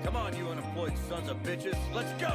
Come on, you unemployed sons of bitches. Let's go!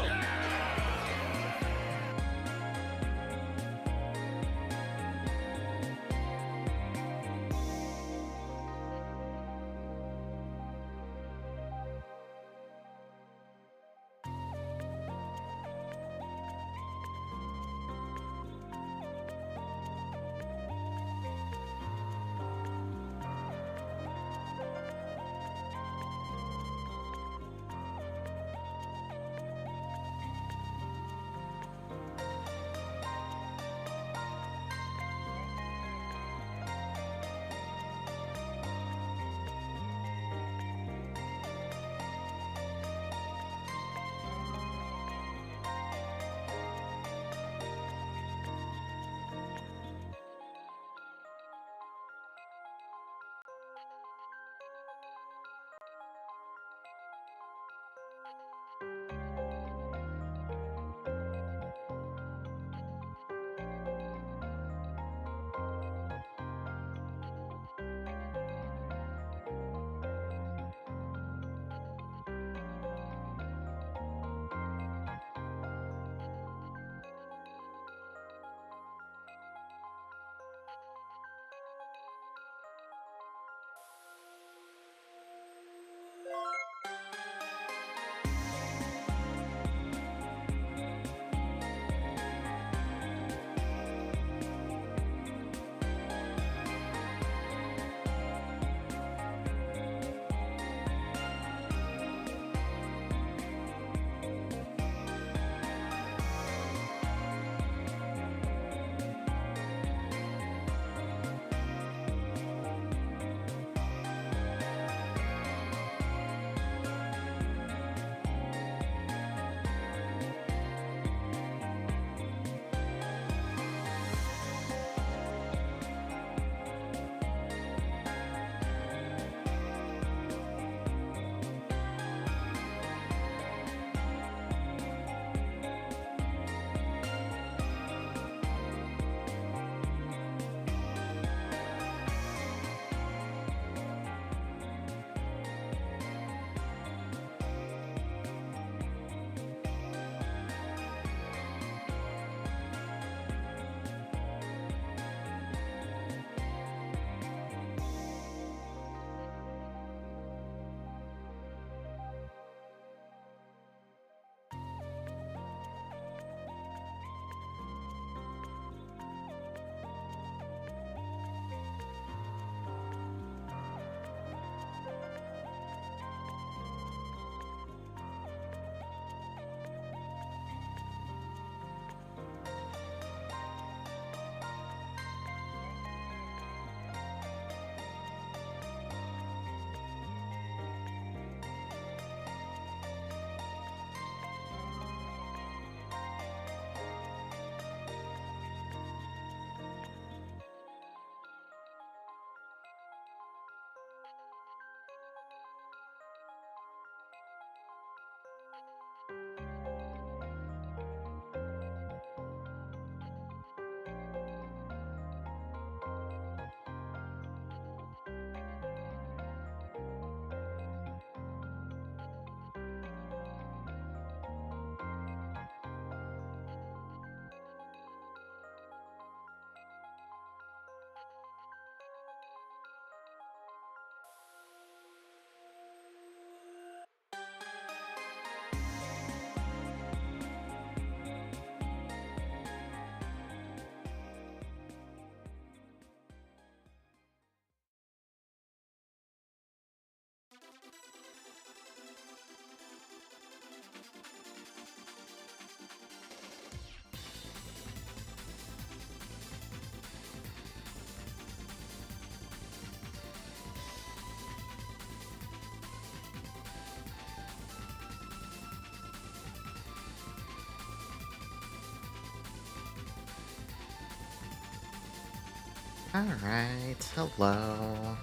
Alright, hello.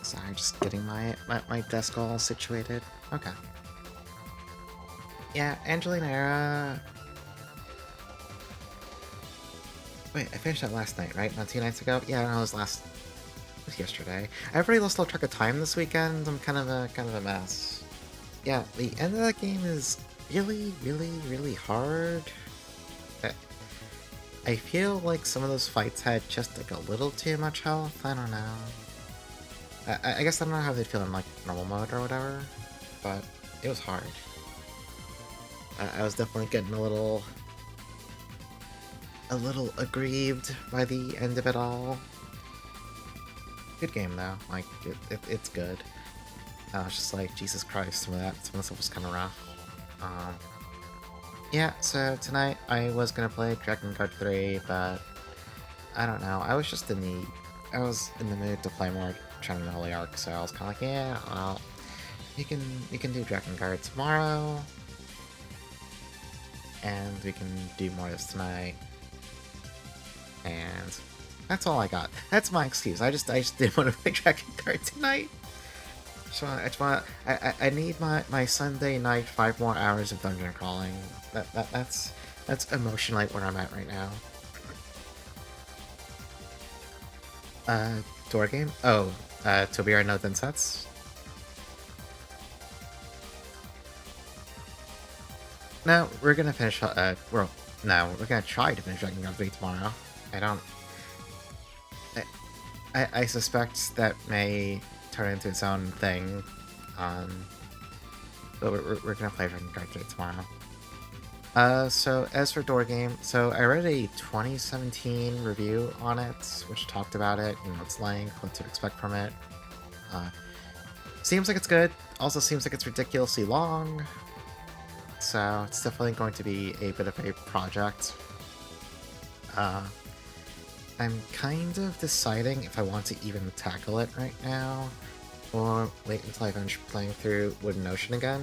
Sorry, just getting my desk all situated. Okay. Yeah, Angelina Era. Wait, I finished that last night, right? Not 2 nights ago? Yeah, no, it was last... was yesterday. I've already lost all track of time this weekend. I'm kind of a mess. Yeah, the end of that game is really, really, really hard. I I feel like some of those fights had just like a little too much health. I don't know. I guess I don't know how they feel in like normal mode or whatever, but it was hard. I was definitely getting a little aggrieved by the end of it all. Good game though, like it's good. I was just like, Jesus Christ, some of stuff was kind of rough. Um, yeah, so tonight I was gonna play Dragon Guard 3, but I don't know. I was in the mood to play more China Holy Ark, so I was kind of like, yeah, well, we can do Dragon Guard tomorrow, and we can do more of this tonight. And that's all I got. That's my excuse. I just didn't want to play Dragon Guard tonight. I need my Sunday night 5 more hours of dungeon crawling. That's emotionally where I'm at right now. Door game? Oh, Tobira no Densetsu? No, we're gonna finish, we're gonna try to finish Dragon Guard 3 tomorrow. I don't... I suspect that may turn into its own thing, but we're gonna play Dragon Guard 3 tomorrow. So as for Door Game, so I read a 2017 review on it, which talked about it, its length, what to expect from it. Seems like it's good, also seems like it's ridiculously long, so it's definitely going to be a bit of a project. I'm kind of deciding if I want to even tackle it right now, or wait until I finish playing through Wooden Ocean again.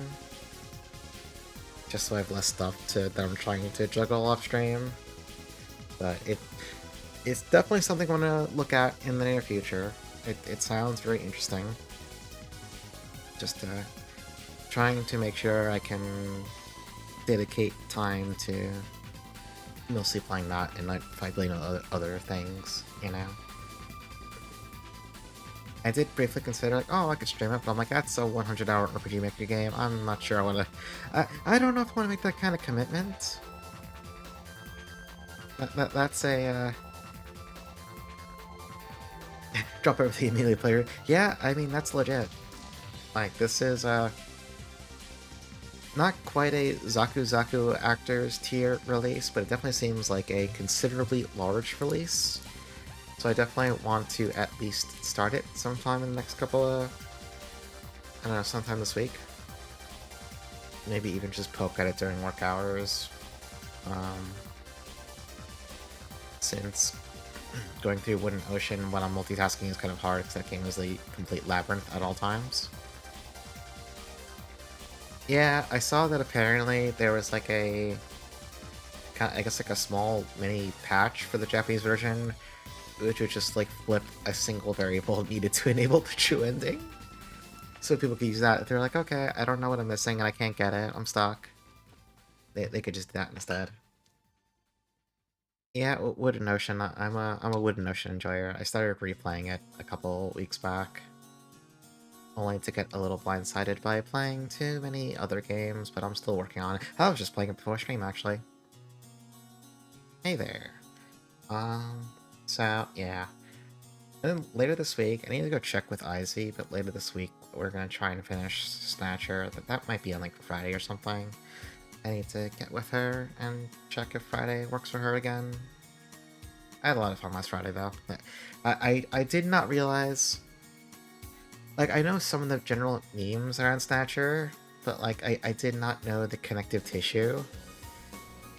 Just so I have less stuff that I'm trying to juggle off stream. But it's definitely something I'm gonna look at in the near future. It sounds very interesting. Just trying to make sure I can dedicate time to mostly playing that and not playing other things, you know? I did briefly consider, like, oh, I could stream it, but I'm like, that's a 100-hour RPG Maker game. I'm not sure I want to... I don't know if I want to make that kind of commitment. That's a... drop everything immediately player. Yeah, I mean, that's legit. Like, this is, not quite a Zaku Zaku Actors tier release, but it definitely seems like a considerably large release. So I definitely want to at least start it sometime in the next couple of... I don't know, sometime this week. Maybe even just poke at it during work hours. Since going through Wooden Ocean when I'm multitasking is kind of hard, because that game is a complete labyrinth at all times. Yeah, I saw that apparently there was like I guess like a small mini patch for the Japanese version, which would just like flip a single variable needed to enable the true ending. So people could use that if they're like, okay, I don't know what I'm missing and I can't get it, I'm stuck. They could just do that instead. Yeah, Wooden Ocean, I'm a Wooden Ocean enjoyer. I started replaying it a couple weeks back. Only to get a little blindsided by playing too many other games, but I'm still working on it. I was just playing it before stream, actually. Hey there. So, yeah. And then later this week, I need to go check with Izzy, but later this week, we're gonna try and finish Snatcher. That might be on, like, Friday or something. I need to get with her and check if Friday works for her again. I had a lot of fun last Friday, though. I did not realize... Like, I know some of the general memes around Snatcher, but, like, I did not know the connective tissue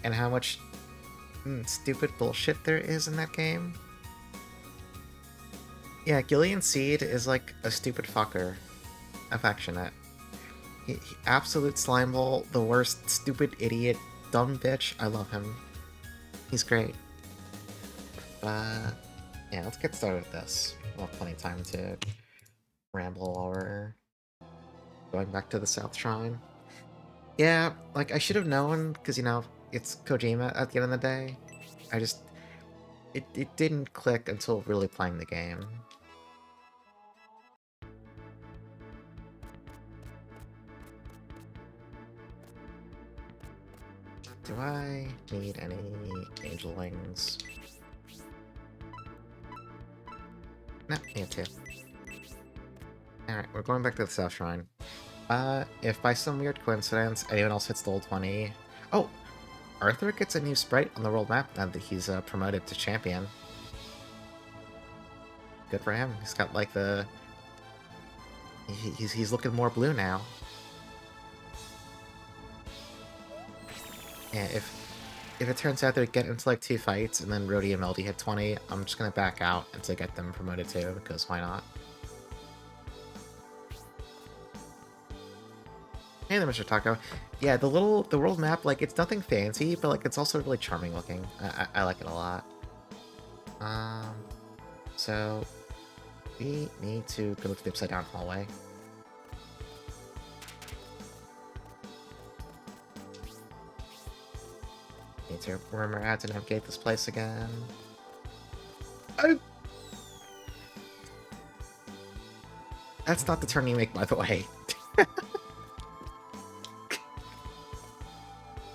and how much stupid bullshit there is in that game. Yeah, Gillian Seed is, like, a stupid fucker. Affectionate. He absolute slimeball, the worst stupid idiot, dumb bitch. I love him. He's great. But, yeah, let's get started with this. We'll have plenty of time to ramble over going back to the South Shrine. Yeah, like, I should have known, because, you know, it's Kojima at the end of the day. I just... It didn't click until really playing the game. Do I need any angel wings? No, need two. Alright, we're going back to the South Shrine. If by some weird coincidence anyone else hits the level 20... Oh! Arthur gets a new sprite on the world map now that he's promoted to champion. Good for him. He's got like the... He's looking more blue now. Yeah, if it turns out they get into like 2 fights and then Rhodey and Meldy hit 20, I'm just gonna back out until I get them promoted too, because why not? Hey there, Mr. Taco. Yeah, the world map, like, it's nothing fancy, but like it's also really charming looking. I like it a lot. So we need to go to the upside down hallway. Need to remember how to navigate this place again. Oh! That's not the turn you make, by the way.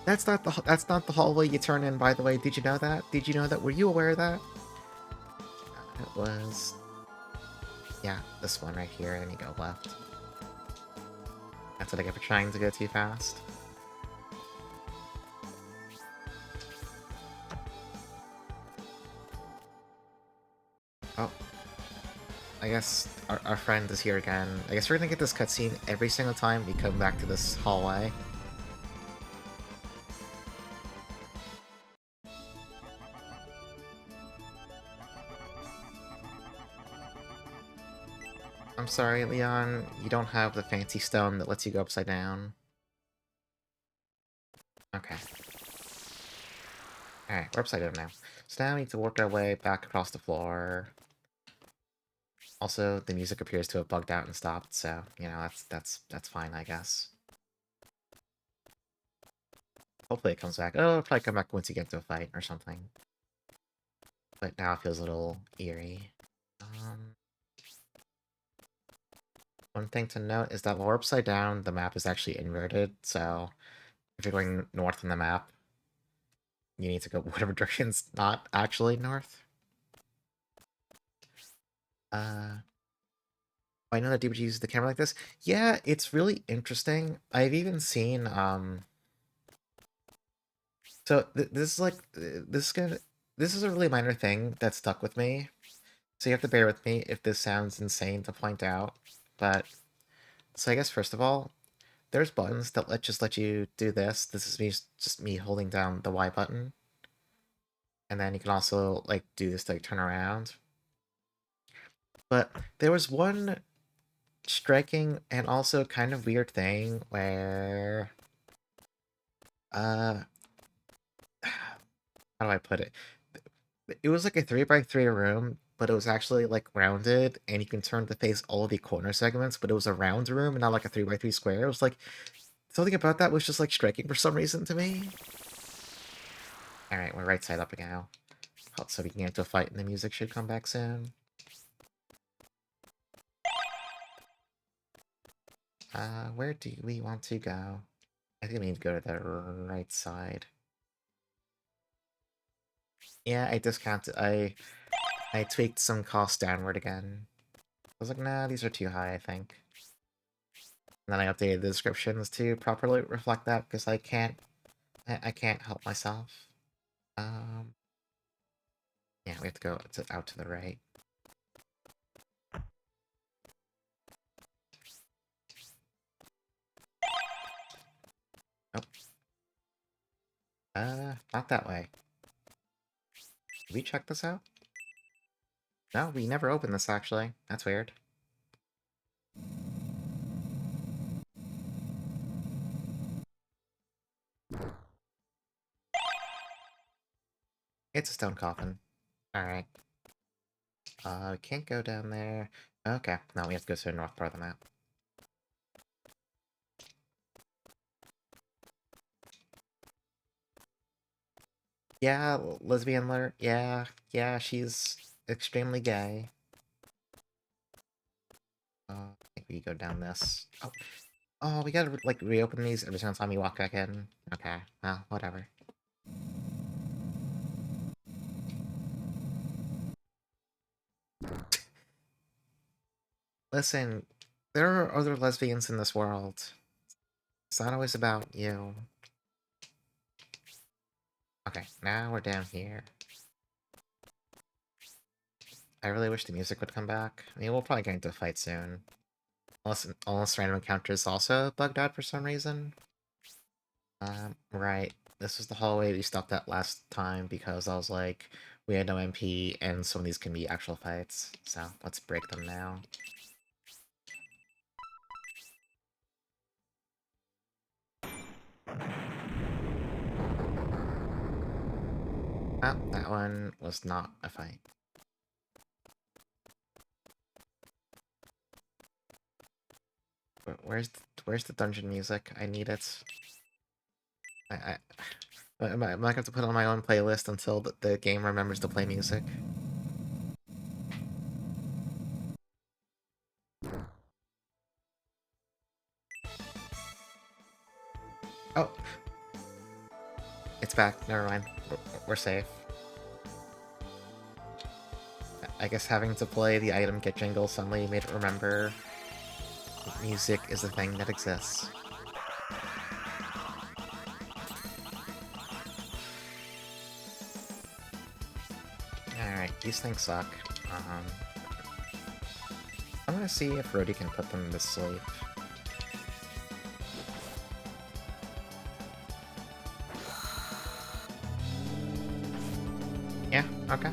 That's not the hallway you turn in, by the way. Did you know that? Did you know that? Were you aware of that? It was... Yeah, this one right here, and you go left. That's what I get for trying to go too fast. Oh. I guess our friend is here again. I guess we're gonna get this cutscene every single time we come back to this hallway. I'm sorry, Leon, you don't have the fancy stone that lets you go upside down. Okay. Alright, we're upside down now. So now we need to work our way back across the floor. Also, the music appears to have bugged out and stopped, so, you know, that's fine, I guess. Hopefully it comes back. Oh, it'll probably come back once you get into a fight or something. But now it feels a little eerie. One thing to note is that while we're upside down, the map is actually inverted, so if you're going north on the map, you need to go whatever direction's not actually north. I know that DBG uses the camera like this. Yeah, it's really interesting. I've even seen, So, this is like, this is a really minor thing that stuck with me, so you have to bear with me if this sounds insane to point out, but... So I guess first of all, there's buttons that just let you do this. This is just me holding down the Y button. And then you can also, like, do this to, like, turn around. But there was one striking and also kind of weird thing where... how do I put it? It was like a 3x3 room, but it was actually, like, rounded, and you can turn to face all of the corner segments, but it was a round room and not, like, a 3x3 square. It was, like, something about that was just, like, striking for some reason to me. Alright, we're right side up again now. So we can get into a fight and the music should come back soon. Where do we want to go? I think we need to go to the right side. Yeah, I discounted. I tweaked some costs downward again. I was like, nah, these are too high, I think. And then I updated the descriptions to properly reflect that because I can't help myself. Yeah, we have to go out to the right. Oh. Not that way. Did we check this out? No, we never opened this, actually. That's weird. It's a stone coffin. Alright. Can't go down there. Okay, now we have to go to the north part of the map. Yeah, lesbian alert. Yeah, she's extremely gay. I think we go down this. Oh, we gotta, like, reopen these every single time we walk back in. Okay, well, whatever. Listen, there are other lesbians in this world. It's not always about you. Okay, now we're down here. I really wish the music would come back. I mean, we'll probably get into a fight soon. Unless random encounters also bugged out for some reason. Right. This was the hallway we stopped at last time because I was like, we had no MP and some of these can be actual fights. So, let's break them now. Oh, that one was not a fight. Where's the dungeon music? I need it. I might have to put it on my own playlist until the game remembers to play music. Oh, it's back. Never mind. We're safe. I guess having to play the item get jingle suddenly made it remember music is a thing that exists. Alright, these things suck. I'm gonna see if Rhodey can put them to sleep. Yeah, okay.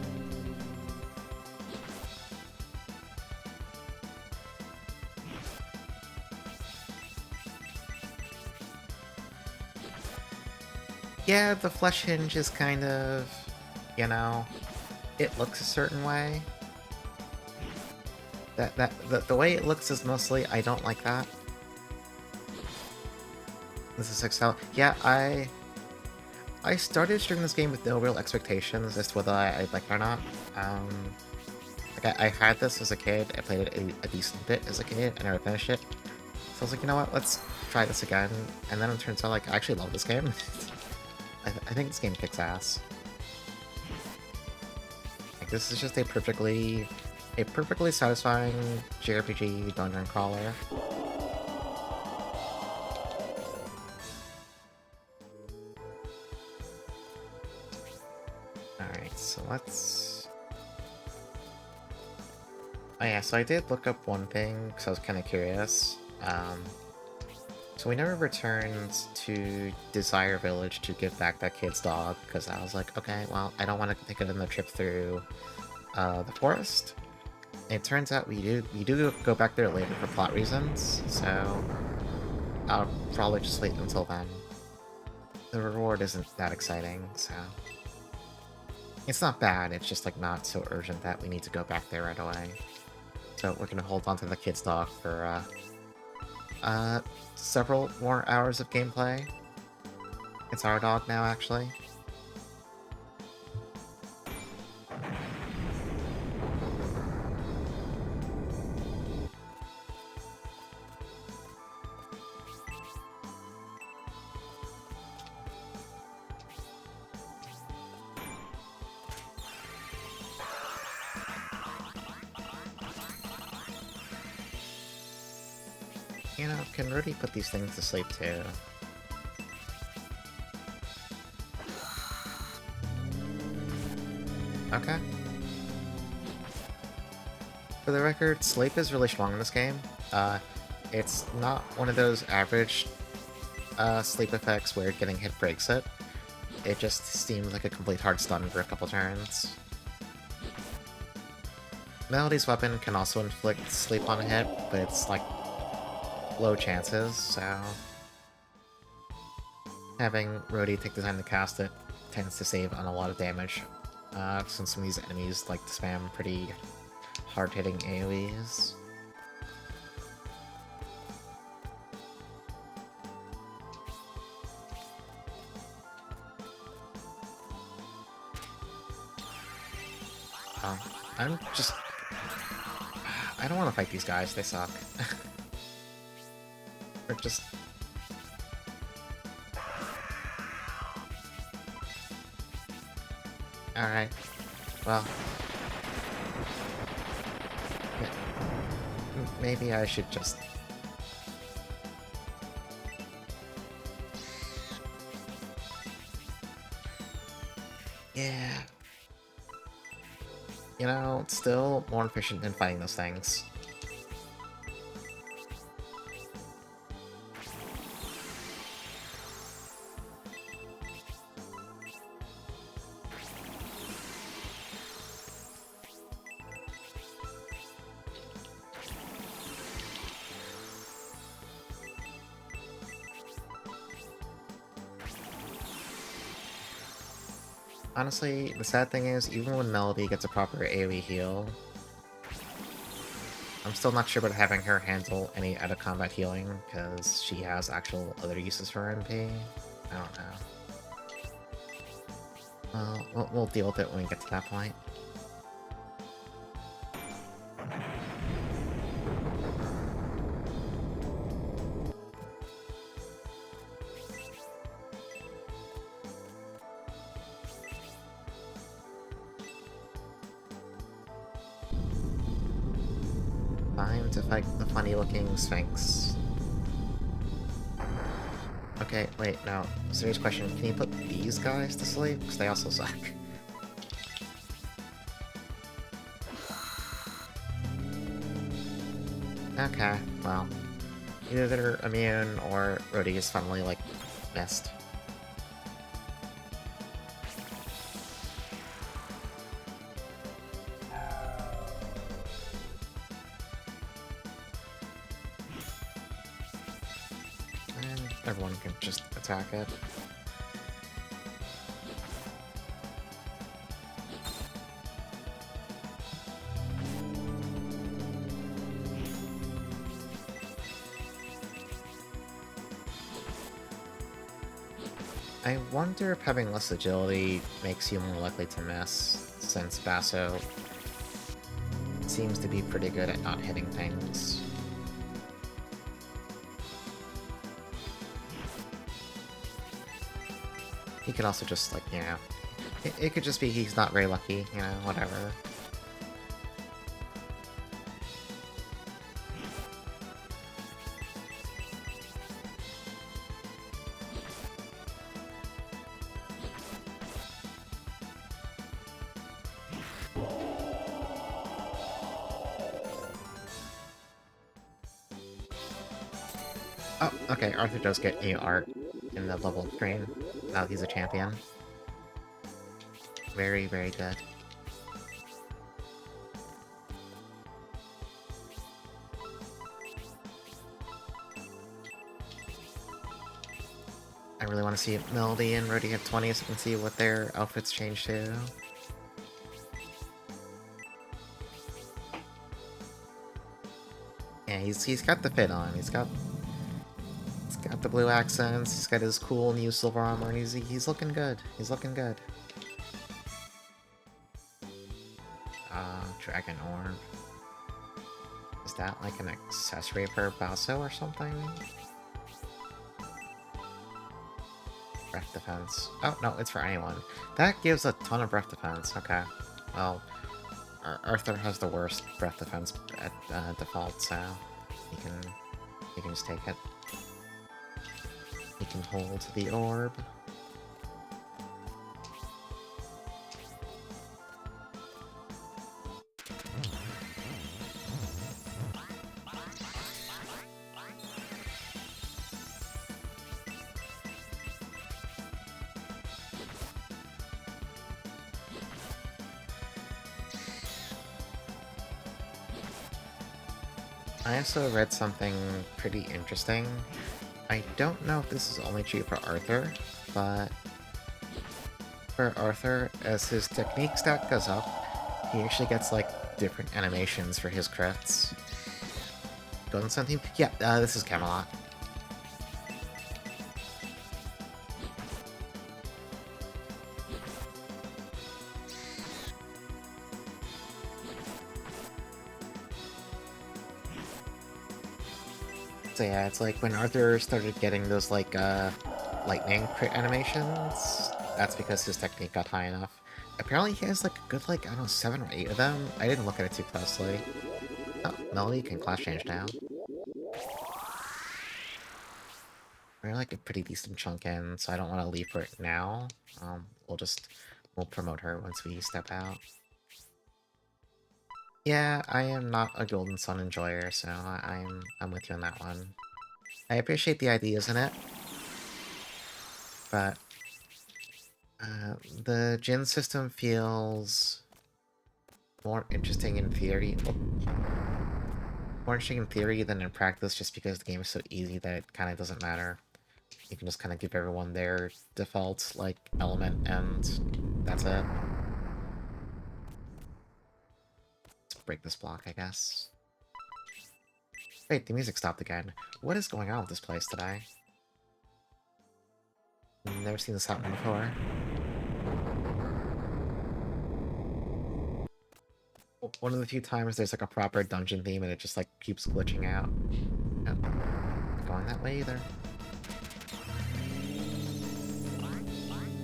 Yeah, the flesh hinge is kind of, you know, it looks a certain way. The way it looks is mostly, I don't like that. This is Excel. Yeah, I started streaming this game with no real expectations as to whether I'd like it or not. Like I had this as a kid, I played it a decent bit as a kid, I never finished it. So I was like, you know what, let's try this again. And then it turns out, like, I actually love this game. I think this game kicks ass. Like, this is just a perfectly satisfying JRPG dungeon crawler. Alright, so let's... Oh yeah, so I did look up one thing, because I was kind of curious. So we never returned to Desire Village to give back that kid's dog, because I was like, okay, well, I don't want to take another trip through the forest. And it turns out we do go back there later for plot reasons, so I'll probably just wait until then. The reward isn't that exciting, so... It's not bad, it's just like not so urgent that we need to go back there right away. So we're gonna hold on to the kid's dog for several more hours of gameplay. It's our dog now, actually. You know, can Rudy put these things to sleep too? Okay. For the record, sleep is really strong in this game. It's not one of those average sleep effects where getting hit breaks it. It just seems like a complete hard stun for a couple turns. Melody's weapon can also inflict sleep on a hit, but it's like low chances, so having Rhodey take the time to cast it tends to save on a lot of damage, since some of these enemies like to spam pretty hard-hitting AoEs. I'm just... I don't want to fight these guys, they suck. Or just... Alright. Well... Maybe I should just... Yeah... You know, it's still more efficient than fighting those things. Honestly, the sad thing is, even when Melody gets a proper AoE heal, I'm still not sure about having her handle any out-of-combat healing, because she has actual other uses for MP. I don't know. Well, we'll deal with it when we get to that point. Time to fight the funny-looking Sphinx. Okay, wait, no. Serious question, can you put these guys to sleep? Because they also suck. Okay, well. Either they're immune, or Rhodey is finally, like, missed. And everyone can just attack it. I wonder if having less agility makes you more likely to miss, since Basso seems to be pretty good at not hitting things. He could also just, like, you know... It could just be he's not very lucky, you know, whatever. Oh, okay, Arthur does get new art in the level screen. Now that he's a champion. Very, very good. I really want to see Melody and Rhodey at 20 so I can see what their outfits change to. Yeah, he's got the fit on. He's got the blue accents, he's got his cool new silver armor, and he's looking good. He's looking good. Dragon Orb. Is that like an accessory for Basso or something? Breath defense. Oh, no, it's for anyone. That gives a ton of breath defense. Okay. Well, Arthur has the worst breath defense at default, so he can just take it. He can hold the orb. I also read something pretty interesting. I don't know if this is only true for Arthur, but for Arthur, as his technique stat goes up, he actually gets, like, different animations for his crits. Golden Sun Team? Yeah, this is Camelot. So yeah, it's like when Arthur started getting those like lightning crit animations, that's because his technique got high enough. Apparently he has like a good like, I don't know, 7 or 8 of them. I didn't look at it too closely. Oh, Melody can class change now. We're like a pretty decent chunk in, so I don't want to leave for it now. We'll promote her once we step out. Yeah, I am not a Golden Sun enjoyer, so I'm with you on that one. I appreciate the ideas in it, but the Jin system feels more interesting in theory. More interesting in theory than in practice, just because the game is so easy that it kind of doesn't matter. You can just kind of give everyone their default, like, element, and that's it. Let's break this block, I guess. Wait, the music stopped again. What is going on with this place today? Never seen this happen before. One of the few times there's like a proper dungeon theme and it just like keeps glitching out. Oh, not going that way either.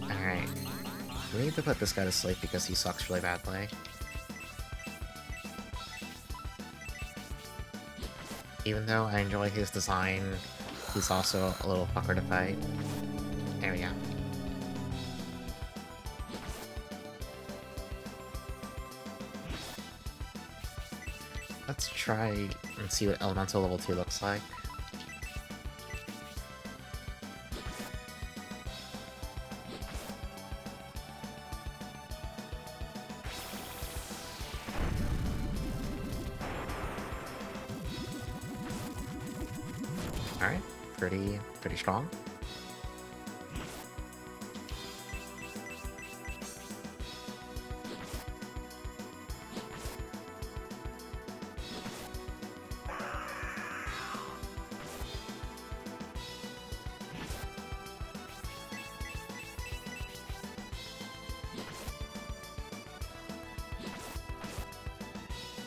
Alright. We need to put this guy to sleep because he sucks really badly. Even though I enjoy his design, he's also a little fucker to fight. There we go. Let's try and see what Elemental Level 2 looks like. Alright, pretty strong.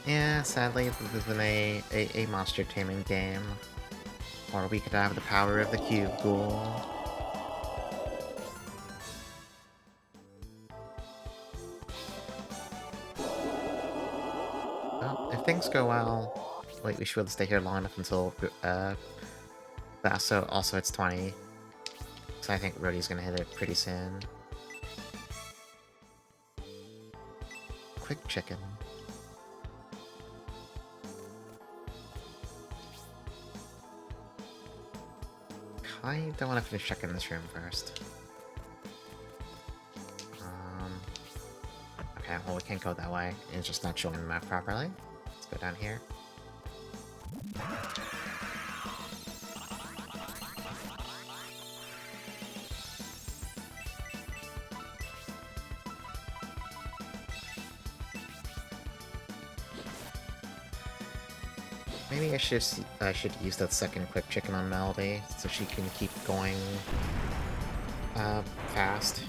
Yeah, sadly, this isn't a monster taming game. Or we could have the power of the cube ghoul. Well, if things go well, wait, we should be able to stay here long enough until Basso also hits 20. So I think Rhodey's gonna hit it pretty soon. Quick chicken. I don't want to finish checking this room first. Okay, well we can't go that way. It's just not showing the map properly. Let's go down here. Maybe I should use that second quick chicken on Melody so she can keep going fast.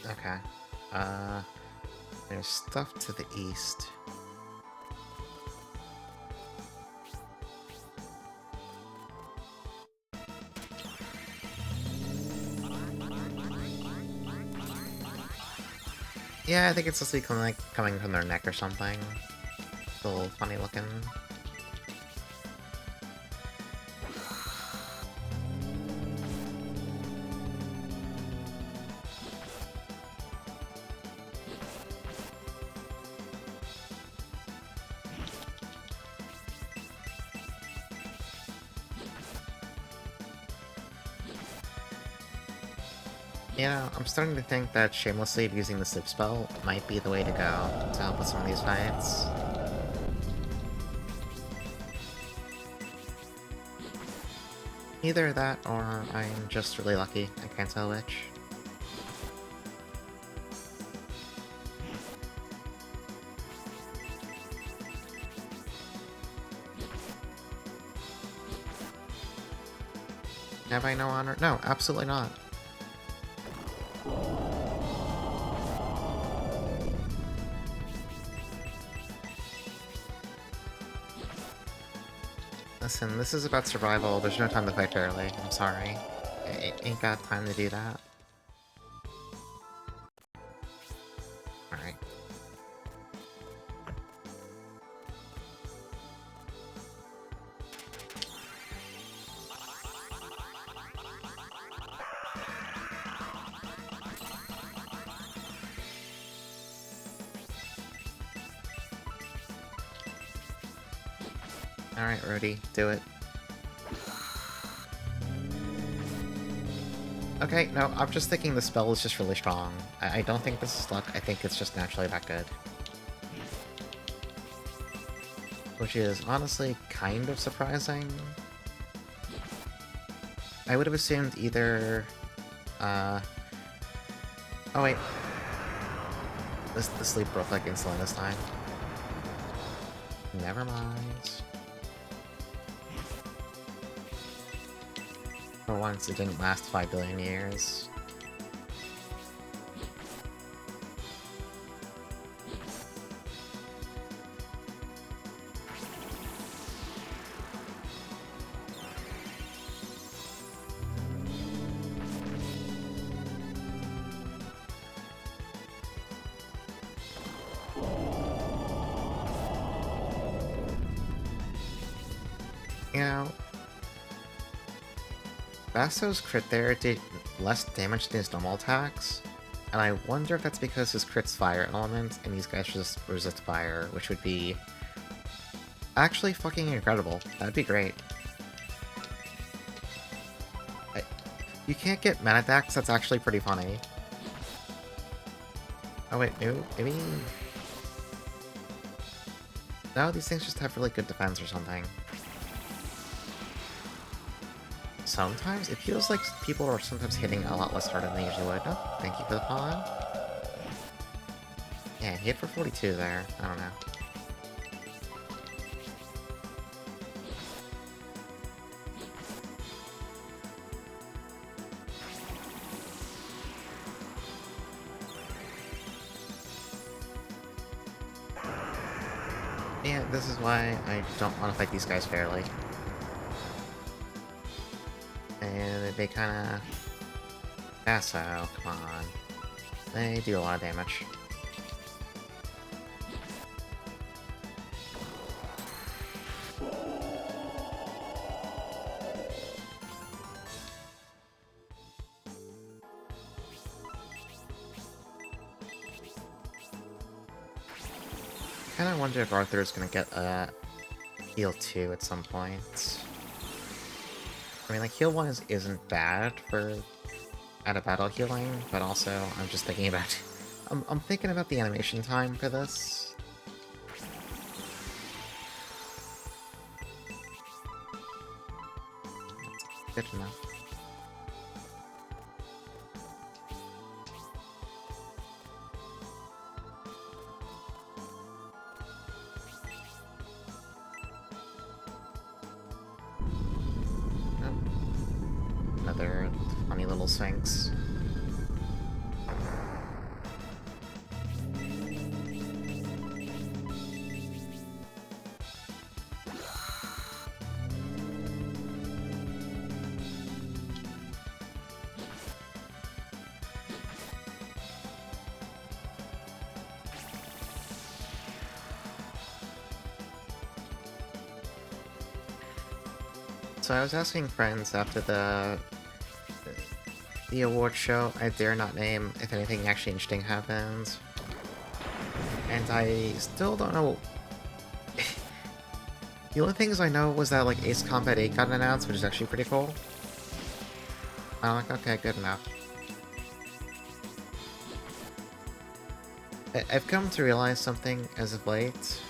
Okay. There's stuff to the east. Yeah, I think it's supposed to be coming from their neck or something. It's a little funny looking. Yeah, I'm starting to think that shamelessly abusing the sleep spell might be the way to go to help with some of these fights. Either that, or I'm just really lucky. I can't tell which. Have I no honor? No, absolutely not. Listen, this is about survival. There's no time to fight fairly. I'm sorry. I ain't got time to do that. Alright. Alright, Rudy, do it. Okay, no, I'm just thinking the spell is just really strong. I don't think this is luck, I think it's just naturally that good. Which is honestly kind of surprising. I would have assumed either... Oh wait. The sleep broke like instantly this time. Never mind. For once, it didn't last 5 billion years. You know, Basso's crit there did less damage than his normal attacks, and I wonder if that's because his crit's fire element, and these guys just resist fire, which would be actually fucking incredible. That'd be great. You can't get mana decks, that's actually pretty funny. Oh wait, maybe... No, these things just have really good defense or something. Sometimes it feels like people are sometimes hitting a lot less hard than they usually would. Oh, thank you for the follow. Yeah, he hit for 42 there. I don't know. Yeah, this is why I don't want to fight these guys fairly. And they kinda... Basso, come on. They do a lot of damage. Kinda wonder if Arthur's gonna get a heal 2 at some point. I mean, like, heal 1 isn't bad for out of battle healing, but also I'm just thinking about... I'm thinking about the animation time for this. That's good enough. Another funny little Sphinx. So I was asking friends after the award show, I dare not name if anything actually interesting happens. And I still don't know... The only things I know was that, like, Ace Combat 8 got announced, which is actually pretty cool. I'm like, okay, good enough. I've come to realize something as of late.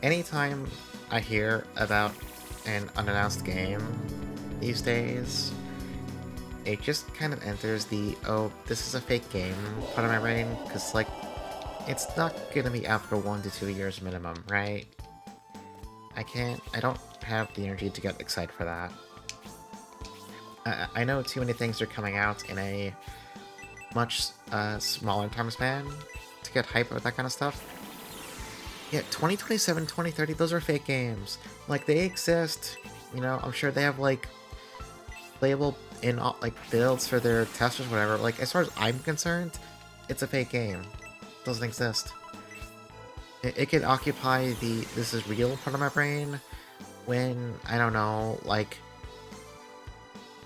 Anytime I hear about an unannounced game these days, it just kind of enters the, oh, this is a fake game part of my brain, because, like, it's not gonna be out for 1 to 2 years minimum, right? I don't have the energy to get excited for that. I know too many things are coming out in a much smaller time span to get hype about that kind of stuff. Yeah, 2027, 2030, those are fake games. Like, they exist, you know, I'm sure they have, like, playable in, like, builds for their testers, whatever. Like, as far as I'm concerned, it's a fake game. It doesn't exist. It could occupy the this is real part of my brain when, I don't know, like,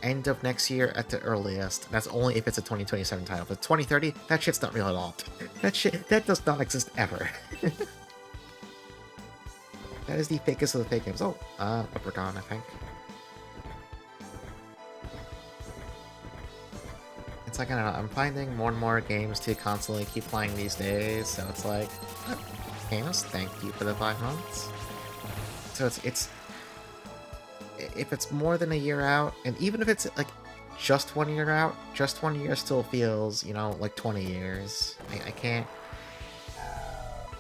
end of next year at the earliest. That's only if it's a 2027 title. But 2030, that shit's not real at all. That does not exist ever. That is the fakest of the fake games. Oh, Leprechaun, I think. It's like, I don't know, I'm finding more and more games to constantly keep playing these days, so it's like, Camus, thank you for the 5 months. So it's if it's more than a year out, and even if it's like just 1 year out, just 1 year still feels, you know, like 20 years. I can't.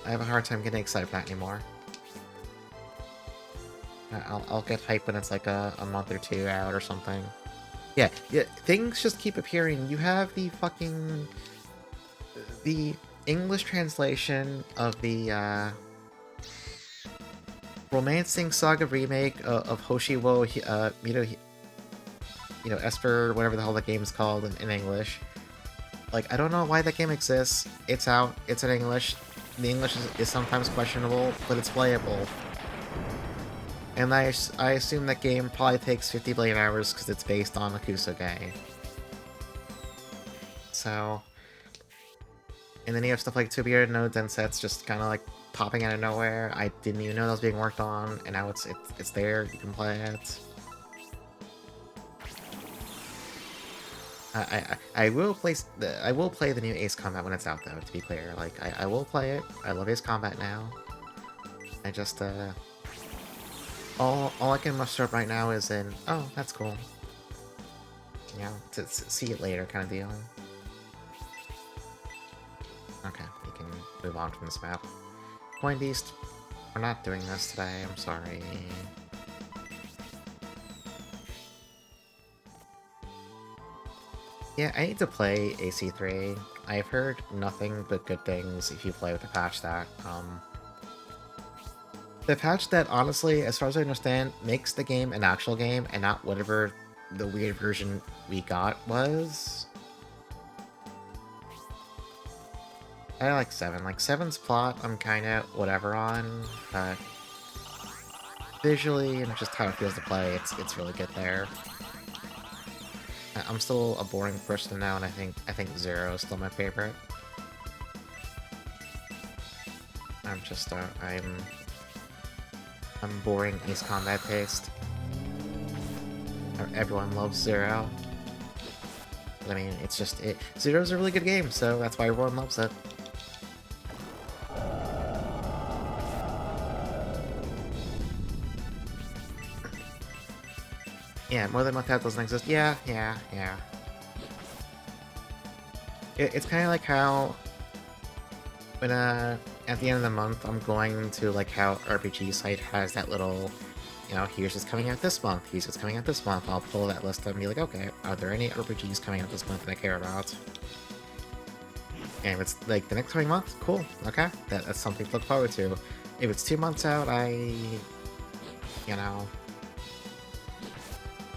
I have a hard time getting excited for that anymore. I'll get hyped when it's like a month or two out or something. Yeah, things just keep appearing. You have the fucking the English translation of the Romancing Saga remake of Hoshiwo, Esper, whatever the hell that game is called in English. Like, I don't know why that game exists. It's out. It's in English. The English is sometimes questionable, but it's playable. And I assume that game probably takes 50 billion hours because it's based on Akusuge. So... And then you have stuff like Tubier no Denset's just kind of like popping out of nowhere. I didn't even know that was being worked on, and now it's there. You can play it. I will play the new Ace Combat when it's out, though. To be clear, like I will play it. I love Ace Combat now. I just all I can muster up right now is in, oh, that's cool. You know, to see it later kind of deal. Okay, we can move on from this map. Coin Beast, we're not doing this today, I'm sorry. Yeah, I need to play AC3. I've heard nothing but good things if you play with the patch that, the patch that, honestly, as far as I understand, makes the game an actual game and not whatever the weird version we got was. I like 7. Like, 7's plot, I'm kinda whatever on, but visually and just how it feels to play, it's really good there. I'm still a boring person now, and I think 0 is still my favorite. I'm just I'm boring Ace Combat taste. Everyone loves 0. I mean, it's just 0's a really good game, so that's why everyone loves it. Yeah, more than that doesn't exist. Yeah. It's kind of like how when at the end of the month I'm going to like how RPG site has that little, you know, here's what's coming out this month, here's what's coming out this month. I'll pull that list up and be like, okay, are there any RPGs coming out this month that I care about? And if it's like the next coming month, cool, okay, that's something to look forward to. If it's 2 months out, you know,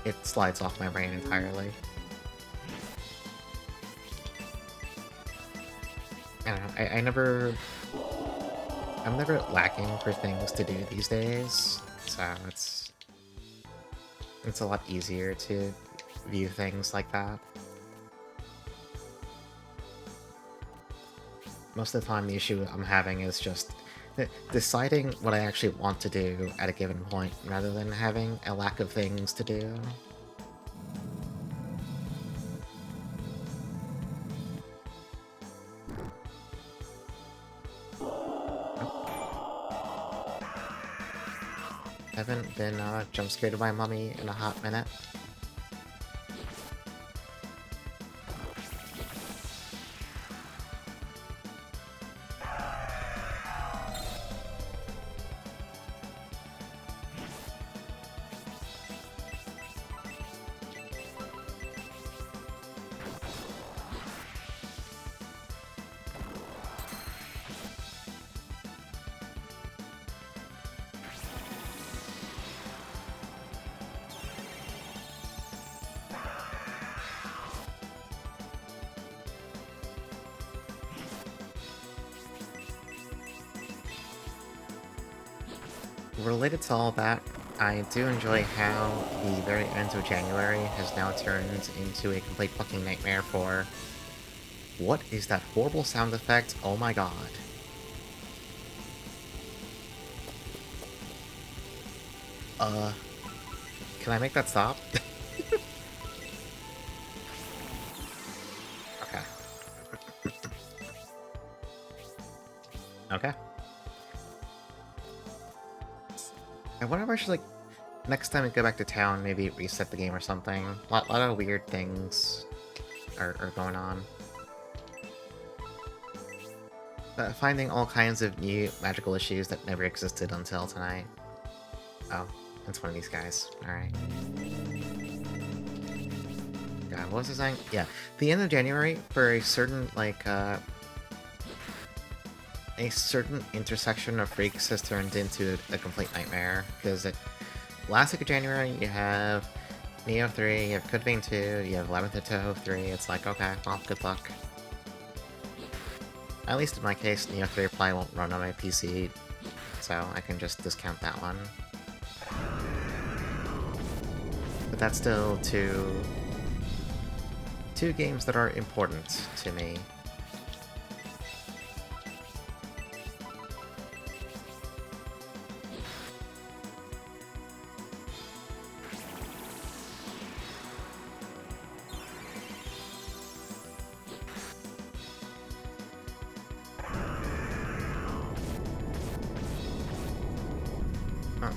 it slides off my brain entirely. I don't know, I'm never lacking for things to do these days, so it's a lot easier to view things like that. Most of the time the issue I'm having is just deciding what I actually want to do at a given point, rather than having a lack of things to do. Haven't been jump scared by Mummy in a hot minute. related to all that, I do enjoy how the very end of January has now turned into a complete fucking nightmare for... What is that horrible sound effect? Oh my god. Can I make that stop? Okay. Okay. I wonder if I should, like, next time I go back to town, maybe reset the game or something. A lot of weird things are going on. Finding all kinds of new magical issues that never existed until tonight. Oh, it's one of these guys. Alright. God, what was I saying? Yeah, the end of January, for a certain, like, a certain intersection of freaks has turned into a complete nightmare, because last week of January, you have Neo 3, you have Code Vein 2, you have 11th of Toho 3, it's like, okay, well, good luck. At least in my case, Neo 3 probably won't run on my PC, so I can just discount that one. But that's still two games that are important to me.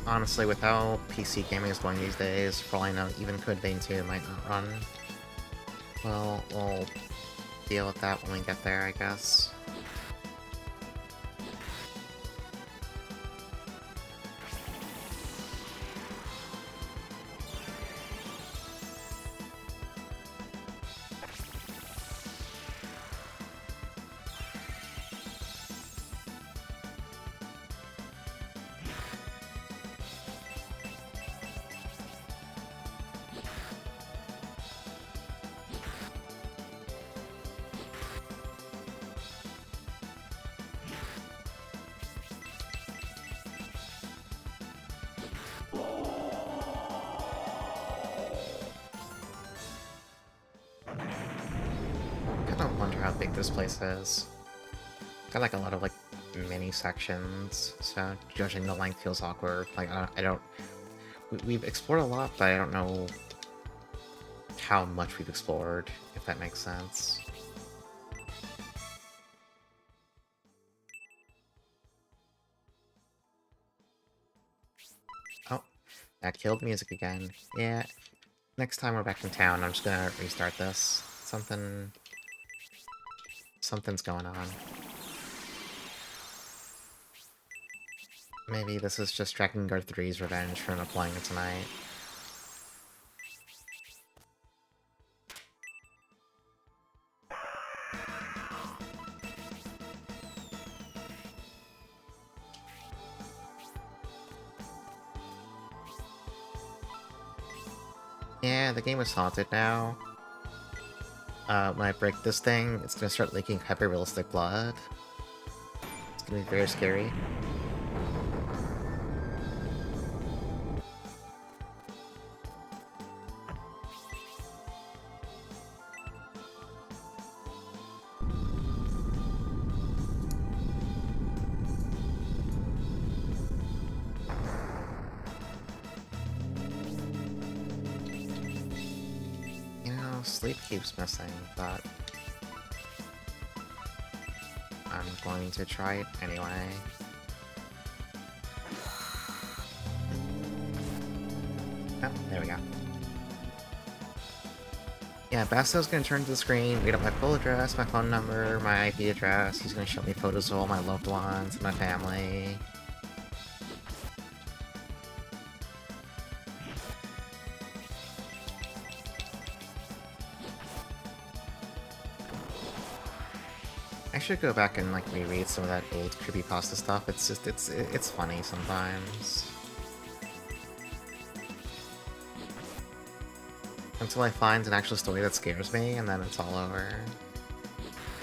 Honestly, with how PC gaming is going these days, for all I know, even Code Vein 2 might not run. Well, we'll deal with that when we get there, I guess. Wonder how big this place is. Got like a lot of like mini sections, so judging the length feels awkward. Like I don't. We've explored a lot, but I don't know how much we've explored, if that makes sense. Oh, that killed music again. Yeah. Next time we're back in town, I'm just gonna restart this. Something's going on. Maybe this is just Drakengard 3's revenge for not playing it tonight. Yeah, the game is haunted now. When I break this thing, it's gonna start leaking hyper-realistic blood. It's gonna be very scary. Sleep keeps missing, but I'm going to try it anyway. Oh, there we go. Yeah, Basto's gonna turn to the screen, read up my full address, my phone number, my IP address. He's gonna show me photos of all my loved ones and my family. I should go back and like reread some of that old creepypasta stuff. It's just it's funny sometimes. Until I find an actual story that scares me, and then it's all over.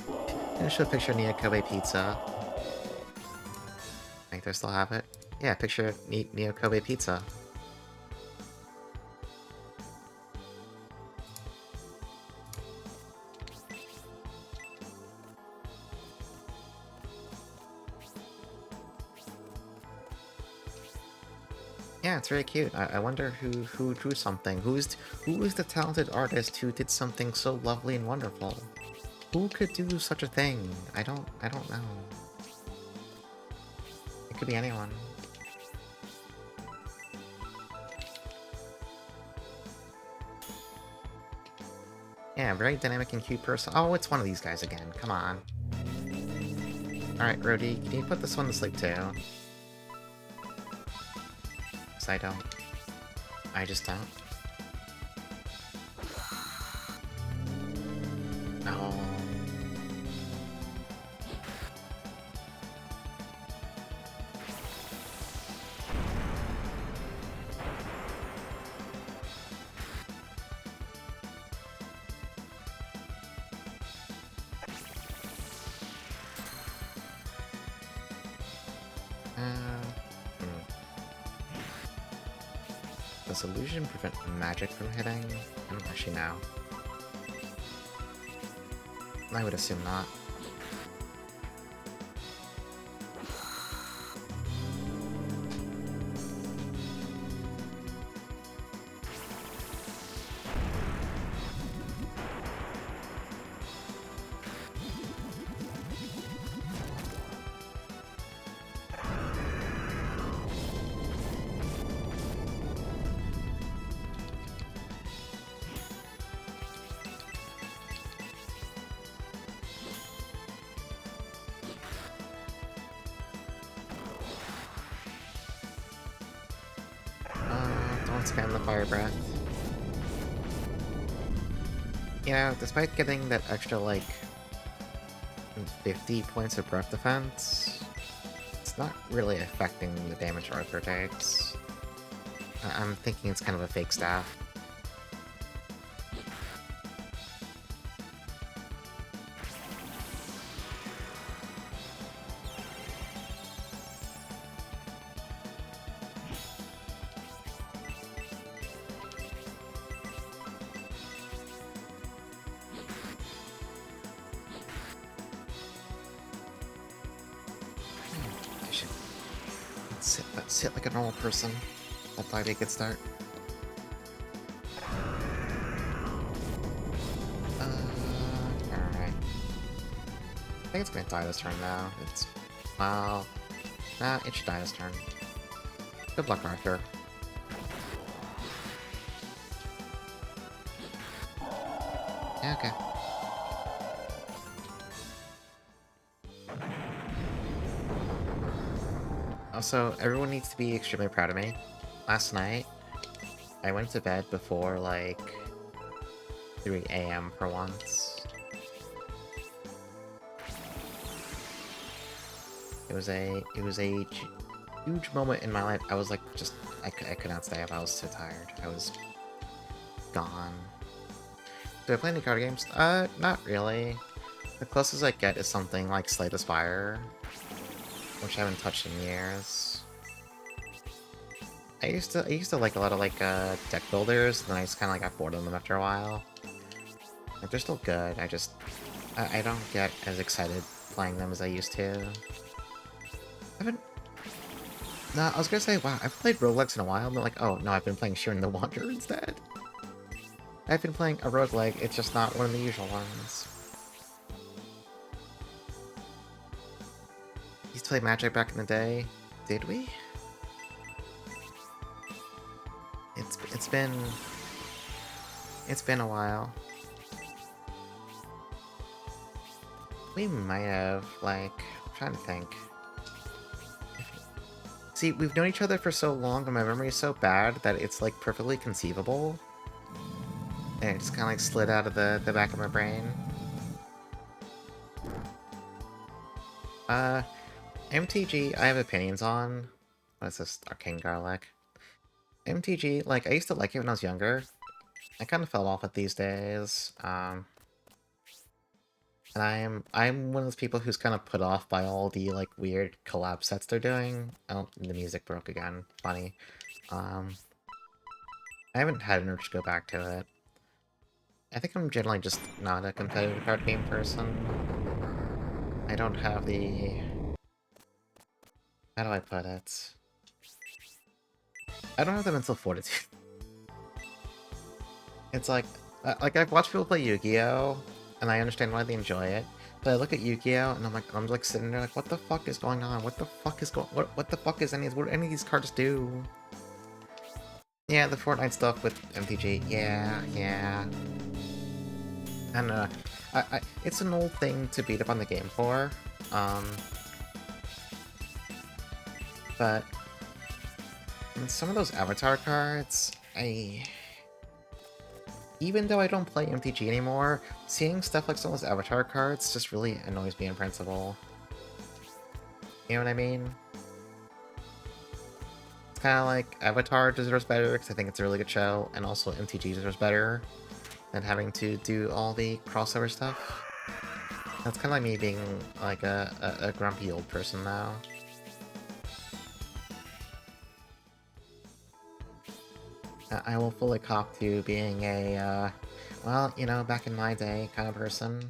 I'm gonna show a picture of Nia Kobe pizza. I think I still have it. Yeah, picture Neo Kobe pizza. Yeah, it's very cute. I wonder who drew something. Who is the talented artist who did something so lovely and wonderful? Who could do such a thing? I don't know. It could be anyone. Yeah, very dynamic and cute person. Oh, it's one of these guys again. Come on. Alright, Rhodey, can you put this one to sleep too? Because I don't. I just don't. Oh. Does illusion prevent magic from hitting? Actually, no. I would assume not. Don't spam the fire breath. You know, despite getting that extra, like, 50 points of breath defense, it's not really affecting the damage Arthur takes. I'm thinking it's kind of a fake staff. Let's sit like a normal person. That'd probably be a good start. Alright. I think it's gonna die this turn now. It's... well... nah, it should die this turn. Good luck, Arthur. Yeah, okay. Also, everyone needs to be extremely proud of me. Last night, I went to bed before, like, 3 AM for once. It was a huge moment in my life. I was like, I could not stay up. I was so tired. I was gone. Do I play any card games? Not really. The closest I get is something like Slay the Spire, which I haven't touched in years. I used to like a lot of like deck builders, and then I just kind of like got bored of them after a while. Like, they're still good. I don't get as excited playing them as I used to. I haven't. No, I was gonna say, wow, I've played roguelikes in a while, and they're like, oh no, I've been playing Sheeran the Wanderer instead. I've been playing a roguelike, it's just not one of the usual ones. Used to play Magic back in the day. Did we? It's been a while. We might have, like, I'm trying to think. See, we've known each other for so long, but my memory is so bad that it's, like, perfectly conceivable. And it just kind of, like, slid out of the back of my brain. MTG, I have opinions on. What is this? Arcane Garlic. MTG, like, I used to like it when I was younger. I kind of fell off it these days. And I'm one of those people who's kind of put off by all the like weird collab sets they're doing. Oh, the music broke again. Funny. I haven't had an urge to go back to it. I think I'm generally just not a competitive card game person. I don't have the... How do I put it? I don't have the mental fortitude. It's like I've watched people play Yu-Gi-Oh! And I understand why they enjoy it. But I look at Yu-Gi-Oh! And I'm like sitting there like, what the fuck is going on? What the fuck is what the fuck is what do any of these cards do? Yeah, the Fortnite stuff with MTG. Yeah. I don't know. It's an old thing to beat up on the game for. But some of those avatar cards, even though I don't play MTG anymore, seeing stuff like some of those avatar cards just really annoys me in principle. You know what I mean? It's kind of like Avatar deserves better, because I think it's a really good show, and also MTG deserves better than having to do all the crossover stuff. That's kind of like me being like a grumpy old person now. I will fully cop to being a, well, you know, back in my day kind of person.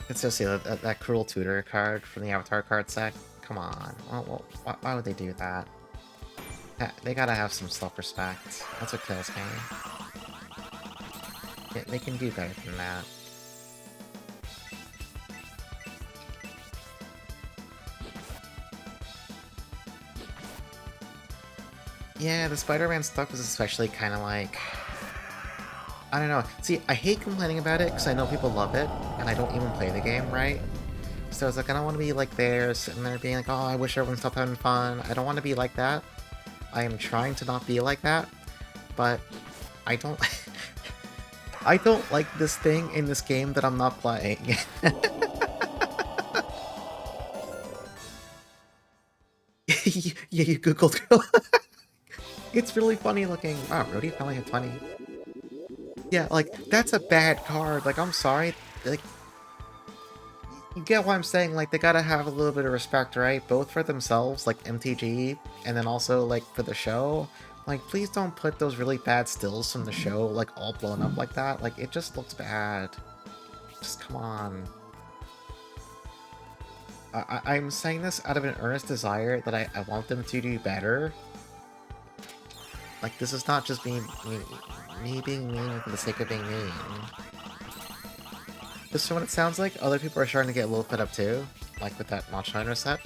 It's just, you know, that Cruel Tutor card from the Avatar card set. Come on. Well, why would they do that? They gotta have some self-respect. That's what kills me. They can do better than that. Yeah, the Spider-Man stuff is especially kind of like... I don't know. See, I hate complaining about it because I know people love it, and I don't even play the game, right? So it's like, I don't want to be like there, sitting there being like, oh, I wish everyone stopped having fun. I don't want to be like that. I am trying to not be like that, but I don't... I don't like this thing in this game that I'm not playing. Yeah, you googled. It's really funny looking. Wow, Rhodey finally had 20. Yeah, like, that's a bad card. Like, I'm sorry. Like, you get what I'm saying? Like, they gotta have a little bit of respect, right? Both for themselves, like MTG, and then also, like, for the show. Like, please don't put those really bad stills from the show, like, all blown up like that. Like, it just looks bad. Just come on. I'm saying this out of an earnest desire that I want them to do better. Like, this is not just me being mean for the sake of being mean. Just from what it sounds like, other people are starting to get a little fed up too, like with that Monster Hunter set.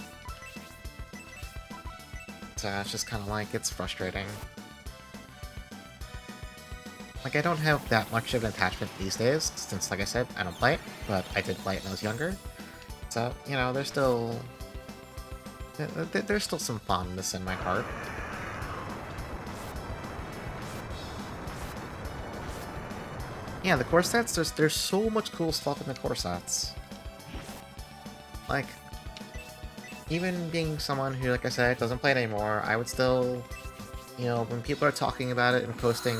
So it's just kind of like, it's frustrating. Like, I don't have that much of an attachment these days, since, like I said, I don't play it, but I did play it when I was younger. So, you know, there's still some fondness in my heart. Yeah, the core sets, there's so much cool stuff in the core sets. Like, even being someone who, like I said, doesn't play it anymore, I would still, you know, when people are talking about it and posting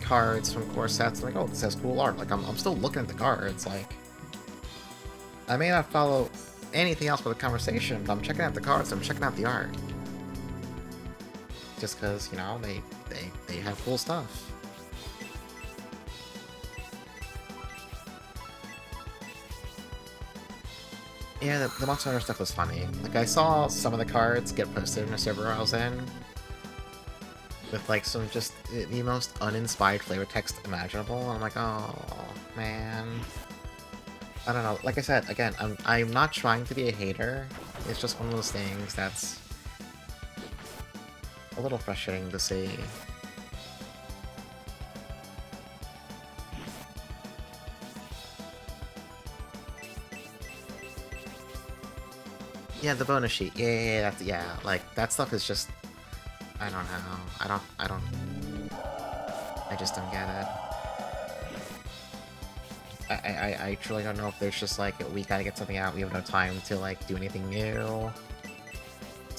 cards from core sets, I'm like, oh, this has cool art. Like, I'm still looking at the cards, like... I may not follow anything else but the conversation, but I'm checking out the cards, I'm checking out the art. Just because, you know, they have cool stuff. Yeah, the Monster Hunter stuff was funny. Like, I saw some of the cards get posted in a server I was in, with, like, some just the most uninspired flavor text imaginable, and I'm like, oh, man. I don't know, like I said, again, I'm not trying to be a hater, it's just one of those things that's a little frustrating to see. Yeah, the bonus sheet. Yeah, like, that stuff is just... I don't know. I just don't get it. I truly don't know if there's just, like, we gotta get something out, we have no time to, like, do anything new.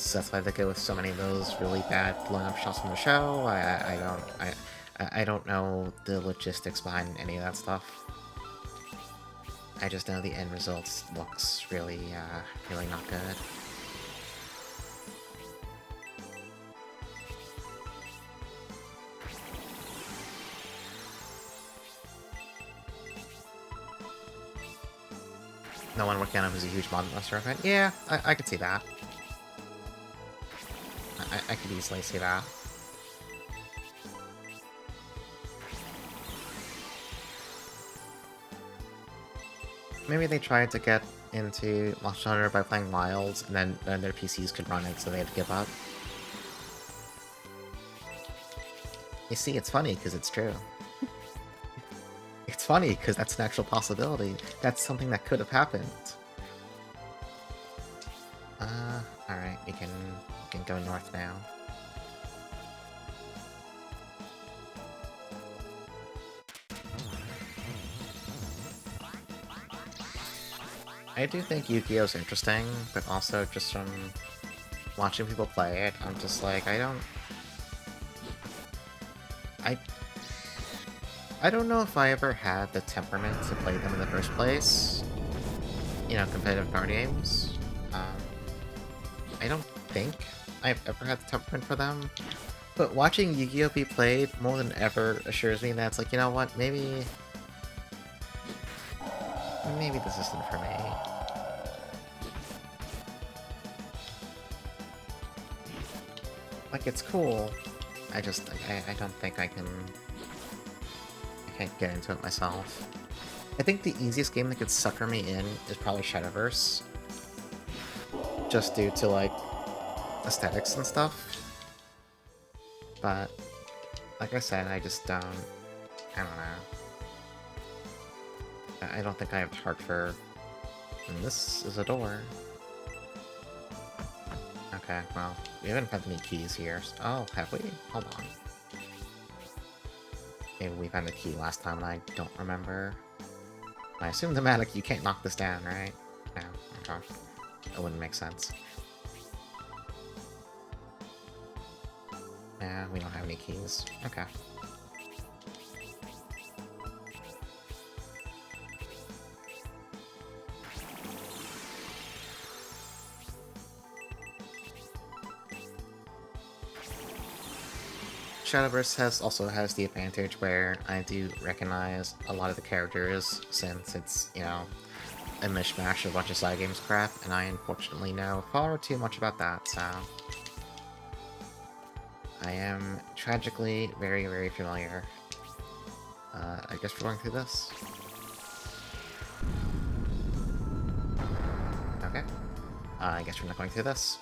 shots. That's why they go with so many of those really bad blowing up shots from the show. I don't know the logistics behind any of that stuff. I just know the end result looks really, really not good. No one working on him is a huge monster event. Yeah, I could see that. I could easily see that. Maybe they tried to get into Monster Hunter by playing Wilds, and then their PCs could run it, so they had to give up. You see, it's funny, because it's true. It's funny, because that's an actual possibility. That's something that could have happened. Alright, we can go north now. I do think Yu-Gi-Oh's interesting, but also just from watching people play it, I'm just like, I don't know if I ever had the temperament to play them in the first place. You know, competitive card games. I don't think I've ever had the temperament for them. But watching Yu-Gi-Oh! Be played more than ever assures me that it's like, you know what, maybe this isn't for me. Like, it's cool. I don't think I can't get into it myself. I think the easiest game that could sucker me in is probably Shadowverse. Just due to, like, aesthetics and stuff. But, like I said, I just don't... I don't know. I don't think I have the heart for... And this is a door. Okay, well, we haven't had any keys here. Oh, have we? Hold on. Maybe we found the key last time and I don't remember. I assume the Matic, you can't knock this down, right? No, okay. That wouldn't make sense. Yeah, we don't have any keys. Okay. Shadowverse also has the advantage where I do recognize a lot of the characters, since it's, you know, a mishmash of a bunch of side games crap, and I unfortunately know far too much about that, so... I am tragically very, very familiar. I guess we're going through this. Okay. I guess we're not going through this.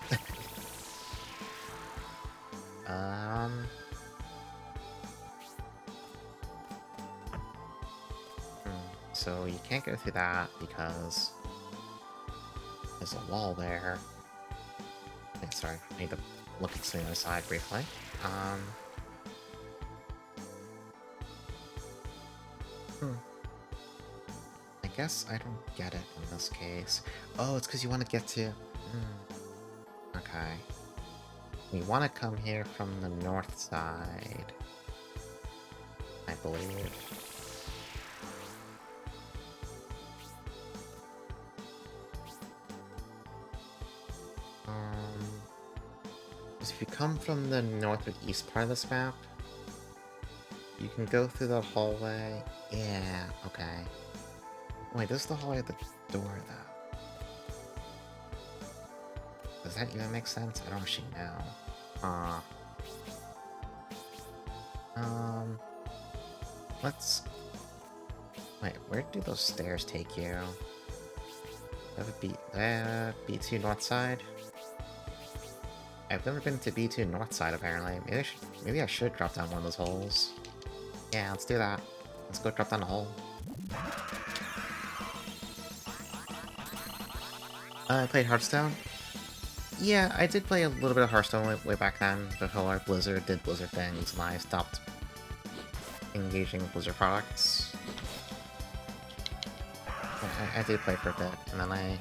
So you can't go through that because there's a wall there. Okay, sorry, I need to look at the other side briefly. I guess I don't get it in this case. Oh, it's because you want to get to... Okay. We want to come here from the north side, I believe. If you come from the north or east part of this map, you can go through the hallway. Yeah, okay. Wait, this is the hallway at the door, though. Does that even make sense? I don't actually know. Let's... Wait, where do those stairs take you? That would be... B2 north side? I've never been to B2 north side, apparently. Maybe I should drop down one of those holes. Yeah, let's do that. Let's go drop down a hole. I played Hearthstone? Yeah, I did play a little bit of Hearthstone way back then, before Blizzard did Blizzard things, and I stopped engaging with Blizzard products. I did play for a bit, and then I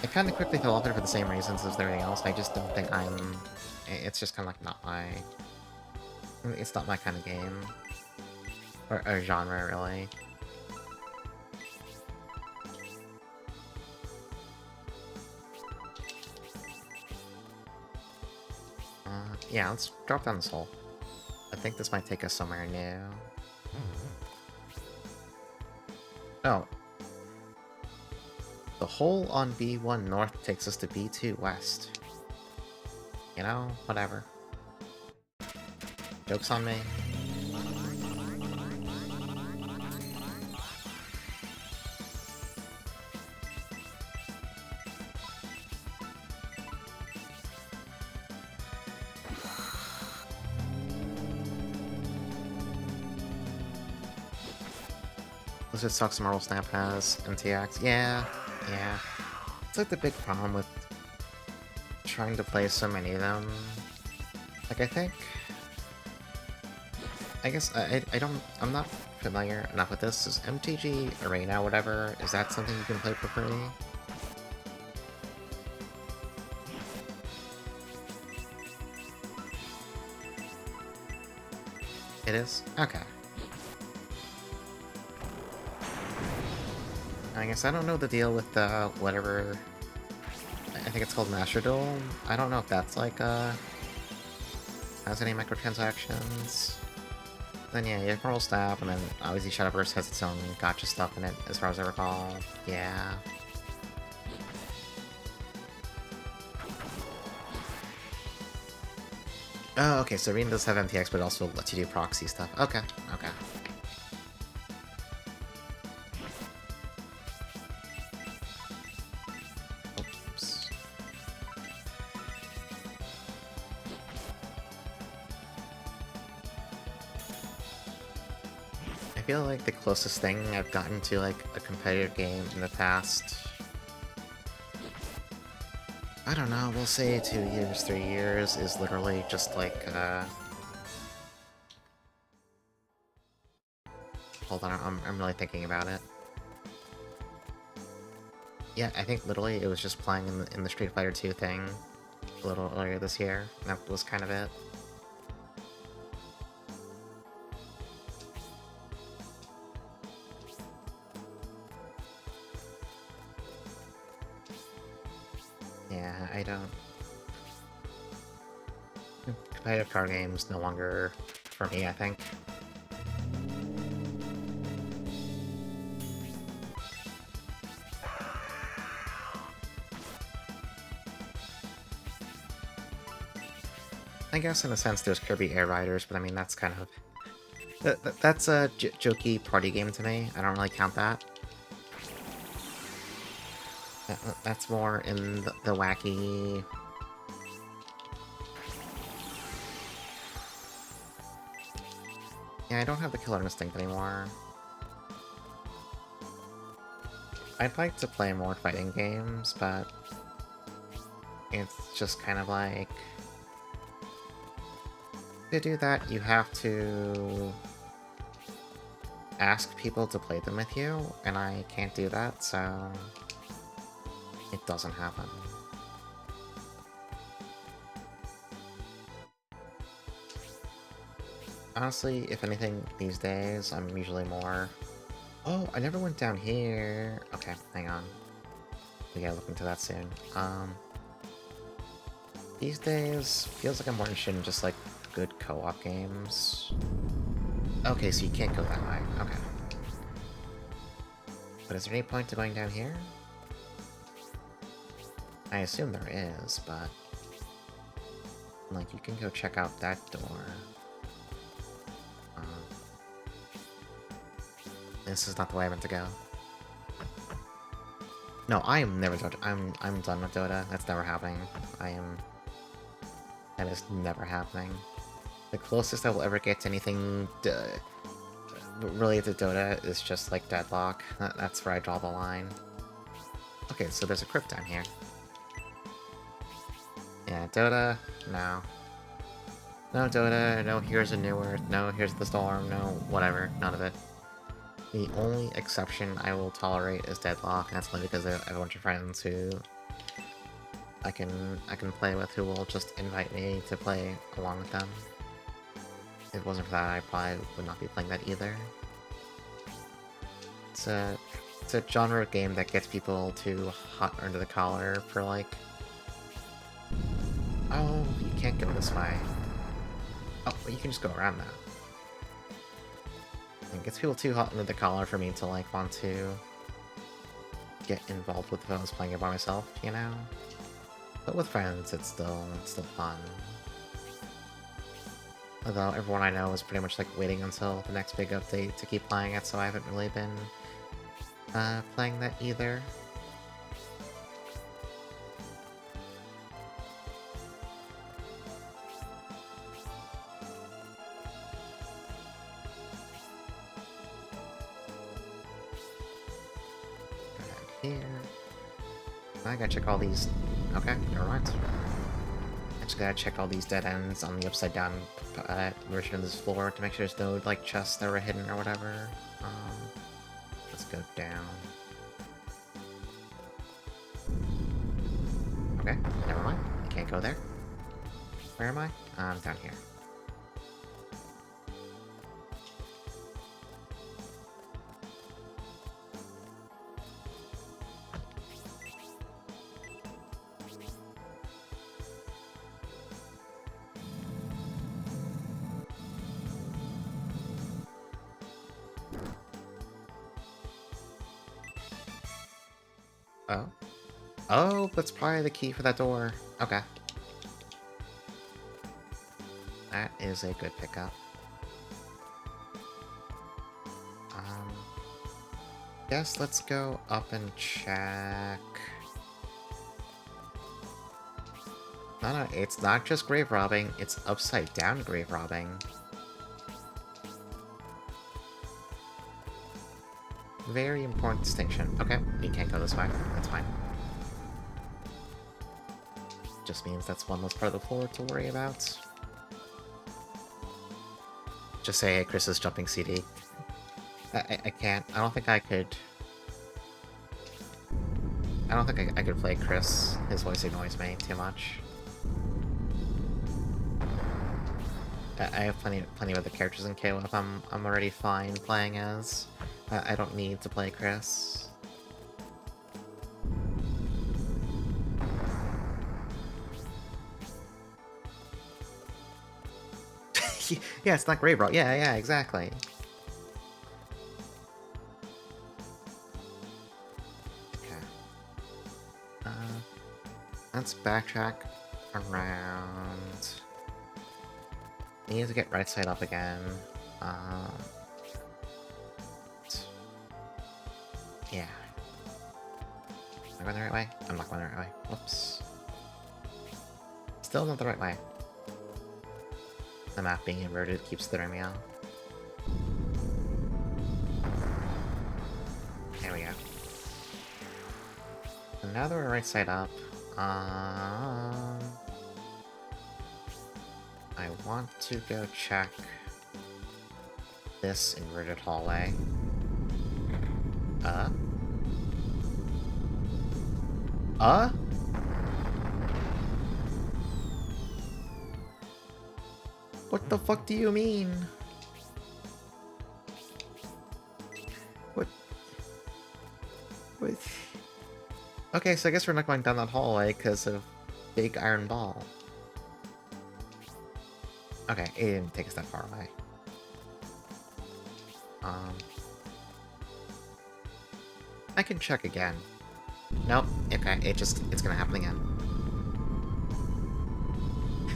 I kind of quickly fell off it for the same reasons as everything else. I just don't think I'm... It's just kind of like not my... It's not my kind of game. Or genre, really. Yeah, let's drop down this hole. I think this might take us somewhere new. Oh. The hole on B1 North takes us to B2 West. You know, whatever. Joke's on me. Lizard sucks, Marble Snap has, MTX. Yeah. It's like the big problem with trying to play so many of them. Like, I guess I'm not familiar enough with this. Is MTG Arena, whatever, is that something you can play for free? It is? Okay. I guess I don't know the deal with the whatever... I think it's called Master Duel. I don't know if that's like, has any microtransactions. Then yeah, you have Moral Stab, and then obviously Shadowverse has its own gotcha stuff in it, as far as I recall. Yeah. Oh, okay, so Arena does have MTX, but it also lets you do proxy stuff. Okay. Oops. I feel like the closest thing I've gotten to, like, a competitive game in the past... I don't know, we'll say 2 years, 3 years is literally just like, hold on, I'm really thinking about it. Yeah, I think literally it was just playing in the Street Fighter 2 thing a little earlier this year. That was kind of it. Yeah, I don't... Competitive card games no longer for me, I think. I guess in a sense there's Kirby Air Riders, but I mean that's kind of... That's a jokey party game to me. I don't really count that. That's more in the wacky... Yeah, I don't have the Killer Instinct anymore. I'd like to play more fighting games, but... It's just kind of like... To do that, you have to... ask people to play them with you, and I can't do that, so... It doesn't happen. Honestly, if anything, these days, I'm usually more... Oh, I never went down here. Okay, hang on. We gotta look into that soon. These days, feels like I'm more interested in just, like, good co-op games. Okay, so you can't go that way. Okay. But is there any point to going down here? I assume there is, but... Like, you can go check out that door. This is not the way I meant to go. No, I am never Dota. I'm done with Dota. That's never happening. That is never happening. The closest I will ever get to anything related to Dota is just like Deadlock. That's where I draw the line. Okay, so there's a crypt down here. Yeah, Dota, no. No Dota, no Here's a New Earth, no Here's the Storm, no whatever, none of it. The only exception I will tolerate is Deadlock, and that's only because I have a bunch of friends who I can play with who will just invite me to play along with them. If it wasn't for that, I probably would not be playing that either. It's a genre of game that gets people too hot under the collar for like... Oh, you can't go this way. Oh, but you can just go around now. It gets people too hot under the collar for me to like want to get involved with if I was playing it by myself, you know? But with friends, it's still fun. Although everyone I know is pretty much like waiting until the next big update to keep playing it, so I haven't really been playing that either. Here. I gotta check all these. Okay, never mind. I just gotta check all these dead ends on the upside down version of this floor to make sure there's no like chests that were hidden or whatever. Let's go down. Okay, never mind. I can't go there. Where am I? I'm down here. Oh. Oh, that's probably the key for that door. Okay. That is a good pickup. Guess let's go up and check. No, it's not just grave robbing, it's upside down grave robbing. Very important distinction. Okay, we can't go this way. That's fine. Just means that's one less part of the floor to worry about. Just say, hey, Chris is jumping CD. I can't. I don't think I could. I don't think I could play Chris. His voice annoys me too much. I have plenty of other characters in KOF I'm already fine playing as. I don't need to play Chris. Yeah, it's not great, bro. Yeah, exactly. Okay. Let's backtrack around. I need to get right side up again. Yeah. Am I going the right way? I'm not going the right way. Whoops. Still not the right way. The map being inverted keeps throwing me off. There we go. So now that we're right side up, I want to go check this inverted hallway. What the fuck do you mean? What? Okay, so I guess we're not going down that hallway because of big iron ball. Okay, it didn't take us that far away. I can check again. Nope. Okay, it's gonna happen again.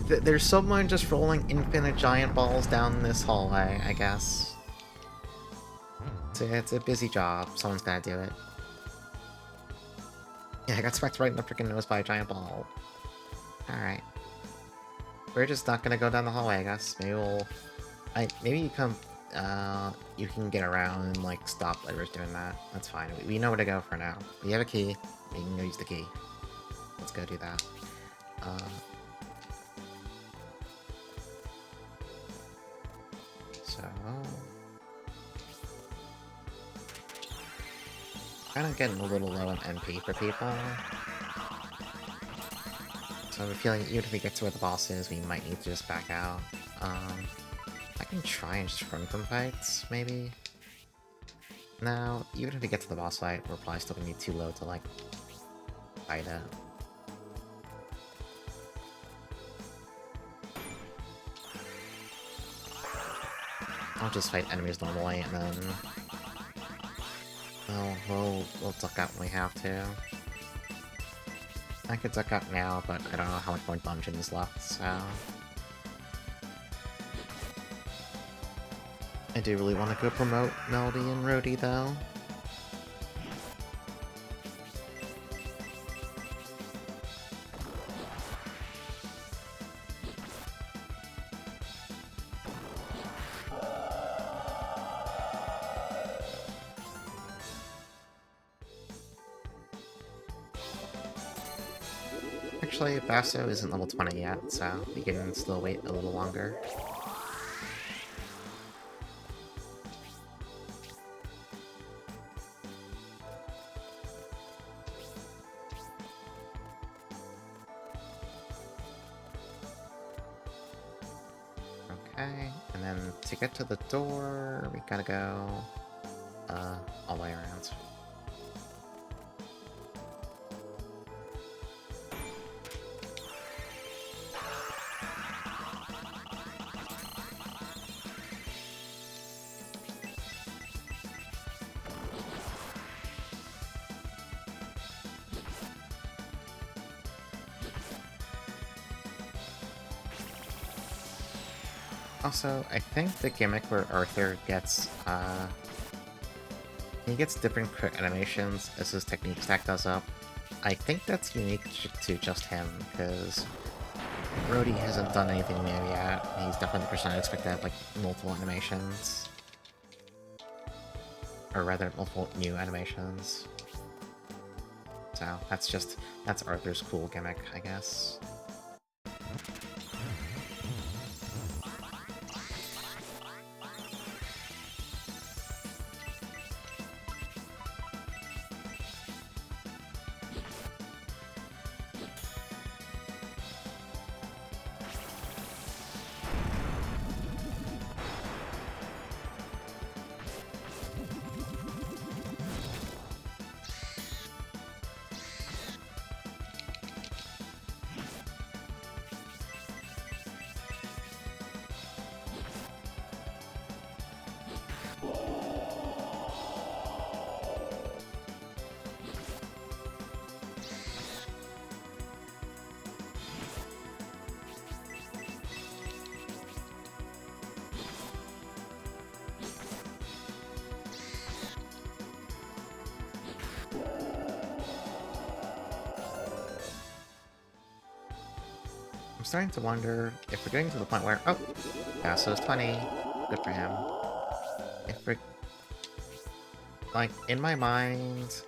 There's someone just rolling infinite giant balls down this hallway, I guess. It's a busy job. Someone's gotta do it. Yeah, I got smacked right in the freaking nose by a giant ball. Alright. We're just not gonna go down the hallway, I guess. Maybe we'll... maybe you come... you can get around and, like, stop Lighters doing that. That's fine. We know where to go for now. We have a key. We can go use the key. Let's go do that. So... kind of getting a little low on NP for people. So I have a feeling even if we get to where the boss is, we might need to just back out. I can try and just run from fights, maybe? No, even if we get to the boss fight, we're probably still gonna be too low to, like, fight it. I'll just fight enemies normally, and then... We'll duck out when we have to. I could duck out now, but I don't know how much more dungeon is left, so... I do really want to go promote Melody and Rhodey, though. Actually, Basso isn't level 20 yet, so we can still wait a little longer. Okay, and then to get to the door, we gotta go, all the way around. Also, I think the gimmick where Arthur gets, he gets different crit animations as his technique stack goes up. I think that's unique to just him, because Rhodey hasn't done anything new yet. He's definitely the person I expect to have, like, multiple animations. Or rather, multiple new animations. So, that's Arthur's cool gimmick, I guess. I'm starting to wonder if we're getting to the point where... Oh! Basso's 20. Good for him. If we're... Like, in my mind...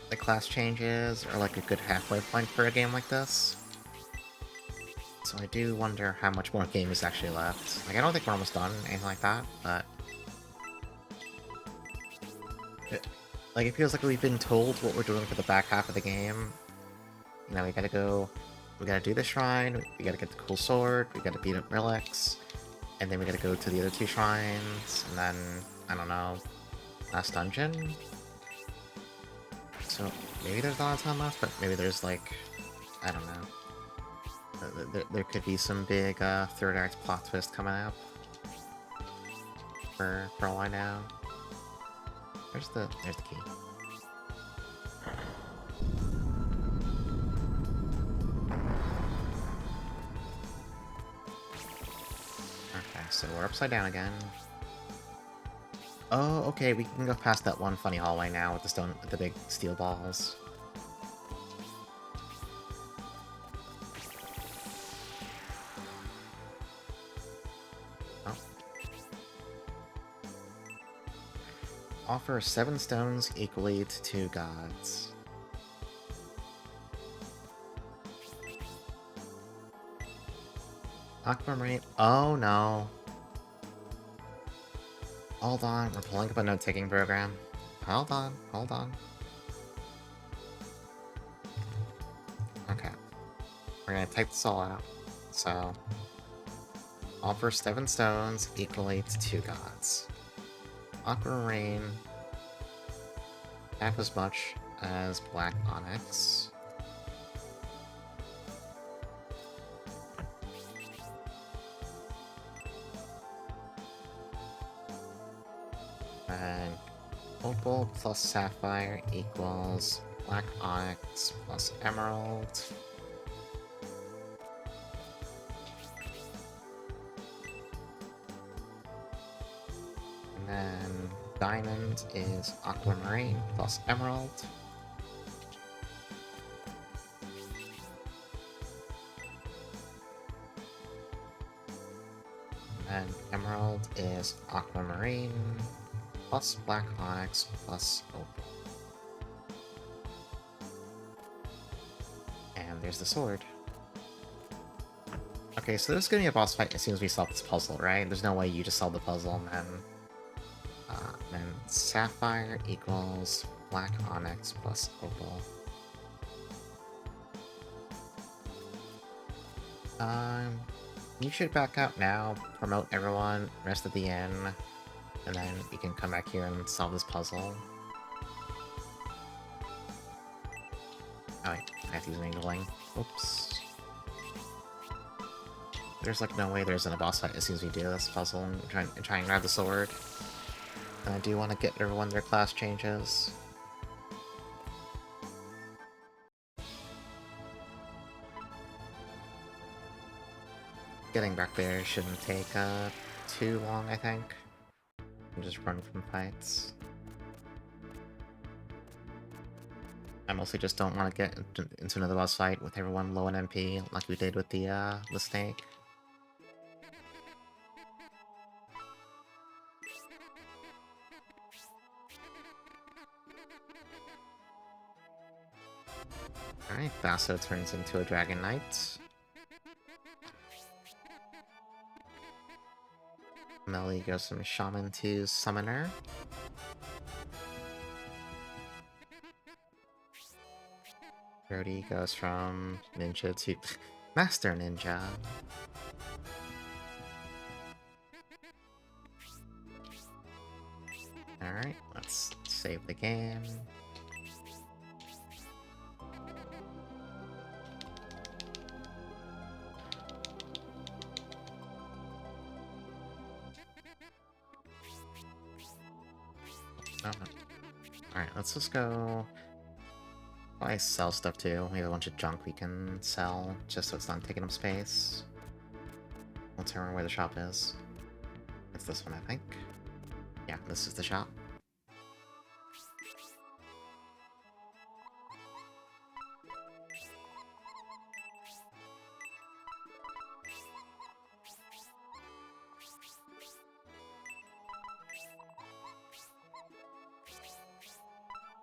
The class changes are like a good halfway point for a game like this. So I do wonder how much more game is actually left. Like, I don't think we're almost done, anything like that, but... Like, it feels like we've been told what we're doing for the back half of the game. You know, we gotta go... We gotta do the shrine, we gotta get the cool sword, we gotta beat up relics, and then we gotta go to the other two shrines, and then, I don't know, last dungeon? So, maybe there's not a ton left, but maybe there's, like, I don't know. There could be some big, third act plot twist coming up. For all I know. There's the key. Okay, so we're upside down again. Oh, okay, we can go past that one funny hallway now with the big steel balls. Oh. Offer 7 stones equally to 2 gods. Aquamarine. Oh no. Hold on, we're pulling up a note-taking program. Hold on, hold on. Okay. We're gonna type this all out. So, offer 7 stones equally to 2 gods. Aquamarine, half as much as black onyx. And opal plus sapphire equals black onyx plus emerald. And then diamond is aquamarine plus emerald. And emerald is aquamarine plus black onyx plus opal. And there's the sword. Okay, so there's gonna be a boss fight as soon as we solve this puzzle, right? There's no way you just solve the puzzle and then sapphire equals black onyx plus opal. You should back out now, promote everyone, rest at the inn, and then you can come back here and solve this puzzle. Oh wait, I have to use an angling. Oops. There's like no way there isn't a boss fight as soon as we do this puzzle and try and grab the sword. And I do want to get everyone their class changes. Getting back there shouldn't take too long, I think. And just run from fights. I mostly just don't want to get into another boss fight with everyone low on MP, like we did with the snake. Alright, Basso turns into a Dragon Knight. Melly goes from Shaman to Summoner. Brody goes from Ninja to Master Ninja. Alright, let's save the game. Oh, alright, let's just go... I sell stuff too. We have a bunch of junk we can sell, just so it's not taking up space. Let's remember where the shop is. It's this one, I think. Yeah, this is the shop.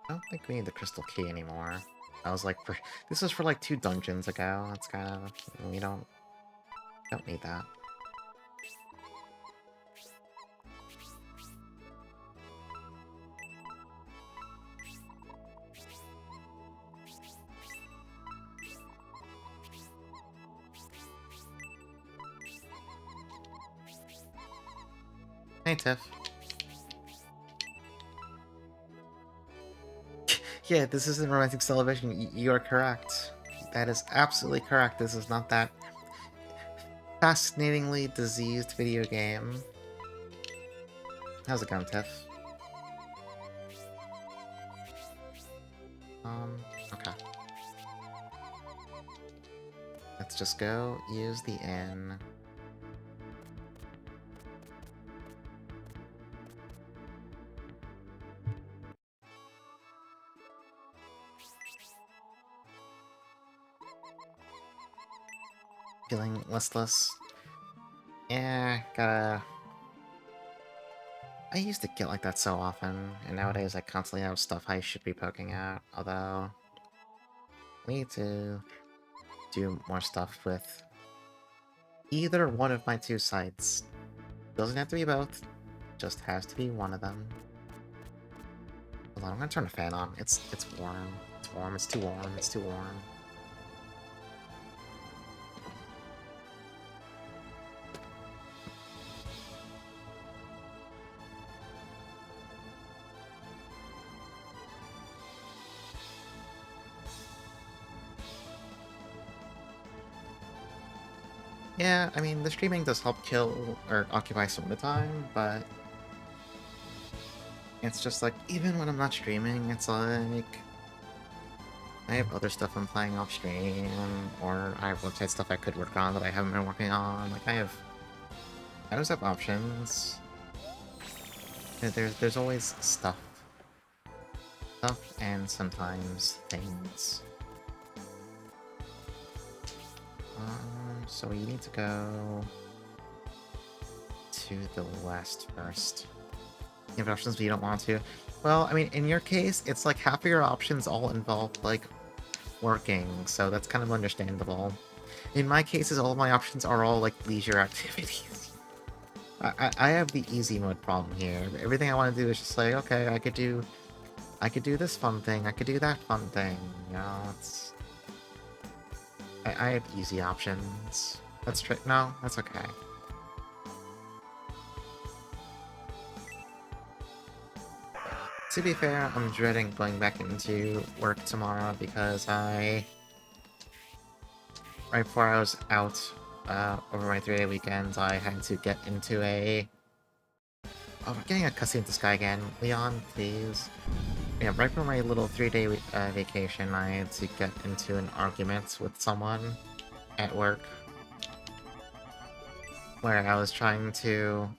I don't think we need the crystal key anymore. I was like, this was for like 2 dungeons ago. That's kind of... we don't need that. Hey, Tiff. Yeah, this isn't romantic celebration. You are correct. That is absolutely correct. This is not that fascinatingly diseased video game. How's it going, Tiff? Okay. Let's just go use the inn. Feeling listless? Yeah, gotta... I used to get like that so often, and nowadays I constantly have stuff I should be poking at, although... we need to do more stuff with either one of my 2 sites. Doesn't have to be both, just has to be one of them. Hold on, I'm gonna turn the fan on. It's warm. It's warm, it's too warm, it's too warm. Yeah, I mean, the streaming does help kill or occupy some of the time, but it's just like, even when I'm not streaming, it's like, I have other stuff I'm playing off stream, or I have website stuff I could work on that I haven't been working on. Like, I always have options. There's always stuff. Stuff and sometimes things. So you need to go to the west first. You have options, but you don't want to. Well, I mean, in your case, it's like half of your options all involve, like, working, so that's kind of understandable. In my cases, all of my options are all, like, leisure activities. I have the easy mode problem here. Everything I want to do is just like, okay, I could do this fun thing, I could do that fun thing, you know, it's... I have easy options. That's no, that's okay. To be fair, I'm dreading going back into work tomorrow because right before I was out over my 3-day weekend, I had to get into a... Oh, we're getting a cutscene with this guy again. Leon, please. Yeah, right before my little 3-day vacation, I had to get into an argument with someone at work where I was trying to...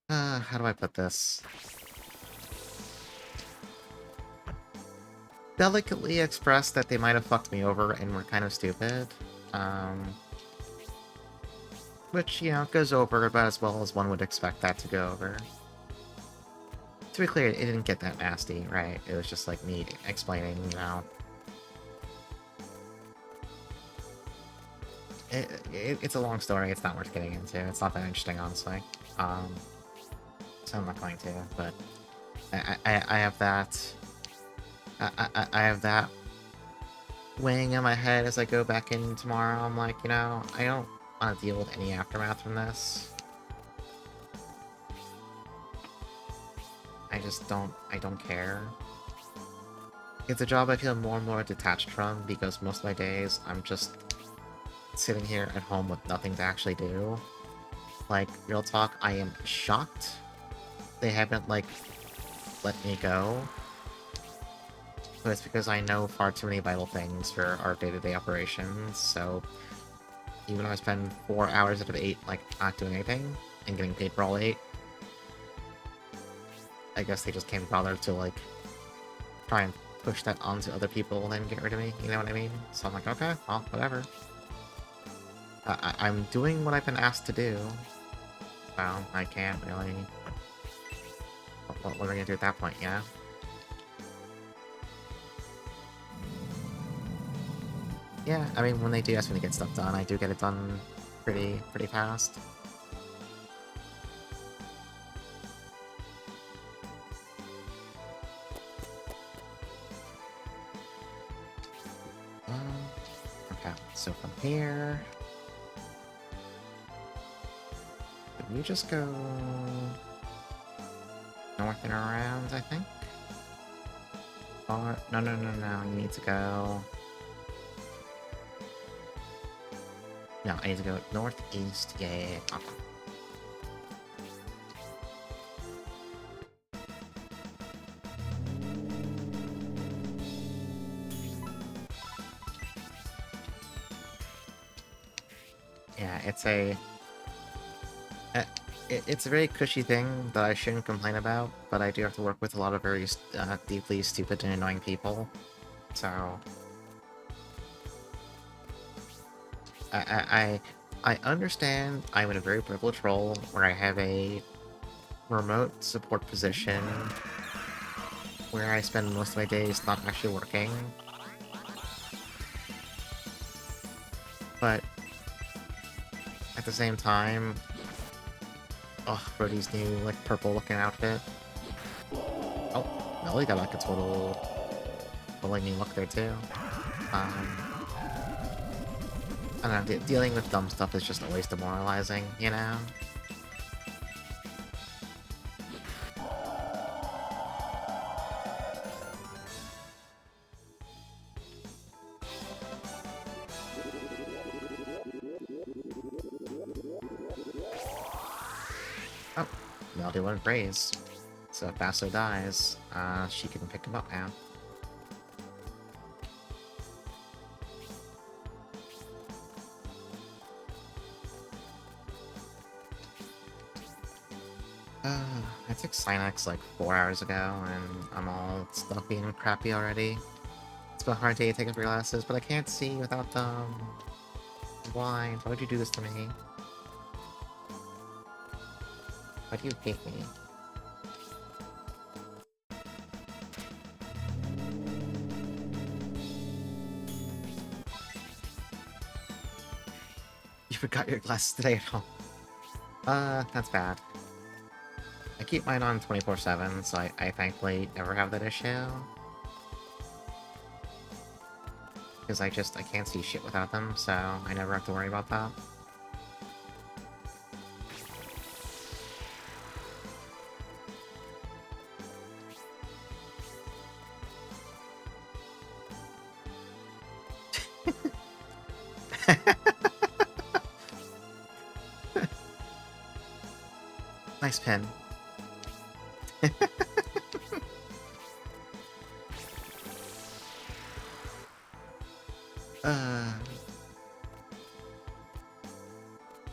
how do I put this? Delicately express that they might have fucked me over and were kind of stupid. Which, you know, goes over about as well as one would expect that to go over. To be clear, it didn't get that nasty, right? It was just like me explaining, you know... It's a long story, it's not worth getting into. It's not that interesting, honestly. So I'm not going to, but... I have that... I have that weighing in my head as I go back in tomorrow. I'm like, you know, I don't want to deal with any aftermath from this. I don't care. It's a job I feel more and more detached from because most of my days I'm just sitting here at home with nothing to actually do. Like, real talk, I am shocked they haven't, like, let me go. But it's because I know far too many vital things for our day-to-day operations, so even though I spend 4 hours out of 8, like, not doing anything, and getting paid for all 8, I guess they just can't bother to, like, try and push that onto other people and then get rid of me, you know what I mean? So I'm like, okay, well, whatever. I'm doing what I've been asked to do. Well, I can't really... What are we gonna do at that point, yeah? Yeah, I mean, when they do ask me to get stuff done, I do get it done pretty fast. Okay, so from here... Did we just go... north and around, I think? Or... No, you need to go... No, I need to go northeast, yeah. Okay. Yeah, it's a... it's a very cushy thing that I shouldn't complain about, but I do have to work with a lot of very deeply stupid and annoying people, so... I understand I'm in a very privileged role where I have a remote support position where I spend most of my days not actually working, but at the same time, ugh, Brody's new, like, purple-looking outfit. Oh, Melly got, like, a total bullying me look there, too. I don't know, dealing with dumb stuff is just always demoralizing, you know? Melody wouldn't raise. So if Basso dies, she can pick him up now. I took Sinex like 4 hours ago, and I'm all stuck being crappy already. It's been a hard day to take up your glasses, but I can't see without them. Why? Why would you do this to me? Why do you hate me? You forgot your glasses today at home. That's bad. I keep mine on 24/7, so I thankfully never have that issue. Because I can't see shit without them, so I never have to worry about that. Nice pin.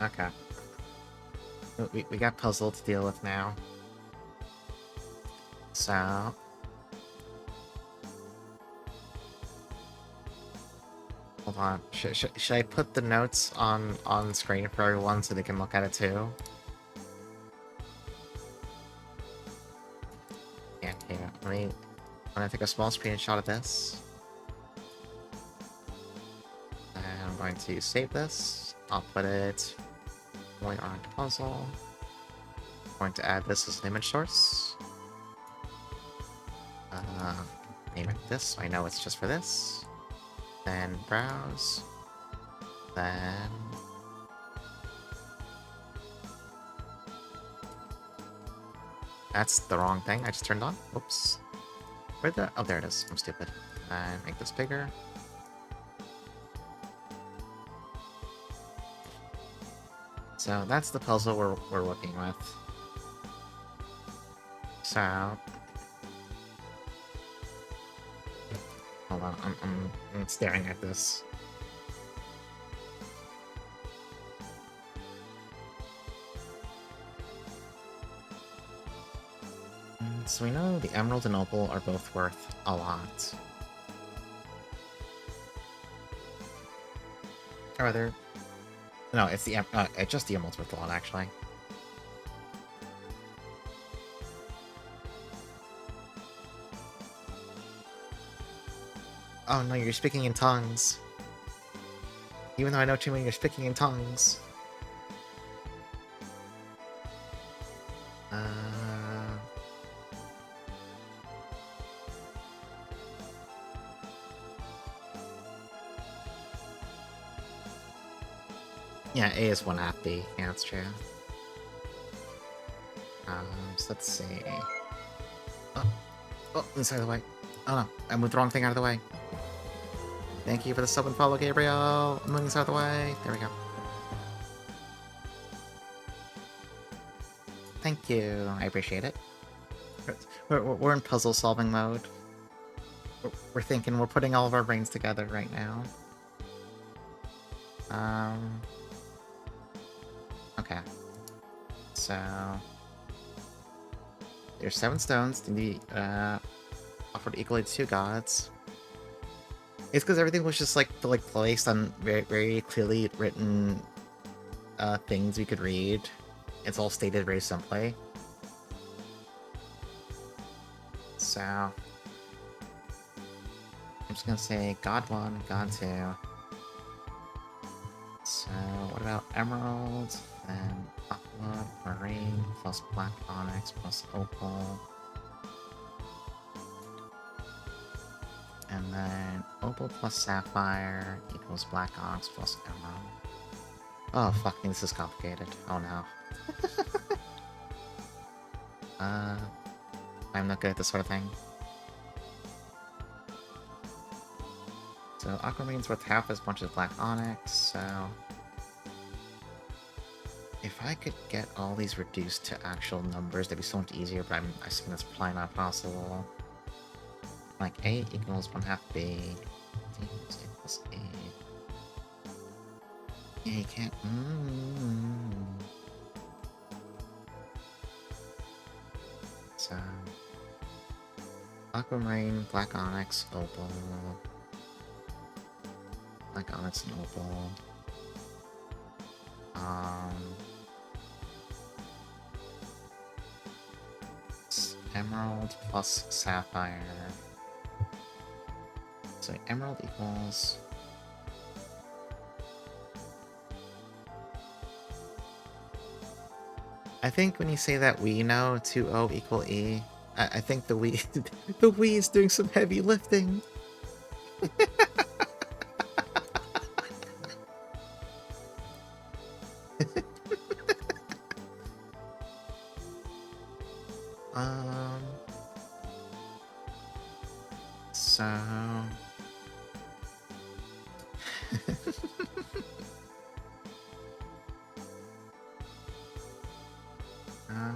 Okay. We got puzzle to deal with now. So... Hold on. Should I put the notes on screen for everyone so they can look at it too? Yeah, here. I'm gonna take a small screenshot of this. And I'm going to save this. I'll put it Holy Ark puzzle. I'm going to add this as an image source. Name it this, so I know it's just for this. Then browse. Then... That's the wrong thing I just turned on. Oops. Where'd the... Oh, there it is. I'm stupid. And make this bigger. So that's the puzzle we're working with. So... Hold on, I'm staring at this. So we know the Emerald and Opal are both worth a lot. Or are there... No, it's just the Emerald's worth a lot, actually. Oh no, you're speaking in tongues. Even though I know what you mean, you're speaking in tongues. Yeah, A is 1/2 B. Yeah, that's true. So let's see. Oh, this out of the way. Oh no, I moved the wrong thing out of the way. Thank you for the sub and follow, Gabriel. I'm moving this out of the way. There we go. Thank you. I appreciate it. We're in puzzle solving mode. We're thinking, we're putting all of our brains together right now. Okay. So... There's 7 stones to be offered equally to 2 gods. It's because everything was just like placed on very, very clearly written things we could read. It's all stated very simply. So... I'm just gonna say God 1, God 2. So, what about Emerald? Then Aqua, Marine, plus Black Onyx, plus Opal. And then Opal plus Sapphire equals Black Onyx plus Emerald. Oh, fuck me, this is complicated. Oh no. I'm not good at this sort of thing. So Aquamarine's worth half as much as Black Onyx, so... If I could get all these reduced to actual numbers, that'd be so much easier, but I assume that's probably not possible. Like A equals 1/2 B. D equals A. Yeah, you can't. So. Aquamarine, Black Onyx, Opal. Black Onyx and Opal. Emerald plus Sapphire. So Emerald equals... I think when you say that we know 2O equal E, I think the we the we is doing some heavy lifting. So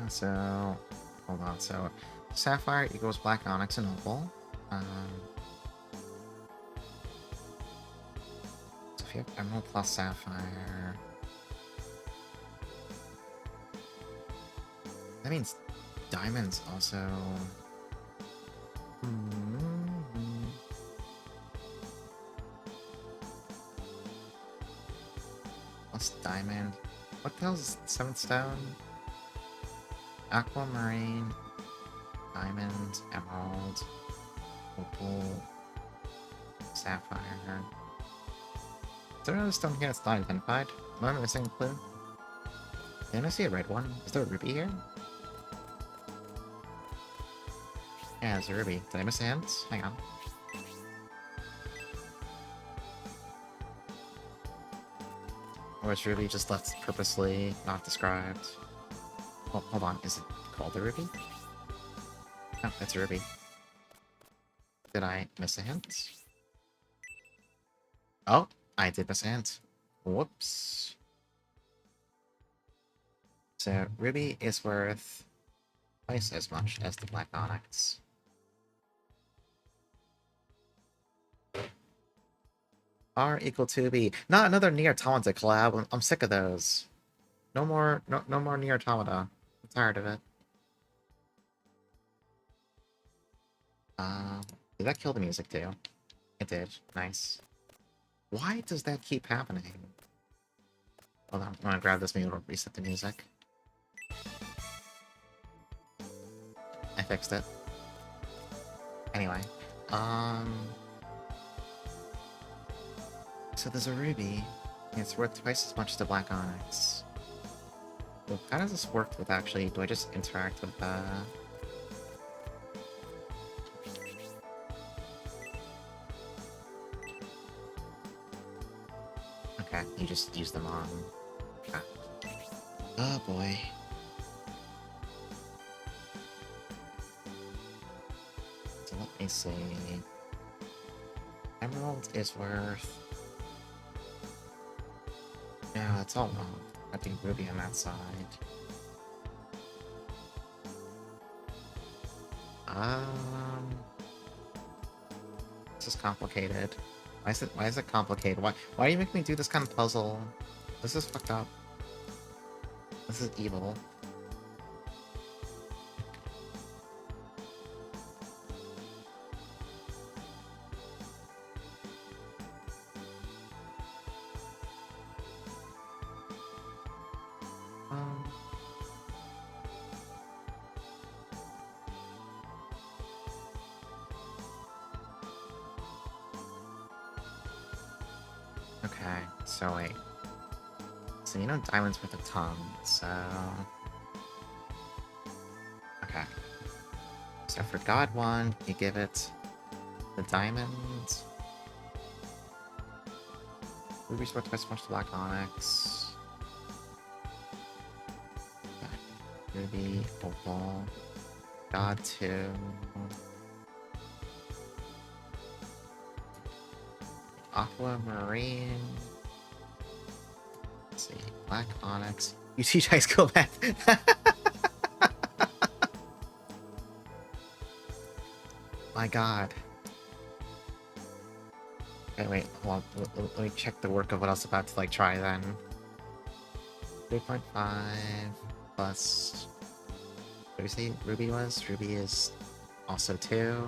so hold on. So Sapphire equals Black Onyx and Opal. So if you have Emerald plus Sapphire, that means Diamonds also. Plus Diamond. What the hell is 7th Stone? Aquamarine, Diamond, Emerald, Opal, Sapphire. Is there another stone here that's not identified? Am I missing a clue? Didn't I see a red one? Is there a ruby here? Yeah, there's a ruby. Did I miss a hint? Hang on. Or is ruby just left purposely not described? Oh, hold on. Is it called a ruby? Oh, it's a ruby. Did I miss a hint? Oh, I did miss a hint. Whoops. So, ruby is worth twice as much as the black onyx. R equal to B. Not another Nier Automata collab. I'm sick of those. No more Nier Automata. I'm tired of it. Did that kill the music too? It did. Nice. Why does that keep happening? Hold on, I'm gonna grab this, maybe it'll reset the music. I fixed it. Anyway, so there's a ruby, and it's worth twice as much as the black onyx. Well, how does this work with actually, do I just interact with, okay, you just use them on... Ah. Oh boy. So let me see... Emerald is worth... Yeah, it's all wrong. I think ruby on that side. This is complicated. Why is it complicated? Why do you make me do this kind of puzzle? This is fucked up. This is evil. Okay, so wait. So you know diamond's worth a ton, so... Okay. So for God 1, you give it the diamond. Ruby's worth twice as much to black onyx. Okay. Ruby, opal. God 2. Aquamarine. Let's see. Black onyx You teach high school math. My god. Okay, wait, hold on. Let me check the work of what I was about to, like, try then. 3.5 plus... What did we say Ruby was? Ruby is also 2.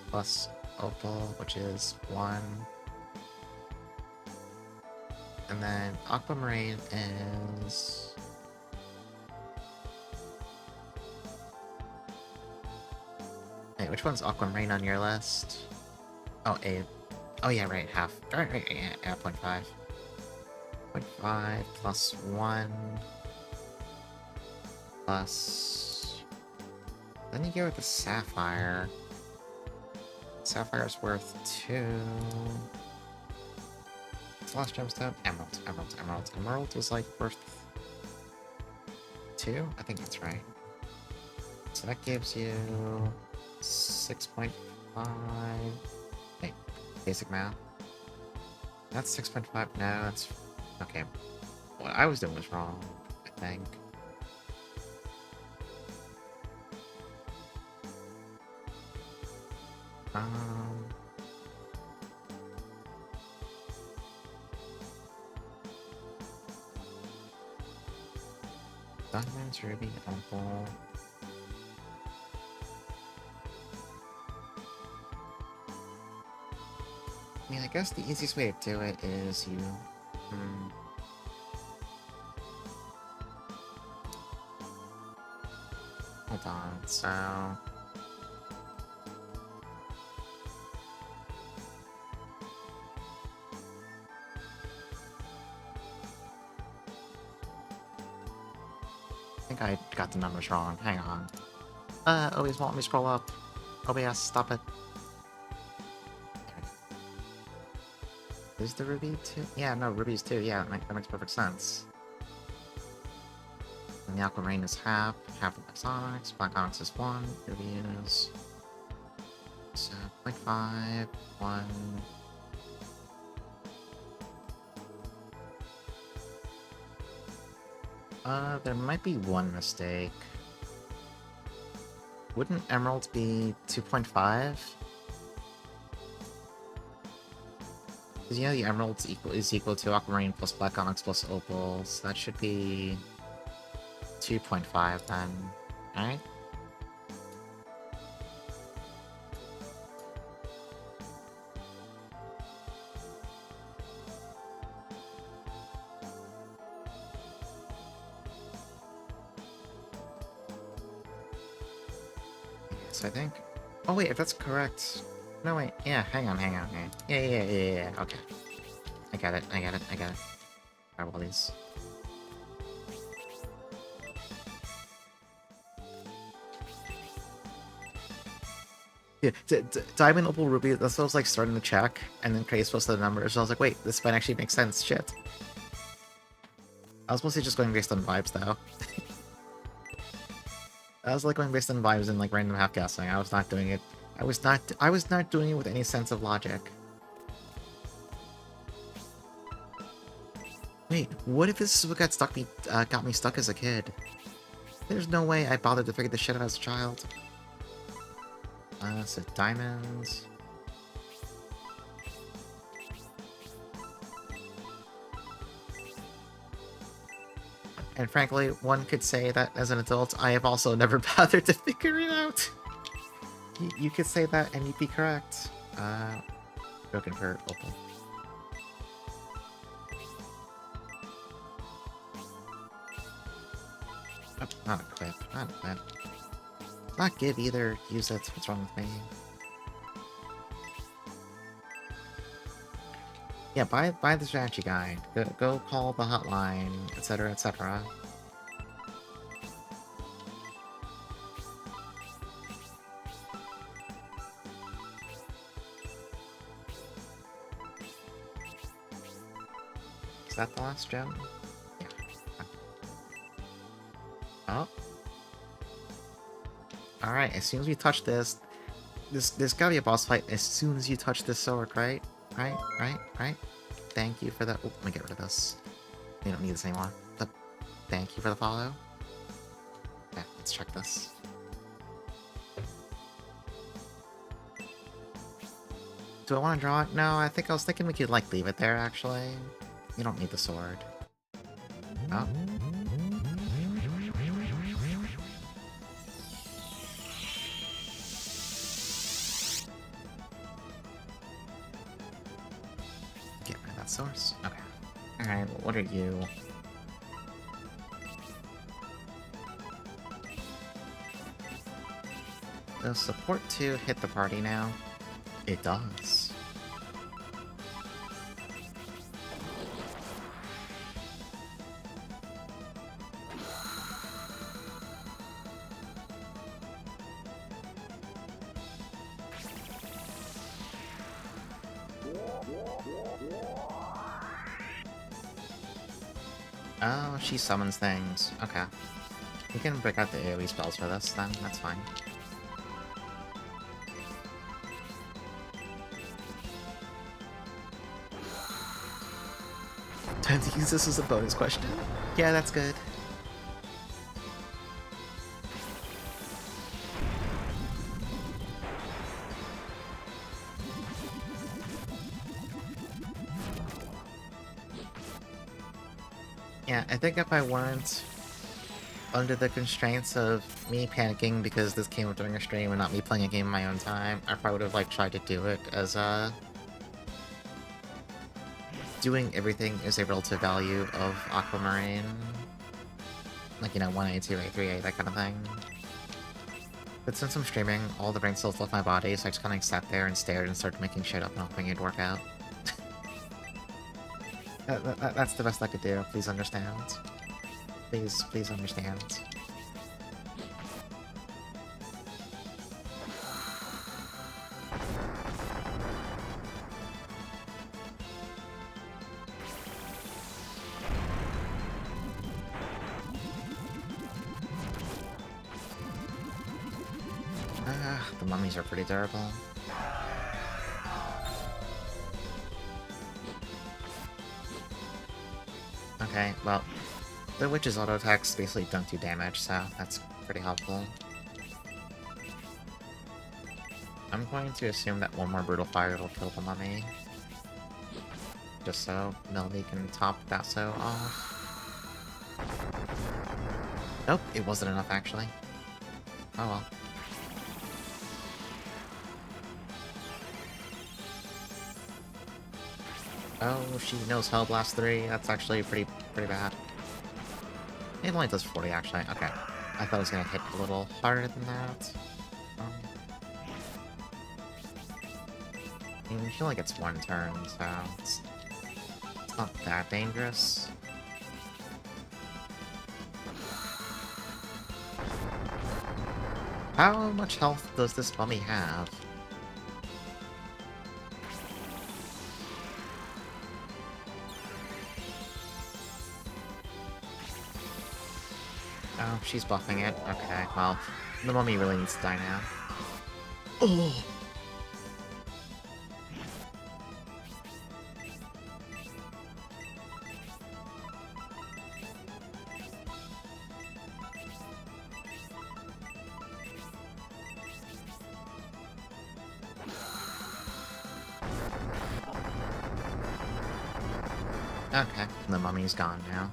Plus Opal, which is 1. And then Aquamarine is... Wait, which one's Aquamarine on your list? Oh, 8. Oh yeah, right, half. Right, yeah, 0.5. 0.5 plus 1 plus... Then you go with the Sapphire. Sapphire's worth 2. What's the last gemstone? Emerald was like worth 2? I think that's right. So that gives you 6.5. Wait, basic math. That's 6.5. No, that's okay. What I was doing was wrong, I think. Diamonds, ruby, opal. I mean, I guess the easiest way to do it is you... Hold on, so... I think I got the numbers wrong. Hang on. OBS won't let me scroll up. OBS, stop it. Is the ruby 2? Yeah, no, ruby's 2. Yeah, that makes perfect sense. And the aquamarine is half of black onyx. Black onyx is 1. Ruby is... So, 0.5, 1... there might be one mistake. Wouldn't emerald be 2.5? Because you know the emerald is equal to aquamarine plus black onyx plus opal, so that should be 2.5 then, right? So I think... Oh wait, if that's correct... No wait, yeah, hang on. Yeah, okay. I got it. Grab all these. Yeah, Diamond, Opal, Ruby, that's what I was like starting to check, and then Craze posted the numbers, so I was like, wait, this might actually make sense, shit. I was mostly just going based on vibes, though. I was like going based on vibes and like random half guessing. I was not doing it. I was not doing it with any sense of logic. Wait, what if this is what got me stuck as a kid? There's no way I bothered to figure this shit out as a child. So diamonds. And frankly, one could say that as an adult, I have also never bothered to figure it out. You could say that and you'd be correct. Go convert, opal. Oh, not equip. Not give either. Use it. What's wrong with me? Yeah, buy the strategy guide. Go call the hotline, etc., etc. Is that the last gem? Yeah. Oh. Alright, as soon as we touch this gotta be a boss fight as soon as you touch this sword, right? Right? Thank you for that. Oh, let me get rid of this. We don't need this anymore. Thank you for the follow. Yeah, let's check this. Do I want to draw it? No, I think I was thinking we could, like, leave it there, actually. You don't need the sword. Oh. Get rid of that source. Okay. Alright, what are you? Does support 2 hit the party now? It does. Oh, she summons things. Okay. We can break out the AoE spells for this, then. That's fine. Time to use this as a bonus question? Yeah, that's good. Yeah, I think if I weren't under the constraints of me panicking because this came up during a stream and not me playing a game in my own time, I probably would have, like, tried to do it as, doing everything is a relative value of Aquamarine. Like, you know, 1A, 2A, 3A, that kind of thing. But since I'm streaming, all the brain cells left my body, so I just kind of sat there and stared and started making shit up and hoping it'd work out. That's the best I could do, please understand. Please understand. The mummies are pretty durable. Okay, well, the witch's auto attacks basically don't do damage, so that's pretty helpful. I'm going to assume that one more Brutal Fire will kill the mummy. Just so Melody can top that so off. Nope, it wasn't enough actually. Oh well. Oh, she knows Hellblast 3. That's actually pretty bad. It only does 40, actually. Okay. I thought it was gonna hit a little harder than that. I mean, she only gets one turn, so it's not that dangerous. How much health does this mummy have? Oh, she's buffing it. Okay, well, the mummy really needs to die now. Oh! Okay, the mummy's gone now.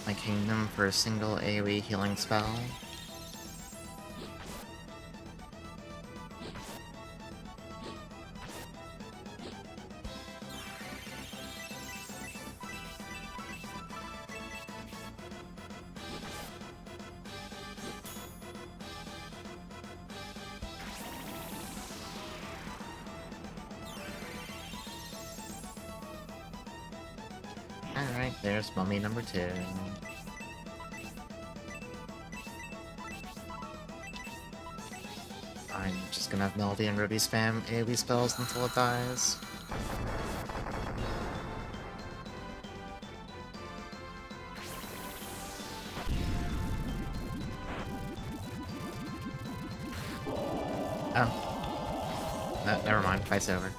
My kingdom for a single AoE healing spell. Alright, there's mummy number 2. I'm just gonna have Melody and Ruby spam AoE spells until it dies. Oh. No, never mind, fight's over.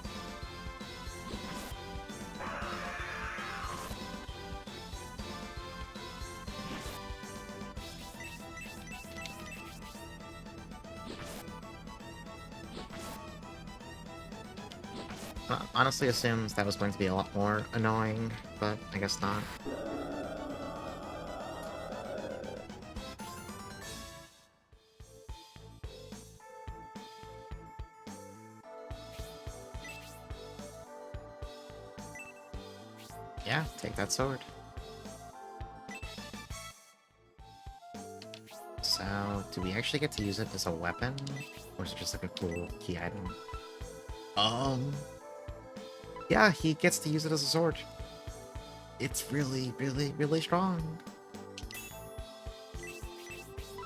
Honestly assumes that was going to be a lot more annoying, but I guess not. Yeah, take that sword. So, do we actually get to use it as a weapon? Or is it just like a cool key item? Yeah, he gets to use it as a sword. It's really, really, really strong.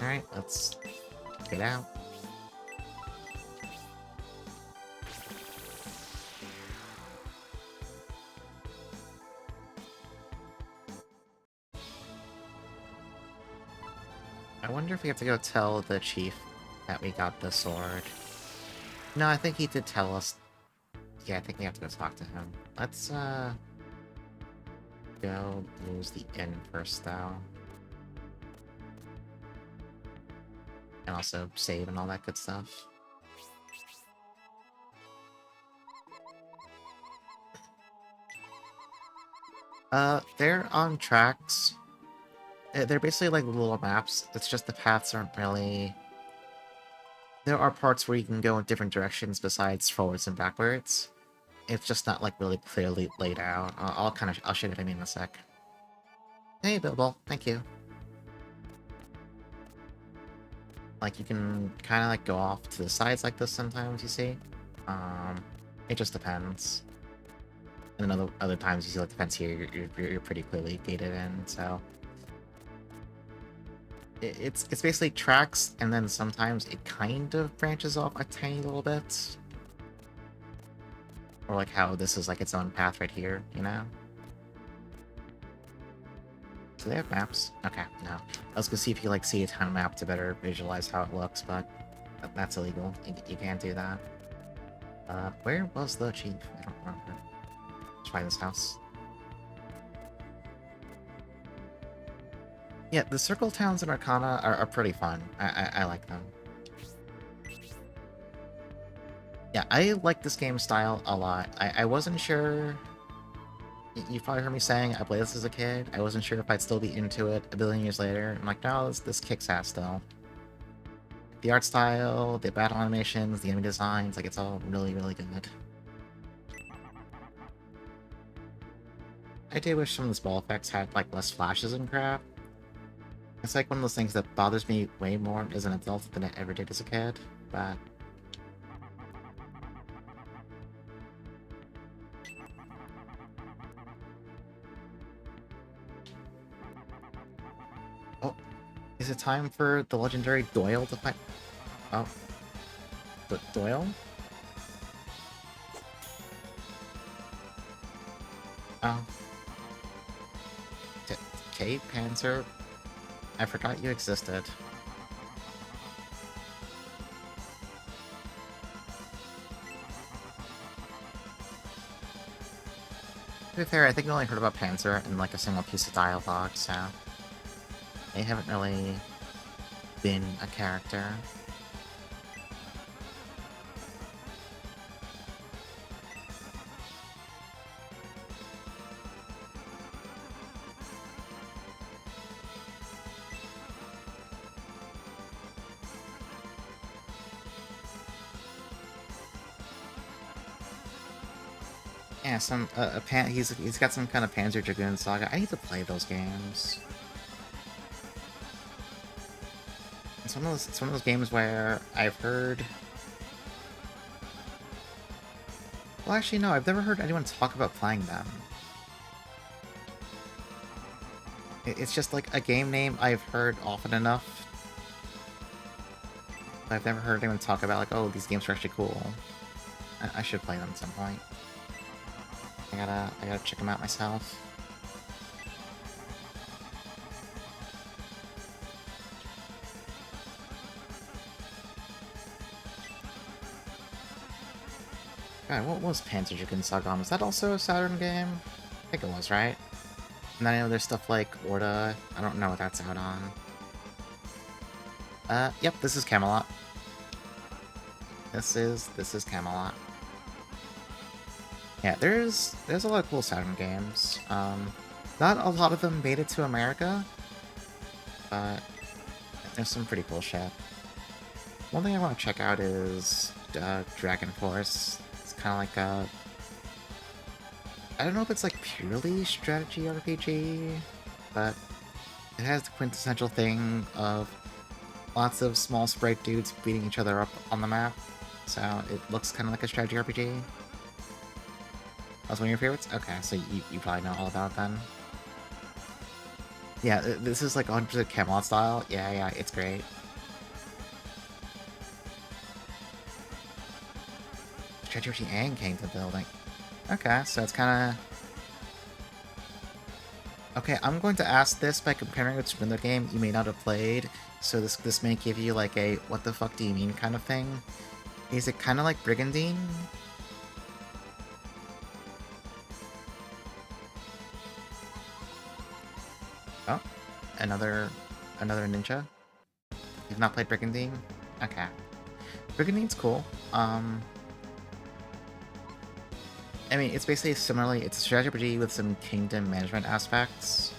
Alright, let's get out. I wonder if we have to go tell the chief that we got the sword. No, I think he did tell us. Yeah, I think we have to go talk to him. Let's, go use the inn first, though. And also save and all that good stuff. They're on tracks. They're basically like little maps. It's just the paths aren't really... There are parts where you can go in different directions besides forwards and backwards. It's just not, like, really clearly laid out. I'll show you what I mean in a sec. Hey, Bilbo, thank you. Like, you can kind of, like, go off to the sides like this sometimes, you see? It just depends. And then other times, you see, like, the fence here, you're pretty clearly gated in, so... It's basically tracks, and then sometimes it kind of branches off a tiny little bit. Or like how this is like its own path right here, you know? Do they have maps? Okay, no. I was gonna see if you like see a town map to better visualize how it looks, but that's illegal. You can't do that. Where was the chief? I don't remember. Let's find this house. Yeah, the circle towns in Arcana are pretty fun. I like them. Yeah, I like this game style a lot. I wasn't sure... You've probably heard me saying I played this as a kid. I wasn't sure if I'd still be into it a billion years later. I'm like, no, this kicks ass still. The art style, the battle animations, the enemy designs, like, it's all really, really good. I do wish some of the ball effects had, like, less flashes and crap. It's like one of those things that bothers me way more as an adult than it ever did as a kid, but... Oh, is it time for the legendary Doyle to fight? Oh. Doyle? Oh. Kate Panzer? I forgot you existed. To be fair, I think I only heard about Panzer in like a single piece of dialogue, so... They haven't really been a character. Yeah, he's got some kind of Panzer Dragoon Saga. I need to play those games. It's one of those games where I've heard... Well, actually, no, I've never heard anyone talk about playing them. It's just like a game name I've heard often enough. I've never heard anyone talk about like, oh, these games are actually cool. I should play them at some point. I gotta check them out myself. God, what was Panzerjugend Saga? Was that also a Saturn game? I think it was, right? And then I know there's stuff like Orta. I don't know what that's out on. Yep, this is Camelot. This is Camelot. Yeah, there's a lot of cool Saturn games. Not a lot of them made it to America, but there's some pretty cool shit. One thing I want to check out is Dragon Force. It's kind of like a... I don't know if it's like purely strategy RPG, but it has the quintessential thing of lots of small sprite dudes beating each other up on the map, so it looks kind of like a strategy RPG. That was one of your favorites? Okay, so you probably know all about it then. Yeah, this is like 100% Camelot style. Yeah, it's great. Strategy RPG and Kingdom Building. Okay, so it's kind of... Okay, I'm going to ask this by comparing it to another game you may not have played, so this may give you like a what the fuck do you mean kind of thing. Is it kind of like Brigandine? Oh, another ninja? You've not played Brigandine? Okay. Brigandine's cool. I mean, it's basically similarly, it's a strategy RPG with some kingdom management aspects.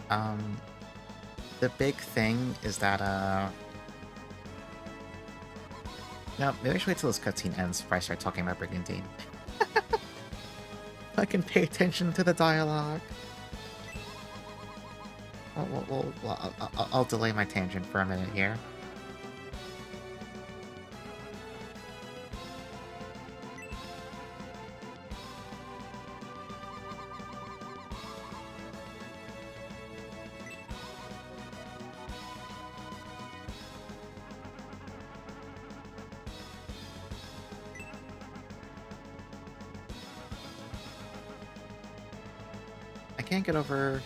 The big thing is that, no, maybe I should wait till this cutscene ends before I start talking about Brigandine. I can pay attention to the dialogue. I'll delay my tangent for a minute here. I can't get over...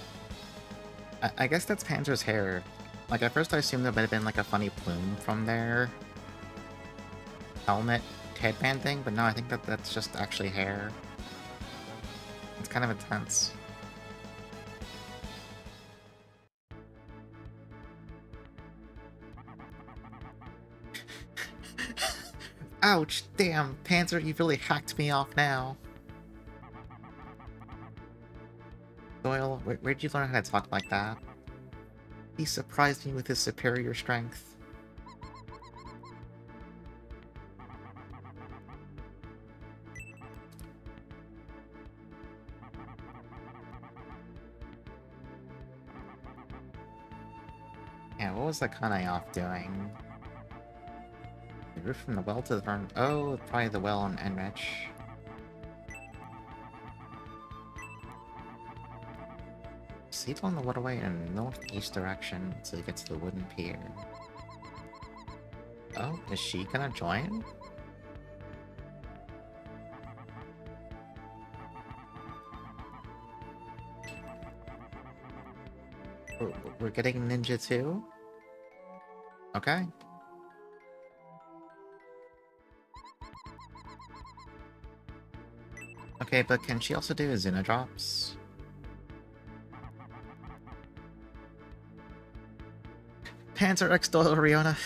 I guess that's Panzer's hair. Like, at first I assumed there might have been, like, a funny plume from their helmet headband thing, but no, I think that's just actually hair. It's kind of intense. Ouch! Damn, Panzer, you've really hacked me off now. Doyle, where'd you learn how to talk like that? He surprised me with his superior strength. Yeah, what was the Kanai off doing? The roof from the well to the front. Oh, probably the well on Enrich. Proceed along the waterway in the northeast direction until you get to the wooden pier. Oh, is she gonna join? We're getting Ninja too? Okay. Okay, but can she also do Azuna drops? Panzer X Doyle Riona.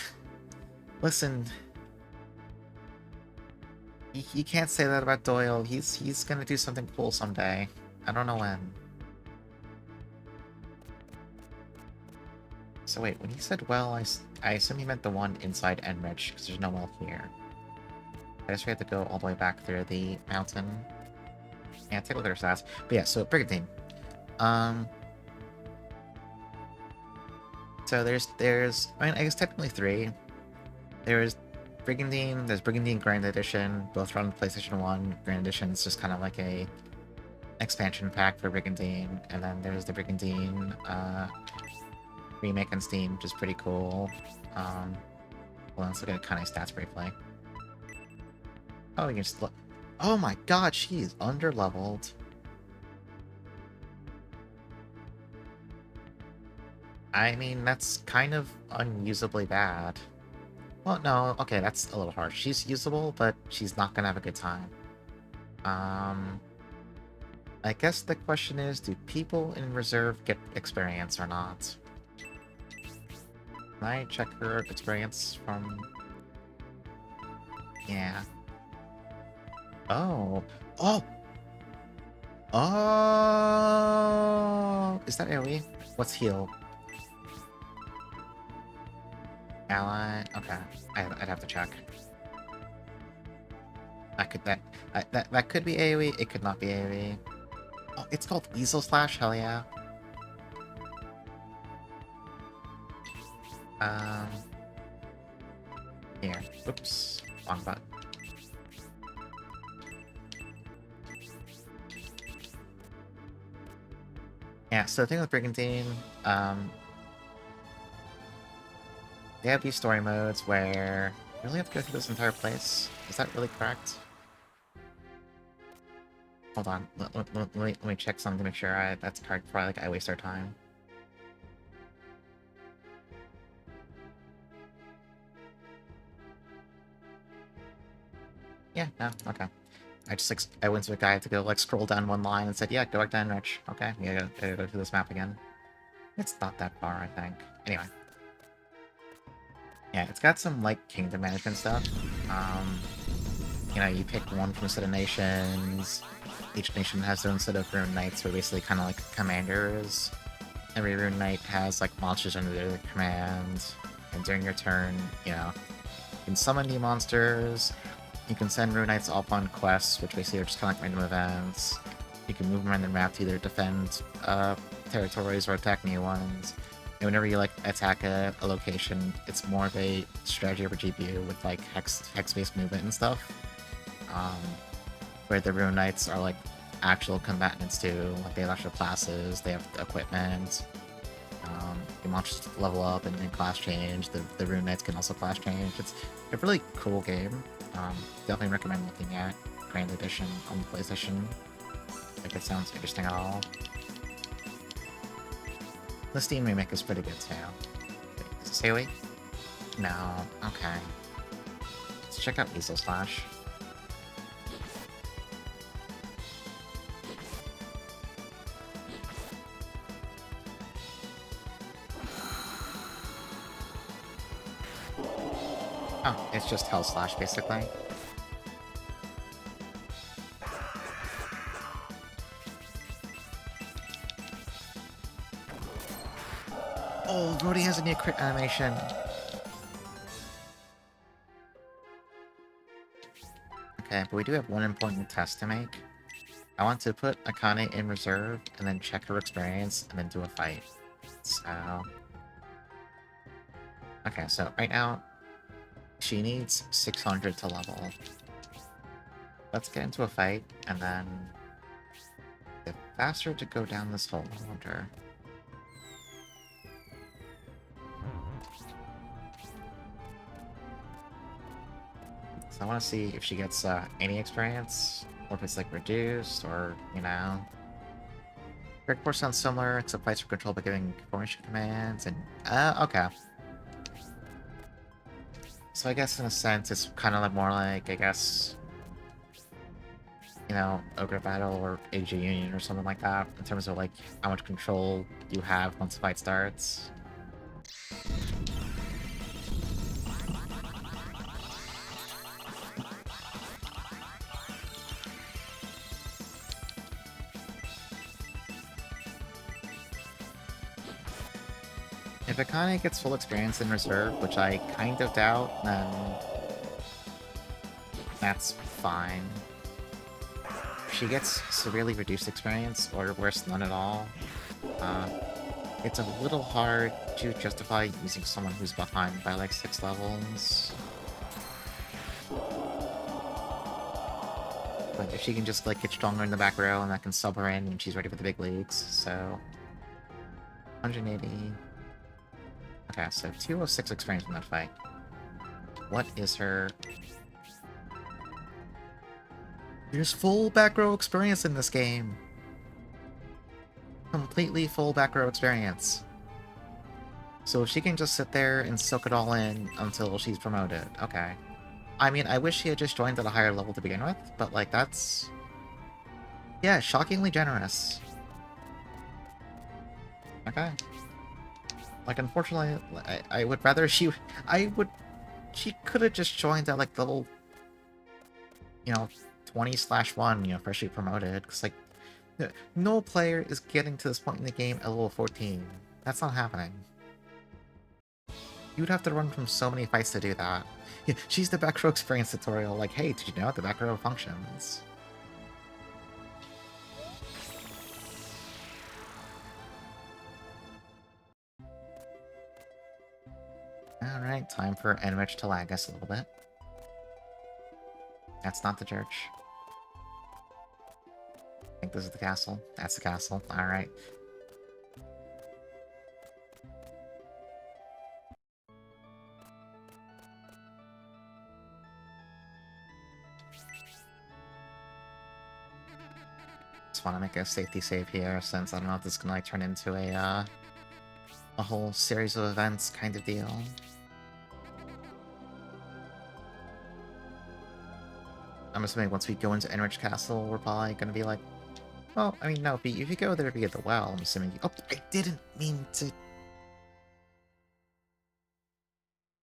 Listen. You can't say that about Doyle. He's gonna do something cool someday. I don't know when. So wait, when he said well, I assume he meant the one inside Enrich, because there's no well here. I guess we have to go all the way back through the mountain. Yeah, take a look at her stats. But yeah, so Brigandine. So there's I mean, I guess technically 3. There's Brigandine, there's Brigandine Grand Edition, both run on PlayStation 1. Grand Edition is just kind of like a expansion pack for Brigandine, and then there's the Brigandine remake on Steam, which is pretty cool. Well, let's look at Kane stats briefly. Oh, you can just look. Oh my god, she's underleveled. I mean, that's kind of unusably bad. Well, no, okay, that's a little harsh. She's usable, but she's not gonna have a good time. I guess the question is, do people in reserve get experience or not? Can I check her experience from... Yeah. Oh. Oh! Oh! Is that AoE? What's heal? Ally? Okay. I'd have to check. That could be AoE, it could not be AoE. Oh, it's called Weasel Slash? Hell yeah. Here. Oops. Wrong button. Yeah, so the thing with Brigandine, they have these story modes where you really have to go through this entire place. Is that really correct? Hold on, let me check something to make sure that's correct before I waste our time. Yeah, no, okay. I went to a guy to go scroll down one line and said, yeah, go back down, Rich. Okay, you gotta go through this map again. It's not that far, I think. Anyway. Yeah, it's got some kingdom management stuff. You know, you pick one from a set of nations. Each nation has their own set of rune knights, who are basically kind of like commanders. Every rune knight has monsters under their command. And during your turn, you know, you can summon new monsters. You can send rune knights off on quests, which basically are just kind of random events. You can move them around the map to either defend territories or attack new ones. And whenever you attack a location, it's more of a strategy over GPU with hex-based movement and stuff. Where the rune knights are actual combatants too. They have actual classes, they have equipment. Your monsters level up and class change. The rune knights can also class change. It's a really cool game. Definitely recommend looking at Grand Edition on the PlayStation if it sounds interesting at all. The Steam remake is pretty good too. Wait, is this AoE? No. Okay. Let's check out Weasel Slash. Oh, it's just Hell Slash, basically. Oh, Rhodey has a new crit animation. Okay, but we do have one important test to make. I want to put Akane in reserve, and then check her experience, and then do a fight. So... Okay, so right now, she needs 600 to level. Let's get into a fight, and then... It's faster to go down this hole, I wonder. So I want to see if she gets any experience, or if it's reduced, or, you know... Grid Force sounds similar, except fights are controlled by giving formation commands, and... okay. So I guess in a sense, it's kind of more I guess... You know, Ogre Battle or AG Union or something like that, in terms of how much control you have once the fight starts. If Akane gets full experience in reserve, which I kind of doubt, then that's fine. If she gets severely reduced experience, or worse, none at all, it's a little hard to justify using someone who's behind by 6 levels. But if she can just like get stronger in the back row, and that can sub her in when she's ready for the big leagues. So 180. Okay, so 206 experience in that fight. What is her? There's full back row experience in this game. Completely full back row experience. So she can just sit there and soak it all in until she's promoted. Okay. I mean, I wish she had just joined at a higher level to begin with, but, like, that's... Yeah, shockingly generous. Okay. Like, unfortunately, I would rather she... She could have just joined at, like, level... You know, 20/1, you know, freshly promoted, because, like, no player is getting to this point in the game at level 14. That's not happening. You'd have to run from so many fights to do that. Yeah, she's the back row experience tutorial, like, hey, did you know the back row functions? Alright, time for Enrich to lag us a little bit. That's not the church. I think this is the castle. That's the castle. Alright. Just want to make a safety save here, since I don't know if this is gonna like turn into a whole series of events kind of deal. I'm assuming once we go into Enrich Castle, we're probably gonna be like, well, I mean, no, if you go there via the well, I'm assuming you... Oh, I didn't mean to...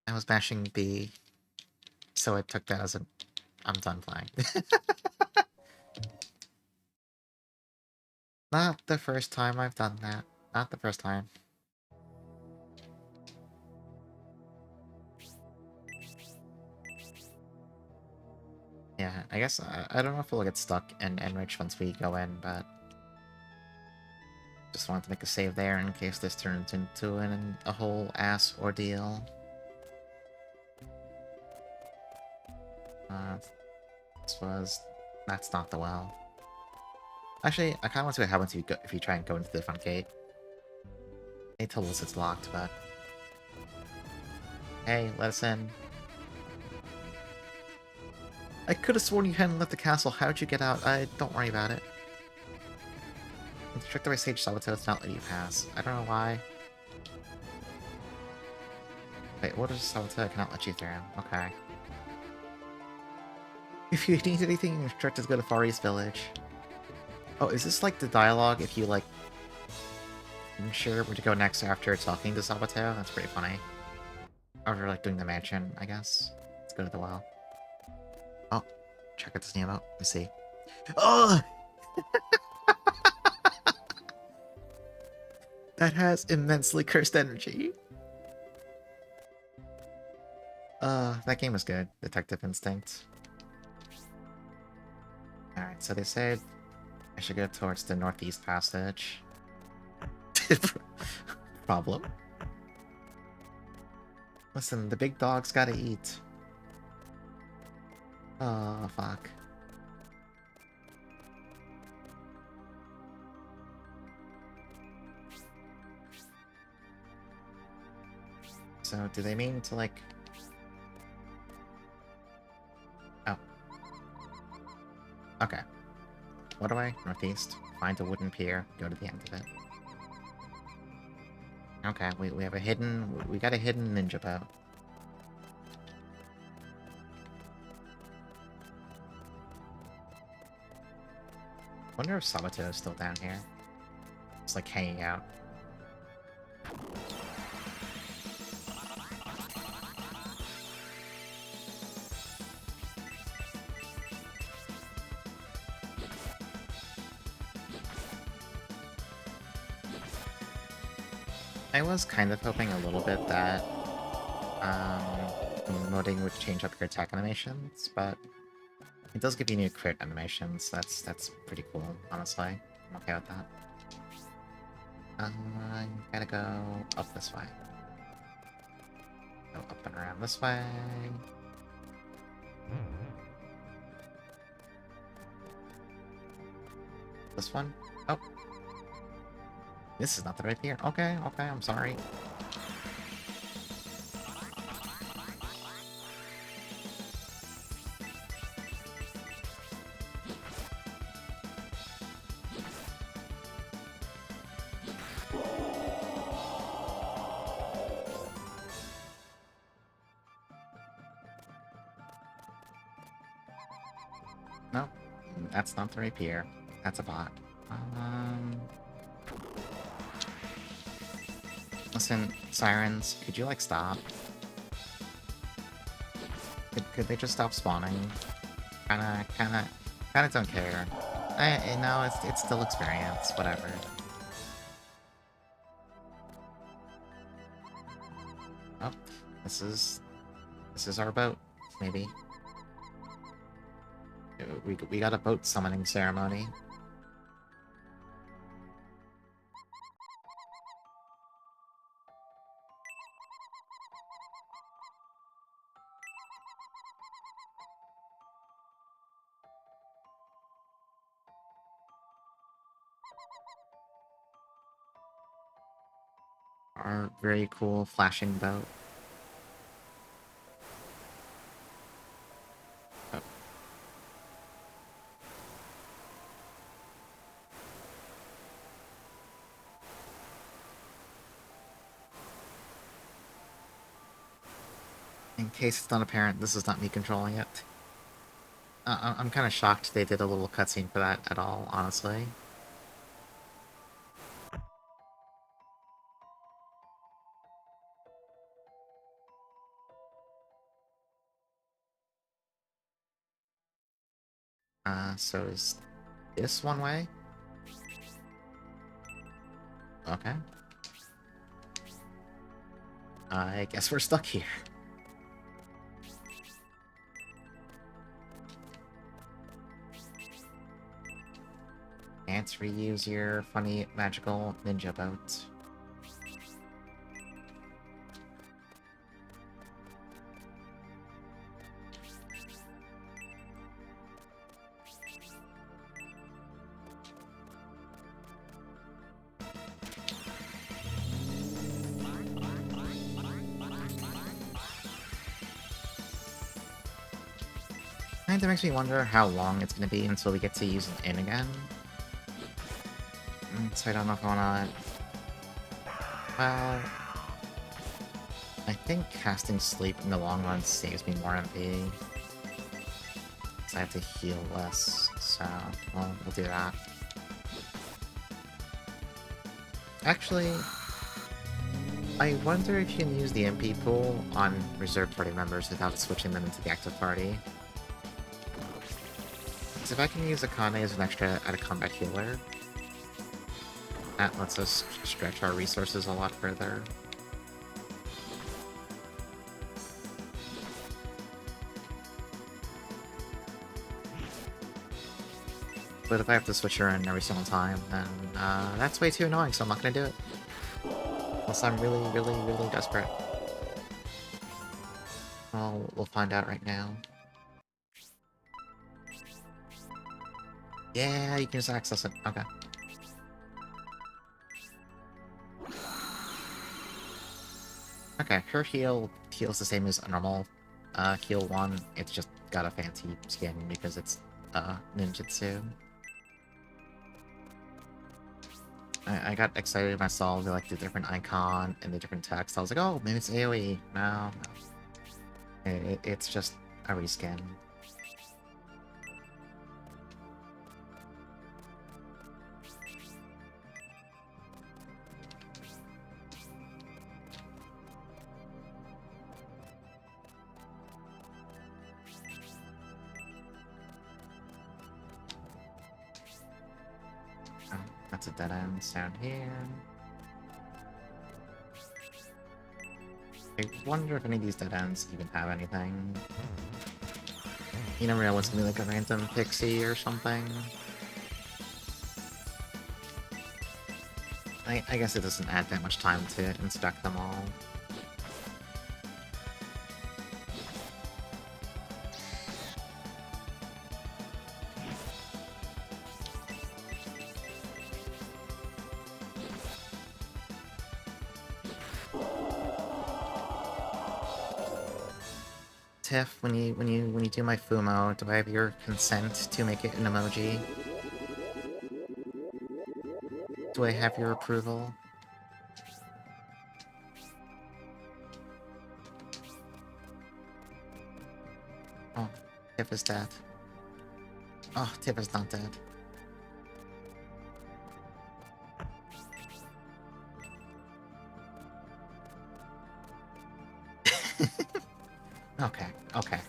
I was mashing B, so I took that as a... I'm done playing. Not the first time I've done that. Not the first time. Yeah, I guess I don't know if we'll get stuck in Enrich once we go in, but just wanted to make a save there in case this turns into a whole ass ordeal. That's not the well. Actually, I kind of want to see what happens if you try and go into the front gate. They told us it's locked, but hey, let us in. I could have sworn you hadn't left the castle. How'd you get out? Don't worry about it. Instructed by Sage Sabato to not let you pass. I don't know why. Wait, what is Sabato? I cannot let you through. Okay. If you need anything, you're instructed to go to Far East Village. Oh, is this like the dialogue if you like... I'm sure where to go next after talking to Sabato? That's pretty funny. Or like doing the mansion, I guess. Let's go to the well. Oh, check out this new emote. Let me see. Oh! That has immensely cursed energy. That game is good. Detective Instinct. Alright, so they said I should go towards the northeast passage. Problem. Listen, the big dog's gotta eat. Oh, fuck. So, do they mean to, like... Oh. Okay. What do I? Northeast. Find a wooden pier. Go to the end of it. Okay, we have a hidden... We got a hidden ninja boat. Wonder if Sabato is still down here. It's like hanging out. I was kind of hoping a little bit that modding would change up your attack animations, but it does give you new crit animations. That's pretty cool, honestly. I'm okay with that. I gotta go up this way. Go up and around this way. This one? Oh. This is not the right pier. Okay, okay, I'm sorry. Nope. That's not the right pier. That's a bot. Listen, sirens, could you, like, stop? Could they just stop spawning? Kinda don't care. No, it's still experience, whatever. Oh, this is our boat, maybe. We got a boat summoning ceremony. Our very cool flashing boat. Oh. In case it's not apparent, this is not me controlling it. I'm kind of shocked they did a little cutscene for that at all, honestly. So is this one way? Okay. I guess we're stuck here. Can't reuse your funny magical ninja boat. Kinda makes me wonder how long it's gonna be until we get to use an inn again. So I don't know if I wanna... Well... I think casting sleep in the long run saves me more MP. Because I have to heal less, so... Well, we'll do that. Actually... I wonder if you can use the MP pool on reserve party members without switching them into the active party. Because if I can use Akane as an extra out-of-combat healer, that lets us stretch our resources a lot further. But if I have to switch her in every single time, then that's way too annoying, so I'm not gonna do it. Unless I'm really, really, really desperate. Well, we'll find out right now. Yeah, you can just access it. Okay. Okay, her heal heals the same as a normal heal one. It's just got a fancy skin because it's ninjutsu. I got excited when I saw the different icon and the different text. I was like, oh, maybe it's AoE. No, no. It's just a reskin. Oh, that's a dead end down here. I wonder if any of these dead ends even have anything. You never know what's gonna be like a random pixie or something. I guess it doesn't add that much time to inspect them all. Tiff, when you do my Fumo, do I have your consent to make it an emoji? Do I have your approval? Oh, Tiff is dead. Oh, Tiff is not dead. Okay, okay.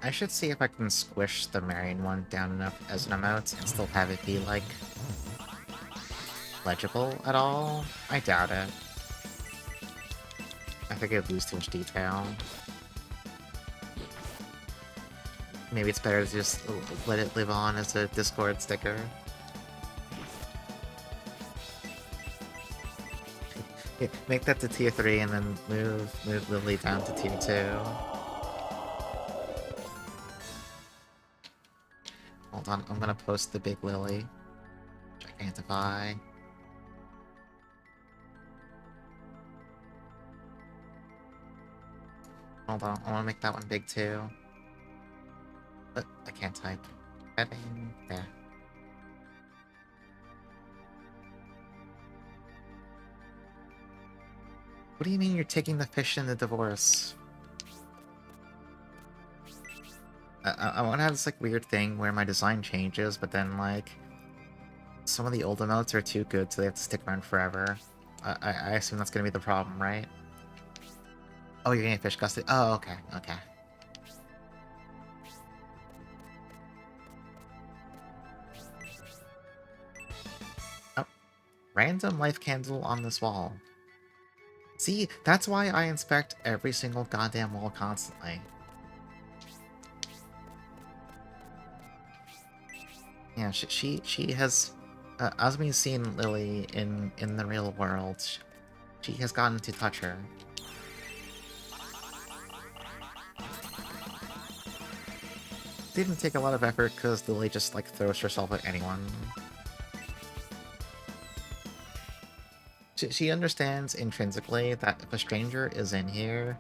I should see if I can squish the Marion one down enough as an emote and still have it be, like, legible at all. I doubt it. I think I'd lose too much detail. Maybe it's better to just let it live on as a Discord sticker. Yeah, make that to tier 3 and then move Lily down to tier 2. Hold on, I'm gonna post the big Lily. Gigantify. Hold on, I wanna make that one big too. But I can't type. Heading there. What do you mean you're taking the fish in the divorce? I want to have this, like, weird thing where my design changes, but then, like, some of the old emotes are too good, so they have to stick around forever. I assume that's gonna be the problem, right? Oh, you're getting fish gusted? Oh, okay, okay. Oh, random life candle on this wall. See, that's why I inspect every single goddamn wall constantly. Yeah, she has, as we've seen Lily in the real world, she has gotten to touch her. Didn't take a lot of effort because Lily just, like, throws herself at anyone. She understands intrinsically that if a stranger is in here,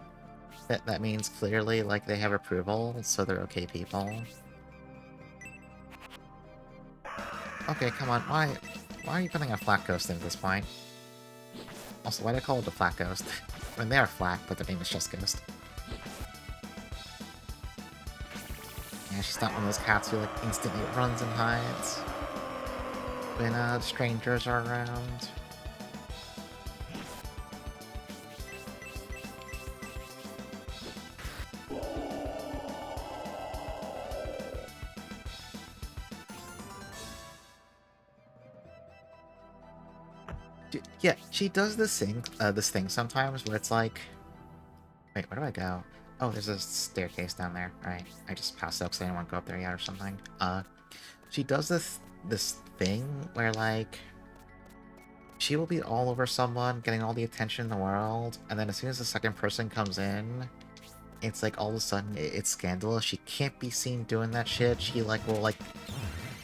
that means clearly, like, they have approval, so they're okay people. Okay, come on, why are you putting a flat ghost in at this point? Also, why do I call it a flat ghost? I mean, they are flat, but their name is just Ghost. Yeah, she's not one of those cats who, like, instantly runs and hides when strangers are around. Yeah, she does this thing sometimes where it's like... Wait, where do I go? Oh, there's a staircase down there. Right, I just passed up because I didn't want to go up there yet or something. She does this thing where, like, she will be all over someone, getting all the attention in the world, and then as soon as the second person comes in, it's like all of a sudden it's scandalous. She can't be seen doing that shit. She, like, will, like,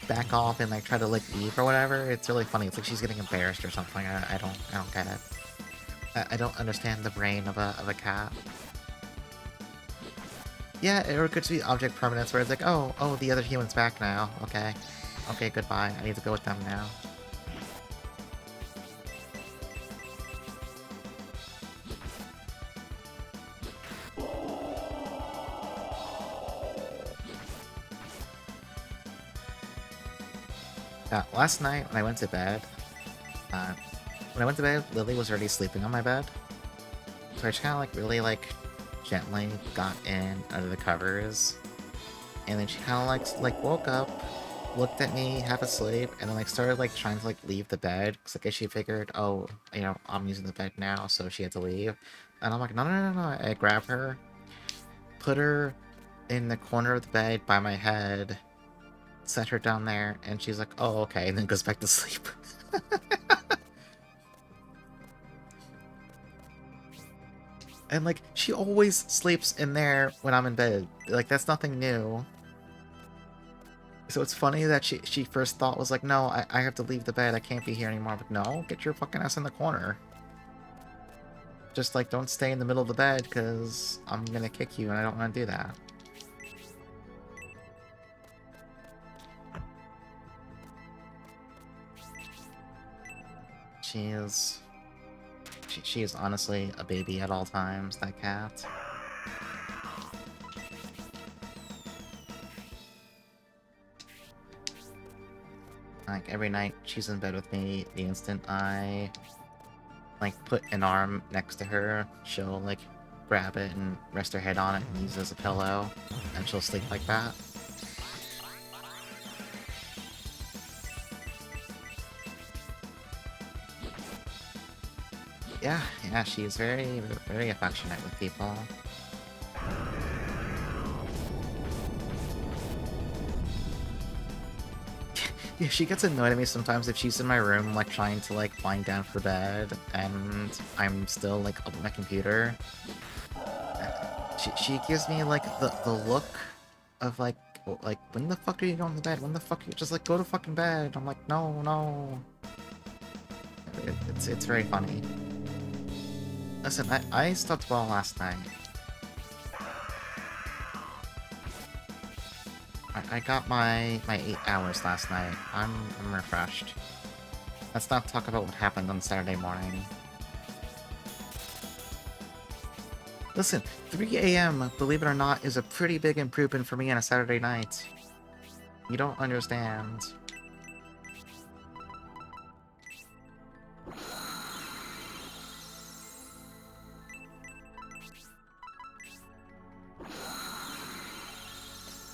back off and, like, try to, like, leave or whatever. It's really funny. It's like she's getting embarrassed or something. I don't get it. I don't understand the brain of a cat. Yeah, or it could be object permanence where it's like, oh, the other human's back now. Okay. Okay, goodbye. I need to go with them now. Last night when I went to bed, Lily was already sleeping on my bed. So I just kind of, like, really, like, gently got in under the covers. And then she kind of, like woke up, looked at me, half asleep, and then, like, started, like, trying to, like, leave the bed. Because I guess she figured, oh, you know, I'm using the bed now, so she had to leave. And I'm like, no, no, no, no. I grab her, put her in the corner of the bed by my head, set her down there, and she's like, oh, okay, and then goes back to sleep. And, like, she always sleeps in there when I'm in bed. Like, that's nothing new. So it's funny that she first thought was like, no, I have to leave the bed. I can't be here anymore. But no, get your fucking ass in the corner. Just, like, don't stay in the middle of the bed, because I'm gonna kick you, and I don't want to do that. She is honestly a baby at all times, that cat. Like, every night she's in bed with me, the instant I, like, put an arm next to her, she'll, like, grab it and rest her head on it and use it as a pillow, and she'll sleep like that. Yeah, she's very, very affectionate with people. Yeah, she gets annoyed at me sometimes if she's in my room, like, trying to, like, wind down for bed, and I'm still, like, up on my computer. She gives me, like, the look of, like, when the fuck are you going to bed? When the fuck are you just, like, go to fucking bed? I'm like, no. It's very funny. Listen, I slept well last night. I got my 8 hours last night. I'm refreshed. Let's not talk about what happened on Saturday morning. Listen, 3 a.m., believe it or not, is a pretty big improvement for me on a Saturday night. You don't understand.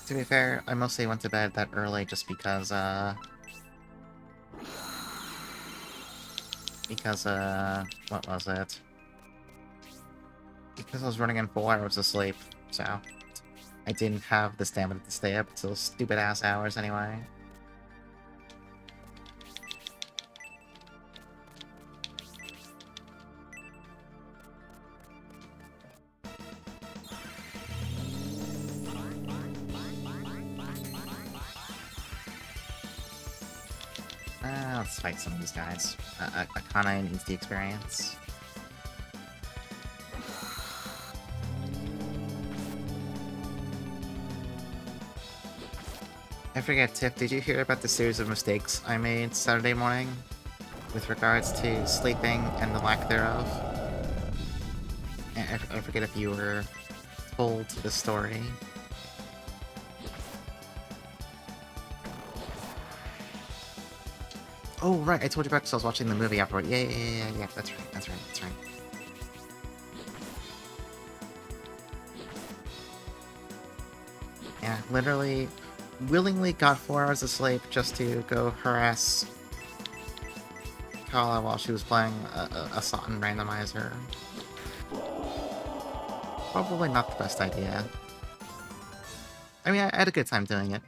To be fair, I mostly went to bed that early just because, what was it? Because I was running in 4 hours of sleep, so I didn't have the stamina to stay up till stupid-ass hours anyway. Let's fight some of these guys. Akane needs the experience. I forget, Tiff, did you hear about the series of mistakes I made Saturday morning? With regards to sleeping and the lack thereof? I forget if you were told the story. Oh, right, I told you about because I was watching the movie afterward. Yeah, that's right. Yeah, literally, willingly got 4 hours of sleep just to go harass Kala while she was playing a Sutton randomizer. Probably not the best idea. I mean, I had a good time doing it.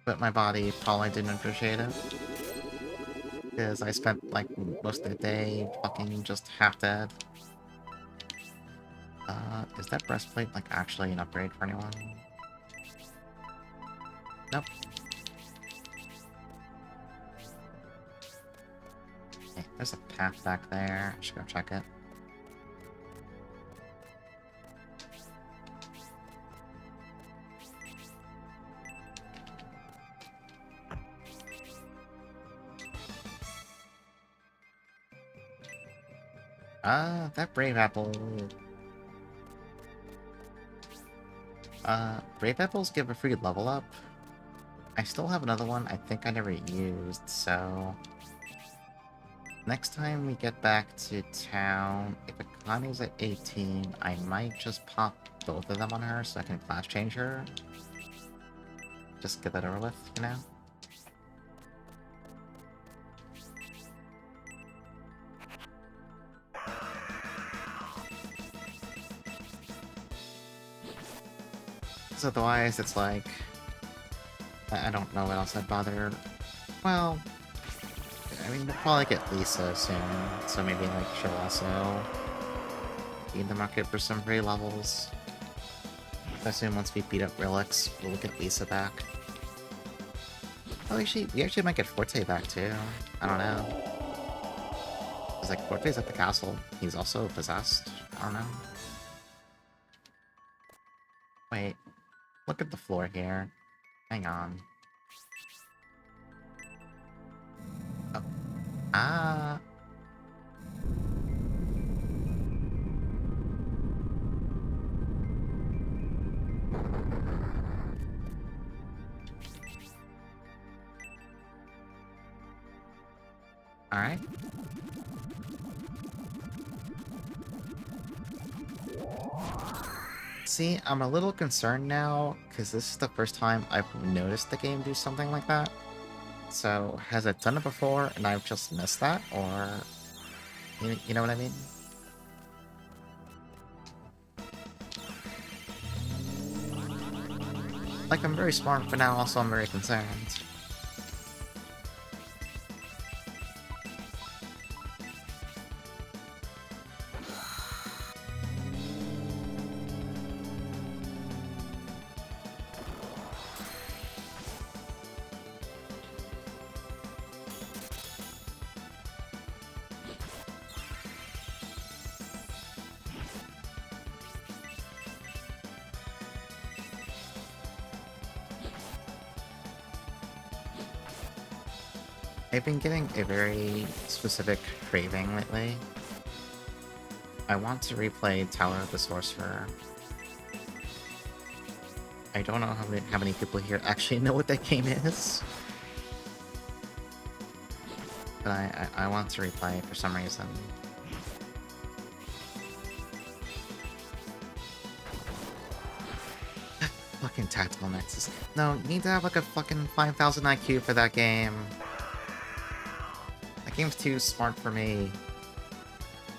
But my body probably didn't appreciate it. Because I spent, like, most of the day fucking just half dead. Is that breastplate, like, actually an upgrade for anyone? Nope. Okay, there's a path back there. I should go check it. That Brave Apple... Brave Apples give a free level up. I still have another one I think I never used, so... Next time we get back to town, if Akane's at 18, I might just pop both of them on her so I can class change her. Just get that over with, you know? Because otherwise, it's like... I don't know what else I'd bother... Well... I mean, we'll probably get Lisa soon, so maybe, like, she'll also be in the market for some free levels. I assume once we beat up Relix, we'll get Lisa back. Oh, we actually might get Forte back too. I don't know. Cause like Forte's at the castle. He's also possessed. I don't know. Wait, look at the floor here. Hang on. Oh. Ah. Alright. See, I'm a little concerned now, because this is the first time I've noticed the game do something like that. So, has it done it before and I've just missed that, or... You know what I mean? Like, I'm very smart, but now also I'm very concerned. I've been getting a very specific craving lately. I want to replay Tower of the Sorcerer. I don't know how many people here actually know what that game is. But I want to replay it for some reason. Fucking Tactical Nexus. No, you need to have like a fucking 5,000 IQ for that game. That game's too smart for me.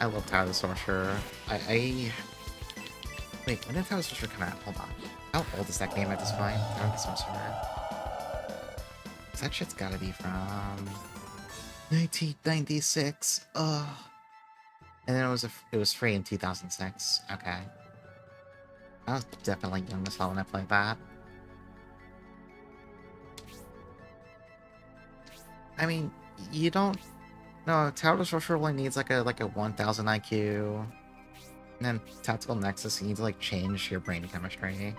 I love Tower of the Sorcerer. Wait, when did Tower of the Sorcerer come out? Hold on. How old is that game at this point? Tower of the Sorcerer. That shit's gotta be from... 1996. Ugh. And then it was free in 2006. Okay. I was definitely young as hell when I played that. I mean, you don't... No, Tower of the Sorcerer only needs like a 1,000 IQ. And then Tactical Nexus, you need to like change your brain chemistry.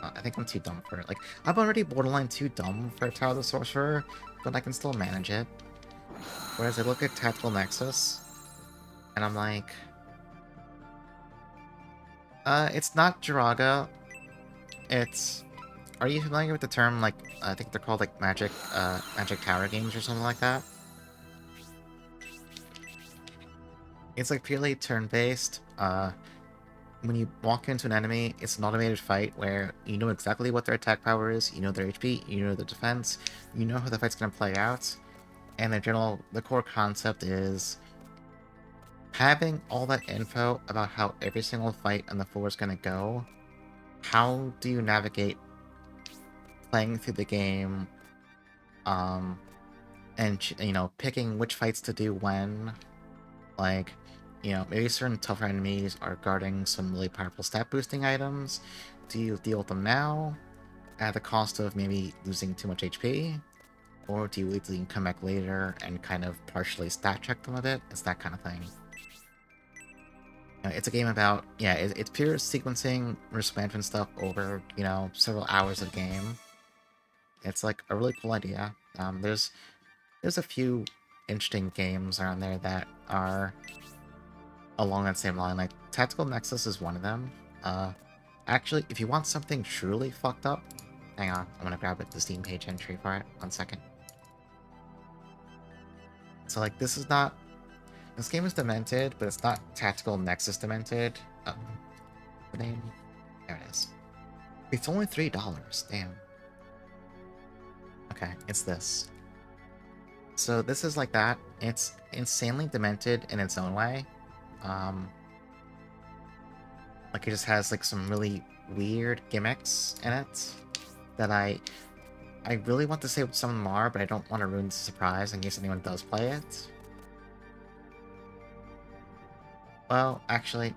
I think I'm too dumb for it. Like, I'm already borderline too dumb for Tower of the Sorcerer, but I can still manage it. Whereas I look at Tactical Nexus, and I'm like... it's not Jiraga. It's... Are you familiar with the term, like, I think they're called, like, Magic Tower games or something like that? It's, like, purely turn-based. When you walk into an enemy, it's an automated fight where you know exactly what their attack power is, you know their HP, you know their defense, you know how the fight's gonna play out, and the core concept is having all that info about how every single fight on the floor is gonna go. How do you navigate playing through the game, and, you know, picking which fights to do when, like, you know, maybe certain tougher enemies are guarding some really powerful stat boosting items. Do you deal with them now, at the cost of maybe losing too much HP? Or do you wait till you can come back later and kind of partially stat check them a bit? It's that kind of thing. It's a game about, yeah, it's pure sequencing, risk management stuff over, you know, several hours of game. It's like a really cool idea. There's a few interesting games around there that are along that same line. Like, Tactical Nexus is one of them. Actually, if you want something truly fucked up, hang on, I'm gonna grab the Steam page entry for it. 1 second. So, like, this game is Demented, but it's not Tactical Nexus Demented. The name? There it is. It's only $3, damn. Okay, it's this. So this is like that. It's insanely demented in its own way. Like, it just has like some really weird gimmicks in it that I really want to say what some of them are, but I don't want to ruin the surprise in case anyone does play it. Well, actually,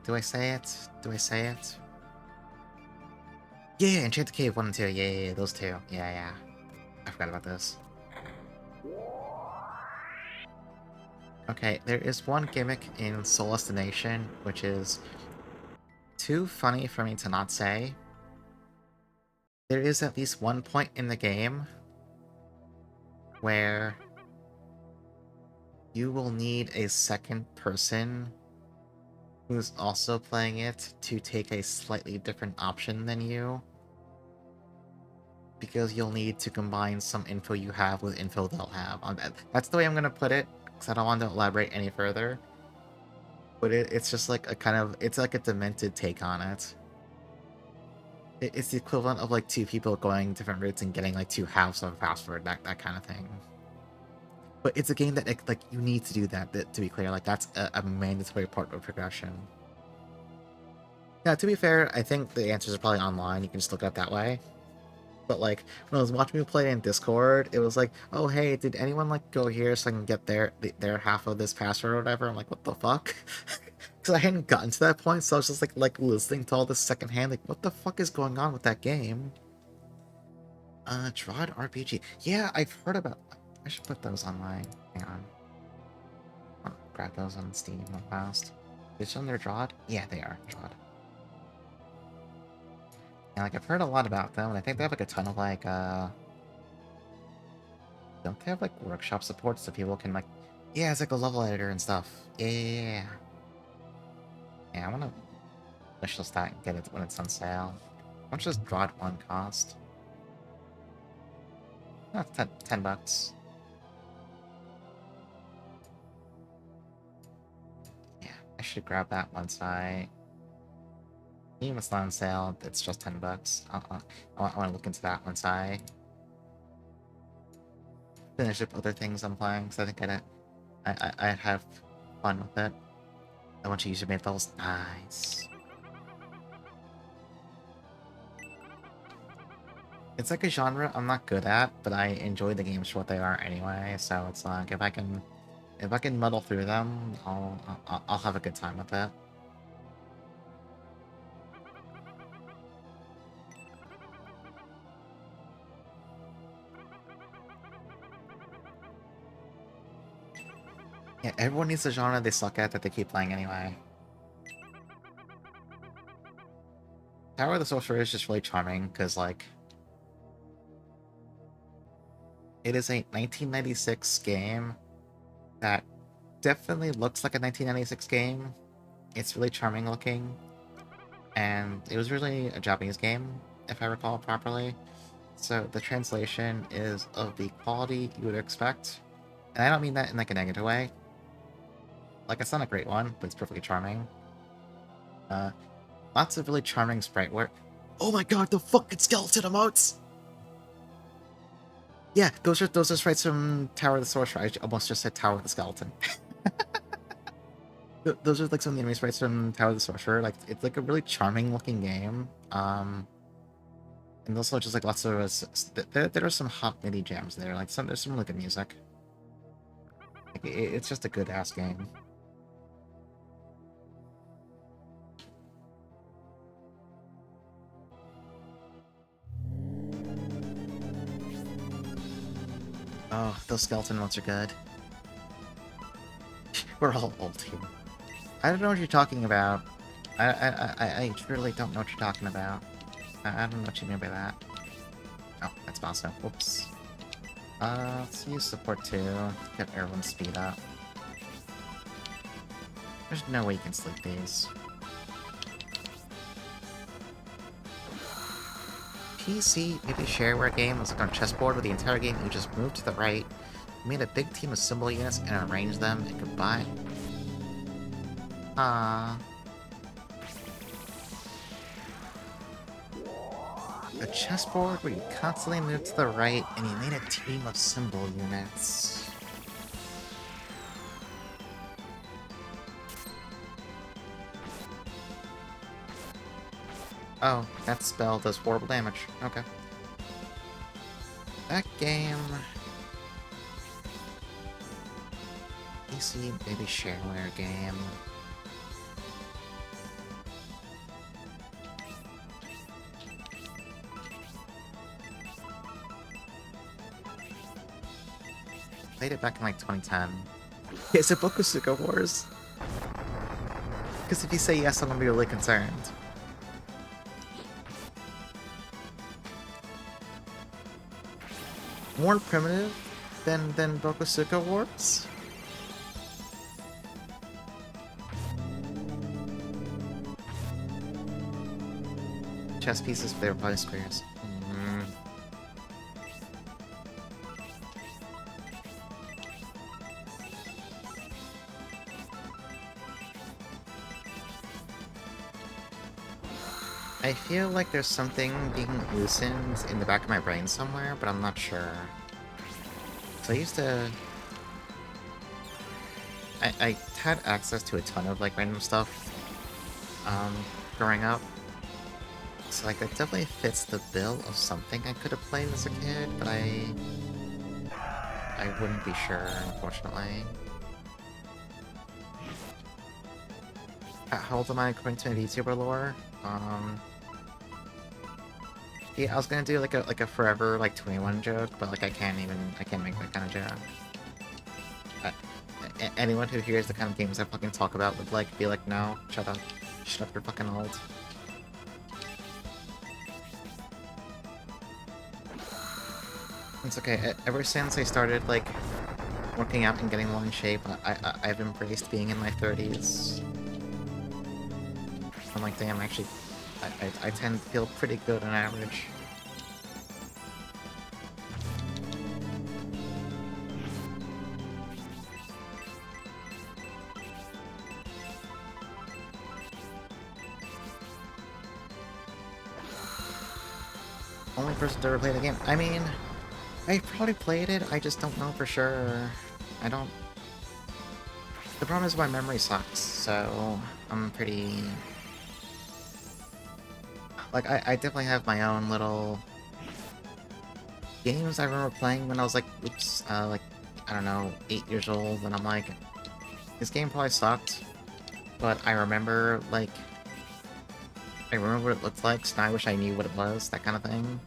do I say it? Do I say it? Yeah, Enchanted Cave 1 and 2. Yeah, those two. Yeah. I forgot about this. Okay, there is one gimmick in Soul Destination, which is too funny for me to not say. There is at least one point in the game where you will need a second person who's also playing it to take a slightly different option than you. Because you'll need to combine some info you have with info they'll have. That's the way I'm gonna put it, because I don't want to elaborate any further. But it's just like a kind of, it's like a demented take on it. It's the equivalent of like two people going different routes and getting like two halves of a password, that kind of thing. But it's a game that like you need to do that, to be clear. Like that's a mandatory part of progression. Yeah, to be fair, I think the answers are probably online. You can just look it up that way. But like when I was watching people play in Discord, it was like, oh hey, did anyone like go here so I can get their half of this password or whatever? I'm like, what the fuck? Because I hadn't gotten to that point, so I was just like listening to all this secondhand, like, what the fuck is going on with that game? Drawed RPG. Yeah, I've heard about. I should put those on my. Hang on. I'll grab those on Steam real fast. Is on their Drawed? Yeah, they are Drawed. And like I've heard a lot about them, and I think they have like a ton of like don't they have like workshop support so people can like, yeah, it's like a level editor and stuff. Yeah. Yeah, I wanna wish list that and get it when it's on sale. How much does Drawed 1 cost? That's 10 bucks. Yeah, I should grab that once even if it's not on sale, it's just 10 bucks. I want to look into that once I finish up other things I'm playing, because I think I'd have fun with it. I want to use your made levels. Nice. It's like a genre I'm not good at, but I enjoy the games for what they are anyway. So it's like if I can muddle through them, I'll have a good time with it. Yeah, everyone needs a genre they suck at that they keep playing anyway. Tower of the Sorcerer is just really charming because like it is a 1996 game that definitely looks like a 1996 game. It's really charming looking, and it was really a Japanese game, if I recall properly. So the translation is of the quality you would expect, and I don't mean that in like a negative way. Like it's not a great one, but it's perfectly charming. Uh, Lots of really charming sprite work. Oh my god, the fucking skeleton emotes! Yeah, those are sprites from Tower of the Sorcerer. I almost just said Tower of the Skeleton. Those are like some of the enemy sprites from Tower of the Sorcerer. Like it's like a really charming looking game. And also just like lots of there are some hot MIDI jams there. Like there's some really good music. Like it's just a good ass game. Oh, those skeleton ones are good. We're all old here. I don't know what you're talking about. I truly don't know what you're talking about. I don't know what you mean by that. Oh, that's Basso. Whoops. Let's use support 2 to get everyone's speed up. There's no way you can sleep these. PC, maybe shareware game was like on a chessboard where the entire game you just moved to the right, made a big team of symbol units and arranged them and combined. Ah. A chessboard where you constantly moved to the right and you made a team of symbol units. Oh, that spell does horrible damage. Okay. That game... PC, maybe shareware game. Played it back in like 2010. Is it Bokusuka Wars? Because if you say yes, I'm gonna be really concerned. More primitive than Bokusuka Wars? Chess pieces, they were probably squares. I feel like there's something being loosened in the back of my brain somewhere, but I'm not sure. So I used to... I had access to a ton of, like, random stuff, growing up. So, like, that definitely fits the bill of something I could have played as a kid, but I wouldn't be sure, unfortunately. How old am I according to my VTuber lore? Yeah, I was gonna do like a forever like 21 joke, but like I can't make that kind of joke. Anyone who hears the kind of games I fucking talk about would like be like, no, shut up, you're fucking old. It's okay. Ever since I started like working out and getting more in shape, I've embraced being in my 30s. I'm like, damn, actually, I tend to feel pretty good on average. Only person to ever play the game. I mean, I probably played it, I just don't know for sure. I don't... The problem is my memory sucks, so I'm pretty... Like, I definitely have my own little... games I remember playing when I was like, oops, like, I don't know, 8 years old, and I'm like, this game probably sucked, but I remember, like, I remember what it looked like, so now I wish I knew what it was, that kind of thing.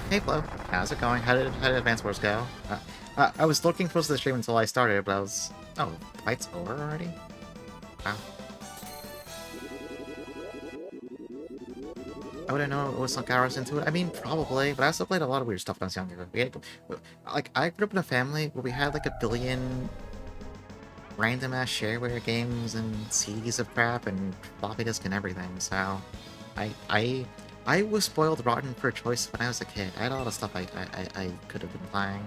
Hey Flo, how's it going? How did Advance Wars go? I was looking close to the stream until I started, but I was... Oh, the fight's over already? Wow. I wouldn't know it was sunk hours into it. I mean, probably, but I also played a lot of weird stuff when I was younger. Like, I grew up in a family where we had like a billion random-ass shareware games and CDs of crap and floppy disk and everything, so... I was spoiled rotten for choice when I was a kid. I had a lot of stuff I could have been playing.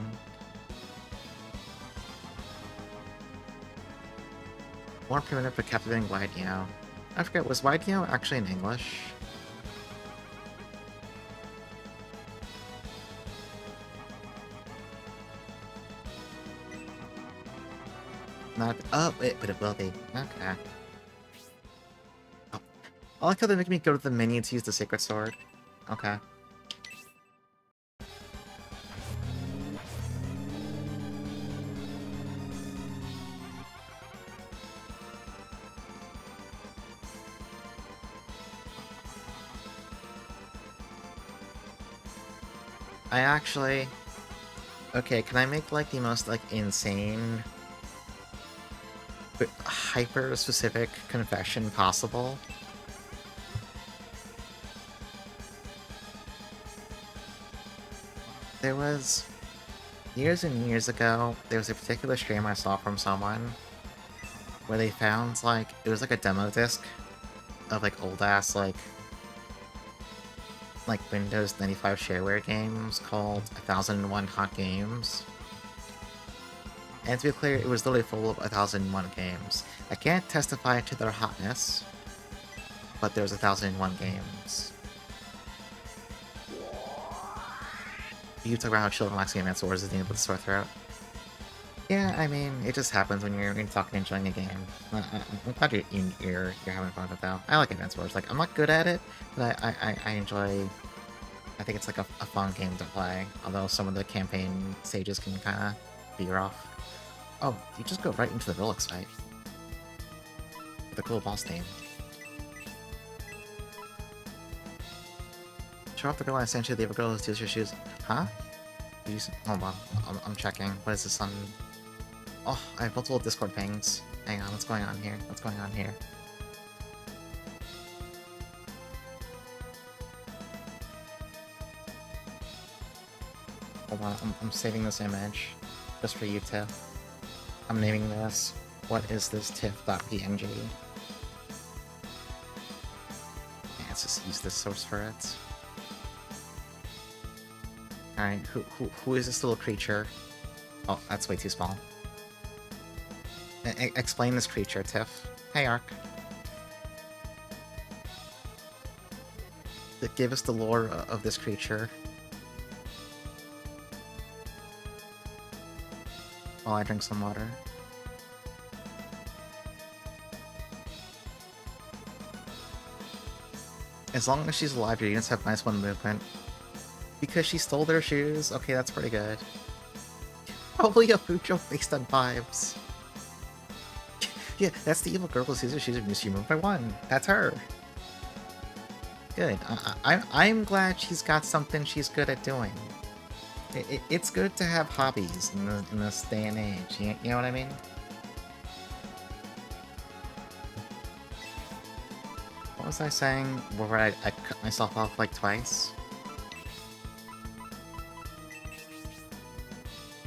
More primitive but captivating Wide Neo. I forget, was Wide Neo actually in English? Not... Oh, but it will be. Okay. Oh. I like how they make me go to the menu to use the Sacred Sword. Okay. I actually... Okay, can I make, like, the most, like, insane... but hyper-specific confession possible? There was... Years and years ago, there was a particular stream I saw from someone where they found, like, it was like a demo disc of, like, old-ass, like Windows 95 shareware games called 1001 Hot Games. And to be clear, it was literally full of 1001 games. I can't testify to their hotness, but there's 1001 games. You talk about how chill and relaxing Advance Wars is needed with a sore throat. Yeah, I mean, it just happens when you're talking and enjoying a game. I'm glad you're having fun with it, though. I like Advance Wars. Like, I'm not good at it, but I enjoy... I think it's like a fun game to play, although some of the campaign stages can kind of veer off. Oh, you just go right into the Relics fight. With a cool boss name. Show off the girl I sent you, the other girl who steals your shoes. Huh? Hold on, I'm checking. What is this on? Oh, I have multiple Discord pings. Hang on, what's going on here? What's going on here? Hold on, I'm saving this image just for you, Tiff. I'm naming this. What is this tiff.png? Yeah, let's just use this source for it. Alright, who is this little creature? Oh, that's way too small. Explain this creature, Tiff. Hey, Ark. Give us the lore of this creature. While I drink some water. As long as she's alive, your units have nice one movement. Because she stole their shoes? Okay, that's pretty good. Probably a food joke based on vibes. Yeah, that's the evil girl who sees her shoes and reduces your movement by 1. That's her. Good. I'm glad she's got something she's good at doing. It's good to have hobbies in this day and age. You know what I mean? What was I saying? Where I cut myself off like twice?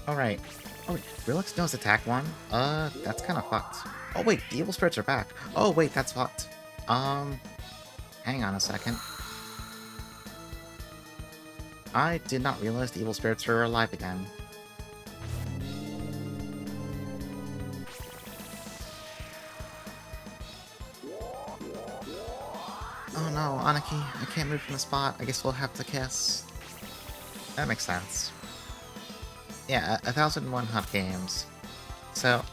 Alright. Oh wait, Relix knows attack 1? That's kinda fucked. Oh wait, the evil spirits are back. Oh wait, that's fucked. Hang on a second. I did not realize the evil spirits were alive again. Oh no, Aniki, I can't move from the spot. I guess we'll have to kiss. That makes sense. Yeah, 1001 hot games. So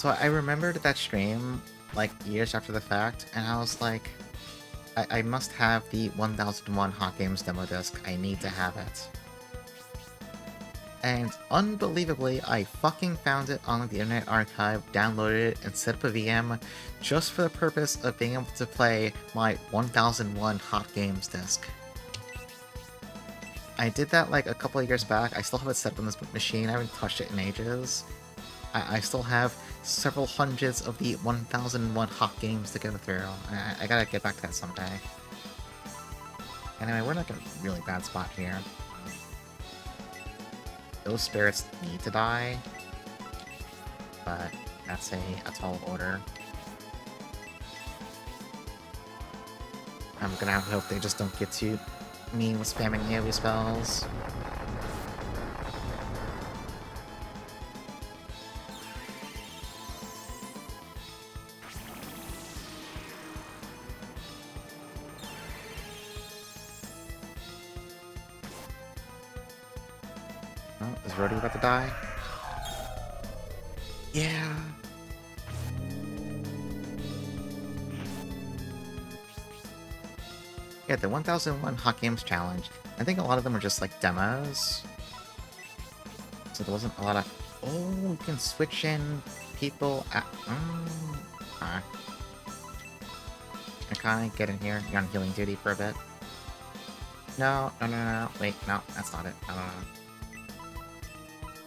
I remembered that stream, like, years after the fact, and I was like, I must have the 1001 Hot Games demo disc. I need to have it. And unbelievably, I fucking found it on the Internet Archive, downloaded it, and set up a VM just for the purpose of being able to play my 1001 Hot Games disc. I did that like a couple of years back. I still have it set up on this machine. I haven't touched it in ages. I still have several hundreds of the 1001 hot games to go through. I gotta get back to that someday. Anyway, we're in like a really bad spot here. Those spirits need to die, but that's a tall order. I'm gonna have to hope they just don't get too mean with spamming AoE spells. Oh, is Rhodey about to die? Yeah! Yeah, the 1001 Hot Games Challenge. I think a lot of them were just like demos. So there wasn't a lot of... Oh, you can switch in people at... Alright. Okay, get in here. You're on healing duty for a bit. No. Wait, no, that's not it. No.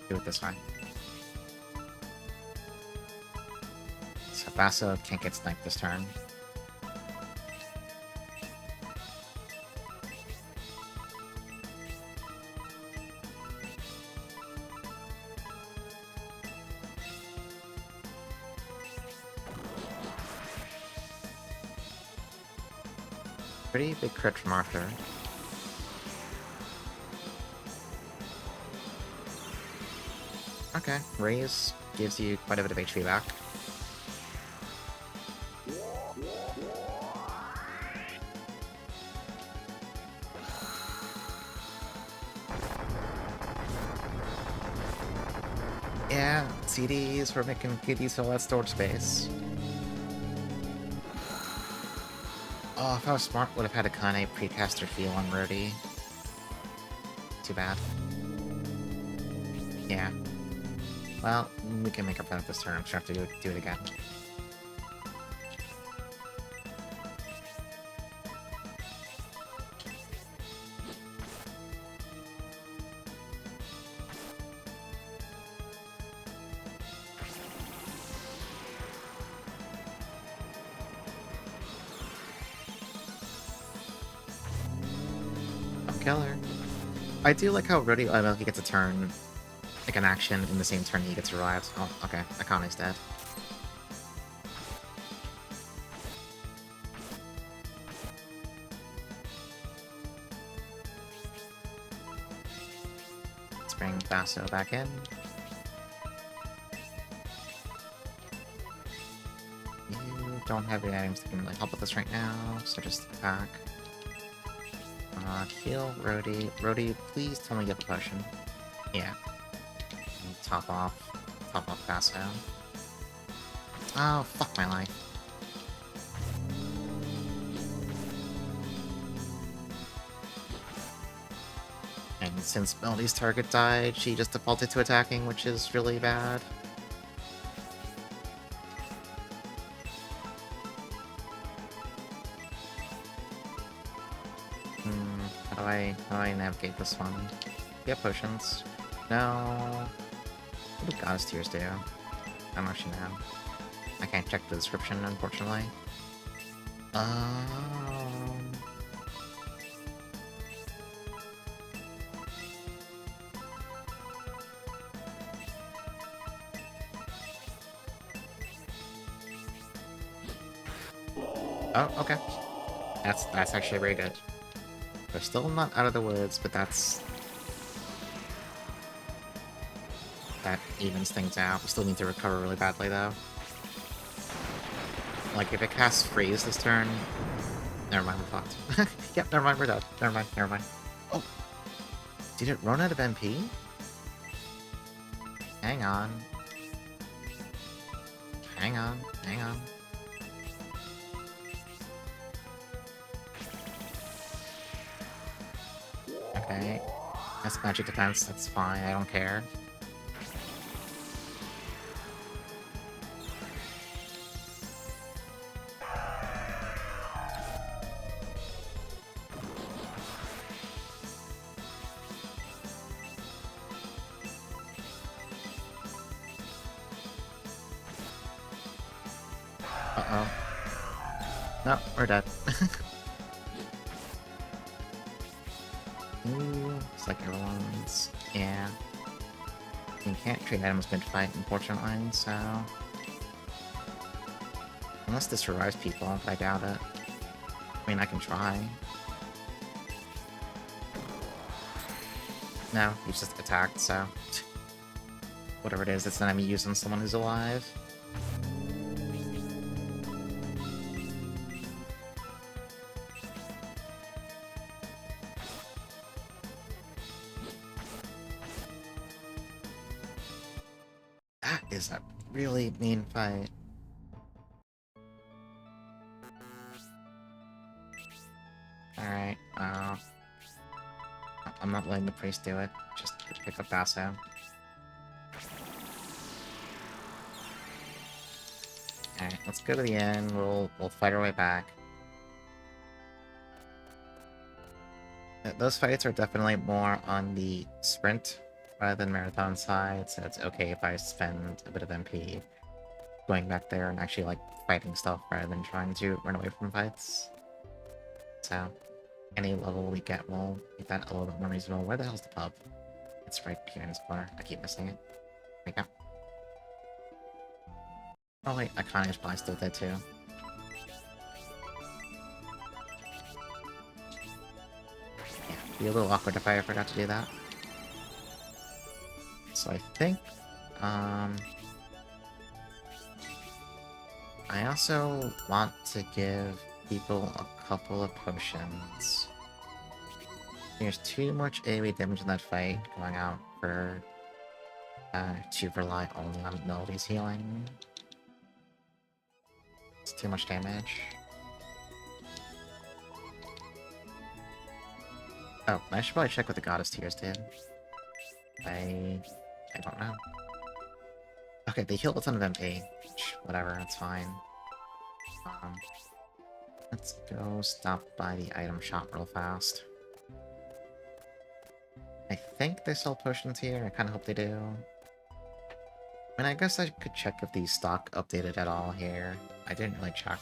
Do it this way. So Basso can't get sniped this turn. Pretty big crit from Arthur. Okay, Raise gives you quite a bit of HP back. Yeah, CDs were making good use of all that storage space. Oh, if I was smart, would have had a Kane precaster feel on Rhodey. Too bad. Yeah. Well, we can make up for that this turn. I'm sure I have to do it again. killer. I do like how Rody automatically gets a turn, like an action in the same turn he gets revived. Oh, okay. Akane's dead. Let's bring Basso back in. You don't have any items that can really help with this right now, so just attack. Heal Rody. Rody, please tell me you have a potion. Yeah. And top off Basso. Oh, fuck my life. And since Melody's target died, she just defaulted to attacking, which is really bad. How do I navigate this one? Yeah, potions. No. What do Goddess Tears do? I don't actually know. I can't check the description, unfortunately. Oh, okay. That's actually very good. We're still not out of the woods, but that evens things out. We still need to recover really badly, though. Like, if it casts Freeze this turn... Never mind, we're fucked. Yep, never mind, we're dead. Never mind. Oh! Did it run out of MP? Hang on. Okay. That's magic defense, that's fine, I don't care. Uh-oh. No, we're dead. Ooh, it's like everyone's... Yeah. You can't trade items mid-fight, unfortunately, so... Unless this revives people, but I doubt it. I mean, I can try. No, he's just attacked, so... Whatever it is, it's an enemy using someone who's alive. That is a really mean fight. Alright, I'm not letting the priest do it. Just pick up Basso. Alright, let's go to the end. We'll fight our way back. Those fights are definitely more on the sprint rather than marathon side, so it's okay if I spend a bit of MP going back there and actually, like, fighting stuff rather than trying to run away from fights. So, any level we get will make that a little bit more reasonable. Where the hell's the pub? It's right here in this corner. I keep missing it. There we go. Oh wait, Akane's probably still dead too. Yeah, it'd be a little awkward if I forgot to do that. So I think, I also want to give people a couple of potions. There's too much AoE damage in that fight going out for, to rely only on Melody's healing. It's too much damage. Oh, I should probably check what the Goddess Tears did. I don't know. Okay, they healed a ton of MP. Which, whatever, that's fine. Let's go stop by the item shop real fast. I think they sell potions here. I kind of hope they do. I mean, I guess I could check if the stock updated at all here. I didn't really check.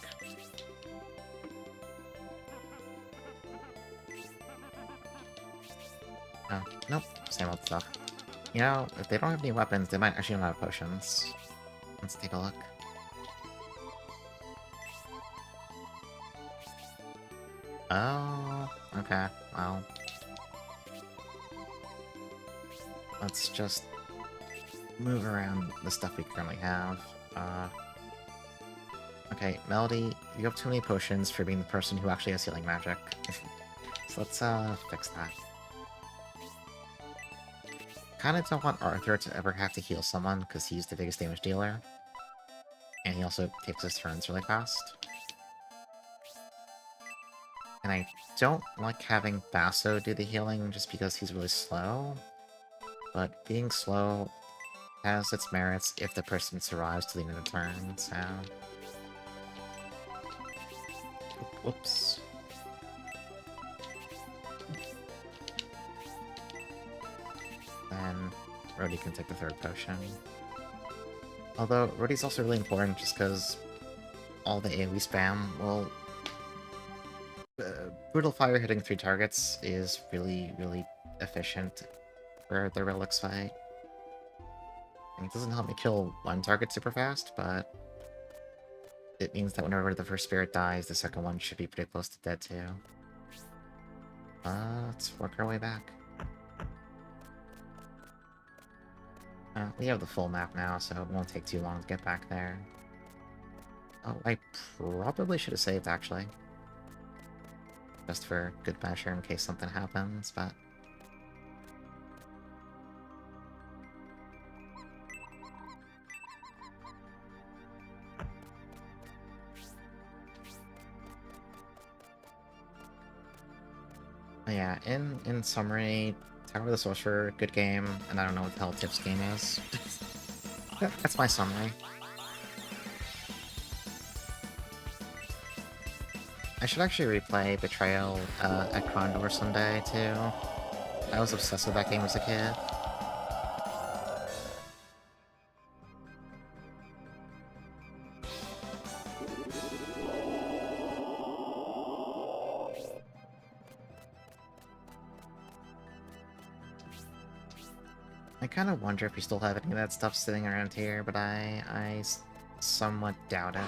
Oh, nope. Same old stuff. You know, if they don't have any weapons, they might actually not have potions. Let's take a look. Oh, okay. Well, let's just move around the stuff we currently have. Okay, Melody, you have too many potions for being the person who actually has healing magic. So let's, fix that. Kinda don't want Arthur to ever have to heal someone, because he's the biggest damage dealer. And he also takes his turns really fast. And I don't like having Basso do the healing just because he's really slow. But being slow has its merits if the person survives to the end of the turn, so... Whoops. Then Rhodey can take the third potion. Although, Rhodey's also really important just because all the AoE spam will... Brutal Fire hitting 3 targets is really, really efficient for the Relics fight. And it doesn't help me kill one target super fast, but it means that whenever the first spirit dies, the second one should be pretty close to dead too. Let's work our way back. We have the full map now, so it won't take too long to get back there. Oh, I probably should have saved, actually. Just for good measure in case something happens, but... Yeah, in summary, Tower of the Sorcerer, good game, and I don't know what the hell Tip's game is. That's my summary. I should actually replay Betrayal at Condor someday, too. I was obsessed with that game as a kid. I kind of wonder if we still have any of that stuff sitting around here, but I somewhat doubt it.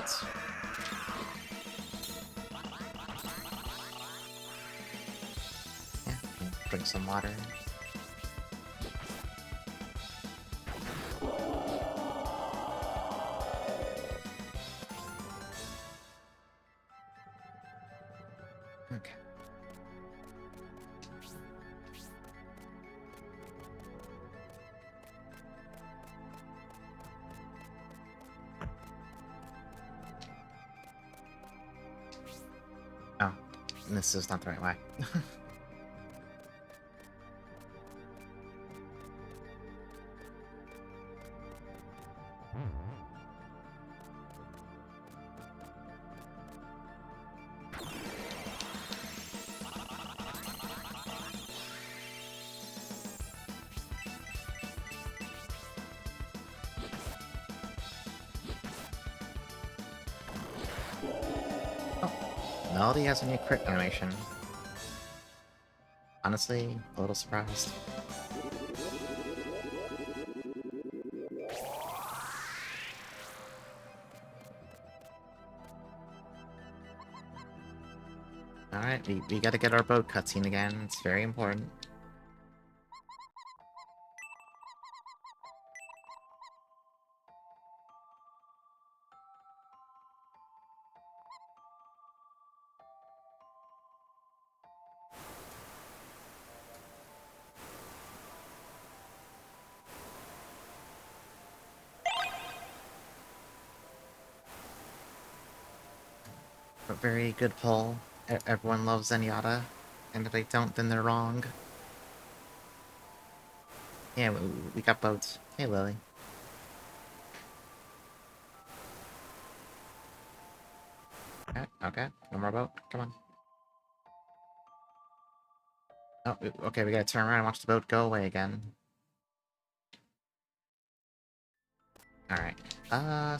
Yeah, drink some water. Okay. Oh, this is not the right way. Melody has a new crit animation. Honestly, a little surprised. Alright, we gotta get our boat cutscene again. It's very important. A very good pull. Everyone loves Zenyatta, and if they don't, then they're wrong. Yeah, we got boats. Hey, Lily. Okay, okay. One more boat. Come on. Oh, okay, we gotta turn around and watch the boat go away again. Alright.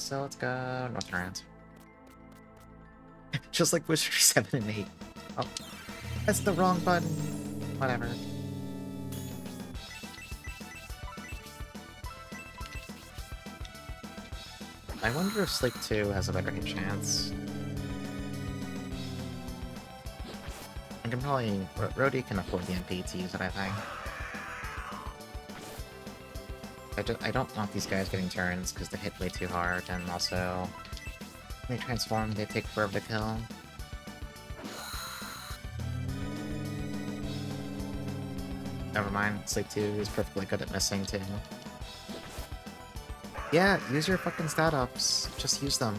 So let's go north around. Just like Wizardry 7 and 8. Oh, that's the wrong button. Whatever. I wonder if Sleep 2 has a better hit chance. I can probably... Rhodey can afford the MP to use it, I think. I don't want these guys getting turns, because they hit way too hard, and also... When they transform, they take forever to kill. Never mind, Sleep 2 is perfectly good at missing, too. Yeah, use your fucking stat ups. Just use them.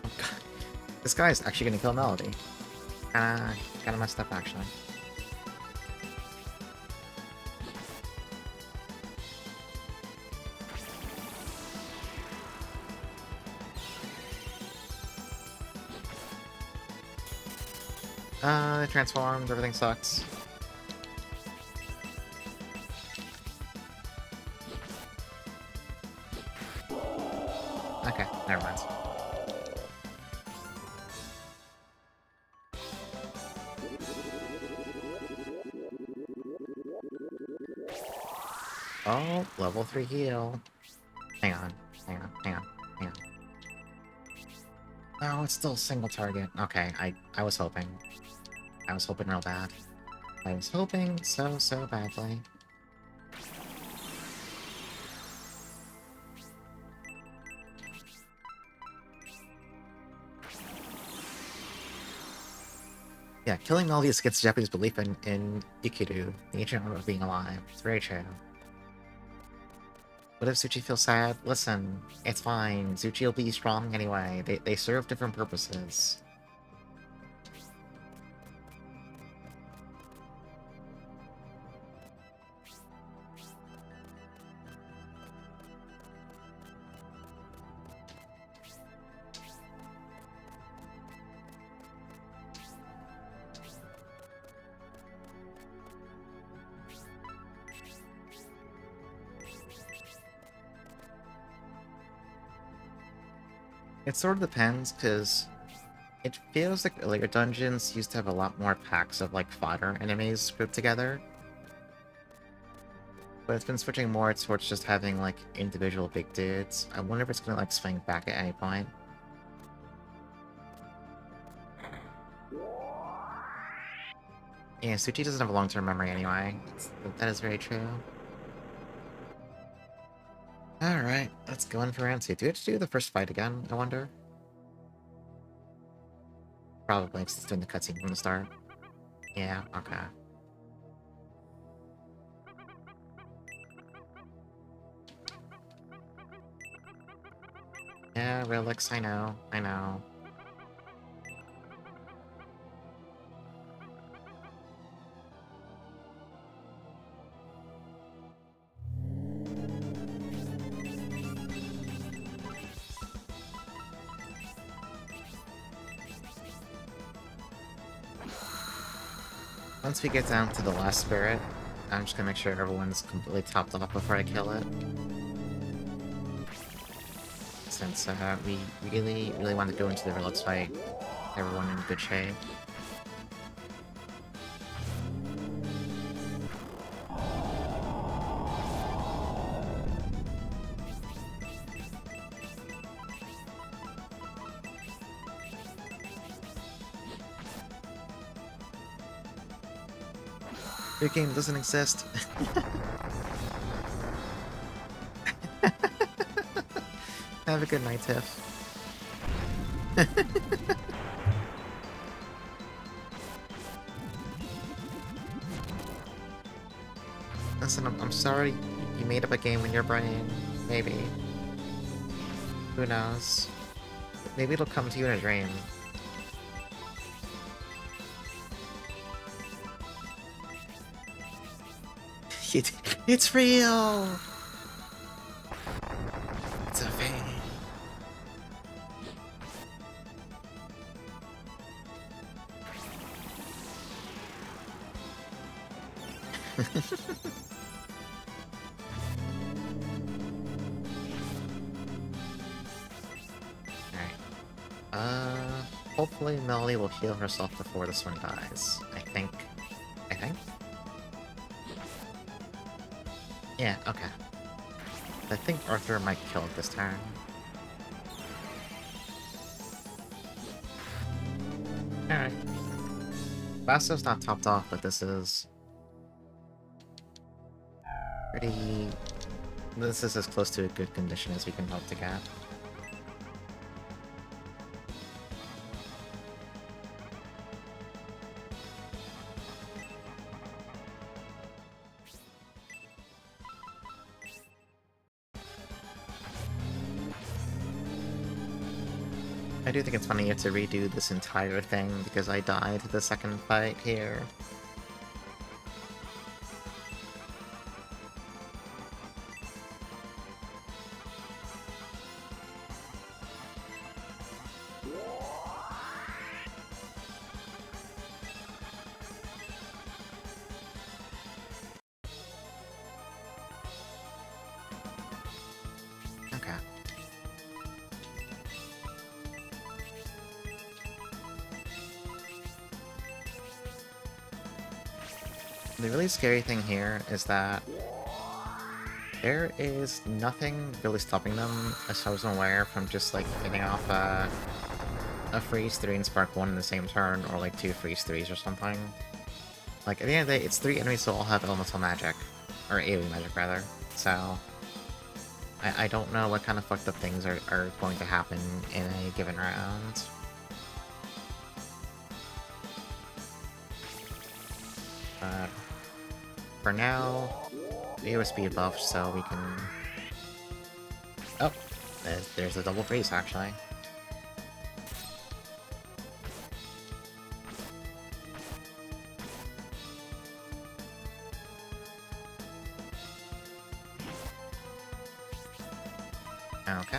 Oh god. This guy's actually gonna kill Melody. Kinda messed up, actually. They transformed, everything sucks. Okay, never mind. Oh, level 3 heal. Hang on. No, it's still a single target. Okay, I was hoping. I was hoping real bad. I was hoping so badly. Yeah, killing Melodius gets Japanese belief in Ikiru, the ancient art of being alive. It's very true. What if Zuchi feels sad? Listen, it's fine. Zuchi will be strong anyway. They serve different purposes. It sort of depends, because it feels like earlier dungeons used to have a lot more packs of, like, fodder enemies grouped together. But it's been switching more towards just having, like, individual big dudes. I wonder if it's gonna, like, swing back at any point. Yeah, Suchi doesn't have a long-term memory anyway. That is very true. Alright, let's go in for round 2. Do we have to do the first fight again, I wonder? Probably, because it's doing the cutscene from the start. Yeah, okay. Yeah, relics, I know. Once we get down to the last spirit, I'm just gonna make sure everyone's completely topped off before I kill it. Since we really want to go into the relics fight, everyone in good shape. Your game doesn't exist. Have a good night, Tiff. Listen, I'm sorry you made up a game in your brain. Maybe. Who knows? Maybe it'll come to you in a dream. It's real! It's a thing. Alright. Hopefully Melody will heal herself before this one dies. I think. Yeah, okay. I think Arthur might kill it this turn. Alright. Basso's not topped off, but this is... pretty... This is as close to a good condition as we can hope to get. I do think it's funny you have to redo this entire thing because I died the second fight here. Okay. The really scary thing here is that there is nothing really stopping them, as far as I'm aware, from just like getting off a freeze 3 and spark 1 in the same turn, or like 2 freeze 3s or something. Like, at the end of the day, it's 3 enemies that all have elemental magic. Or AoE magic, rather. So, I don't know what kind of fucked up things are going to happen in a given round. But for now, we have a speed buff, so we can... Oh, there's a double freeze, actually. Okay.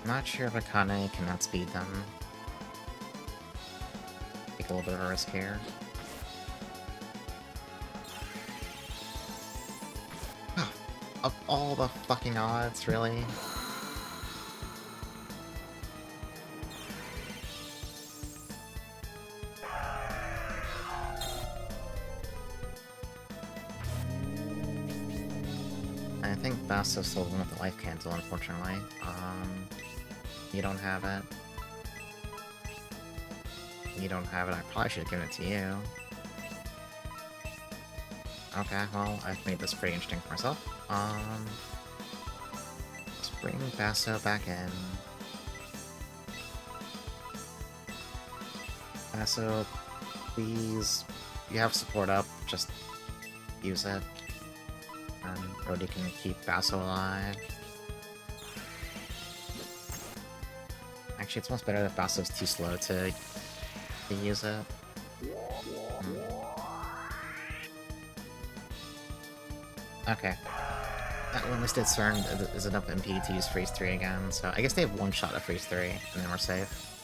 Not sure if Akane can outspeed them. Take a little bit of a risk here. Of all the fucking odds, really? I think Basso's still the one with the life cancel, unfortunately. You don't have it. You don't have it, I probably should have given it to you. Okay, well, I've made this pretty interesting for myself. Let's bring Basso back in. Basso, please, you have support up, just use it. And Rhodey can keep Basso alive. Actually, it's almost better if Basso's too slow to use it. Okay. That one listed CERN is enough MP to use Freeze 3 again, so I guess they have one shot at Freeze 3, and then we're safe.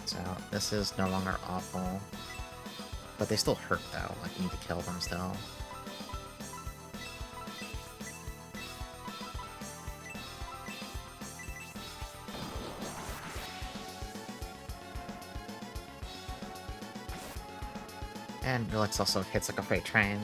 So, this is no longer awful. But they still hurt, though. Like, you need to kill them still. And Relax also hits like a freight train.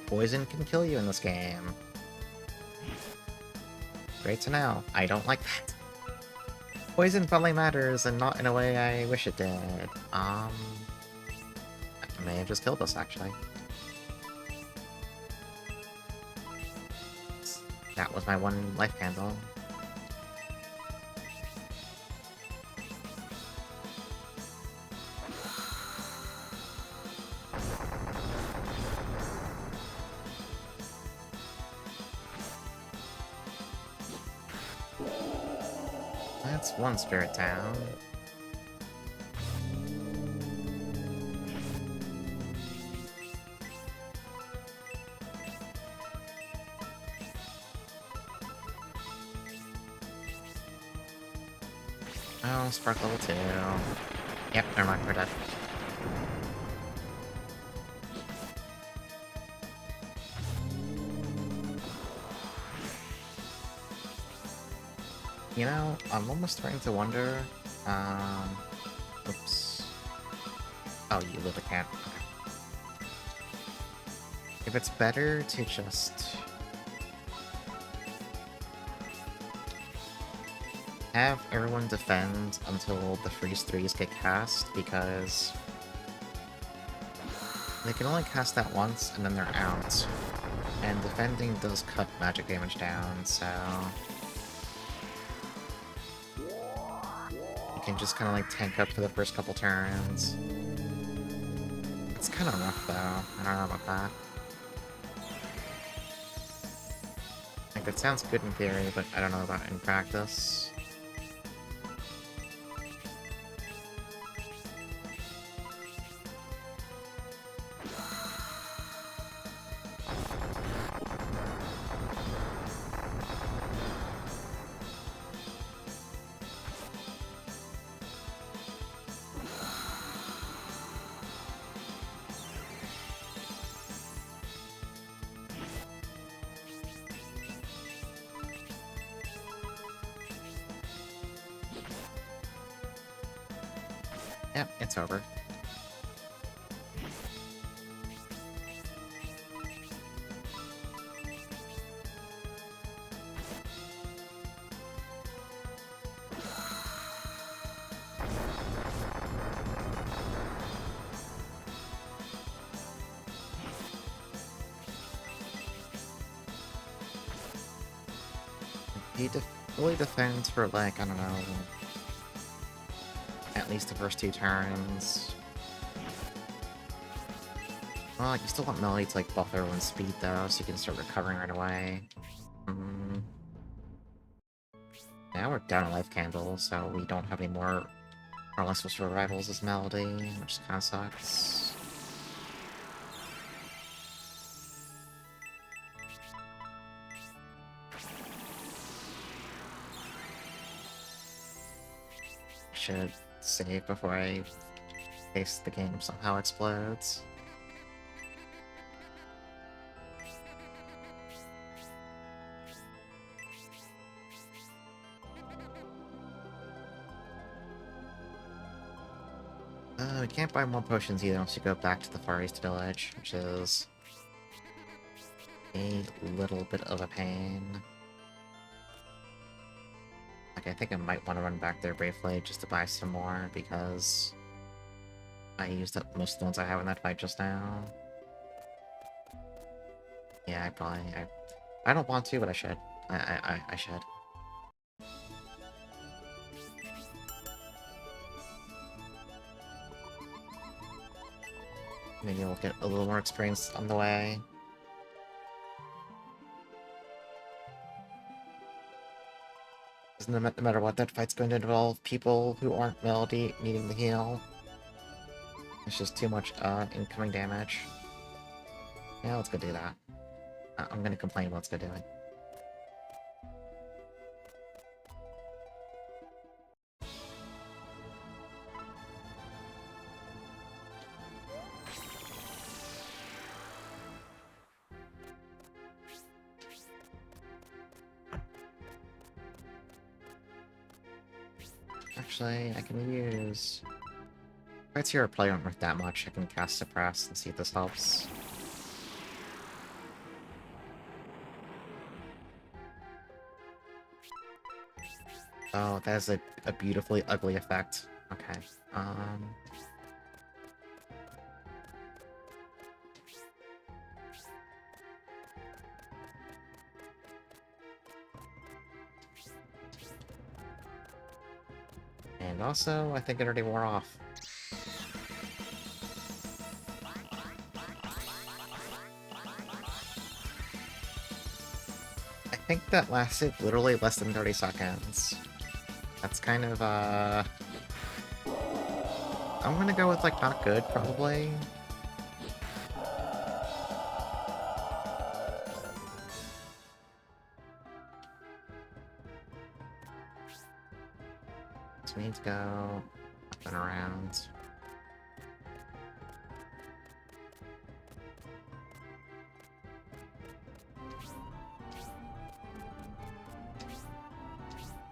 Poison can kill you in this game. Great to know. I don't like that. Poison probably matters, and not in a way I wish it did. I may have just killed us, actually. That was my one life candle. That's one spirit down. Oh, spark level 2. Yep, never mind, we're dead. You know, I'm almost starting to wonder, oops. Oh, you lit a camp. Okay. If it's better to just have everyone defend until the freeze 3s get cast, because they can only cast that once and then they're out. And defending does cut magic damage down, so you can just kind of like tank up for the first couple turns. It's kind of rough though, I don't know about that. Like, that sounds good in theory, but I don't know about in practice. Yep, it's over. He fully defends for, like, I don't know, at least the first 2 turns. Well, you still want Melody to, like, buff everyone's speed, though, so you can start recovering right away. Now we're down a life candle, so we don't have any more or less for rivals as Melody, which kind of sucks. Should save before I face the game somehow explodes. We can't buy more potions either once you go back to the Far East Village, which is a little bit of a pain. Like, I think I might want to run back there briefly just to buy some more, because I used up most of the ones I have in that fight just now. Yeah, I don't want to, but I should. I should. Maybe we'll get a little more experience on the way. No matter what, that fight's going to involve people who aren't Melody needing the heal. It's just too much incoming damage. Yeah, let's go do that. I'm gonna complain, but let's go do it. Actually, I can use... Right here, probably aren't worth that much. I can cast Suppress and see if this helps. Oh, that is a beautifully ugly effect. Okay. And also, I think it already wore off. I think that lasted literally less than 30 seconds. That's kind of, I'm gonna go with, like, not good, probably. So we need to go up and around.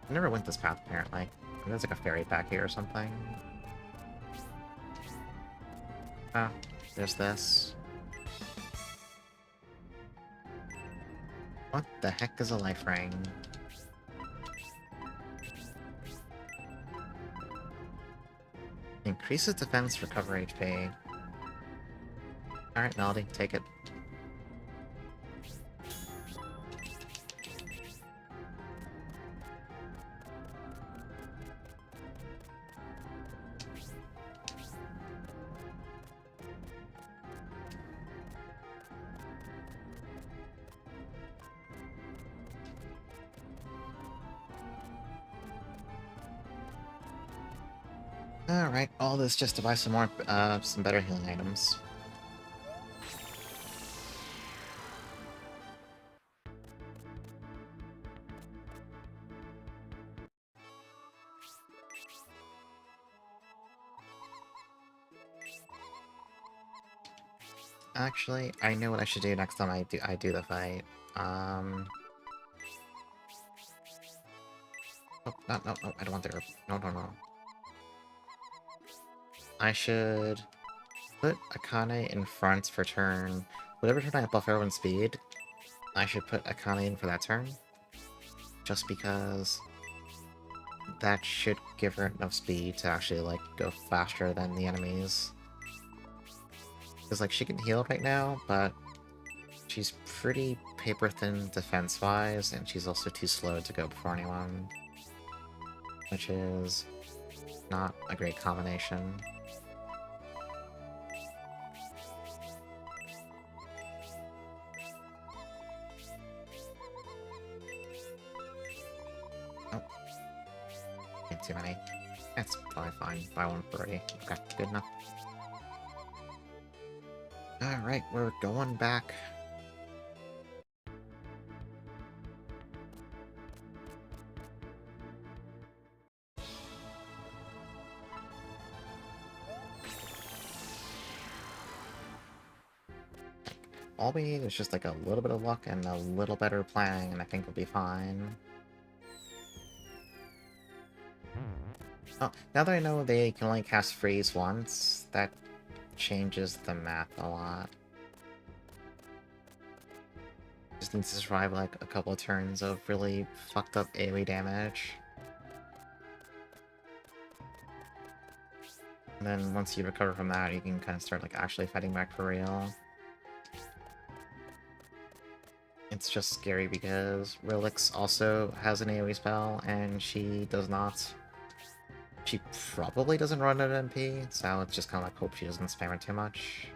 I never went this path, apparently. There's like a ferry back here or something. Ah, there's this. What the heck is a life ring? Increases defense, recover HP. Alright, Melody, take it. Alright, all this just to buy some more, some better healing items. Actually, I know what I should do next time I do the fight. Oh, no, no, no, I don't want the herb. No, no, no. I should put Akane in front for turn... Whatever turn I buff everyone's speed, I should put Akane in for that turn. Just because that should give her enough speed to actually, like, go faster than the enemies. Because, like, she can heal right now, but she's pretty paper-thin defense-wise, and she's also too slow to go before anyone. Which is not a great combination. Oh. Ain't too many. That's probably fine. Buy one for already. Okay, good enough. Alright, we're going back. All we need is just like a little bit of luck and a little better planning, and I think we'll be fine. Oh, now that I know they can only cast Freeze once, that changes the math a lot. Just needs to survive like a couple of turns of really fucked up AoE damage. And then once you recover from that, you can kind of start like actually fighting back for real. It's just scary because Relix also has an AoE spell, and she does not. She probably doesn't run an MP, so it's just kind of like hope she doesn't spam it too much.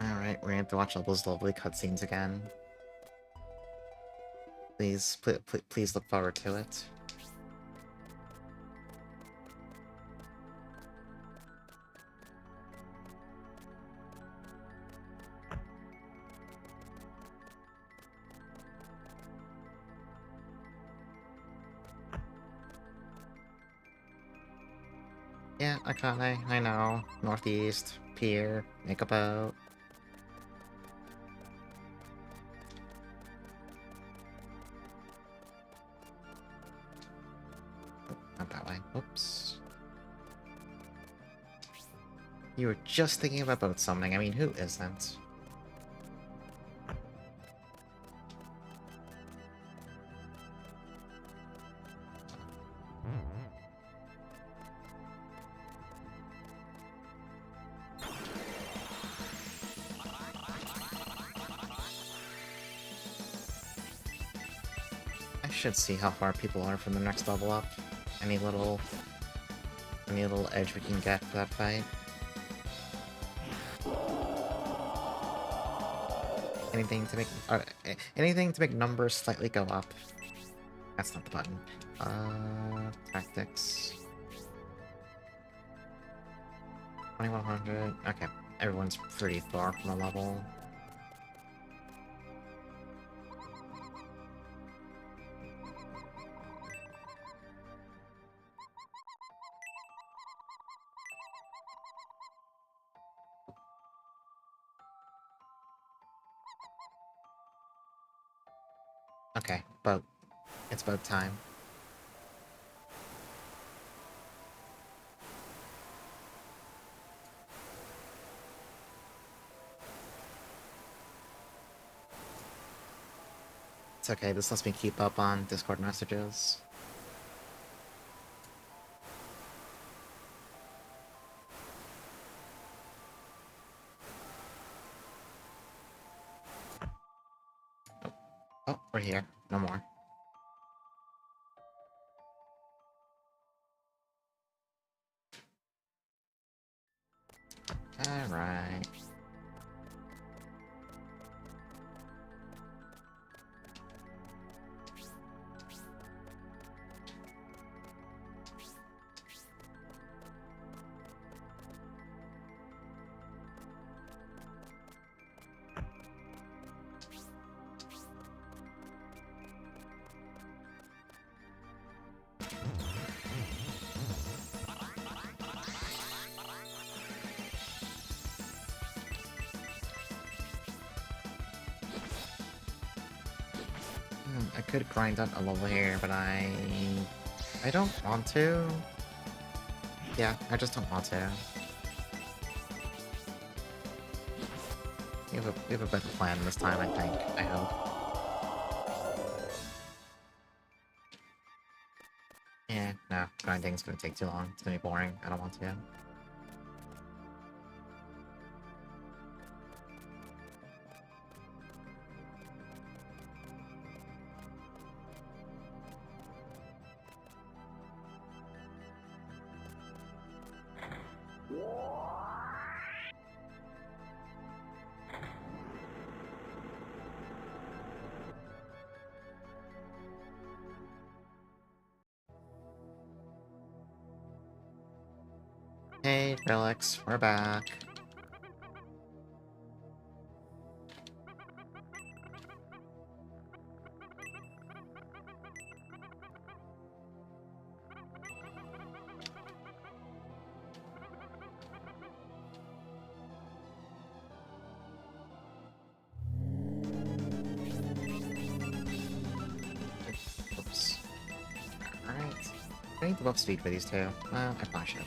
Alright, we're gonna have to watch all those lovely cutscenes again. Please, please look forward to it. Yeah, Akane, I know. Northeast, pier, make a boat. Oh, not that way. Oops. You were just thinking about boat summoning. I mean, who isn't? should see how far people are from the next level up. Any little edge we can get for that fight. Anything to make numbers slightly go up. That's not the button. Tactics. 2100. Okay, everyone's pretty far from the level. Okay, boat. It's boat time. It's okay, this lets me keep up on Discord messages. Oh, we're here. No more. Alright. I could grind out a level here, but I don't want to. Yeah, I just don't want to. We have a better plan this time, I think. I hope. Yeah, no, grinding's gonna take too long. It's gonna be boring. I don't want to. Hey, Felix, we're back. Oops. Alright. I need to buff speed for these two. Well, I probably should.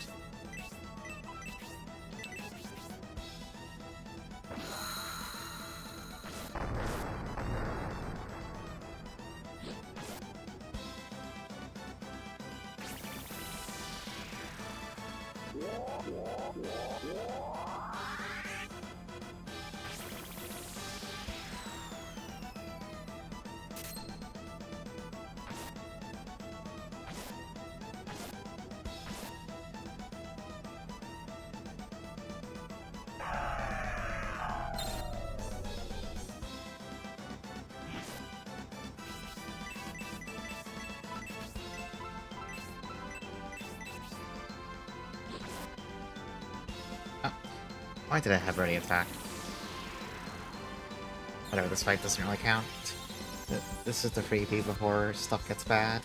Why did I have ready attack? Whatever, this fight doesn't really count. This is the freebie before stuff gets bad.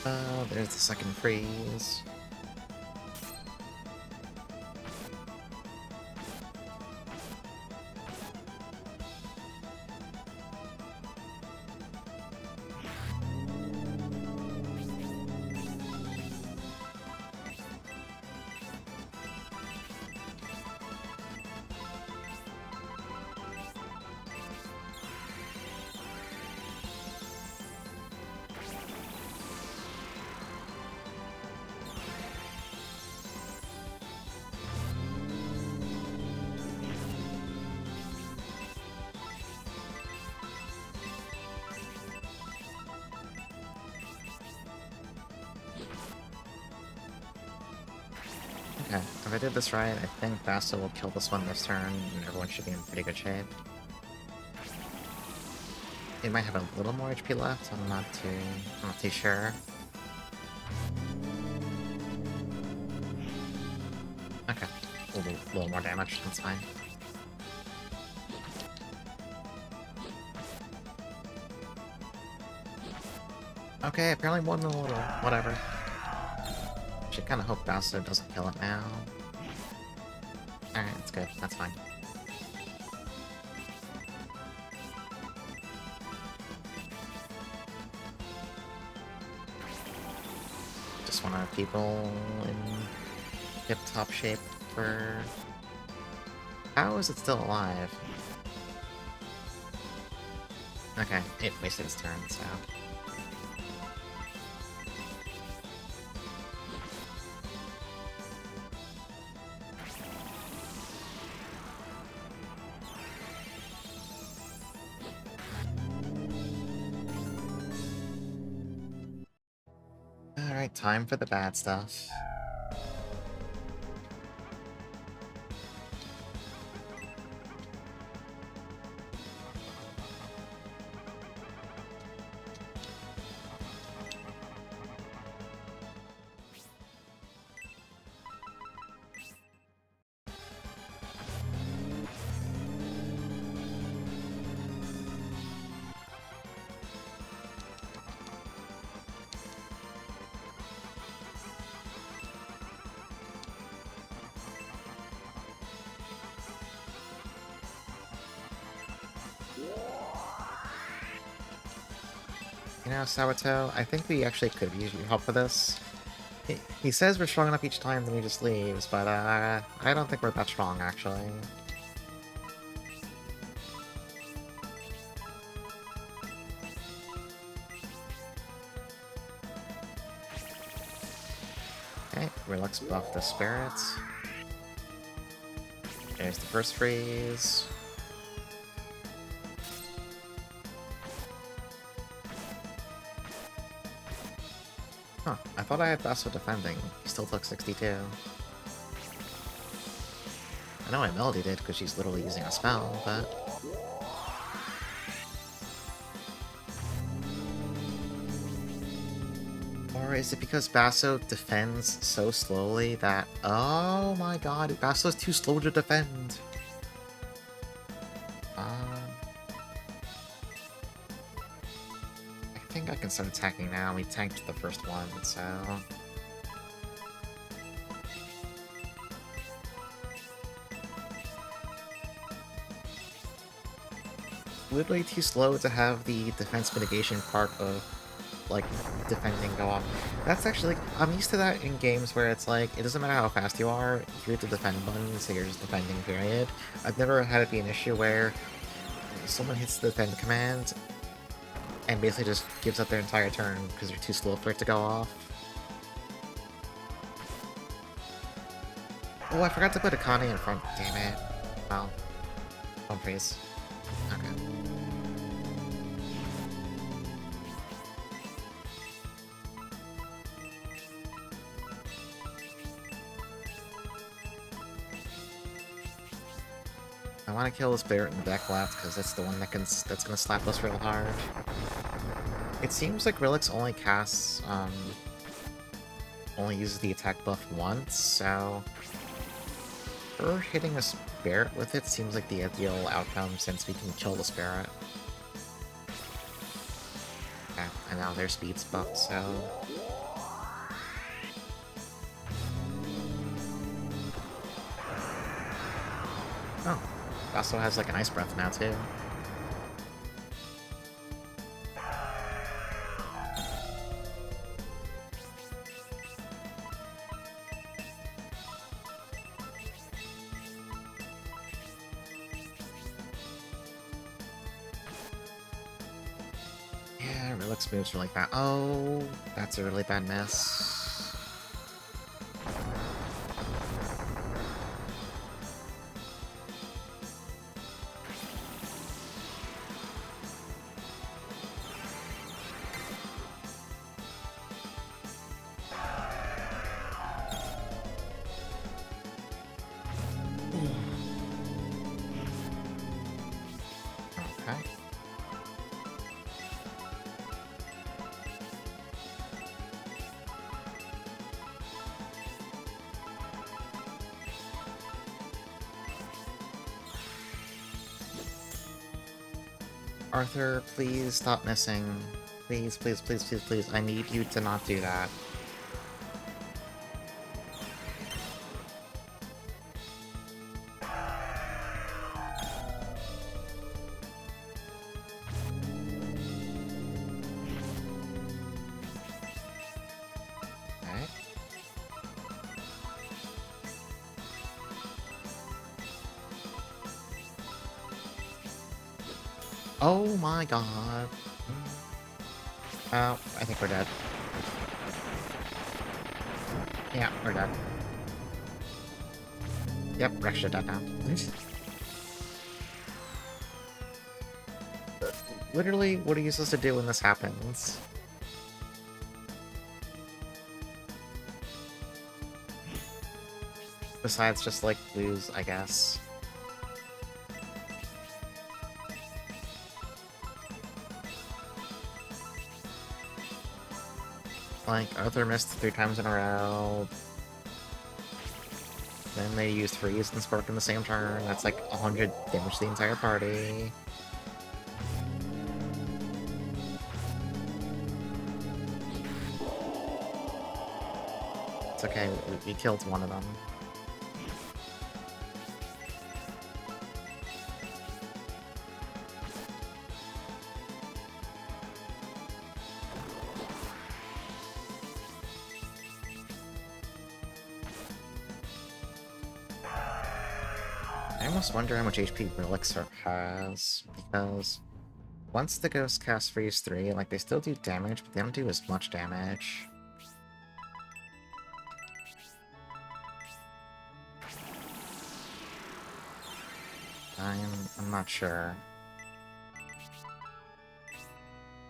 Oh, there's the second freeze. Okay, if I did this right, I think Basta will kill this one this turn, and everyone should be in pretty good shape. It might have a little more HP left, I'm not too sure. Okay, a little more damage, that's fine. Okay, apparently more than a little, whatever. Should kinda hope Basta doesn't kill it now. Alright, that's good, that's fine. Just want our people in tip-top shape for... How is it still alive? Okay, it wasted its turn, so... Alright, time for the bad stuff. You know, Sawato, I think we actually could use your help for this. He says we're strong enough each time, then he just leaves, but I don't think we're that strong, actually. Okay, Relix buff the spirits. There's the first freeze. Huh, I thought I had Basso defending. He still took 62. I know my Melody did, because she's literally using a spell, but... Or is it because Basso defends so slowly that... Oh my god, Basso's too slow to defend! I think I can start attacking now. We tanked the first one, so... Literally too slow to have the defense mitigation part of, like, defending go off. That's actually, like, I'm used to that in games where it's like, it doesn't matter how fast you are, you hit the defend button, so you're just defending, period. I've never had it be an issue where someone hits the defend command and basically just gives up their entire turn because they're too slow for it to go off. Oh, I forgot to put Akane in front, damn it. Well, home freeze. Okay. I want to kill this Barret in the back left because that's the one that's gonna slap us real hard. It seems like Relix only casts only uses the attack buff once, so her hitting a Barret with it seems like the ideal outcome since we can kill the Barret. Yeah, and now their speed's buffed, so... Oh, it also has like an Ice Breath now too. Yeah, Relix moves really fast. Oh, that's a really bad miss. Okay. Arthur, please stop missing. Please, please, please, please, please. I need you to not do that. Okay. Oh my god. Oh, I think we're dead. Yeah, we're dead. Yep, we're actually dead now. Literally, what are you supposed to do when this happens? Besides just, like, lose, I guess. Like, Arthur missed 3 times in a row. Then they used Freeze and Spark in the same turn. That's like 100 damage to the entire party. It's okay, we killed one of them. I almost wonder how much HP Relixer has, because once the Ghost cast Freeze 3, like, they still do damage, but they don't do as much damage. I'm not sure.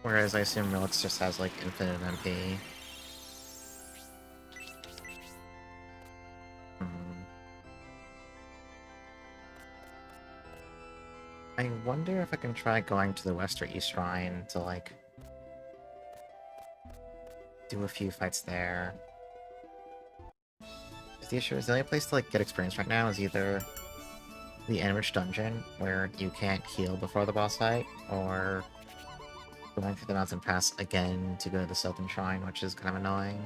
Whereas I assume Relix just has, like, infinite MP. I wonder if I can try going to the West or East Shrine to, like, do a few fights there. The issue is the only place to, like, get experience right now is either the Enriched Dungeon, where you can't heal before the boss fight, or going through the Mountain Pass again to go to the Southern Shrine, which is kind of annoying.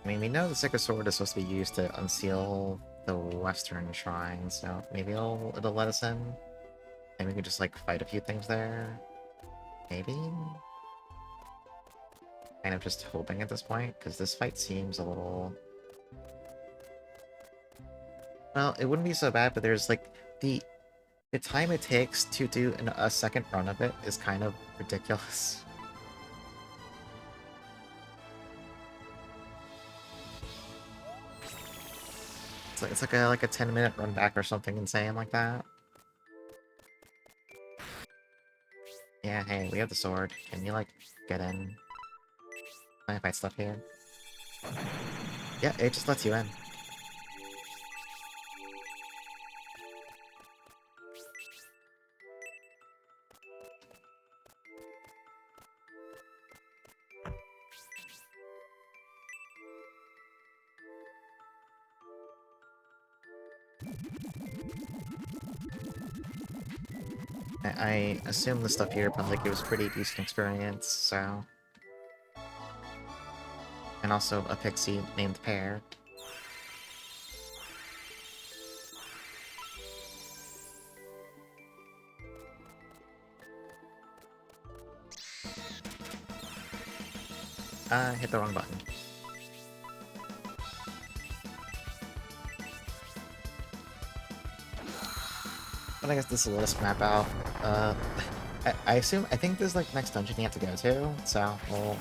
I mean, we know the Sacred Sword is supposed to be used to unseal the Western Shrine, so maybe it'll let us in. And we can just, like, fight a few things there. Maybe? Kind of just hoping at this point, because this fight seems a little... Well, it wouldn't be so bad, but there's, like, the time it takes to do a second run of it is kind of ridiculous. It's like a 10-minute run back or something insane like that. Yeah, hey, we have the sword. Can you, like, get in? Can I fight stuff here? Yeah, it just lets you in. I assume the stuff here probably gives pretty decent experience, so... And also a pixie named Pear. Hit the wrong button. But I guess this will let us map out. I think this is, like, the next dungeon you have to go to, so we'll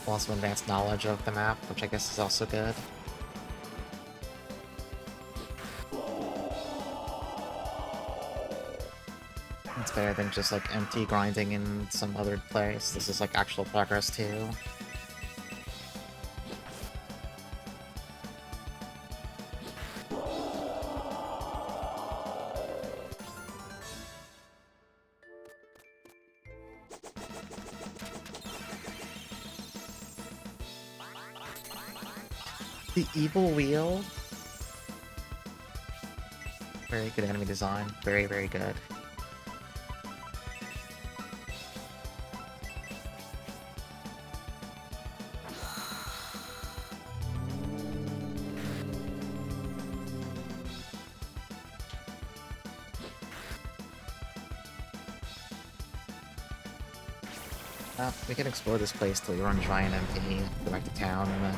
also advance knowledge of the map, which I guess is also good. It's better than just, like, empty grinding in some other place. This is, like, actual progress, too. The evil wheel. Very good enemy design. Very, very good. We can explore this place till we run dry and empty, go back to town, and then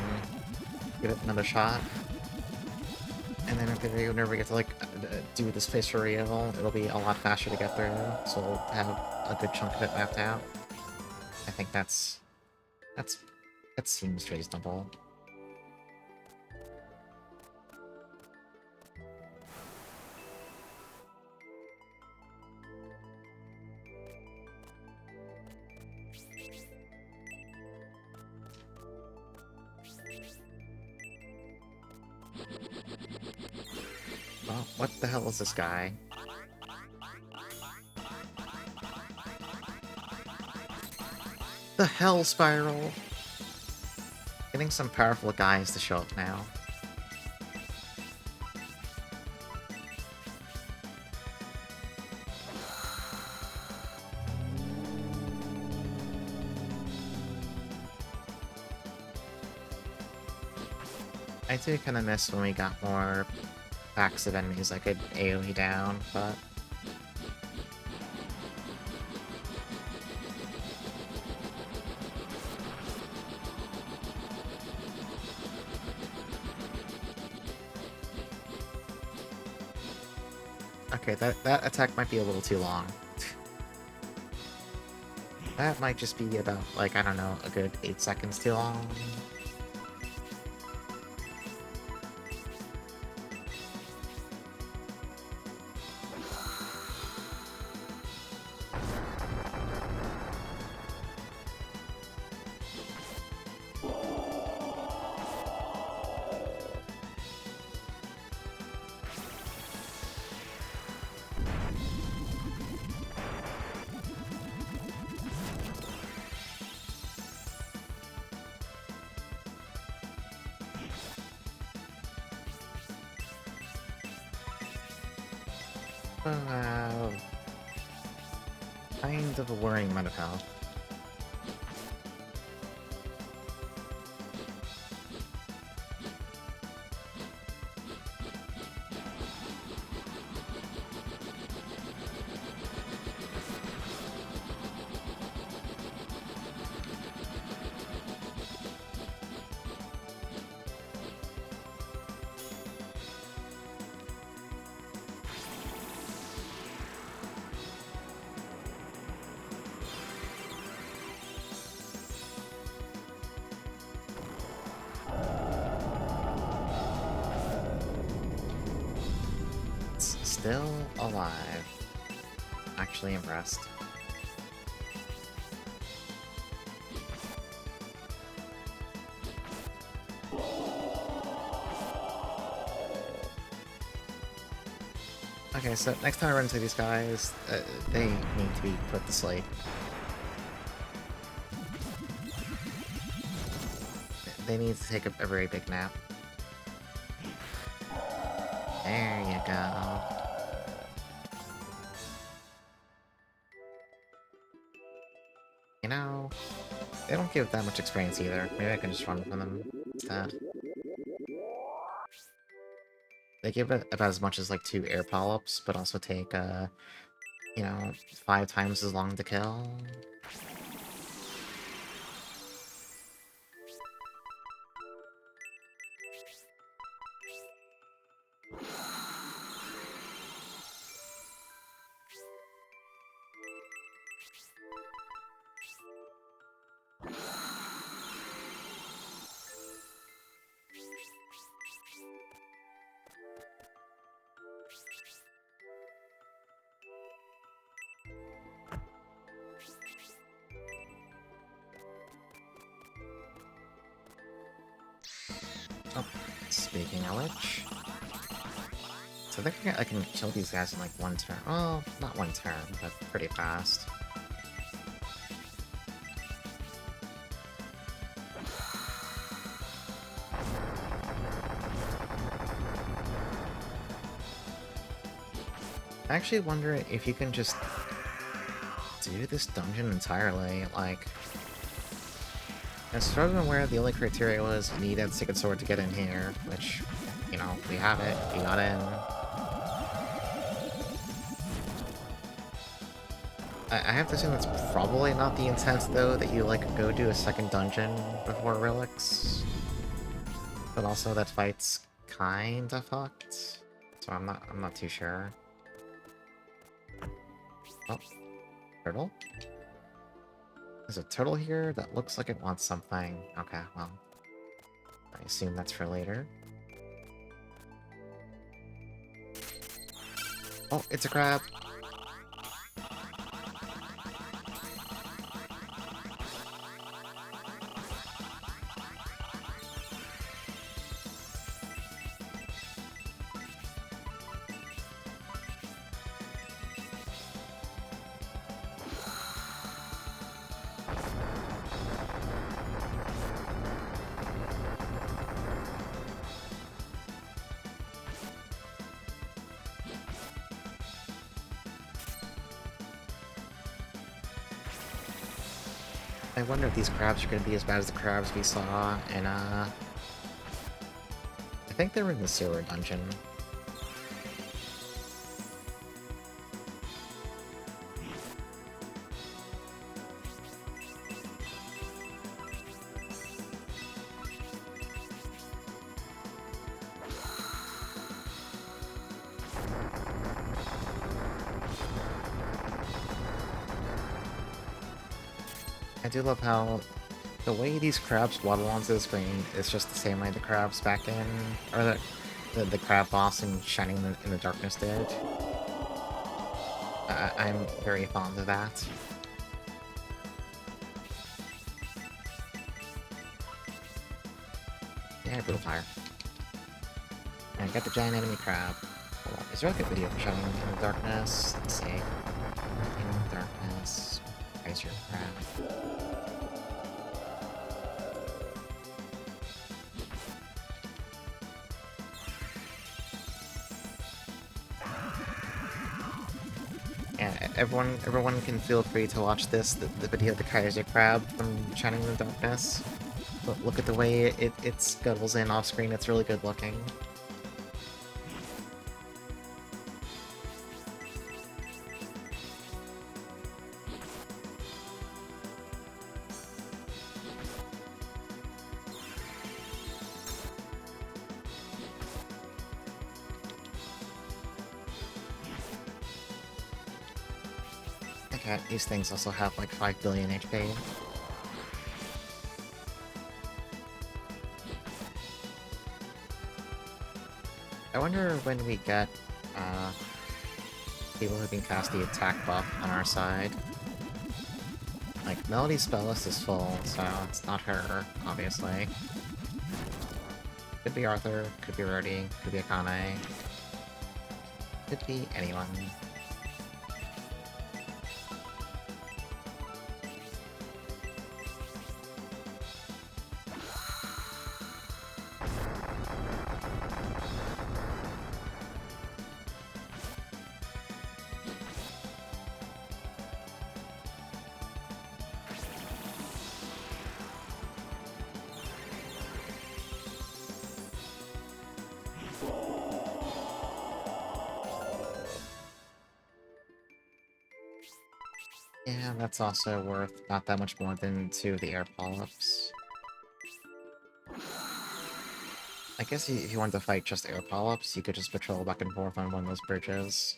give it another shot. And then whenever we get to, like, do this place for real, it'll be a lot faster to get through, so we'll have a good chunk of it mapped out. I think that seems reasonable. Well, what the hell is this guy? The hell spiral! Getting some powerful guys to show up now. I do kind of miss when we got more packs of enemies I could AoE down, but... Okay, that attack might be a little too long. That might just be about, like, I don't know, a good 8 seconds too long. Kind of a worrying amount of health. Still alive. Actually impressed. Okay, so next time I run into these guys, they need to be put to sleep. They need to take a very big nap. There you go. You know, they don't give that much experience either. Maybe I can just run from them instead. They give it about as much as, like, 2 air polyps, but also take, you know, 5 times as long to kill. Oh, speaking of which... So I think I can kill these guys in, like, 1 turn. Well, not 1 turn, but pretty fast. I actually wonder if you can just do this dungeon entirely, like... As far as I'm aware, the only criteria was you need that Sacred Sword to get in here, which, you know, we have it, we got in. I have to assume that's probably not the intent, though, that you, like, go do a second dungeon before Relics. But also that fight's kinda fucked, so I'm not too sure. Oh, turtle? There's a turtle here that looks like it wants something. Okay, well, I assume that's for later. Oh, it's a crab! I wonder if these crabs are gonna be as bad as the crabs we saw in, I think they were in the sewer dungeon. I do love how the way these crabs waddle onto the screen is just the same way the crabs back in, or the crab boss in Shining in the Darkness did. I'm very fond of that. Yeah, Brutal Fire. And I got the giant enemy crab. Hold on, is there like a video for Shining in the Darkness? Let's see. In the Darkness. Where's your crab? Yeah, everyone can feel free to watch this, the video of the Kaiser Crab from Shining in the Darkness. But look at the way it scuttles in off screen, it's really good looking. Okay, these things also have like 5 billion HP. I wonder when we get, people who can cast the attack buff on our side. Like, Melody's spell list is full, so it's not her, obviously. Could be Arthur, could be Rhodey, could be Akane. Could be anyone. Yeah, that's also worth not that much more than 2 of the air polyps. I guess if you wanted to fight just air polyps, you could just patrol back and forth on one of those bridges.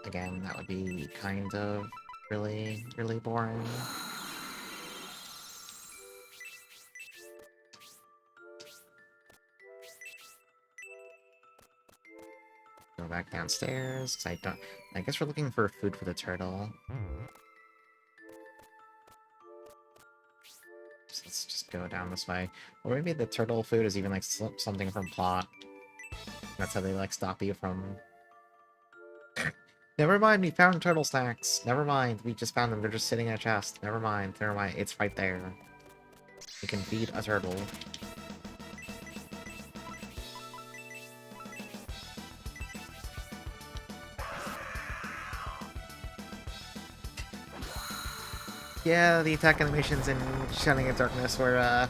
Again, that would be kind of really boring. Go back downstairs, 'cause I guess we're looking for food for the turtle. So let's just go down this way. Or maybe the turtle food is even like something from plot. That's how they like stop you from... Never mind, we found turtle stacks. Never mind, we just found them. They're just sitting in a chest. Never mind, it's right there. You can feed a turtle. Yeah, the attack animations in Shining in Darkness were,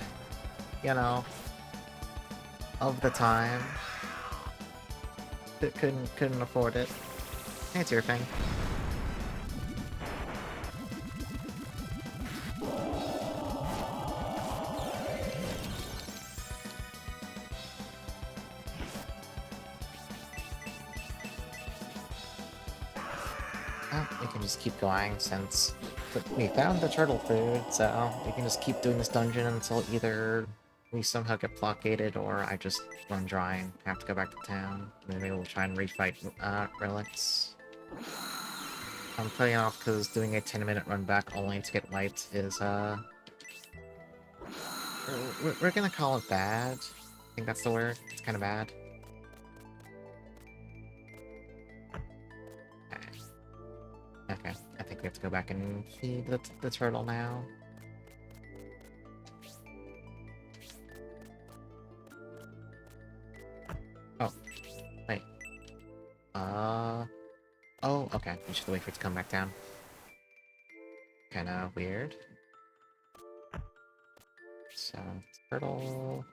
you know, of the time. Couldn't afford it. It's your thing. Oh, we can just keep going since we found the turtle food, so we can just keep doing this dungeon until either we somehow get blockaded or I just run dry and have to go back to town. Maybe we'll try and refight relics. I'm putting off because doing a 10-minute run back only to get wiped is, we're gonna call it bad. I think that's the word. It's kind of bad. Okay, I think we have to go back and feed the turtle now. Oh, wait. Oh, okay. We should wait for it to come back down. Kinda weird. So, turtle...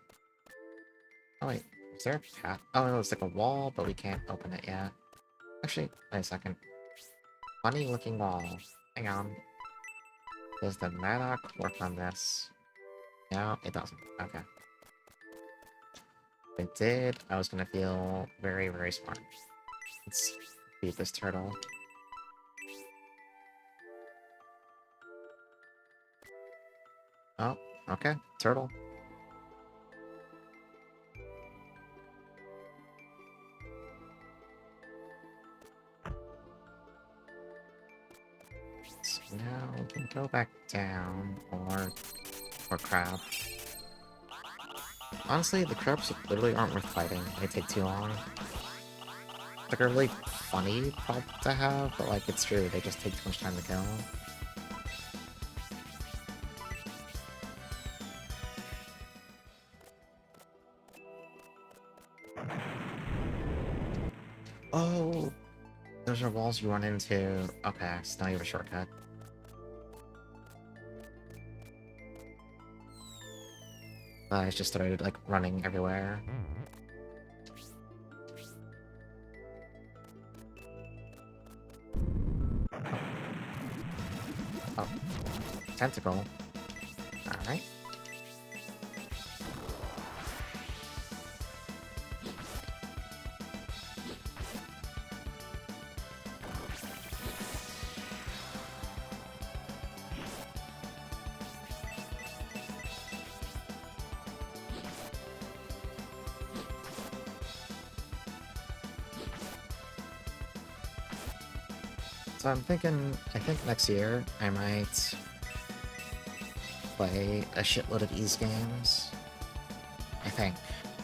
Oh wait, is there a path? Oh no, it's like a wall, but we can't open it yet. Actually, wait a second. Funny looking wall. Hang on. Does the Maddock work on this? No, it doesn't. Okay. If it did, I was gonna feel very, very smart. Let's beat this turtle. Oh, okay. Turtle. So now we can go back down, or crab. Honestly, the crabs literally aren't worth fighting. They take too long. It's like a really funny problem to have, but like it's true, they just take too much time to kill. Oh! Those are walls you run into. Okay, so now you have a shortcut. I just started, like, running everywhere. Oh. Tentacle. Alright. So I'm thinking, I think next year I might play a shitload of Ease games. I think.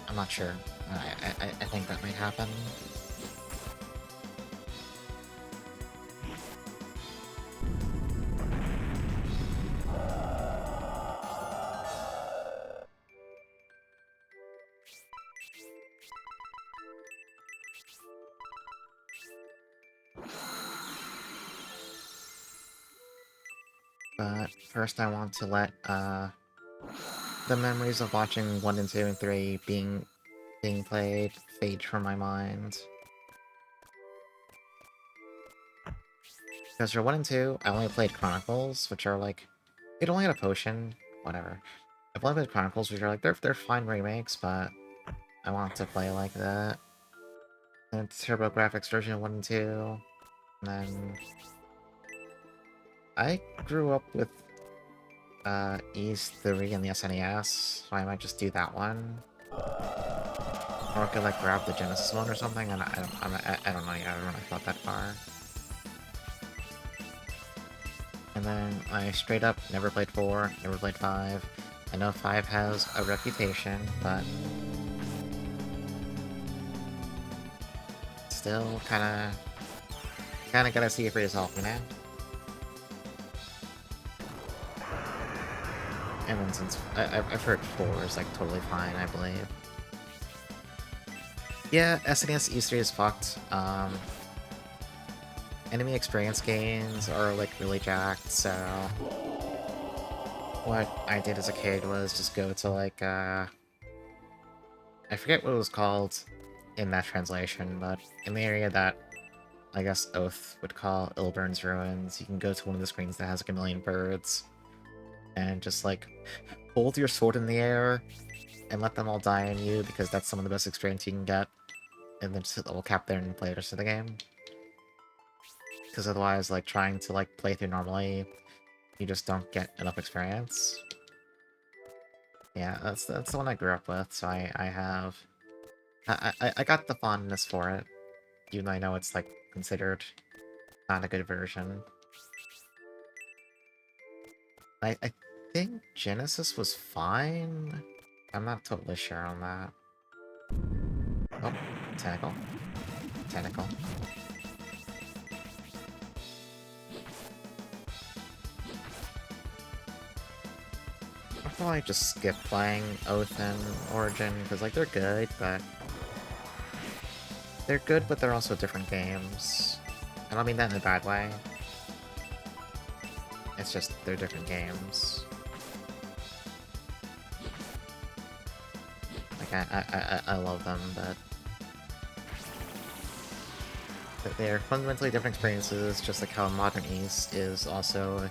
I'm not sure. I think that might happen. But first I want to let, the memories of watching 1 and 2 and 3 being played fade from my mind. Because for 1 and 2, I only played Chronicles, which are like... It only had a potion. Whatever. I've only played Chronicles, which are like, they're fine remakes, but I want to play like that. And Turbo Graphics version of 1 and 2. And then... I grew up with Ease 3 and the SNES, so I might just do that one. Or I could like grab the Genesis one or something, and I don't know yet, I haven't really thought that far. And then I straight up never played 4, never played 5. I know 5 has a reputation, but... Still kinda gotta see it for yourself, you know? And then since I've heard 4 is like totally fine, I believe. Yeah, SNES E3 is fucked. Enemy experience gains are like really jacked, so what I did as a kid was just go to, like, I forget what it was called in that translation, but in the area that I guess Oath would call Ilburn's Ruins, you can go to one of the screens that has like a million birds, and just, like, hold your sword in the air and let them all die on you, because that's some of the best experience you can get, and then just hit level cap there and play the rest of the game. Because otherwise, like, trying to, like, play through normally, you just don't get enough experience. Yeah, that's the one I grew up with, so I have... I got the fondness for it, even though I know it's, like, considered not a good version. I think Genesis was fine? I'm not totally sure on that. Oh, tentacle. Tentacle. I'll probably just skip playing Oath and Origin, because, like, they're good, but... They're good, but they're also different games. I don't mean that in a bad way. It's just, they're different games. Like, I love them, but... They're fundamentally different experiences, just like how Modern East is also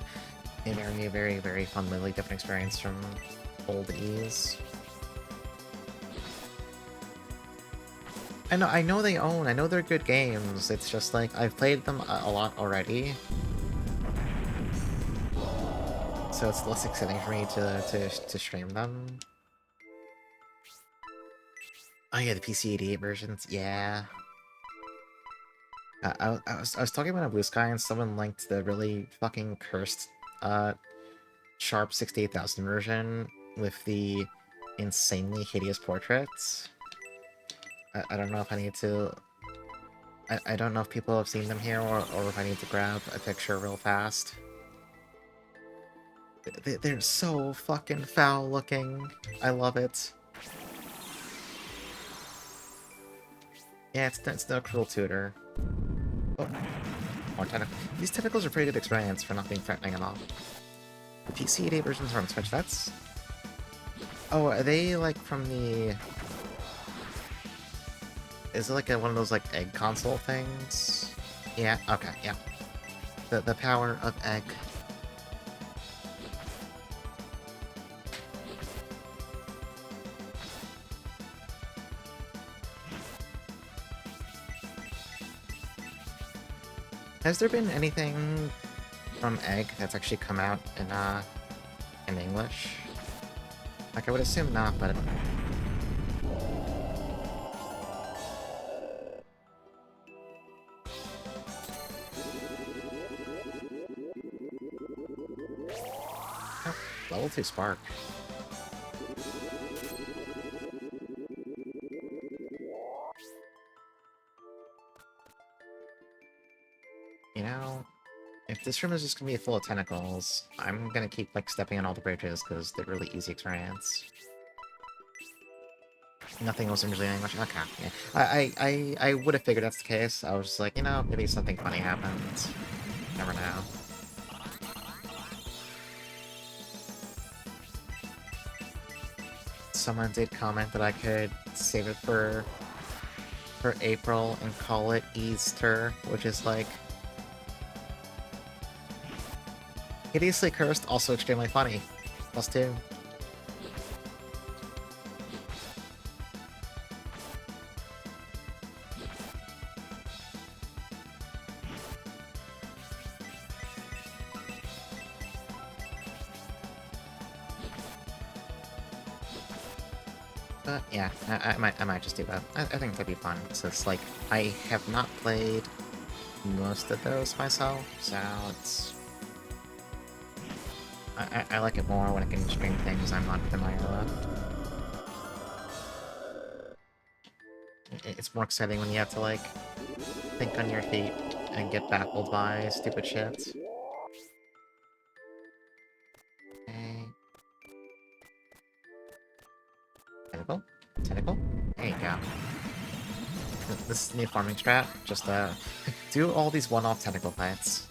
a very, very, very fundamentally different experience from old Ease. I know I know they're good games, it's just like, I've played them a lot already. So it's less exciting for me to stream them. Oh yeah, the PC 88 versions, yeah. I was talking about a Blue Sky and someone linked the really fucking cursed Sharp 68,000 version with the insanely hideous portraits. I don't know if I need to... I don't know if people have seen them here, or if I need to grab a picture real fast. They're so fucking foul looking. I love it. Yeah, it's no cruel tutor. Oh, more tentacles. These tentacles are pretty good experience for not being threatening at all. The PC 88 versions are on Switch, that's... Oh, are they, like, from the... Is it, like, one of those, like, egg console things? Yeah, okay, yeah. The power of egg. Has there been anything from Egg that's actually come out in English? Like, I would assume not, but... Oh, level 2 Spark. You know, if this room is just gonna be full of tentacles, I'm gonna keep, like, stepping on all the bridges, because they're really easy experience. Nothing else in really English? Okay, yeah. I would have figured that's the case. I was just like, you know, maybe something funny happens. Never know. Someone did comment that I could save it for April and call it Easter, which is like... hideously cursed, also extremely funny. +2. But yeah, I might just do that. I think that'd be fun. So it's like, I have not played most of those myself, so it's... I like it more when I can stream things I'm not familiar with. It's more exciting when you have to, like, think on your feet and get baffled by stupid shit. Okay. Tentacle? Tentacle? There you go. This is new farming strat. Just, do all these one-off tentacle fights.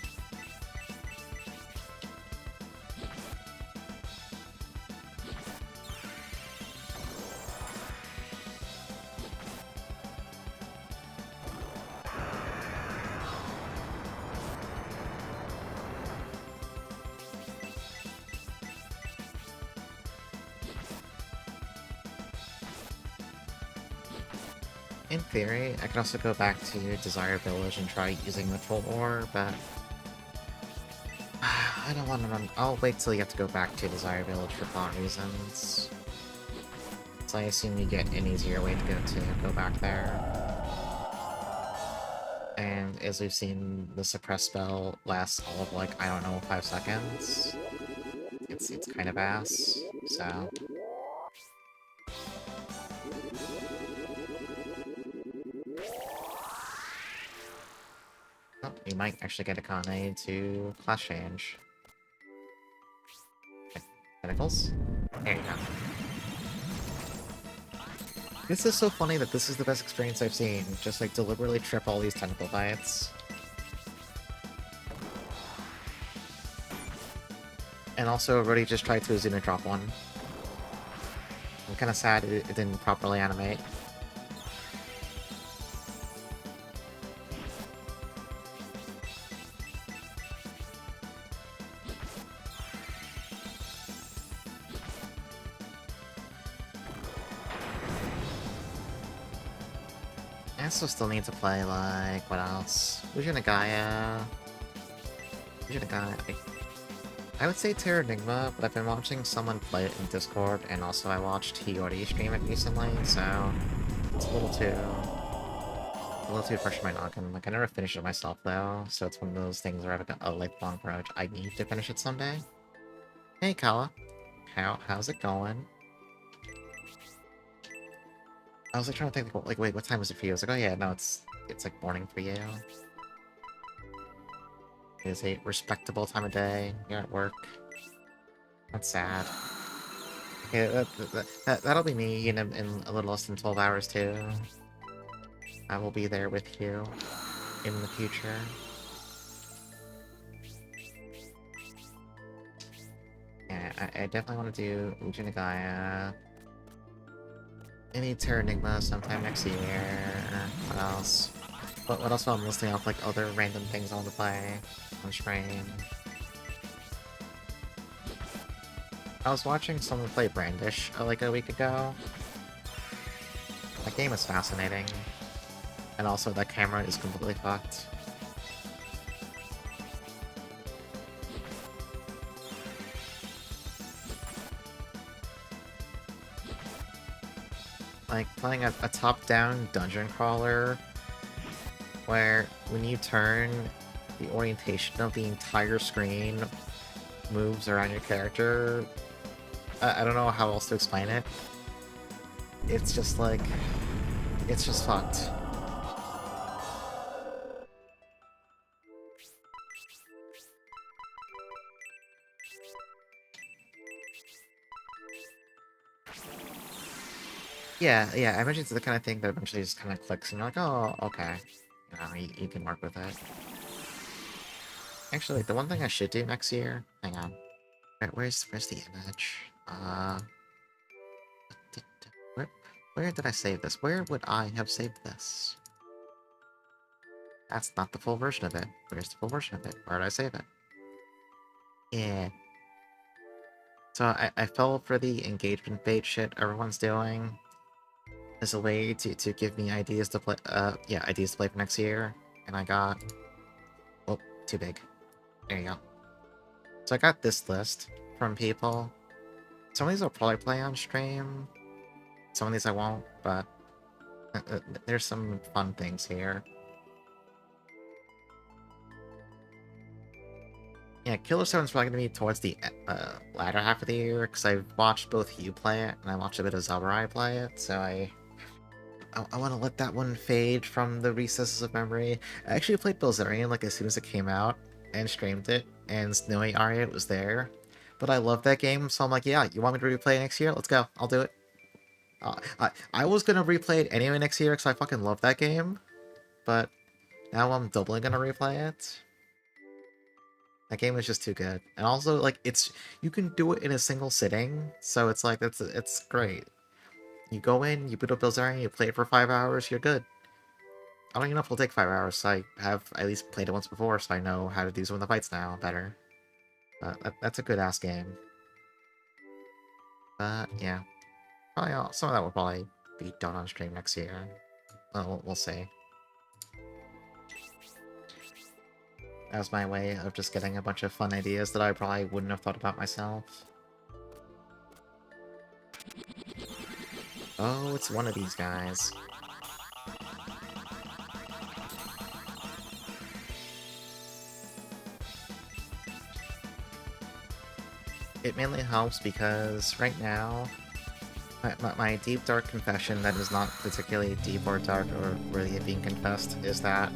in theory, I could also go back to Desire Village and try using the Troll Ore, but I don't want to run. I'll wait till you have to go back to Desire Village for plot reasons. So I assume you get an easier way to go back there. And as we've seen, the suppress spell lasts all of like, I don't know, 5 seconds. It's kind of ass, so. Oh, you might actually get a Kane to class change. Okay. Tentacles? There you go. This is so funny that this is the best experience I've seen. Just like deliberately trip all these tentacle bites. And also already just tried to Azuna drop one. I'm kinda sad it didn't properly animate. I also still need to play, like, what else? Gaia. I would say Terranigma, but I've been watching someone play it in Discord, and also I watched Hiyori stream it recently, so it's a little too fresh in my noggin. Like, I never finished it myself, though, so it's one of those things where I have a lifelong grudge. I need to finish it someday. Hey, Kala. How's it going? I was like trying to think, like, wait, what time is it for you? I was like, oh yeah, no, it's like morning for you. It is a respectable time of day. You're at work. That's sad. Yeah, that'll be me in a little less than 12 hours too. I will be there with you in the future. Yeah, I definitely want to do Gaia. Maybe Terranigma sometime next year. What else? What else am I listing off, like, other random things I want to play on stream? I was watching someone play Brandish, like, a week ago. That game is fascinating. And also, that camera is completely fucked. Like, playing a top-down dungeon crawler where when you turn, the orientation of the entire screen moves around your character. I don't know how else to explain it. It's just like... it's just fucked. Yeah, I imagine it's the kind of thing that eventually just kind of clicks and you're like, oh, okay. You know, you can work with it. Actually, the one thing I should do next year... hang on. Where's the image? Where, where did I save this? Where would I have saved this? That's not the full version of it. Where's the full version of it? Where did I save it? Yeah. So I fell for the engagement bait shit everyone's doing as a way to give me ideas to play, ideas to play for next year. And I got... oh, too big. There you go. So I got this list from people. Some of these I'll probably play on stream. Some of these I won't, but there's some fun things here. Yeah, Killer 7's probably going to be towards the latter half of the year, because I've watched both you play it, and I watched a bit of Zaburai play it, so I want to let that one fade from the recesses of memory. I actually played Bilzerian, like, as soon as it came out, and streamed it, and Snowy Aria was there. But I love that game, so I'm like, yeah, you want me to replay it next year? Let's go. I'll do it. I was going to replay it anyway next year, because I fucking love that game, but now I'm doubly going to replay it. That game is just too good. And also, like, you can do it in a single sitting, so it's like, it's great. You go in, you boot up Bilzerian, you play it for 5 hours, you're good. I don't even know if it'll take 5 hours, so I have at least played it once before, so I know how to do some of the fights now better. But that's a good-ass game. But, yeah. Probably some of that will probably be done on stream next year. Well, we'll see. That was my way of just getting a bunch of fun ideas that I probably wouldn't have thought about myself. Oh, it's one of these guys. It mainly helps because right now, my deep dark confession that is not particularly deep or dark or worthy of being confessed is that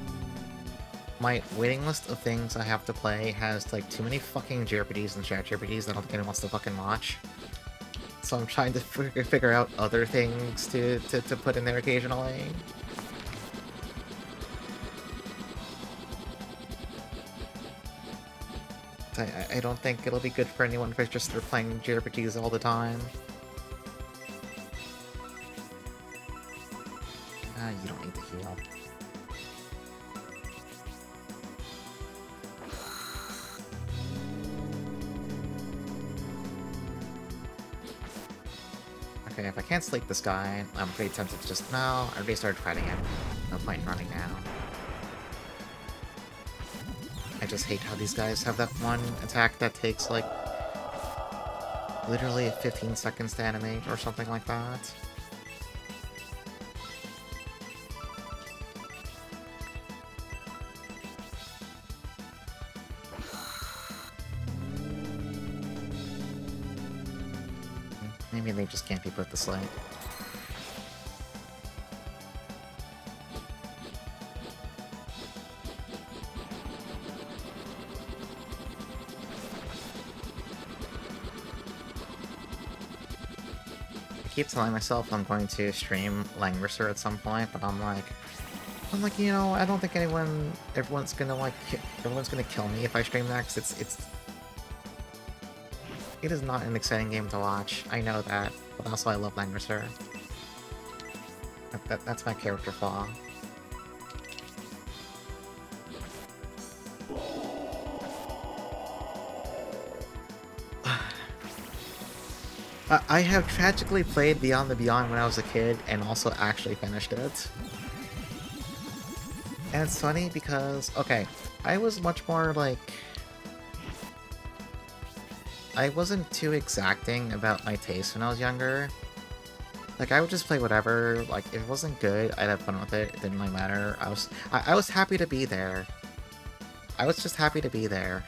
my waiting list of things I have to play has like too many fucking JRPGs and chat JRPGs that I don't think anyone wants to fucking watch. So I'm trying to figure out other things to put in there occasionally. I don't think it'll be good for anyone if I just start playing JRPGs all the time. You don't need to heal. Okay, if I can't sleep this guy, I'm pretty tempted to just... No, I already started fighting him. No point in running now. I just hate how these guys have that one attack that takes, like, literally 15 seconds to animate or something like that. Maybe they just can't be put to sleep. I keep telling myself I'm going to stream Langrisser at some point, but I'm like, you know, I don't think everyone's gonna kill me if I stream that, 'cause it is not an exciting game to watch. I know that, but also I love Langrisser. That's my character flaw. I have tragically played Beyond the Beyond when I was a kid and also actually finished it. And it's funny because, okay, I was much more like... I wasn't too exacting about my taste when I was younger. Like, I would just play whatever. Like, if it wasn't good, I'd have fun with it. It didn't really matter. I was happy to be there. I was just happy to be there.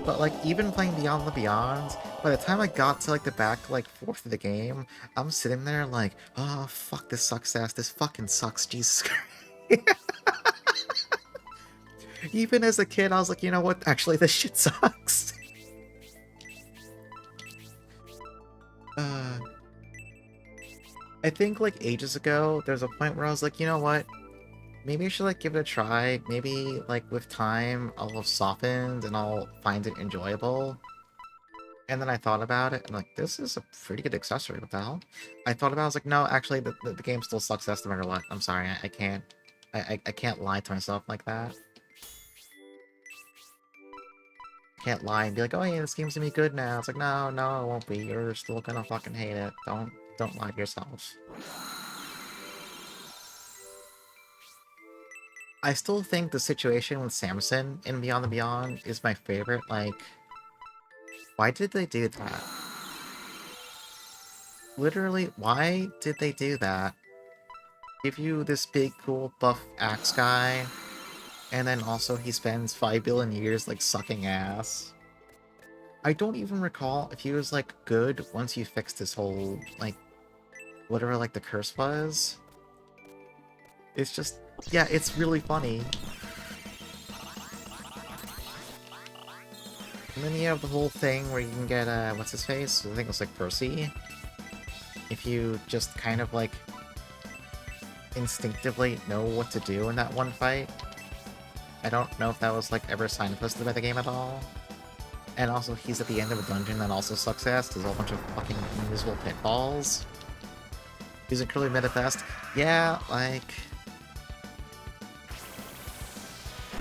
But, like, even playing Beyond the Beyond, by the time I got to, like, the back, like, fourth of the game, I'm sitting there like, oh, fuck, this sucks ass. This fucking sucks, Jesus Christ. Even as a kid, I was like, you know what? Actually, this shit sucks. I think, like, ages ago, there's a point where I was like, you know what? Maybe I should, like, give it a try. Maybe, like, with time, I'll have softened and I'll find it enjoyable. And then I thought about it, and like, this is a pretty good accessory, what the hell? I thought about it, I was like, no, actually, the game still sucks ass no matter what. I'm sorry, I can't... I can't lie to myself like that. Can't lie and be like, oh yeah, this game's gonna be good now. It's like, no, it won't be. You're still gonna fucking hate it. Don't lie to yourself. I still think the situation with Samson in Beyond the Beyond is my favorite. Like, why did they do that? Literally, why did they do that? Give you this big, cool, buff axe guy, and then also he spends 5 billion years, like, sucking ass. I don't even recall if he was, like, good once you fixed his whole, like, whatever, like, the curse was. It's just... yeah, it's really funny. And then you have the whole thing where you can get, what's his face? I think it's like Percy. If you just kind of, like, instinctively know what to do in that one fight. I don't know if that was, like, ever signposted by the game at all. And also, he's at the end of a dungeon that also sucks ass. There's a whole bunch of fucking invisible pitfalls. He's incredibly meta best. Yeah, like...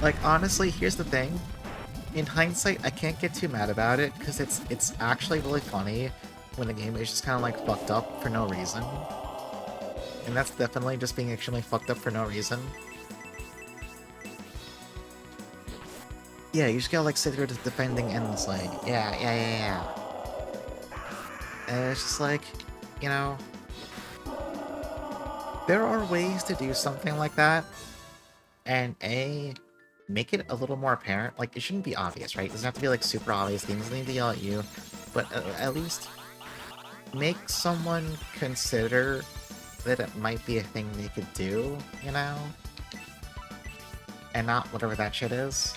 like, honestly, here's the thing. In hindsight, I can't get too mad about it, because it's actually really funny when the game is just kind of, like, fucked up for no reason. And that's definitely just being extremely fucked up for no reason. Yeah, you just gotta like sit there just defending endlessly. Yeah. And it's just like, you know, there are ways to do something like that, and make it a little more apparent. Like, it shouldn't be obvious, right? It doesn't have to be like super obvious. Things need to yell at you, but at least make someone consider that it might be a thing they could do, you know? And not whatever that shit is.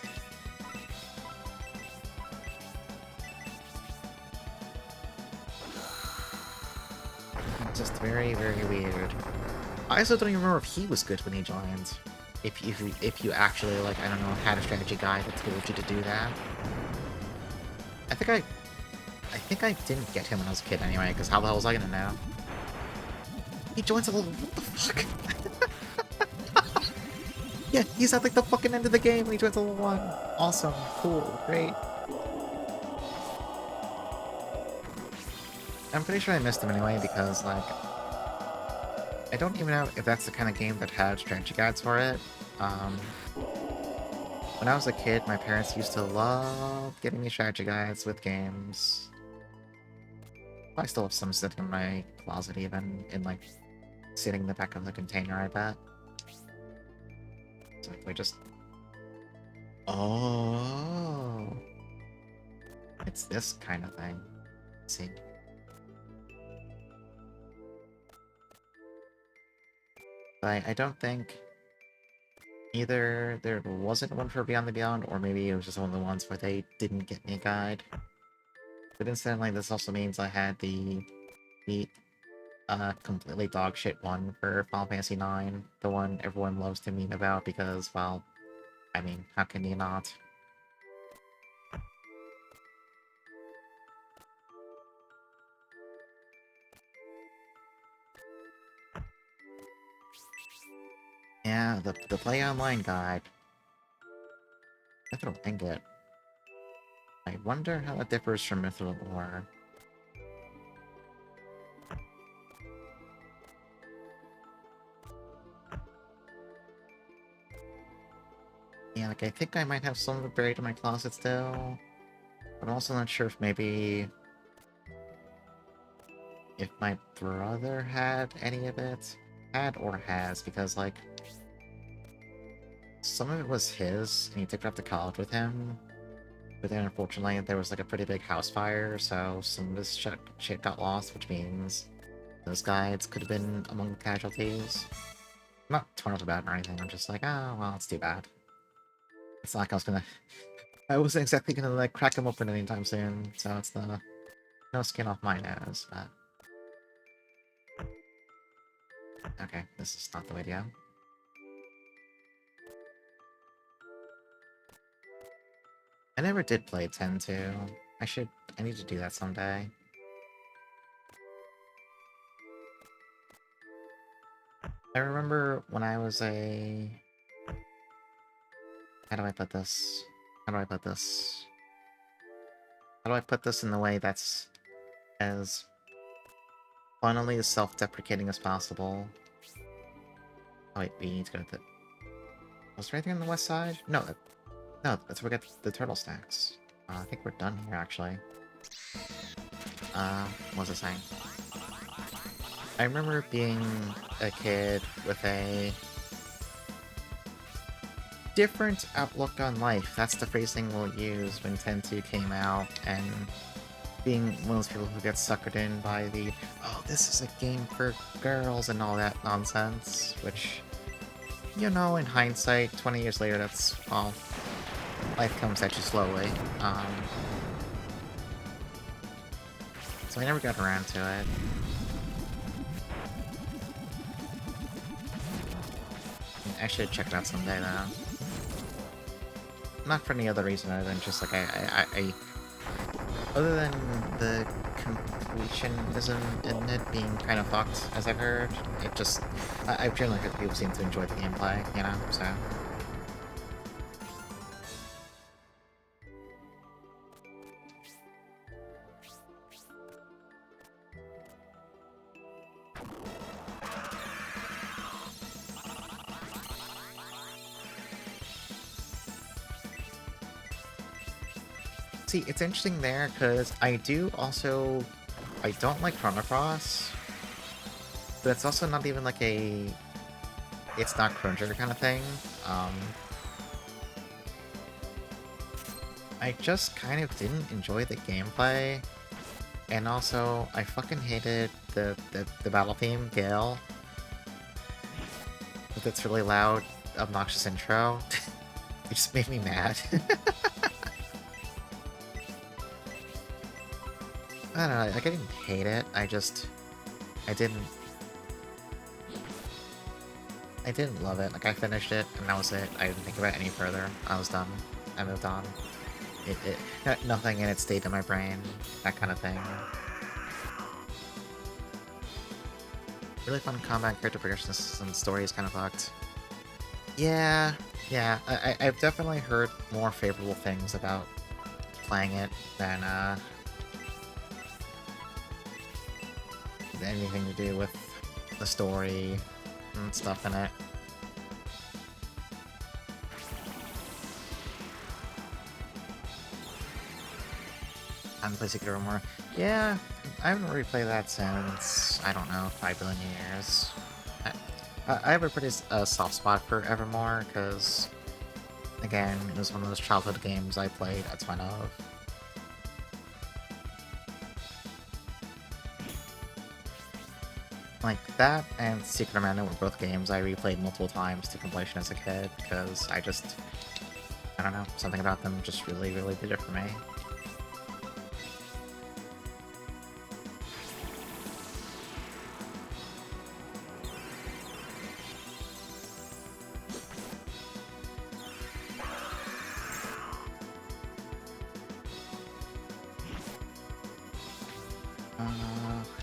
Just very, very weird. I also don't even remember if he was good when he joined. If you actually, like, I don't know, had a strategy guide that told you to do that. I think I didn't get him when I was a kid anyway, because how the hell was I gonna know? He joins a little... What the fuck? Yeah, he's at, like, the fucking end of the game when he joins level 1. Awesome. Cool. Great. I'm pretty sure I missed him anyway, because, like... I don't even know if that's the kind of game that had strategy guides for it. When I was a kid, my parents used to love getting me strategy guides with games. I still have some sitting in my closet even, in like, sitting in the back of the container, I bet. So we just... Oh! It's this kind of thing. Let's see. But I don't think... Either there wasn't one for Beyond the Beyond, or maybe it was just one of the ones where they didn't get me a guide. But incidentally, this also means I had the completely dogshit one for Final Fantasy IX, the one everyone loves to meme about because, well, I mean, how can you not? Yeah, the Play Online guide. Mithril Ingot. I wonder how that differs from Mithril Ore. Yeah, like, I think I might have some of it buried in my closet still. But I'm also not sure if maybe... if my brother had any of it. Had or has, because, like... some of it was his, and he took it up to college with him. But then, unfortunately, there was, like, a pretty big house fire, so some of his shit got lost, which means those guides could have been among the casualties. I'm not torn up about it or anything, I'm just like, oh, well, it's too bad. It's not like I was gonna... I wasn't exactly gonna, like, crack them open anytime soon, so it's the... no skin off my nose, but... Okay, this is not the way to go. I never did play 10-2. I need to do that someday. I remember when I was a... How do I put this? How do I put this? How do I put this in the way that's as funnily as self-deprecating as possible? Oh wait, we need to go to the... Was there anything on the west side? No, that's where we get the turtle stacks. I think we're done here, actually. What was I saying? I remember being a kid with a different outlook on life. That's the phrasing we'll use when 10-2 came out, and being one of those people who gets suckered in by the, oh, this is a game for girls and all that nonsense, which, you know, in hindsight, 20 years later, that's, well, life comes at you slowly. So I never got around to it. I should check it out someday, though. Not for any other reason other than just, like, other than the completionism in it being kind of fucked, as I've heard, it just... I've generally heard people seem to enjoy the gameplay, you know, so... See, it's interesting there, because I do also... I don't like Chrono Cross, but it's also not even like a... It's not Chrono Trigger kind of thing. I just kind of didn't enjoy the gameplay, and also I fucking hated the battle theme, Gale, with its really loud, obnoxious intro. It just made me mad. I don't know, like, I didn't hate it, I didn't... I didn't love it. Like, I finished it, and that was it. I didn't think about it any further. I was done. I moved on. Nothing in it stayed in my brain. That kind of thing. Really fun combat, character progression, and story is kind of fucked. Yeah, yeah. I've definitely heard more favorable things about playing it than anything to do with the story and stuff in it. I haven't played Secret Evermore. Yeah, I haven't really played that since, I don't know, 5 billion years. I have a pretty soft spot for Evermore, because, again, it was one of those childhood games I played a ton of. Like, that and Secret Amanda were both games I replayed multiple times to completion as a kid, because I don't know, something about them just really, really did it for me.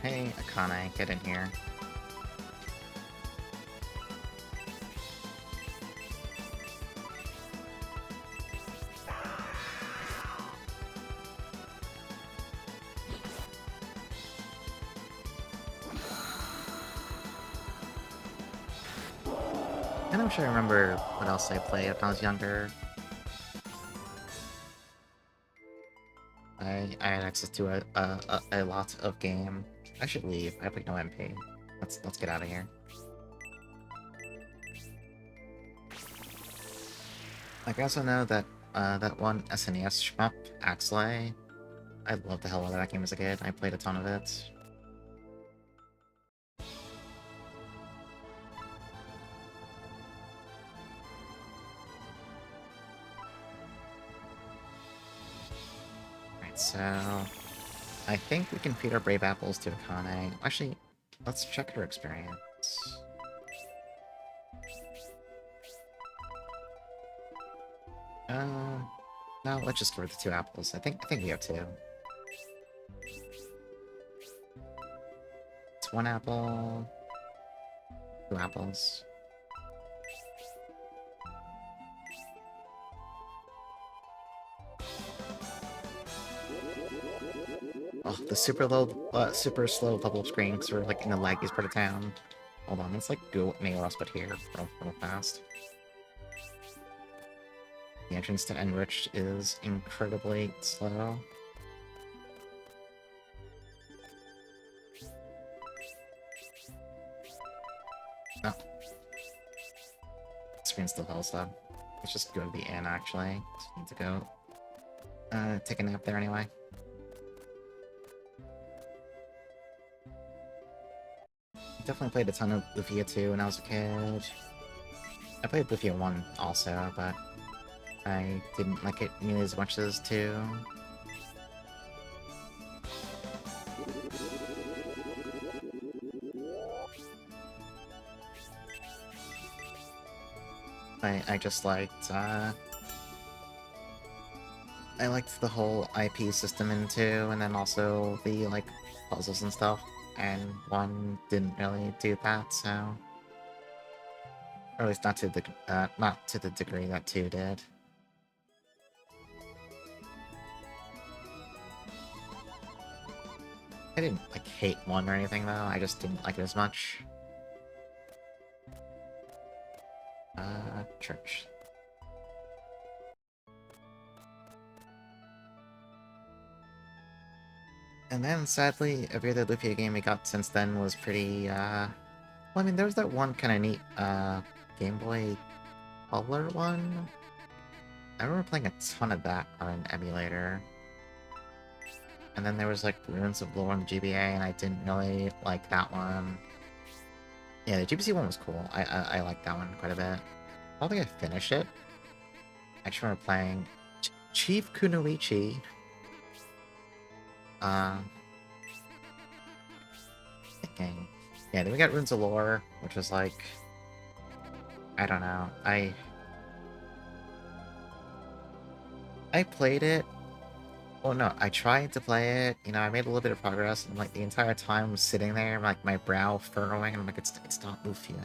Hey, Akane, get in here. I don't sure remember what else I played when I was younger. I had access to a lot of game. I should leave. I have like no MP. Let's get out of here. Like, I also know that that one SNES shmup, Axelay. I loved the hell out of that game as a kid. I played a ton of it. Right, so I think we can feed our brave apples to Akane. Actually, let's check her experience. No, let's just give her the 2 apples. I think we have 2. It's 1 apple, 2 apples. Oh, the super slow bubble screen because we're like in the laggiest part of town. Hold on, let's like go anywhere else but here real fast. The entrance to Enriched is incredibly slow. Oh. The screen still holds though. Let's just go to the inn actually. Just need to go take a nap there anyway. Definitely played a ton of Lufia 2 when I was a kid. I played Lufia 1 also, but I didn't like it nearly as much as 2. I just liked, I liked the whole IP system in 2, and then also the, like, puzzles and stuff, and 1 didn't really do that, so... Or at least not to the degree that 2 did. I didn't, like, hate 1 or anything, though, I just didn't like it as much. Church. And then, sadly, every other Lufia game we got since then was pretty, well, I mean, there was that one kind of neat, Game Boy Color one. I remember playing a ton of that on an emulator. And then there was, like, Ruins of Lore on the GBA, and I didn't really like that one. Yeah, the GBC one was cool. I liked that one quite a bit. I don't think I finished it. I just remember playing Chief Kunoichi. Thinking. Yeah, then we got Runes of Lore, which was like... I don't know. I played it. Well, no, I tried to play it. You know, I made a little bit of progress, and like the entire time I'm sitting there, like my brow furrowing, and I'm like, it's not Lufia.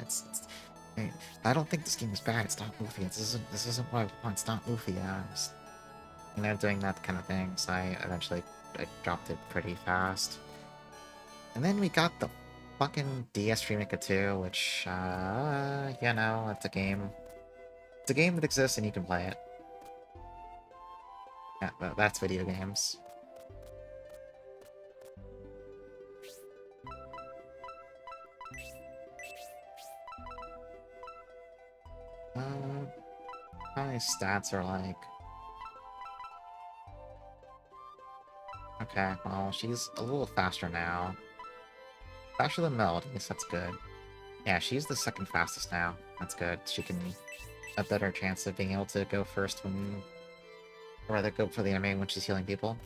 I don't think this game is bad. It's not Lufia. This isn't what I want. It's not Lufia. Just, you know, doing that kind of thing. So I eventually dropped it pretty fast. And then we got the fucking DS remake of 2, which, you know, it's a game. It's a game that exists and you can play it. Yeah, that's video games. How many stats are like... Okay, well, she's a little faster now. Faster than Melody, so that's good. Yeah, she's the second fastest now. That's good. She can... a better chance of being able to go first when... or rather, go for the enemy when she's healing people.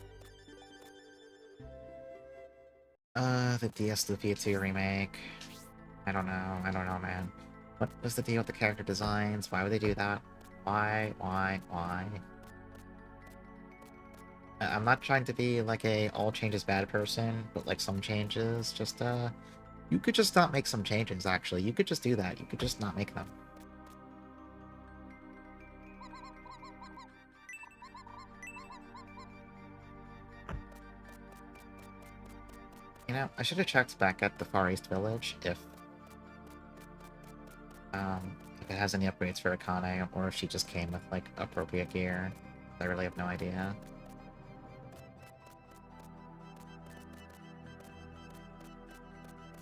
The DS Lufia 2 remake. I don't know, man. What was the deal with the character designs? Why would they do that? Why? I'm not trying to be like a all changes bad person, but like some changes, just you could just not make some changes, actually. You could just do that. You could just not make them. You know, I should have checked back at the Far East Village if it has any upgrades for Akane, or if she just came with, like, appropriate gear. I really have no idea.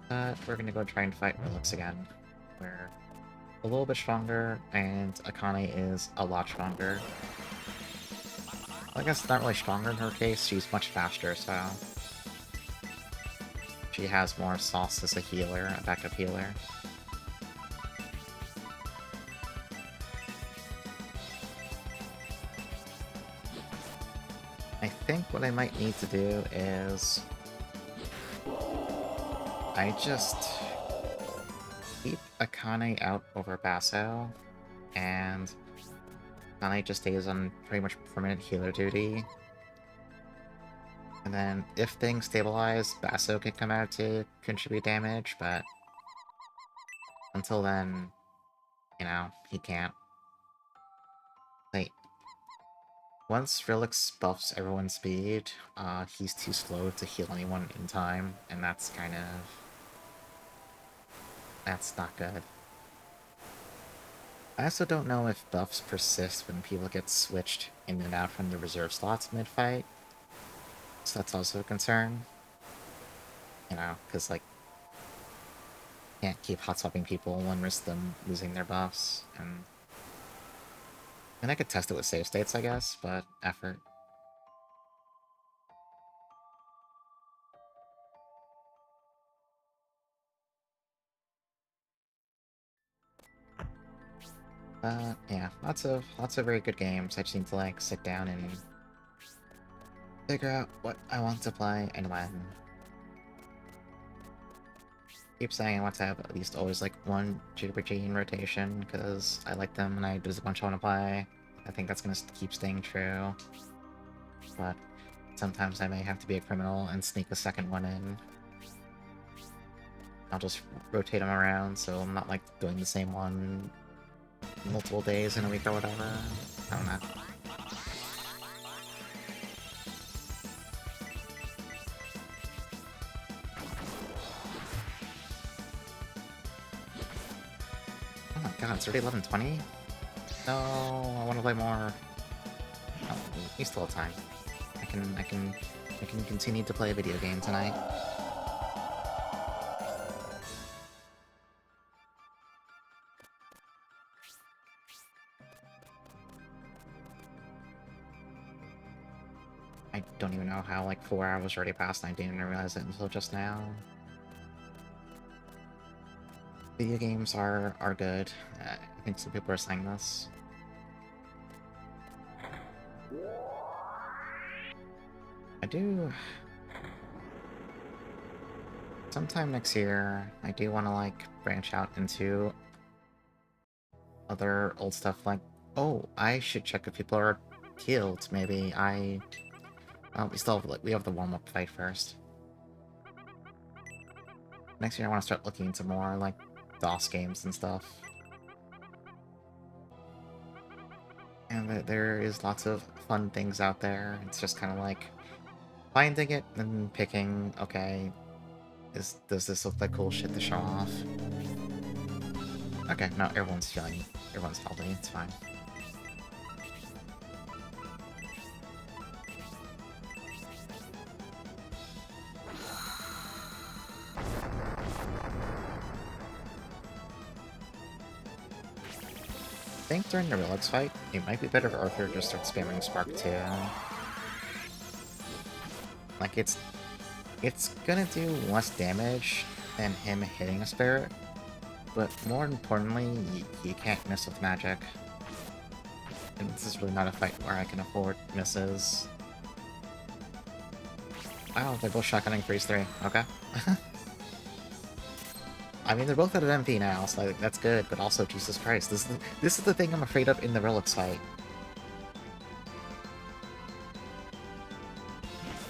But we're gonna go try and fight Relix again. We're a little bit stronger, and Akane is a lot stronger. I guess not really stronger in her case, she's much faster, so... she has more sauce as a healer, a backup healer. I think what I might need to do is... I just keep Akane out over Basso, and Akane just stays on pretty much permanent healer duty. And then, if things stabilize, Basso can come out to contribute damage, but until then, you know, he can't. Like, once Relix buffs everyone's speed, he's too slow to heal anyone in time, and that's kind of... that's not good. I also don't know if buffs persist when people get switched in and out from the reserve slots mid-fight, so that's also a concern. You know, because, like, can't keep hot-swapping people and risk them losing their buffs, and... I could test it with save states, I guess, but effort. Yeah, lots of very good games. I just need to, like, sit down and figure out what I want to play and when. Keep saying I want to have at least always, like, one JRPG in rotation, because I like them and there's a bunch I want to play. I think that's gonna keep staying true. But sometimes I may have to be a criminal and sneak a second one in. I'll just rotate them around, so I'm not, like, doing the same one multiple days in a week or whatever. I don't know. Oh my god, it's already 11:20? No, I want to play more. Oh, we still have time. I can I can continue to play a video game tonight. I don't even know how, like, 4 hours already passed and I didn't even realize it until just now. Video games are good. I think some people are saying this. I do... Sometime next year, I do want to, like, branch out into other old stuff like... Oh, I should check if people are healed, maybe. We still have, like, we have the warm-up fight first. Next year I want to start looking into more, like, DOS games and stuff. And there is lots of fun things out there. It's just kind of like finding it and picking, okay, does this look like cool shit to show off? Okay, no, everyone's healthy, it's fine. I think during the Relics fight, it might be better if Arthur just starts spamming Spark 2. Like, it's gonna do less damage than him hitting a spirit, but more importantly, you can't miss with magic. And this is really not a fight where I can afford misses. Wow, they're both shotgunning Freeze 3. Okay. I mean, they're both at an MP now, so like, that's good, but also, Jesus Christ, this is the thing I'm afraid of in the Relics fight.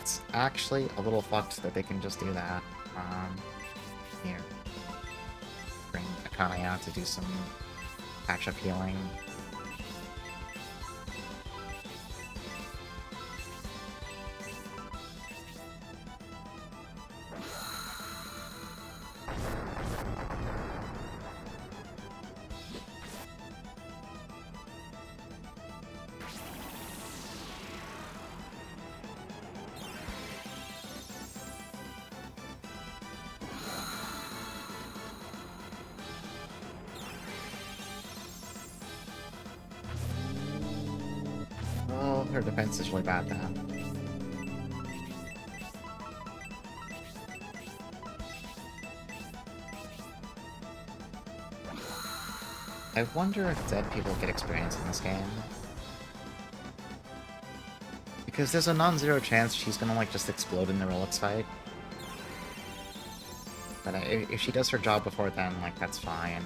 It's actually a little fucked that they can just do that. Here. Bring Akane out to do some patch-up healing. Oh, her defense is really bad now. I wonder if dead people get experience in this game. Because there's a non-zero chance she's gonna, like, just explode in the Relics fight. But if she does her job before then, like, that's fine.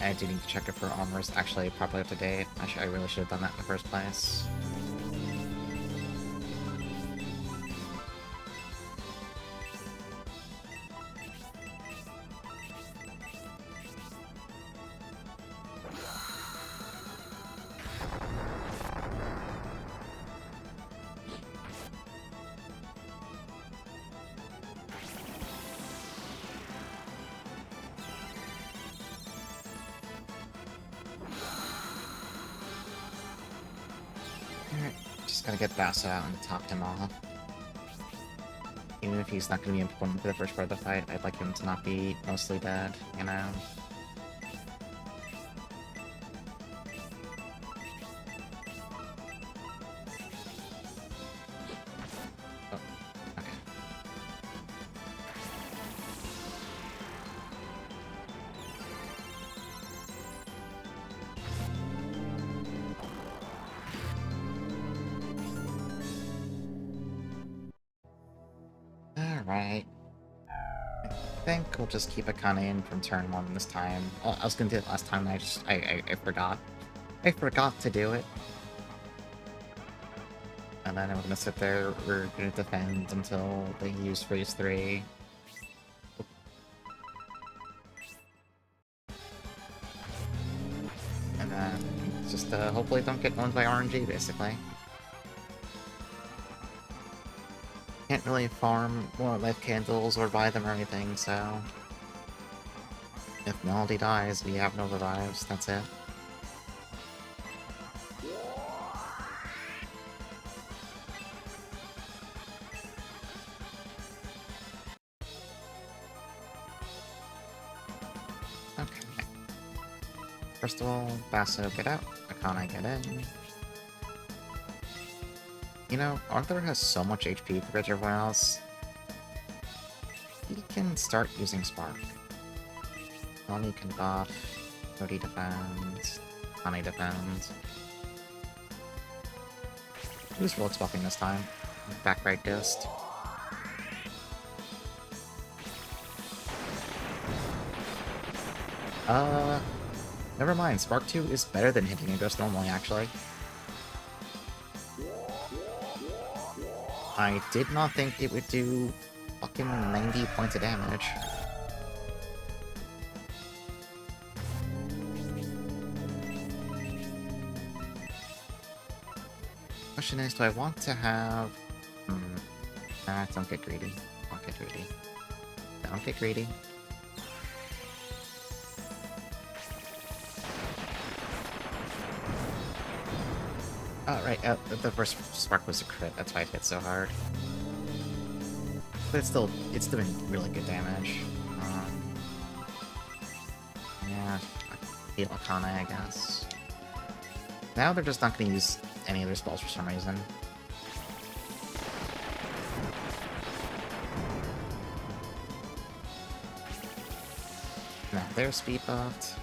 I do need to check if her armor is actually properly up to date. I really should have done that in the first place. Just gotta get Basso out and top him off. Even if he's not gonna be important for the first part of the fight, I'd like him to not be mostly dead, you know? Oh, okay. Alright. I think we'll just keep Akane in from turn 1 this time. Well, I was gonna do it last time, and I forgot. I forgot to do it. And then I'm gonna sit there, we're gonna defend until they use Freeze 3. And then just hopefully don't get owned by RNG, basically. Can't really farm more life candles or buy them or anything, so... If Melody dies, we have no revives, that's it. Okay. First of all, Basso, get out. Akane, get in. You know, Arthur has so much HP compared to everyone else. He can start using Spark. Bonnie can buff. Cody defends. Akane defends. Who's Rolex buffing this time? Back right Ghost. Never mind. Spark 2 is better than hitting a Ghost normally, actually. I did not think it would do fucking 90 points of damage. Question is, do I want to have... Nah, don't get greedy. Don't get greedy. Don't get greedy. Oh, right, the first spark was a crit, that's why it hit so hard. But it's doing really good damage. Yeah, heal Akane, I guess. Now they're just not gonna use any of their spells for some reason. Now they're speed buffed.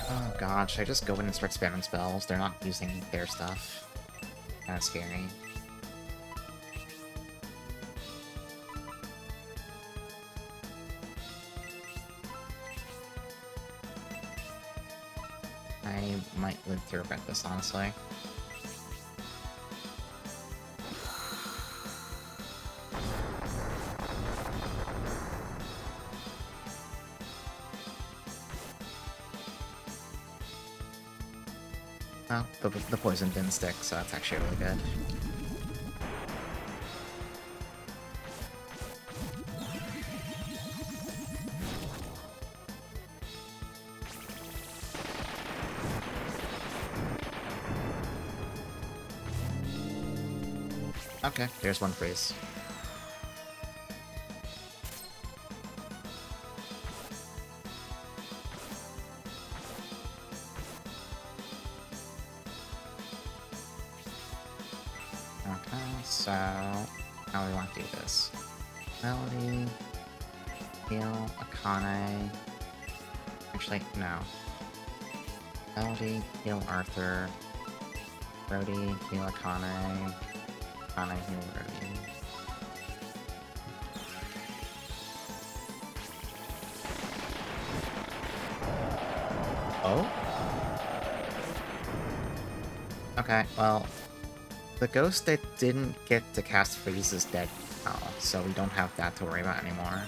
Oh god, should I just go in and start spamming spells? They're not using their stuff. Kinda scary. I might live to regret this, honestly. Well, the poison didn't stick, so that's actually really good. Okay, there's one freeze. Okay, so how do we want to do this? Melody, heal, Akane. Actually, no. Melody, heal Arthur. Brody, heal Akane. Akane, heal Brody. Oh? Okay, well, the ghost that didn't get to cast Freeze is dead now, so we don't have that to worry about anymore.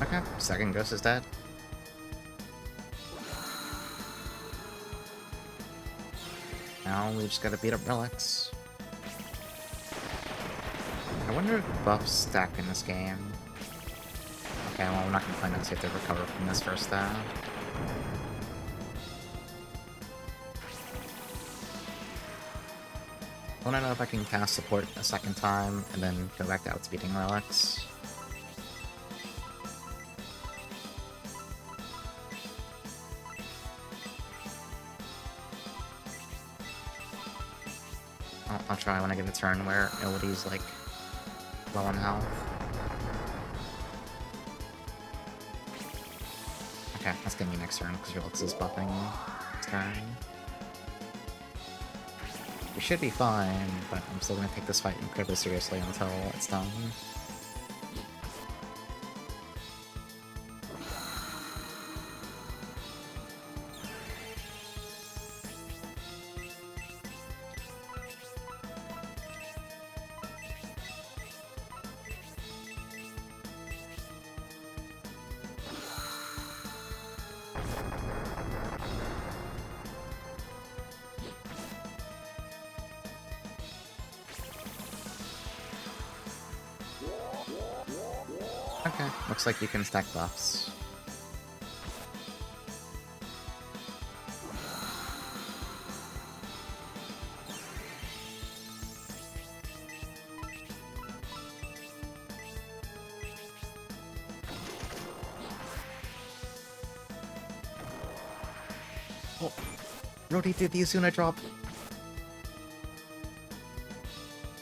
Okay, second ghost is dead. Now we just gotta beat up relics. I wonder if buffs stack in this game. Okay, well, we're not gonna find out, so we have to recover from this first, though. I wanna know if I can cast support a second time, and then go back to outspeeding relics. I'll try when I get a turn where Illidy's, like, low on health. Okay, that's gonna be next turn, because Relix is buffing this turn. We should be fine, but I'm still gonna take this fight incredibly seriously until it's done. Okay, looks like you can stack buffs. Oh, Rody did the Izuna drop.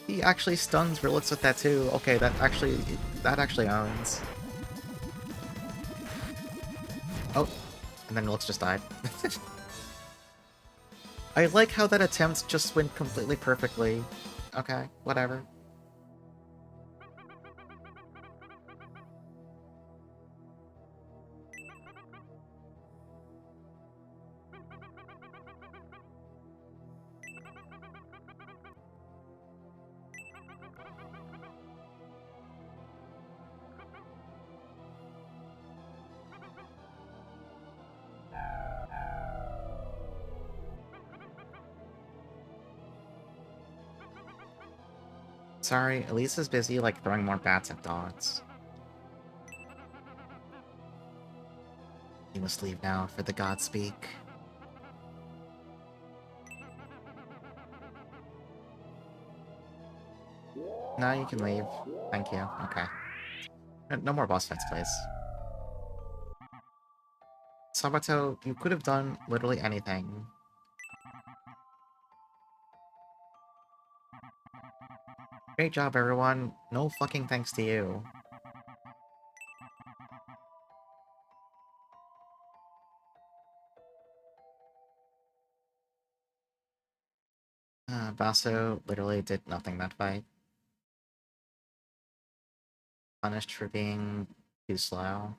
He actually stuns Rilix with that too. Okay, that actually owns. Oh, and then Rilix just died. I like how that attempt just went completely perfectly. Okay, whatever. Sorry, Elisa's busy, like, throwing more bats at dogs. You must leave now, for the gods speak. No, you can leave. Thank you. Okay. No more boss fights, please. Sabato, you could have done literally anything. Great job, everyone. No fucking thanks to you. Basso literally did nothing that fight. Punished for being too slow.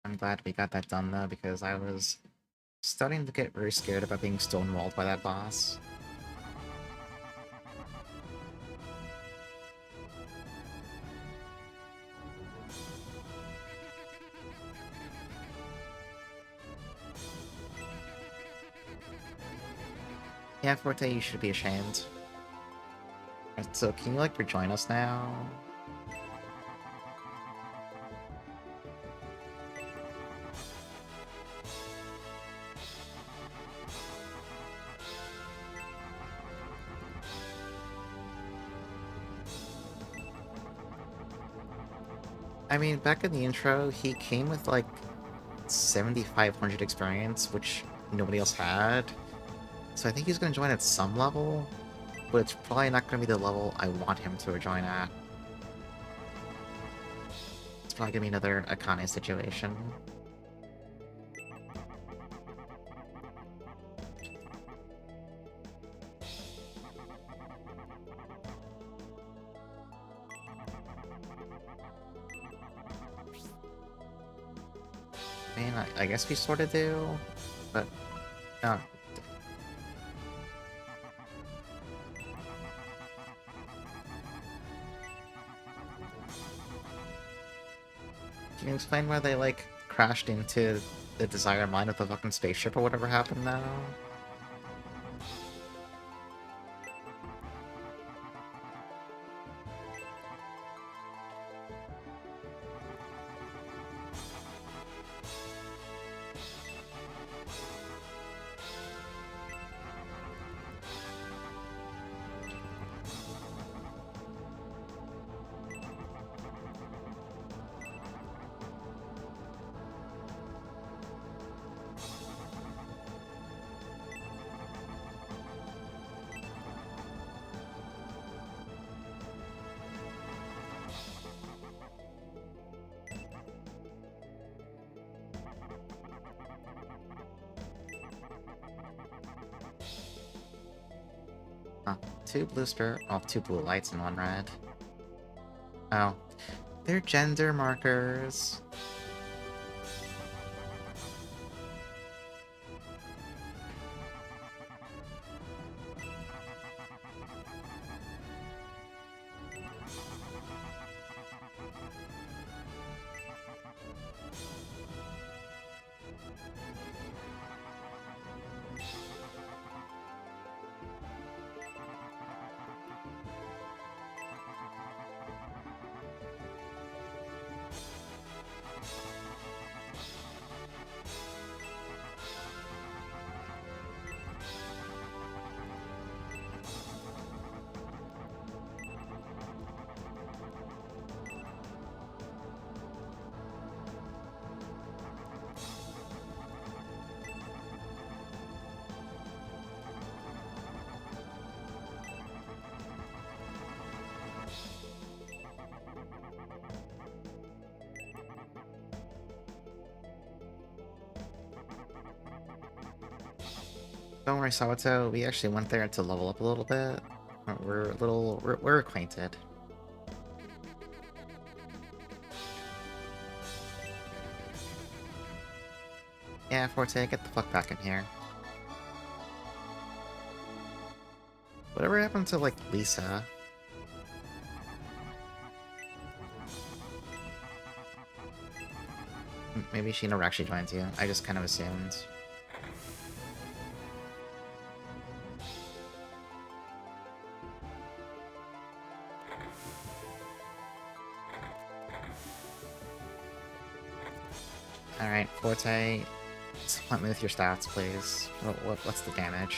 I'm glad we got that done, though, because I was starting to get very scared about being stonewalled by that boss. Yeah, Forte, you should be ashamed. So, can you, like, rejoin us now? I mean, back in the intro, he came with, like, 7,500 experience, which nobody else had. So I think he's going to join at some level, but it's probably not going to be the level I want him to join at. It's probably going to be another Akane situation. I mean, I guess we sort of do, but no. Can you explain why they, like, crashed into the Desire Mine with the fucking spaceship or whatever happened now? Huh. Two two blue lights and one red. Oh. They're gender markers. Don't worry, Sawato. We actually went there to level up a little bit. We're acquainted. Yeah, Forte, get the fuck back in here. Whatever happened to, like, Lisa? Maybe she never actually joined you. I just kind of assumed. Alright, Forte, help me with your stats, please. What's the damage?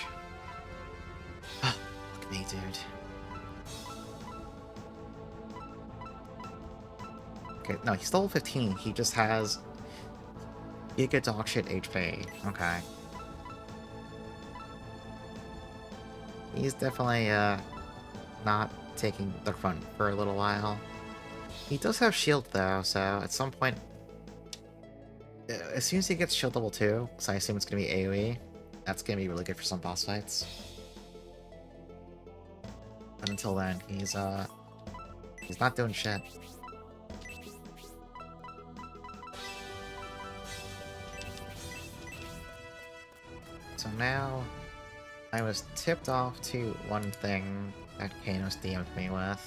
Oh, look at me, dude. Okay, no, he's still 15. He just has giga dogshit HP. Okay. He's definitely, not taking the front for a little while. He does have shield, though, so at some point... as soon as he gets shield level 2, so I assume it's gonna be AoE, that's gonna be really good for some boss fights. But until then, he's not doing shit. So now, I was tipped off to one thing that Kanos DM'd me with.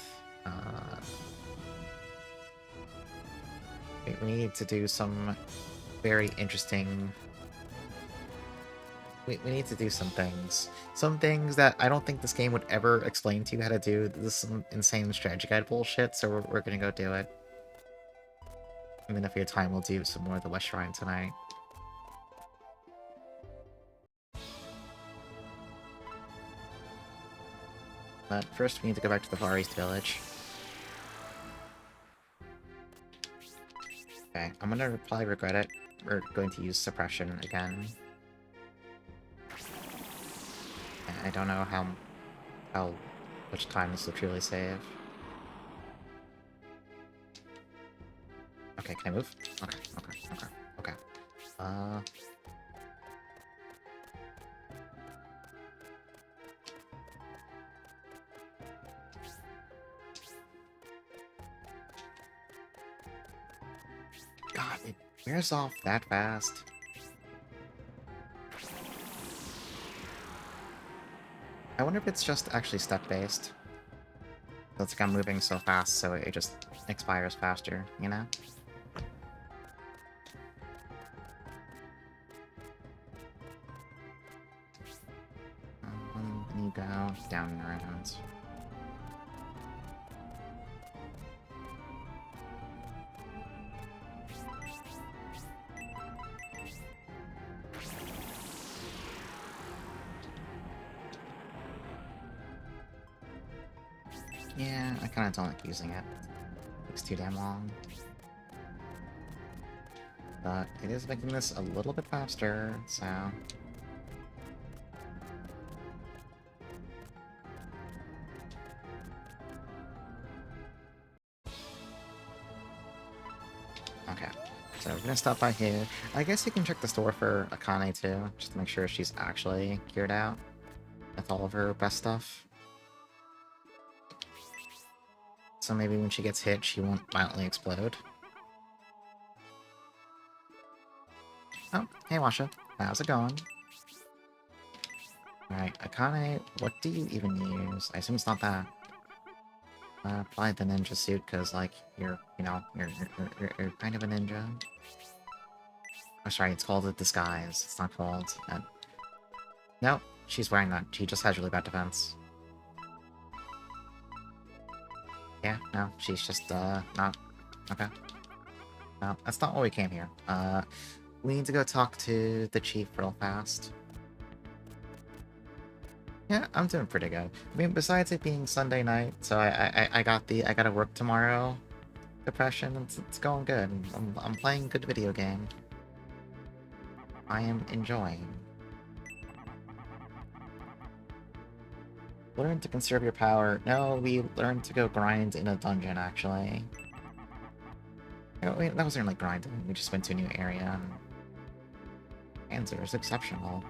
We need to do some very interesting... We need to do some things. Some things that I don't think this game would ever explain to you how to do. This is some insane strategy guide bullshit, so we're gonna go do it. And then if we have time, we'll do some more of the West Shrine tonight. But first, we need to go back to the Far East Village. Okay, I'm gonna probably regret it. We're going to use Suppression again. I don't know how much time this will truly save. Okay, can I move? Okay. God, it wears off that fast. I wonder if it's just actually step-based. It's like I'm moving so fast, so it just expires faster, you know? Then you go down and around. Yeah, I kinda don't like using it. It's too damn long. But it is making this a little bit faster, so... Okay, so we're gonna stop by here. I guess you can check the store for Akane too, just to make sure she's actually geared out with all of her best stuff. So maybe when she gets hit, she won't violently explode. Oh, hey Washa, how's it going? Alright, Akane, what do you even use? I assume it's not that. Probably the ninja suit, because, like, you're kind of a ninja. Oh, sorry, it's called a disguise. It's not called... Nope, she's wearing that. She just has really bad defense. Yeah, no, she's just, not... Okay. No, that's not why we came here. We need to go talk to the chief real fast. Yeah, I'm doing pretty good. I mean, besides it being Sunday night, so I gotta work tomorrow. Depression, it's going good. I'm playing good video game. I am enjoying. Learn to conserve your power. No, we learned to go grind in a dungeon, actually. Wait, that wasn't really grinding. We just went to a new area, and Panzer is exceptional.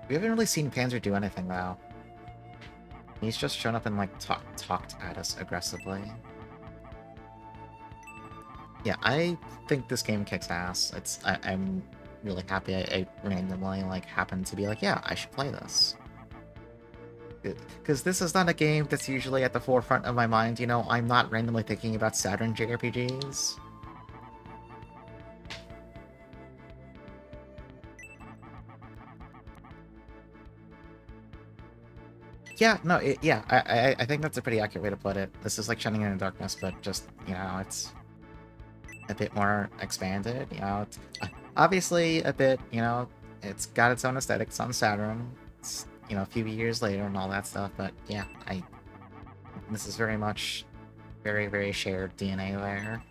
We haven't really seen Panzer do anything, though. He's just shown up and, like, talked at us aggressively. Yeah, I think this game kicks ass. I'm really happy I randomly, like, happened to be like, yeah, I should play this. Because this is not a game that's usually at the forefront of my mind, you know, I'm not randomly thinking about Saturn JRPGs. Yeah, no, I think that's a pretty accurate way to put it. This is like Shining in the Darkness, but just, you know, it's a bit more expanded, you know. It's obviously a bit, you know, it's got its own aesthetics on Saturn. It's, you know, a few years later and all that stuff, but yeah, this is very much very, very shared DNA there.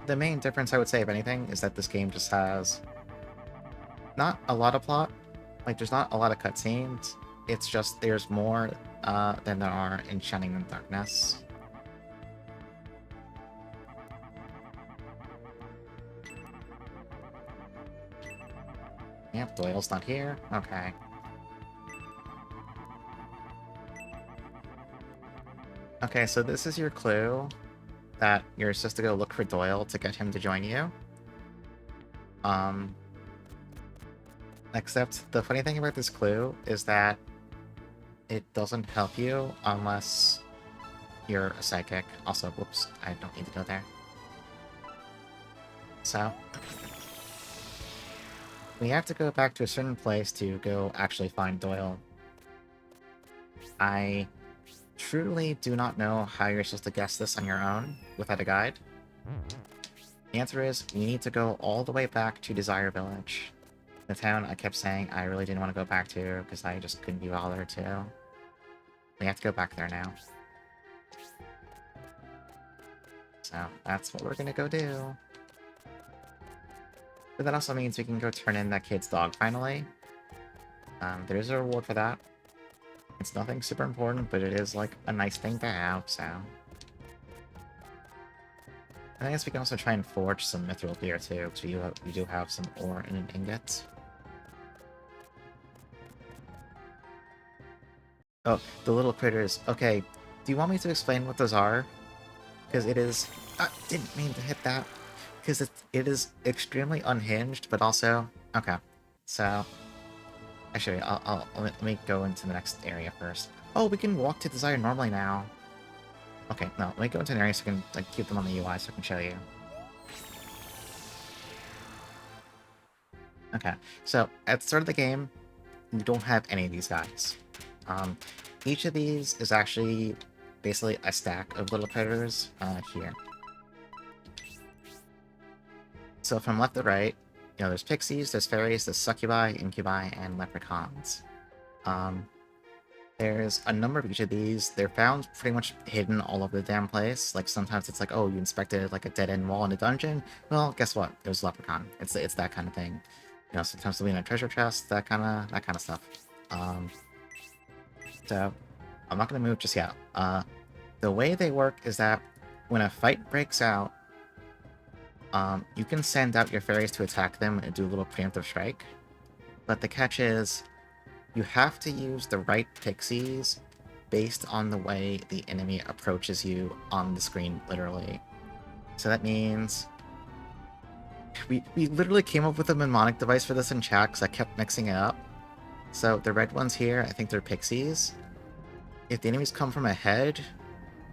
The main difference, I would say, if anything, is that this game just has not a lot of plot. Like, there's not a lot of cutscenes. It's just there's more than there are in Shining in the Darkness. Yep, Doyle's not here. Okay. Okay, so this is your clue that you're supposed to go look for Doyle to get him to join you. Except the funny thing about this clue is that it doesn't help you unless you're a psychic. Also, whoops, I don't need to go there. So, we have to go back to a certain place to go actually find Doyle. I truly do not know how you're supposed to guess this on your own without a guide. The answer is, you need to go all the way back to Desire Village. The town I kept saying I really didn't want to go back to because I just couldn't be bothered to. We have to go back there now. So, that's what we're gonna go do. But that also means we can go turn in that kid's dog, finally. There's a reward for that. It's nothing super important, but it is, like, a nice thing to have, so... And I guess we can also try and forge some mithril gear, too, because we do have some ore in an ingot. Oh, the little critters. Okay, do you want me to explain what those are? Because it is... I didn't mean to hit that. Because it is extremely unhinged, but also... Okay, so... Actually, let me go into the next area first. Oh, we can walk to Desire normally now. Okay, no, let me go into an area so I can, like, keep them on the UI so I can show you. Okay, so at the start of the game, you don't have any of these guys. Each of these is actually basically a stack of little predators here. So from left to right, you know, there's pixies, there's fairies, there's succubi, incubi, and leprechauns. There's a number of each of these. They're found pretty much hidden all over the damn place. Like, sometimes it's like, oh, you inspected, like, a dead-end wall in a dungeon. Well, guess what? There's a leprechaun. It's that kind of thing. You know, sometimes they'll be in a treasure chest, that kind of stuff. So, I'm not going to move just yet. The way they work is that when a fight breaks out, you can send out your fairies to attack them and do a little preemptive strike. But the catch is, you have to use the right pixies based on the way the enemy approaches you on the screen, literally. So that means... We literally came up with a mnemonic device for this in chat because I kept mixing it up. So the red ones here, I think they're pixies. If the enemies come from ahead,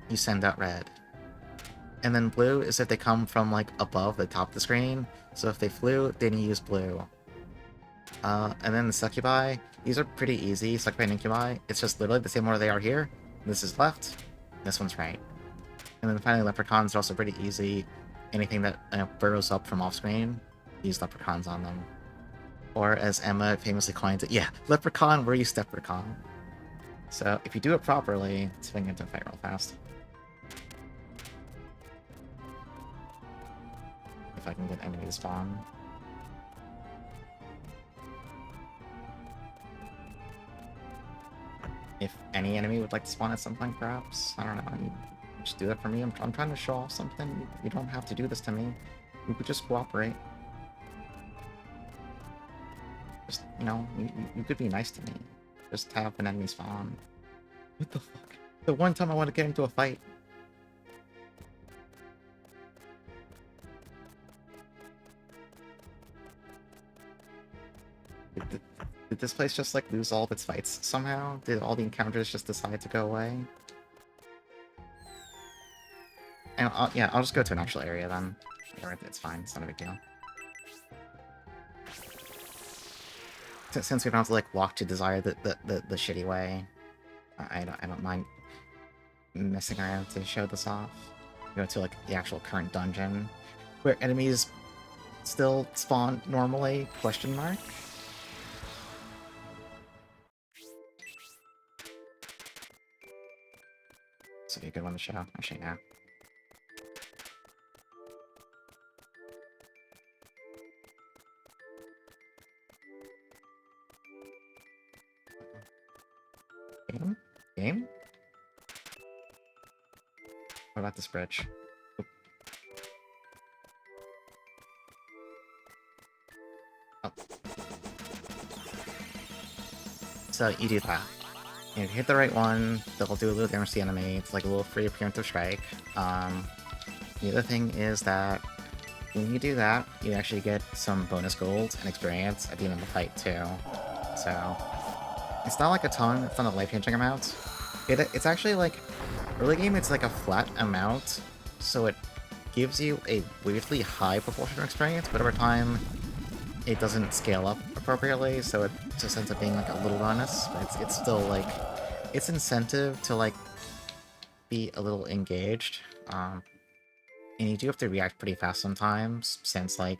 you send out red. And then blue is if they come from, like, above the top of the screen. So if they flew, then you use blue. And then the succubi, these are pretty easy. Succubi and incubi, it's just literally the same order they are here. This is left, this one's right. And then finally, leprechauns are also pretty easy. Anything that burrows up from off screen, use leprechauns on them. Or as Emma famously coined it, yeah, leprechaun where you step-recon. So if you do it properly, let's swing into a fight real fast. If I can get enemy to spawn. If any enemy would like to spawn at some point, perhaps. I don't know. Just do that for me. I'm trying to show off something. You don't have to do this to me. We could just cooperate. Just, you know, you could be nice to me. Just have an enemy spawn. What the fuck? The one time I want to get into a fight. Did this place just, like, lose all of its fights somehow? Did all the encounters just decide to go away? And yeah, I'll just go to an actual area then. It's fine, it's not a big deal. Since we don't have to, like, walk to Desire the shitty way, I don't mind messing around to show this off. Go to, like, the actual current dungeon, where enemies still spawn normally, question mark? This would be a good one to show, actually, now. Game? Game? What about this bridge? Oop. Oh. So you do that. And if you hit the right one, that'll do a little damage to the enemy. It's like a little free preemptive strike. The other thing is that when you do that, you actually get some bonus gold and experience at the end of the fight too. So it's not like a ton, it's not a life-changing amount. It's actually like, early game it's like a flat amount, so it gives you a weirdly high proportion of experience, but over time it doesn't scale up appropriately, so it just ends up being like a little bonus, but it's still like, it's incentive to like be a little engaged. And you do have to react pretty fast sometimes, since like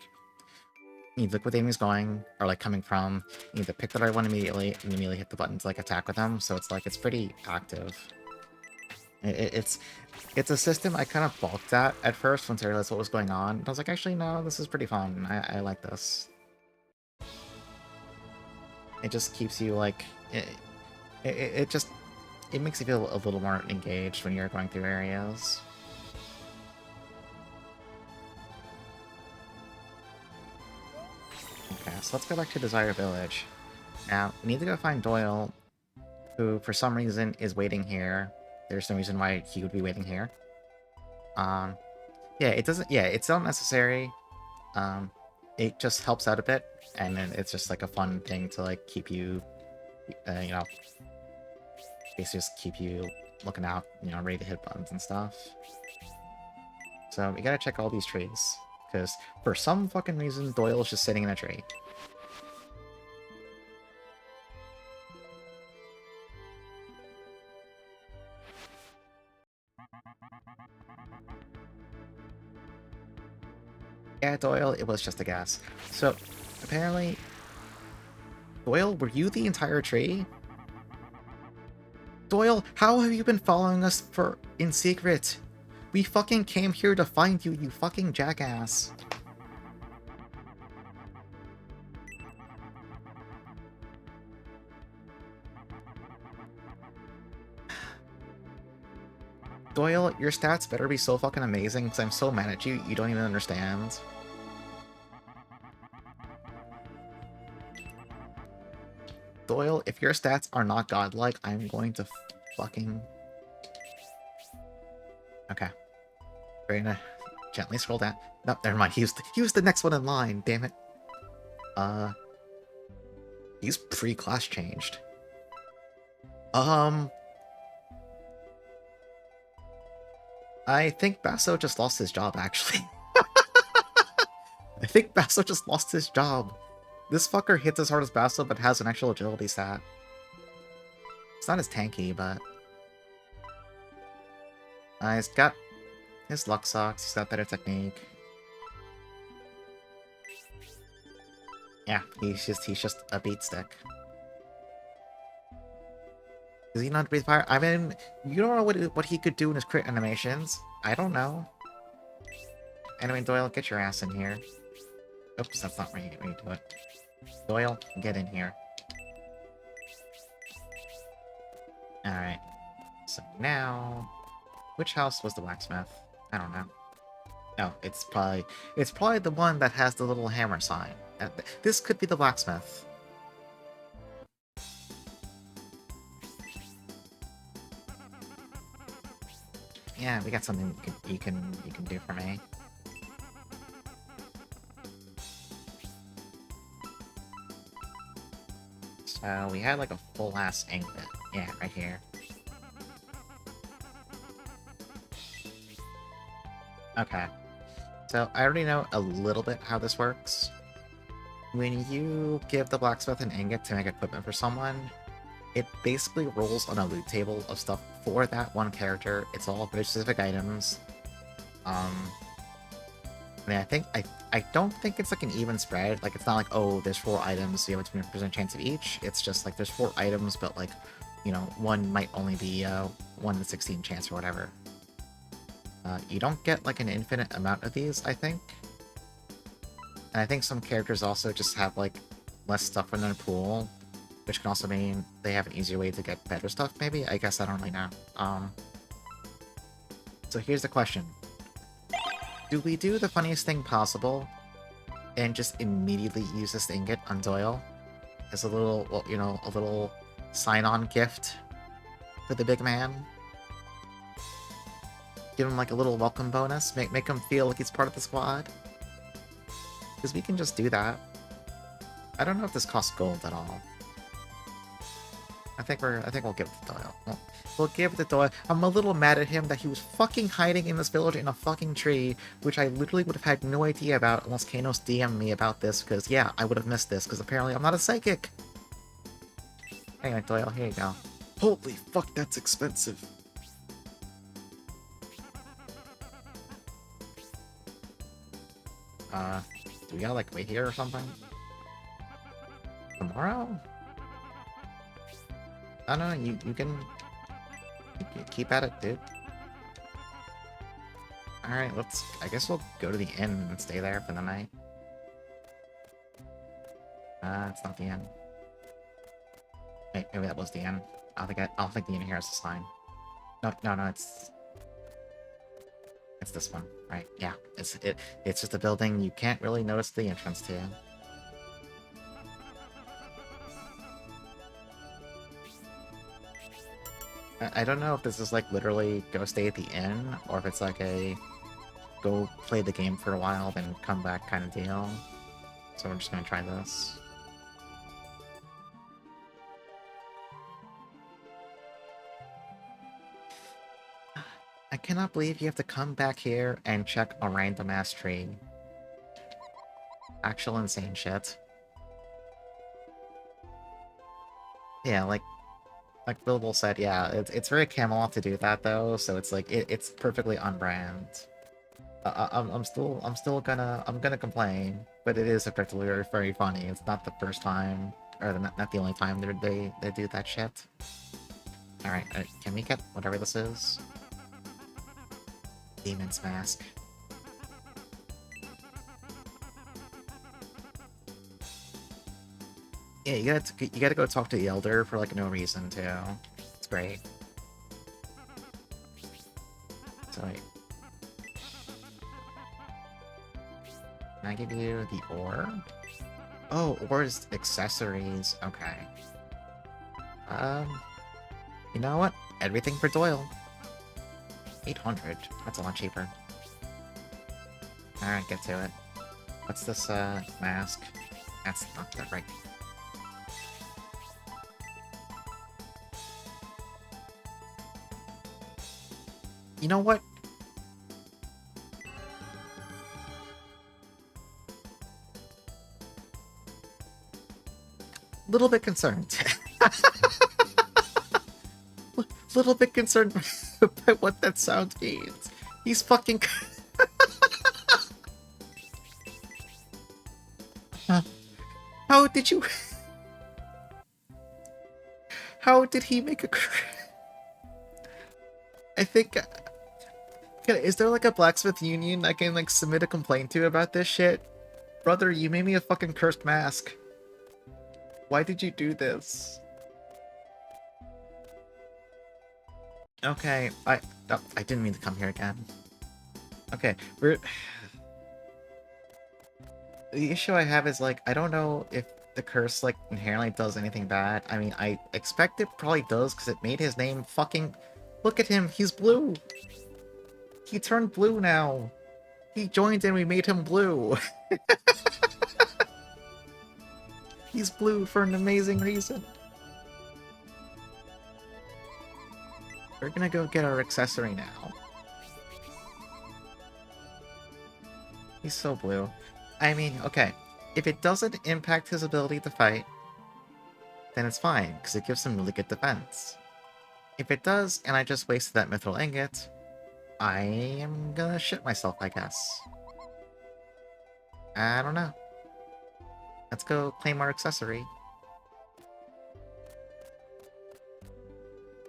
you look where the enemy's going, or like coming from, you need to pick the right one immediately, and immediately hit the button to like attack with them, so it's like, it's pretty active. It's a system I kind of balked at first once I realized what was going on. And I was like, actually, no, this is pretty fun. I like this. It just keeps you, like... It makes you feel a little more engaged when you're going through areas. Okay, so let's go back to Desire Village. Now, we need to go find Doyle, who, for some reason, is waiting here. There's no reason why he would be waiting here. Yeah, it doesn't... Yeah, it's not necessary. It just helps out a bit, and then it's just, like, a fun thing to, like, keep you, you know... Basically just keep you looking out, you know, ready to hit buttons and stuff. So, we gotta check all these trees. Because, for some fucking reason, Doyle's just sitting in a tree. Yeah, Doyle, it was just a guess. So, apparently... Doyle, were you the entire tree? Doyle, how have you been following us in secret? We fucking came here to find you, you fucking jackass. Doyle, your stats better be so fucking amazing, because I'm so mad at you, you don't even understand. Doyle, if your stats are not godlike, I'm going to fucking... Okay. We're gonna gently scroll down. No, never mind, he was the next one in line, damn it. He's pre-class changed. I think Basso just lost his job, actually. I think Basso just lost his job. This fucker hits as hard as Basso, but has an actual agility stat. It's not as tanky, but... he's got his luck socks, he's got better technique. Yeah, he's just a beat stick. Does he not breathe fire? I mean, you don't know what he could do in his crit animations. I don't know. Anyway, Doyle, get your ass in here. Oops, that's not where you do it. Doyle, get in here. Alright. So now... Which house was the blacksmith? I don't know. No, it's probably the one that has the little hammer sign. This could be the blacksmith. Yeah, we got something you can do for me. So we had like a full ass ingot. Yeah, right here. Okay. So I already know a little bit how this works. When you give the blacksmith an ingot to make equipment for someone, it basically rolls on a loot table of stuff for that one character. It's all very specific items. I mean, I don't think it's like an even spread. Like, it's not like, oh, there's 4 items, so you have a 20% chance of each. It's just like there's 4 items, but like, you know, one might only be 1 in 16 chance or whatever. You don't get like an infinite amount of these, I think. And I think some characters also just have like less stuff in their pool, which can also mean they have an easier way to get better stuff, maybe? I guess I don't really know. So here's the question. Do we do the funniest thing possible and just immediately use this ingot on Doyle as a little, well, you know, a little sign-on gift for the big man? Give him like a little welcome bonus, make him feel like he's part of the squad? Because we can just do that. I don't know if this costs gold at all. I think we'll give it to Doyle. We'll give it to Doyle. I'm a little mad at him that he was fucking hiding in this village in a fucking tree, which I literally would have had no idea about unless Kanos DM'd me about this, because yeah, I would have missed this, because apparently I'm not a psychic. Anyway, Doyle, here you go. Holy fuck, that's expensive. Do we gotta like wait here or something? Tomorrow? I don't know, you can keep at it, dude. Alright, I guess we'll go to the inn and stay there for the night. It's not the inn. Wait, maybe that was the inn. I don't think the inn here has a sign. No, it's this one, right? Yeah, it's just a building you can't really notice the entrance to. I don't know if this is like literally go stay at the inn, or if it's like a go play the game for a while, then come back kind of deal. So we're just gonna try this. I cannot believe you have to come back here and check a random ass tree. Actual insane shit. Yeah, like Bilbo said, yeah, it's very Camelot to do that though, so it's like it's perfectly on brand. I'm still gonna complain, but it is effectively very, very funny. It's not the first time, or not the only time they do that shit. All right, can we get whatever this is? Demon's Mask. Yeah, you gotta go talk to the Elder for like no reason too. It's great. So wait. Can I give you the ore? Oh, ores accessories. Okay. You know what? Everything for Doyle. 800. That's a lot cheaper. Alright, get to it. What's this, mask? That's not the right... You know what? little bit concerned. Little bit concerned by what that sound means. He's fucking... How did you... How did he make a... I think... Is there like a blacksmith union I can like submit a complaint to about this shit? Brother, you made me a fucking cursed mask. Why did you do this? Okay, I didn't mean to come here again. Okay, the issue I have is like I don't know if the curse like inherently does anything bad. I mean, I expect it probably does because it made his name fucking... Look at him, he's blue. He turned blue now. He joined and we made him blue. He's blue for an amazing reason. We're gonna go get our accessory now. He's so blue. I mean, okay. If it doesn't impact his ability to fight, then it's fine, because it gives him really good defense. If it does, and I just wasted that mithril ingot, I am gonna shit myself, I guess. I don't know. Let's go claim our accessory.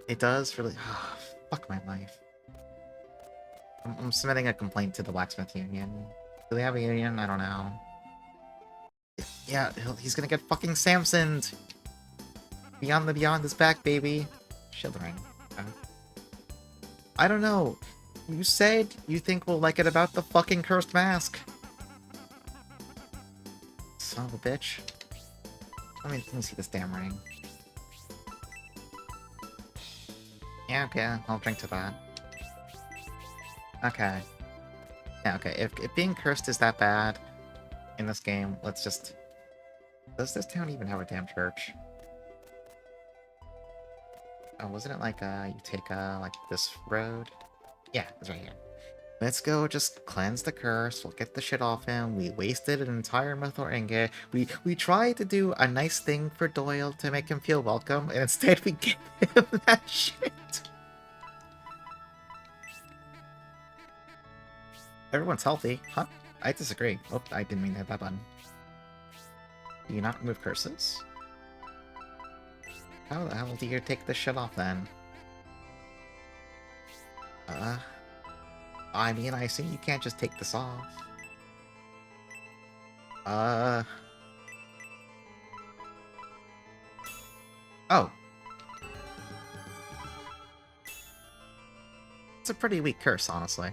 It does really... Oh, fuck my life. I'm submitting a complaint to the blacksmith union. Do they have a union? I don't know. Yeah, he's gonna get fucking Samsoned! Beyond the Beyond is back, baby! Shivering. Okay. I don't know. You said you think we'll like it about the fucking cursed mask. Son of a bitch. Let me see this damn ring. Yeah, okay, I'll drink to that. Okay. Yeah, okay, if being cursed is that bad in this game, let's just... Does this town even have a damn church? Oh, wasn't it like, you take, like, this road? Yeah, it's right here. Let's go just cleanse the curse, we'll get the shit off him, we wasted an entire mithril ingot, we tried to do a nice thing for Doyle to make him feel welcome, and instead we gave him that shit! Everyone's healthy. Huh? I disagree. Oh, I didn't mean to hit that button. Do you not remove curses? How the hell do you take this shit off, then? I mean, I assume you can't just take this off. Oh. It's a pretty weak curse, honestly.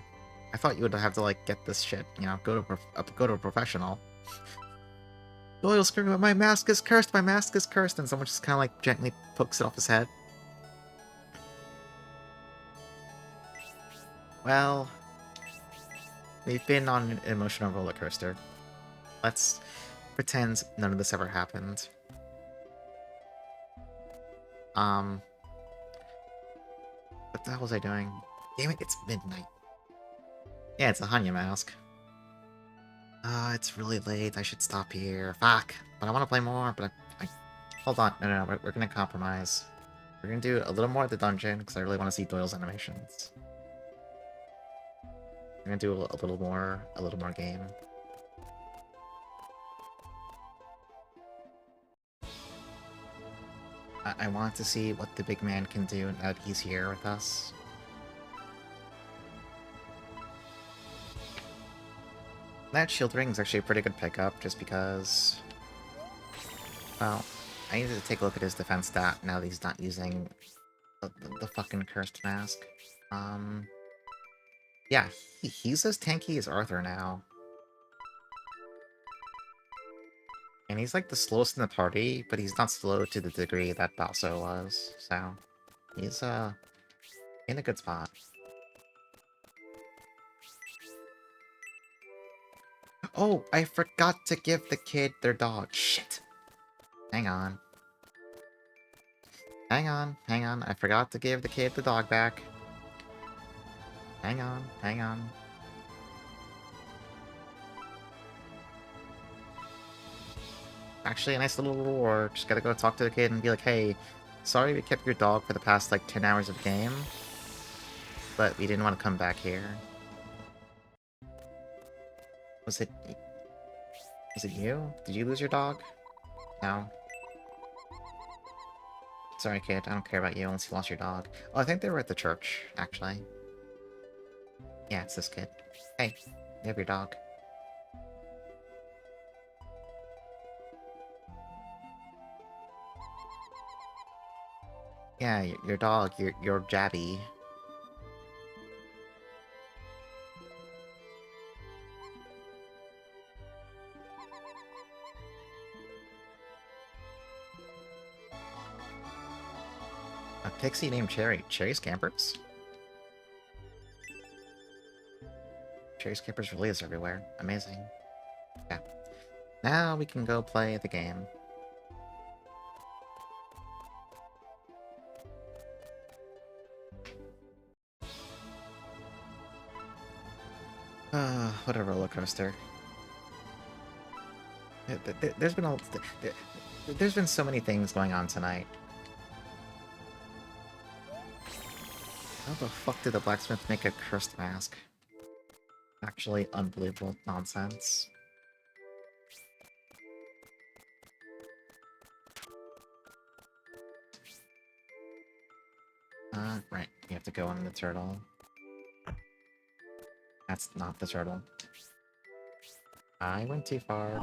I thought you would have to, like, get this shit, you know, go to a professional. Doyle screaming, my mask is cursed, my mask is cursed, and someone just kind of, like, gently pokes it off his head. Well, we've been on an emotional roller coaster. Let's pretend none of this ever happened. What the hell was I doing? Damn it, it's midnight. Yeah, it's a Hanya mask. It's really late. I should stop here. Fuck. But I want to play more, but I... Hold on. No, we're gonna compromise. We're gonna do a little more of the dungeon, because I really want to see Doyle's animations. We're gonna do a little more game. I want to see what the big man can do now that he's here with us. That shield ring is actually a pretty good pickup, just because... Well, I needed to take a look at his defense stat now that he's not using the fucking cursed mask. Yeah, he's as tanky as Arthur now. And he's like the slowest in the party, but he's not slow to the degree that Balso was, so... He's, in a good spot. Oh, I forgot to give the kid their dog. Shit. Hang on. Hang on. I forgot to give the kid the dog back. Hang on. actually a nice little reward. Just gotta go talk to the kid and be like, hey, sorry we kept your dog for the past, like, 10 hours of the game, but we didn't want to come back here. Was it... Was it you? Did you lose your dog? No. Sorry, kid. I don't care about you unless you lost your dog. Oh, I think they were at the church, actually. Yeah, it's this kid. Hey, you have your dog. Yeah, your dog, your Jabby. A pixie named Cherry. Cherry's Campers? Cherry's Campers really is everywhere. Amazing. Yeah. Now we can go play the game. What a roller coaster. There's been there's been so many things going on tonight. How the fuck did the blacksmith make a cursed mask? Actually, unbelievable nonsense. Right. You have to go on the turtle. That's not the turtle. I went too far.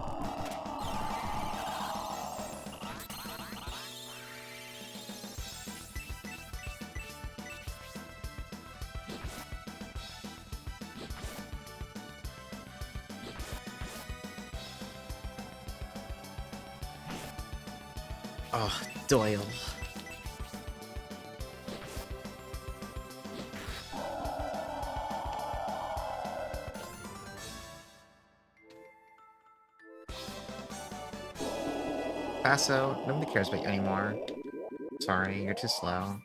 Oh, Doyle. Paso, nobody cares about you anymore. Sorry, you're too slow.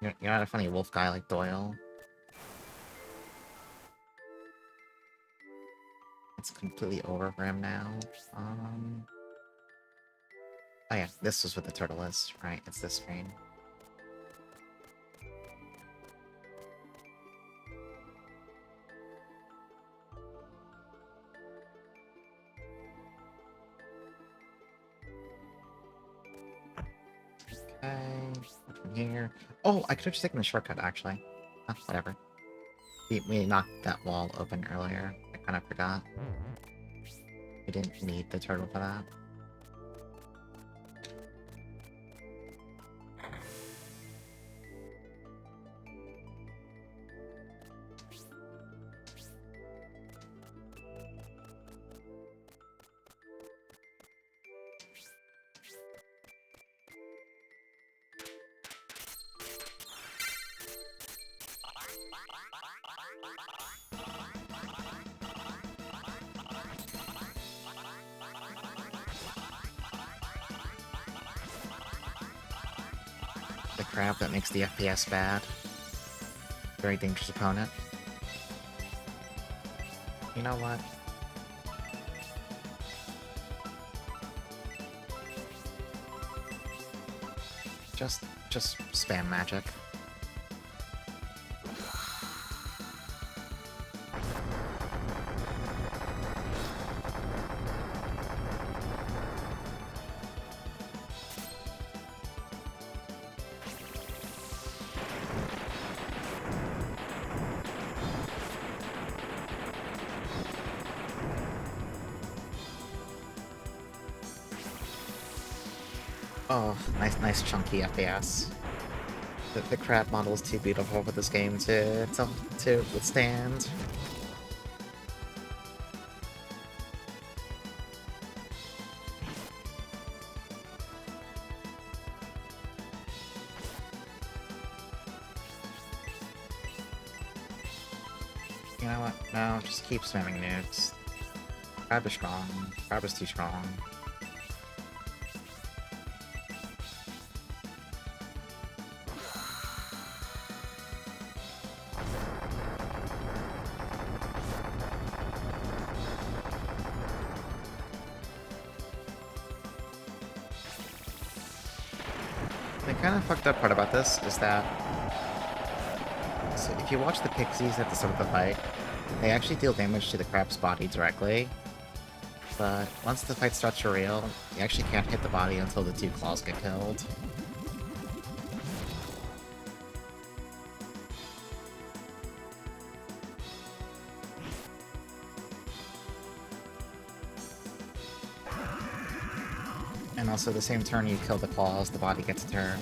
You're not a funny wolf guy like Doyle. It's completely over for him now. Oh yeah, this is what the turtle is. Right, it's this screen. Okay, from here. Oh, I could have just taken the shortcut, actually. Whatever. We knocked that wall open earlier. I kind of forgot. We didn't need the turtle for that. The crab that makes the FPS bad. Very dangerous opponent. You know what? Just spam magic. Oh, nice chunky FPS. The crab model is too beautiful for this game to withstand. You know what? No, just keep spamming nukes. Crab is strong. Crab is too strong. The kind of fucked up part about this is that, so if you watch the pixies at the start of the fight, they actually deal damage to the crab's body directly, but once the fight starts for real, you actually can't hit the body until the two claws get killed. And also, the same turn you kill the claws, the body gets a turn.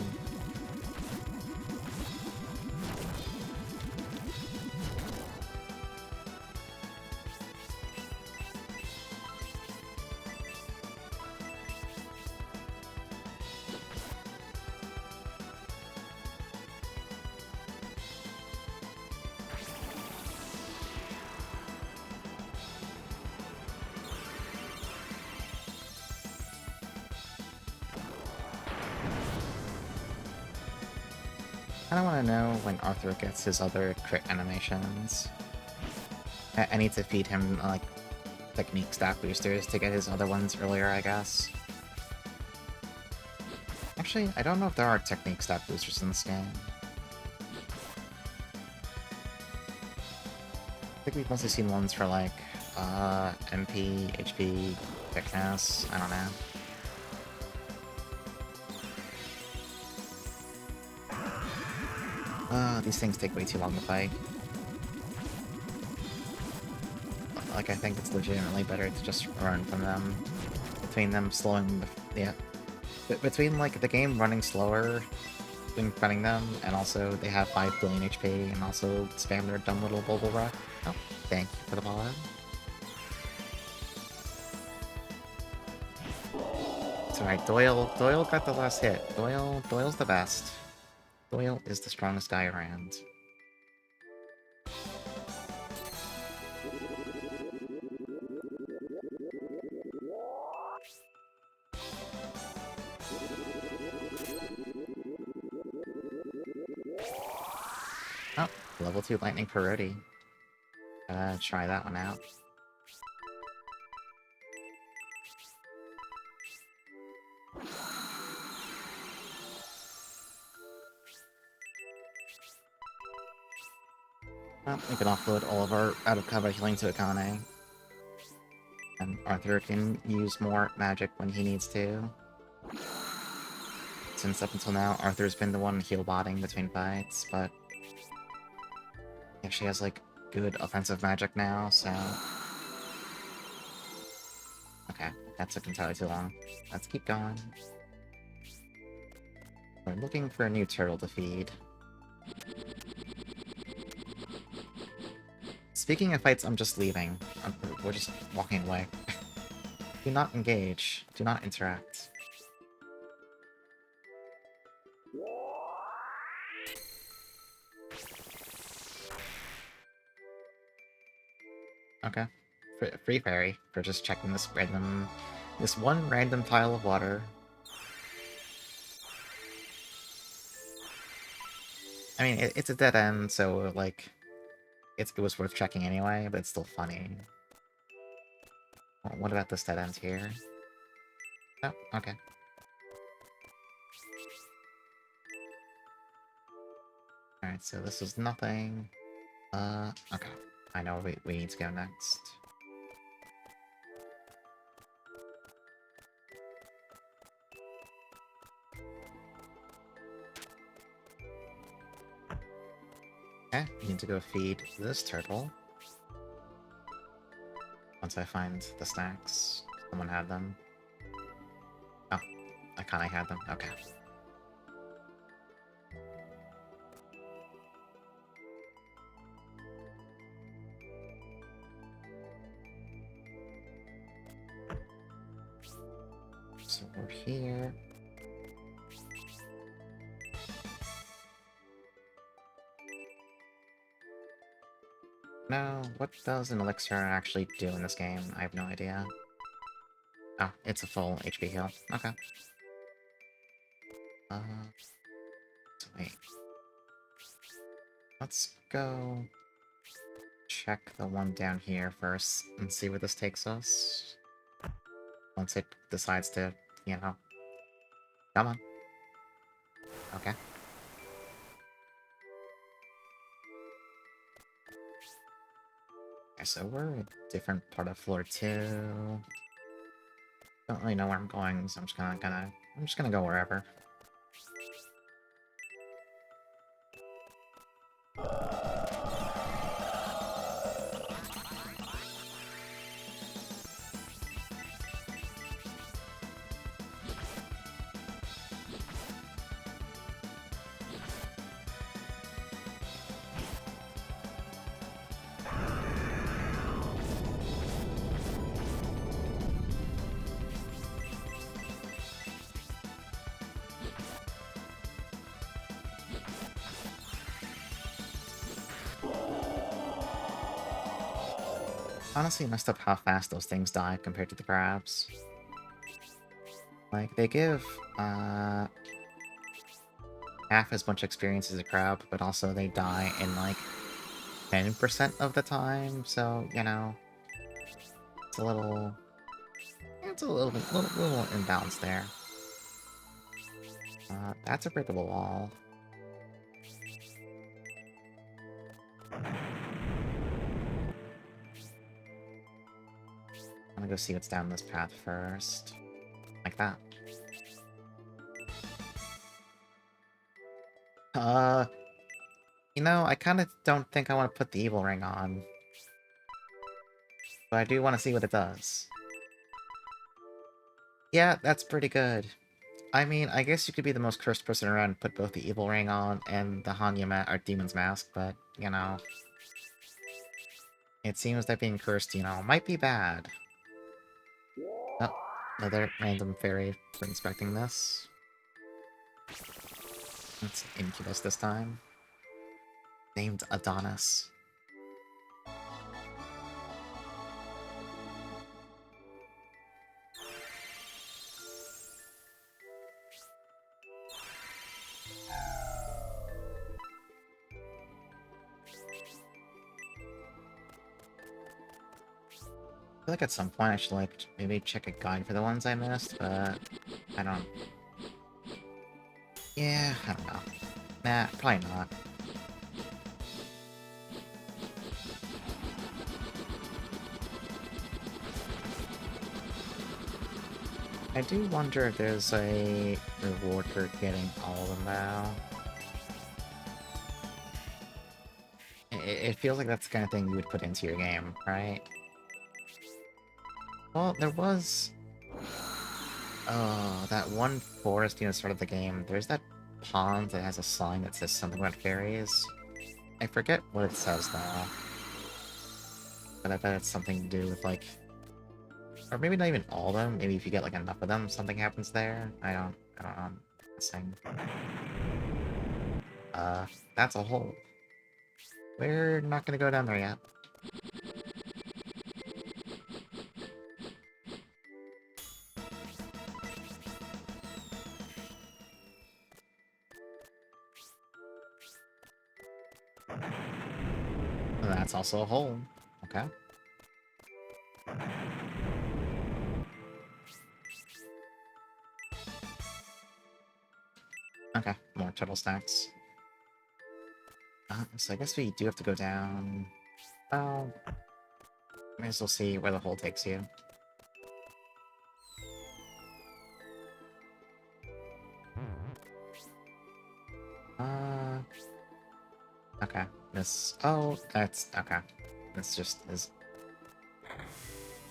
I don't want to know when Arthur gets his other crit animations. I need to feed him, like, technique stat boosters to get his other ones earlier, I guess. Actually, I don't know if there are technique stat boosters in this game. I think we've mostly seen ones for, like, MP, HP, thickness, I don't know. These things take way too long to fight. Like, I think it's legitimately better to just run from them. Between them slowing the... yeah. Between, like, the game running slower when fighting them, and also they have 5 billion HP, and also spam their dumb little bubble rock. Oh, thank you for the follow. It's alright, Doyle got the last hit. Doyle's the best. Doyle is the strongest guy around. Oh, level 2 lightning parody. Try that one out. Well, we can offload all of our out-of-combat healing to Akane. And Arthur can use more magic when he needs to. Since up until now, Arthur's been the one heal-botting between fights, but... he actually has, like, good offensive magic now, so... okay, that took entirely too long. Let's keep going. We're looking for a new turtle to feed. Speaking of fights, I'm just leaving. We're just walking away. Do not engage. Do not interact. Okay. Free fairy for just checking this one random tile of water. I mean, it's a dead end, so, like, it was worth checking anyway, but it's still funny. Well, what about this dead end here? Oh, okay. Alright, so this is nothing. Okay. I know where we need to go next. Okay, we need to go feed this turtle. Once I find the snacks. Someone had them. Oh, I kinda had them. Okay. So we're here. No, what does an elixir actually do in this game? I have no idea. Oh, it's a full HP heal. Okay. So wait. Let's go check the one down here first and see where this takes us. Once it decides to, you know... come on. Okay. Okay, so we're a different part of floor 2. Don't really know where I'm going, so I'm just gonna go wherever. Honestly messed up how fast those things die compared to the crabs. Like, they give, half as much experience as a crab, but also they die in, like, 10% of the time, so, you know, it's a little... It's a little bit, little imbalanced there. That's a breakable wall. I'm gonna go see what's down this path first. Like that. You know, I kind of don't think I want to put the evil ring on. But I do want to see what it does. Yeah, that's pretty good. I mean, I guess you could be the most cursed person around and put both the evil ring on and the or Demon's Mask, but, you know... It seems that being cursed, you know, might be bad. Oh, another random fairy for inspecting this. It's Incubus this time. Named Adonis. I feel like at some point I should, like, maybe check a guide for the ones I missed, but I don't... Yeah, I don't know. Nah, probably not. I do wonder if there's a reward for getting all of them now. It feels like that's the kind of thing you would put into your game, right? Well, there was... Oh, that one forest near the start of the game. There's that pond that has a sign that says something about fairies. I forget what it says, though. But I bet it's something to do with, like... Or maybe not even all of them. Maybe if you get, like, enough of them, something happens there. I don't know. I'm guessing. That's a hole. We're not gonna go down there yet. And that's also a hole. Okay. Okay, more turtle stacks. So I guess we do have to go down... Well... May as well see where the hole takes you. Okay. This... Oh, that's... Okay. This just is...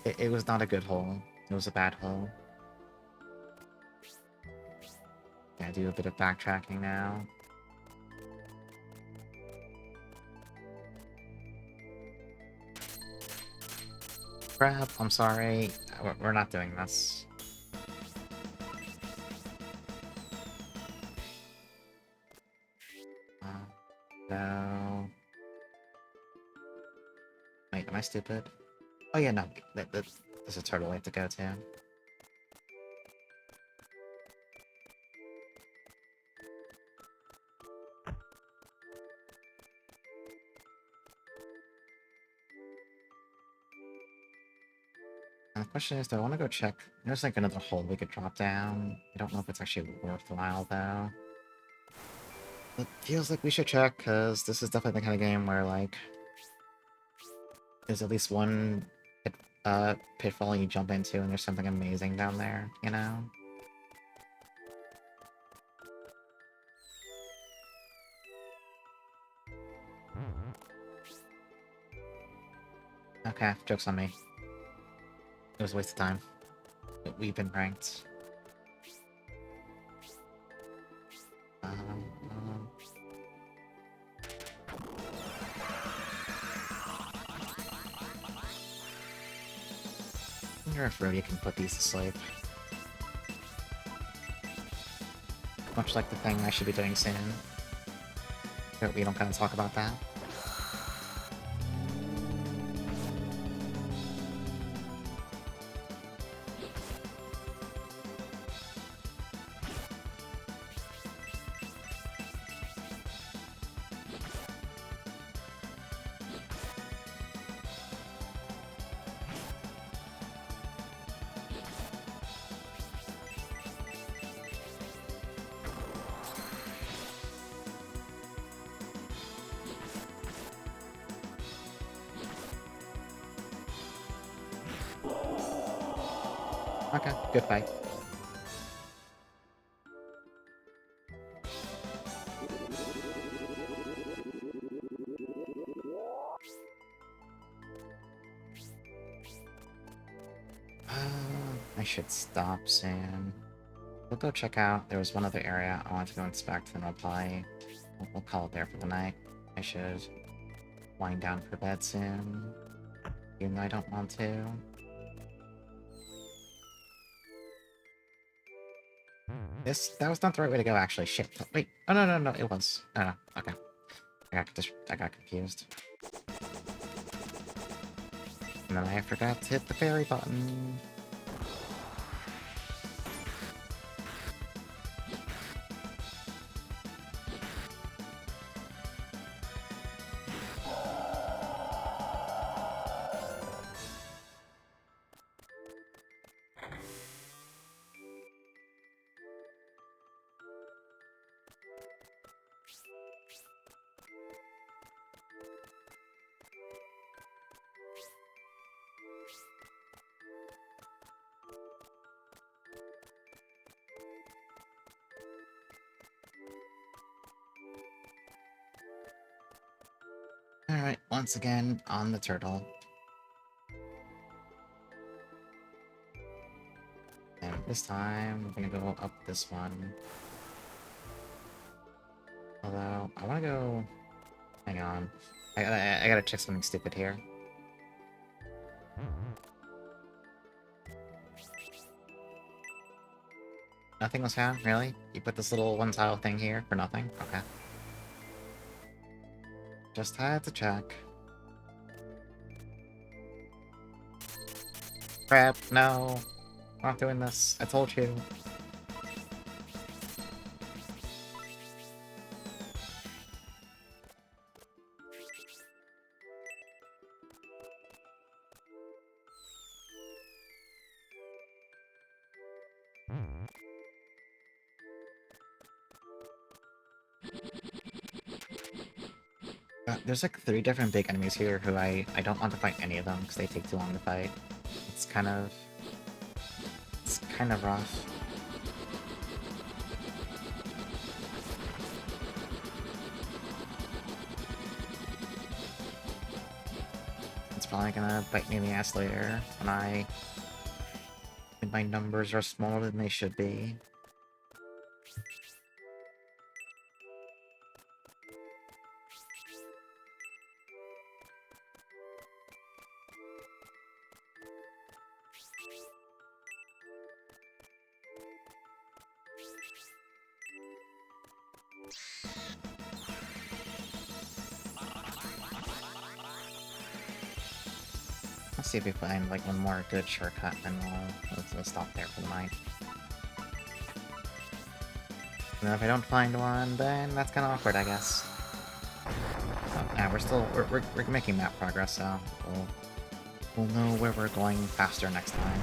It was not a good hole. It was a bad hole. Yeah, do a bit of backtracking now. Crap, I'm sorry. We're not doing this. No. Wait, am I stupid? Oh yeah, no. There's a turtle we have to go to. And the question is, do I want to go check? There's like another hole we could drop down. I don't know if it's actually worthwhile, though. It feels like we should check, because this is definitely the kind of game where, like, there's at least one pitfall you jump into and there's something amazing down there, you know? Okay, joke's on me. It was a waste of time. We've been pranked. Um, I wonder if Rhodey can put these to sleep. Much like the thing I should be doing soon. But we don't kind of talk about that. Okay, good fight. I should stop soon. We'll go check out. There was one other area I want to go inspect, and we'll call it there for the night. I should wind down for bed soon, even though I don't want to. That was not the right way to go, actually. Shit. Wait. Oh, no, it was. No, okay. I got confused. And then I forgot to hit the fairy button. Alright, once again, on the turtle. And this time, we're gonna go up this one. Although, I wanna go... Hang on. I gotta check something stupid here. Nothing was found? Really? You put this little one-tile thing here for nothing? Okay. Just had to check. Crap, no. I'm not doing this. I told you. There's like 3 different big enemies here who I don't want to fight any of them because they take too long to fight. It's kind of rough. It's probably gonna bite me in the ass later when my numbers are smaller than they should be. Let's see if we find like one more good shortcut, and we'll stop there for the night. And if I don't find one, then that's kind of awkward, I guess. So, yeah, we're making map progress, so we'll know where we're going faster next time.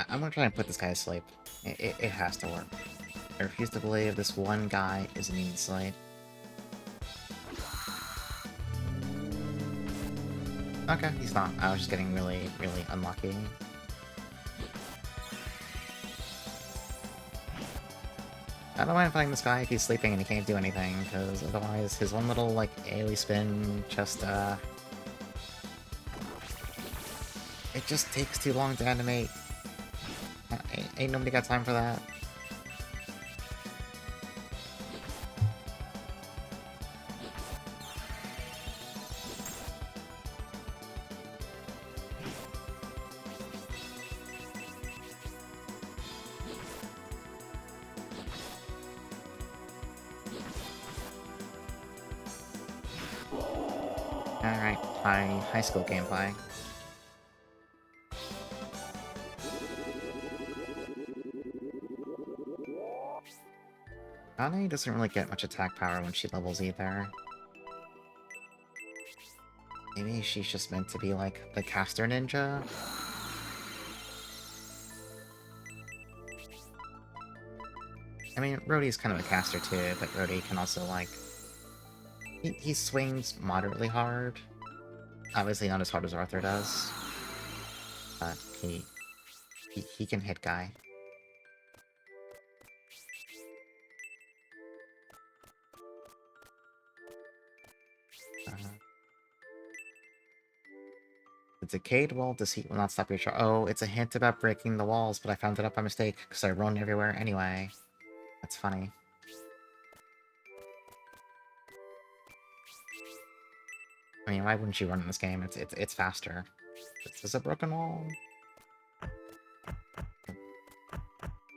I'm gonna try and put this guy to sleep. It has to work. I refuse to believe this one guy is immune to sleep. Okay, he's not. I was just getting really, really unlucky. I don't mind fighting this guy if he's sleeping and he can't do anything, because otherwise his one little, like, AoE spin just, it just takes too long to animate. Ain't nobody got time for that. Alright, high school gameplay. Anne doesn't really get much attack power when she levels either. Maybe she's just meant to be like the caster ninja? I mean, Rhodey's kind of a caster too, but Rhodey can also, like... He swings moderately hard. Obviously not as hard as Arthur does. But he can hit guy. The decayed wall deceit will not stop your charge. Oh, it's a hint about breaking the walls, but I found it up by mistake, because I run everywhere anyway. That's funny. I mean, why wouldn't you run in this game? It's faster. Is this a broken wall?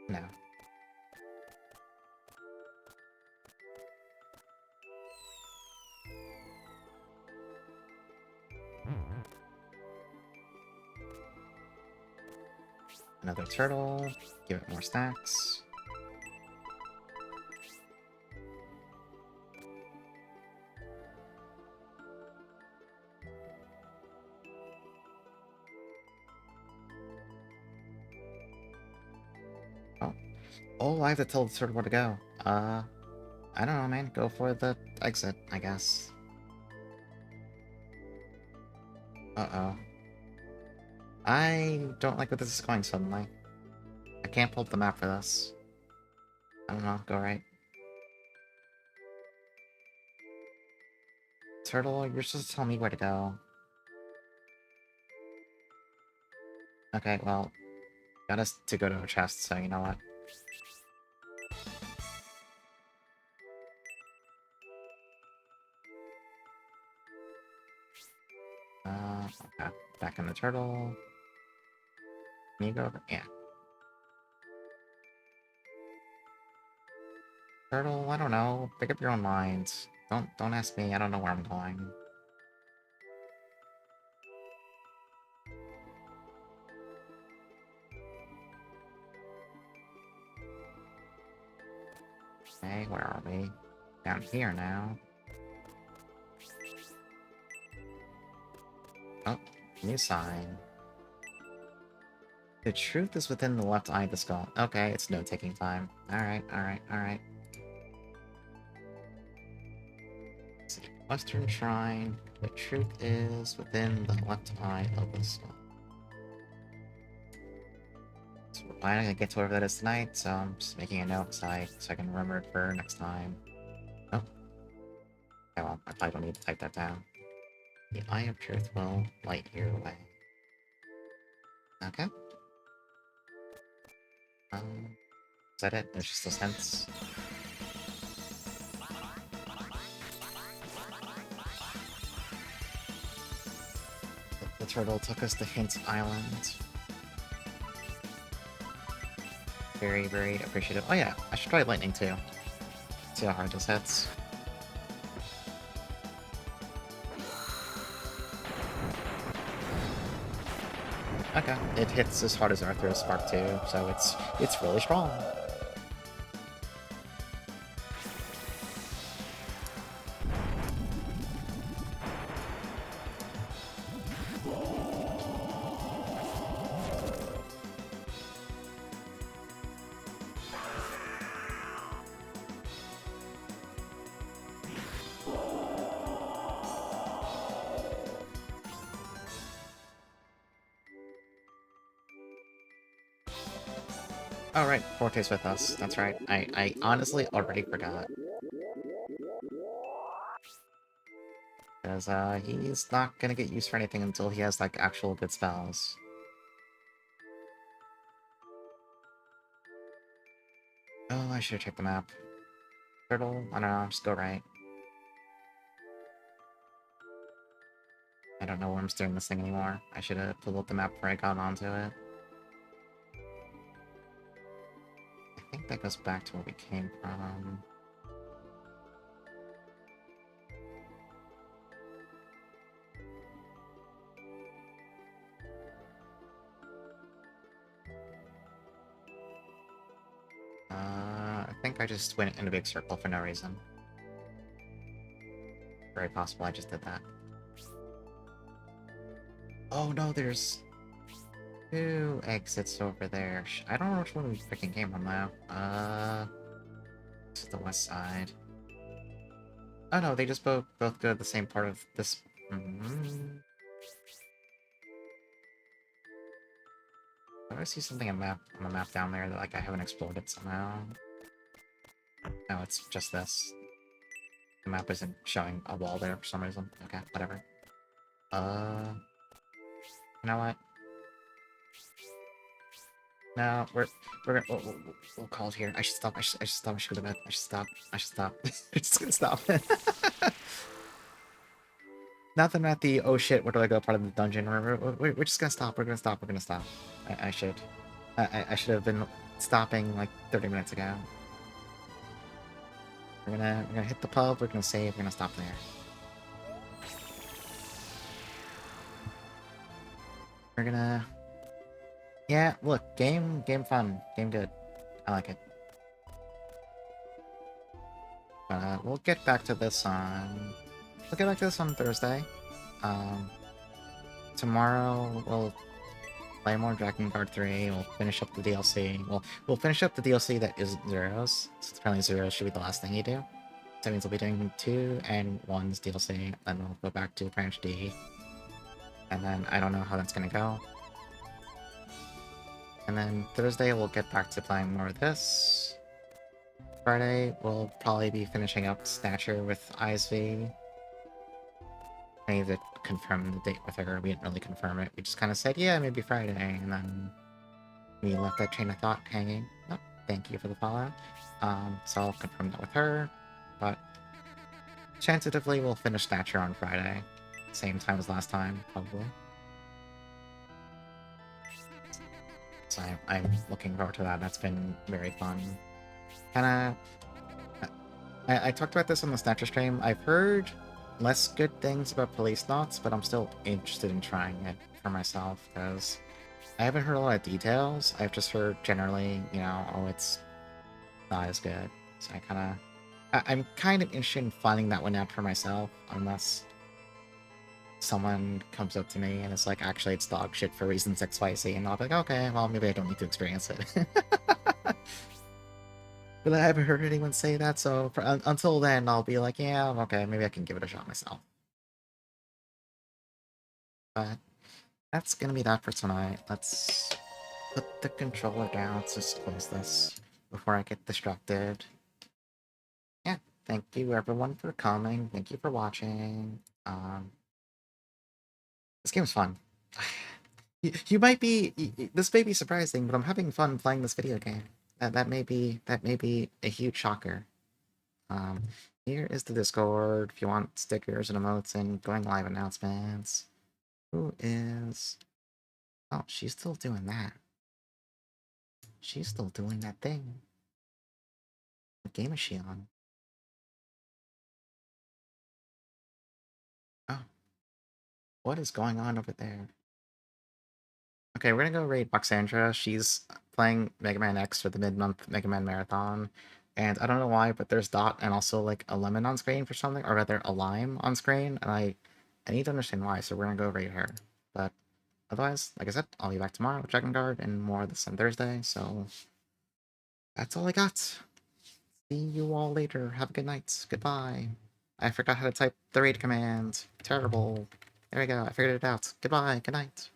No. Another turtle. Give it more stacks. Oh, I have to tell the turtle where to go. I don't know, man. Go for the exit, I guess. Uh-oh. I don't like where this is going suddenly. I can't pull up the map for this. I don't know, go right. Turtle, you're supposed to tell me where to go. Okay, well, got us to go to a chest, so you know what? Okay. Back in the turtle. Can you go over? Yeah. Turtle, I don't know. Pick up your own mind. Don't ask me, I don't know where I'm going. Okay, where are we? Down here now. Oh, new sign. The truth is within the left eye of the skull. Okay, it's note-taking time. Alright, alright, alright. Let's see. Western Shrine. The truth is within the left eye of the skull. So we're probably not gonna get to whatever that is tonight, so I'm just making a note so I can remember it for next time. Oh. Okay, well, I probably don't need to type that down. The Eye of Truth will light your way. Okay. Is that it? There's just those hints. The turtle took us to Hint Island. Very, very appreciative. Oh yeah, I should try lightning too. See how hard this hits. Okay, it hits as hard as Arthur's Spark 2, so it's really strong. Oh, right, Forte's with us. That's right. I honestly already forgot. Because, he's not gonna get used for anything until he has, like, actual good spells. Oh, I should have checked the map. Turtle? I don't know, just go right. I don't know where I'm steering this thing anymore. I should have pulled up the map before I got onto it. I think that goes back to where we came from. I think I just went in a big circle for no reason. Very possible I just did that. Oh no, there's two exits over there. I don't know which one we freaking came from now. This is the west side. Oh no, they just both go to the same part of this. I see something on the map down there that like I haven't explored it somehow. No, it's just this. The map isn't showing a wall there for some reason. Okay, whatever. You know what? No, we're gonna we'll call it here. I should stop. I should stop. I should go to bed. I should stop. I should stop. I'm just gonna stop. Nothing at the oh shit. Where do I go? Part of the dungeon. We're just gonna stop. We're gonna stop. We're gonna stop. I should. I should have been stopping like 30 minutes ago. We're gonna hit the pub. We're gonna save. We're gonna stop there. We're gonna. Yeah, look, game fun, game good. I like it. We'll get back to this on. We'll get back to this on Thursday. Tomorrow we'll play more Dragon Guard 3. We'll finish up the DLC. We'll finish up the DLC that is Zero's. So apparently Zero's should be the last thing you do. So that means we'll be doing 2 and 1's DLC, then we'll go back to Branch D. And then I don't know how that's gonna go. And then Thursday we'll get back to playing more of this. Friday we'll probably be finishing up Snatcher with ISV. I need to confirm the date with her. We didn't really confirm it. We just kind of said, yeah, maybe Friday, and then we left that train of thought hanging. Oh, thank you for the follow. So I'll confirm that with her, but tentatively we'll finish Snatcher on Friday. Same time as last time, probably. So I'm looking forward to that. That's been very fun. Kinda... I talked about this on the Snatcher stream. I've heard less good things about Police Knots, but I'm still interested in trying it for myself, because I haven't heard a lot of details. I've just heard generally, you know, oh, it's not as good. So I'm kind of interested in finding that one out for myself, unless someone comes up to me and it's like, actually, it's dog shit for reasons XYZ, and I'll be like, okay, well, maybe I don't need to experience it. But I haven't heard anyone say that, so until then, I'll be like, yeah, okay, maybe I can give it a shot myself. But that's gonna be that for tonight. Let's put the controller down. Let's just close this before I get distracted. Yeah, thank you everyone for coming. Thank you for watching. This game's fun. You might be... This may be surprising, but I'm having fun playing this video game. That may be a huge shocker. Here is the Discord if you want stickers and emotes and going live announcements. Who is... Oh, she's still doing that. She's still doing that thing. What game is she on? Oh. What is going on over there? Okay, we're gonna go raid Boxandra. She's playing Mega Man X for the mid-month Mega Man Marathon. And I don't know why, but there's Dot and also like a lemon on screen for something, or rather a lime on screen, and I need to understand why, so we're gonna go raid her. But otherwise, like I said, I'll be back tomorrow with Dragon Guard and more of this on Thursday, so that's all I got. See you all later. Have a good night. Goodbye. I forgot how to type the raid command. Terrible. There we go. I figured it out. Goodbye. Good night.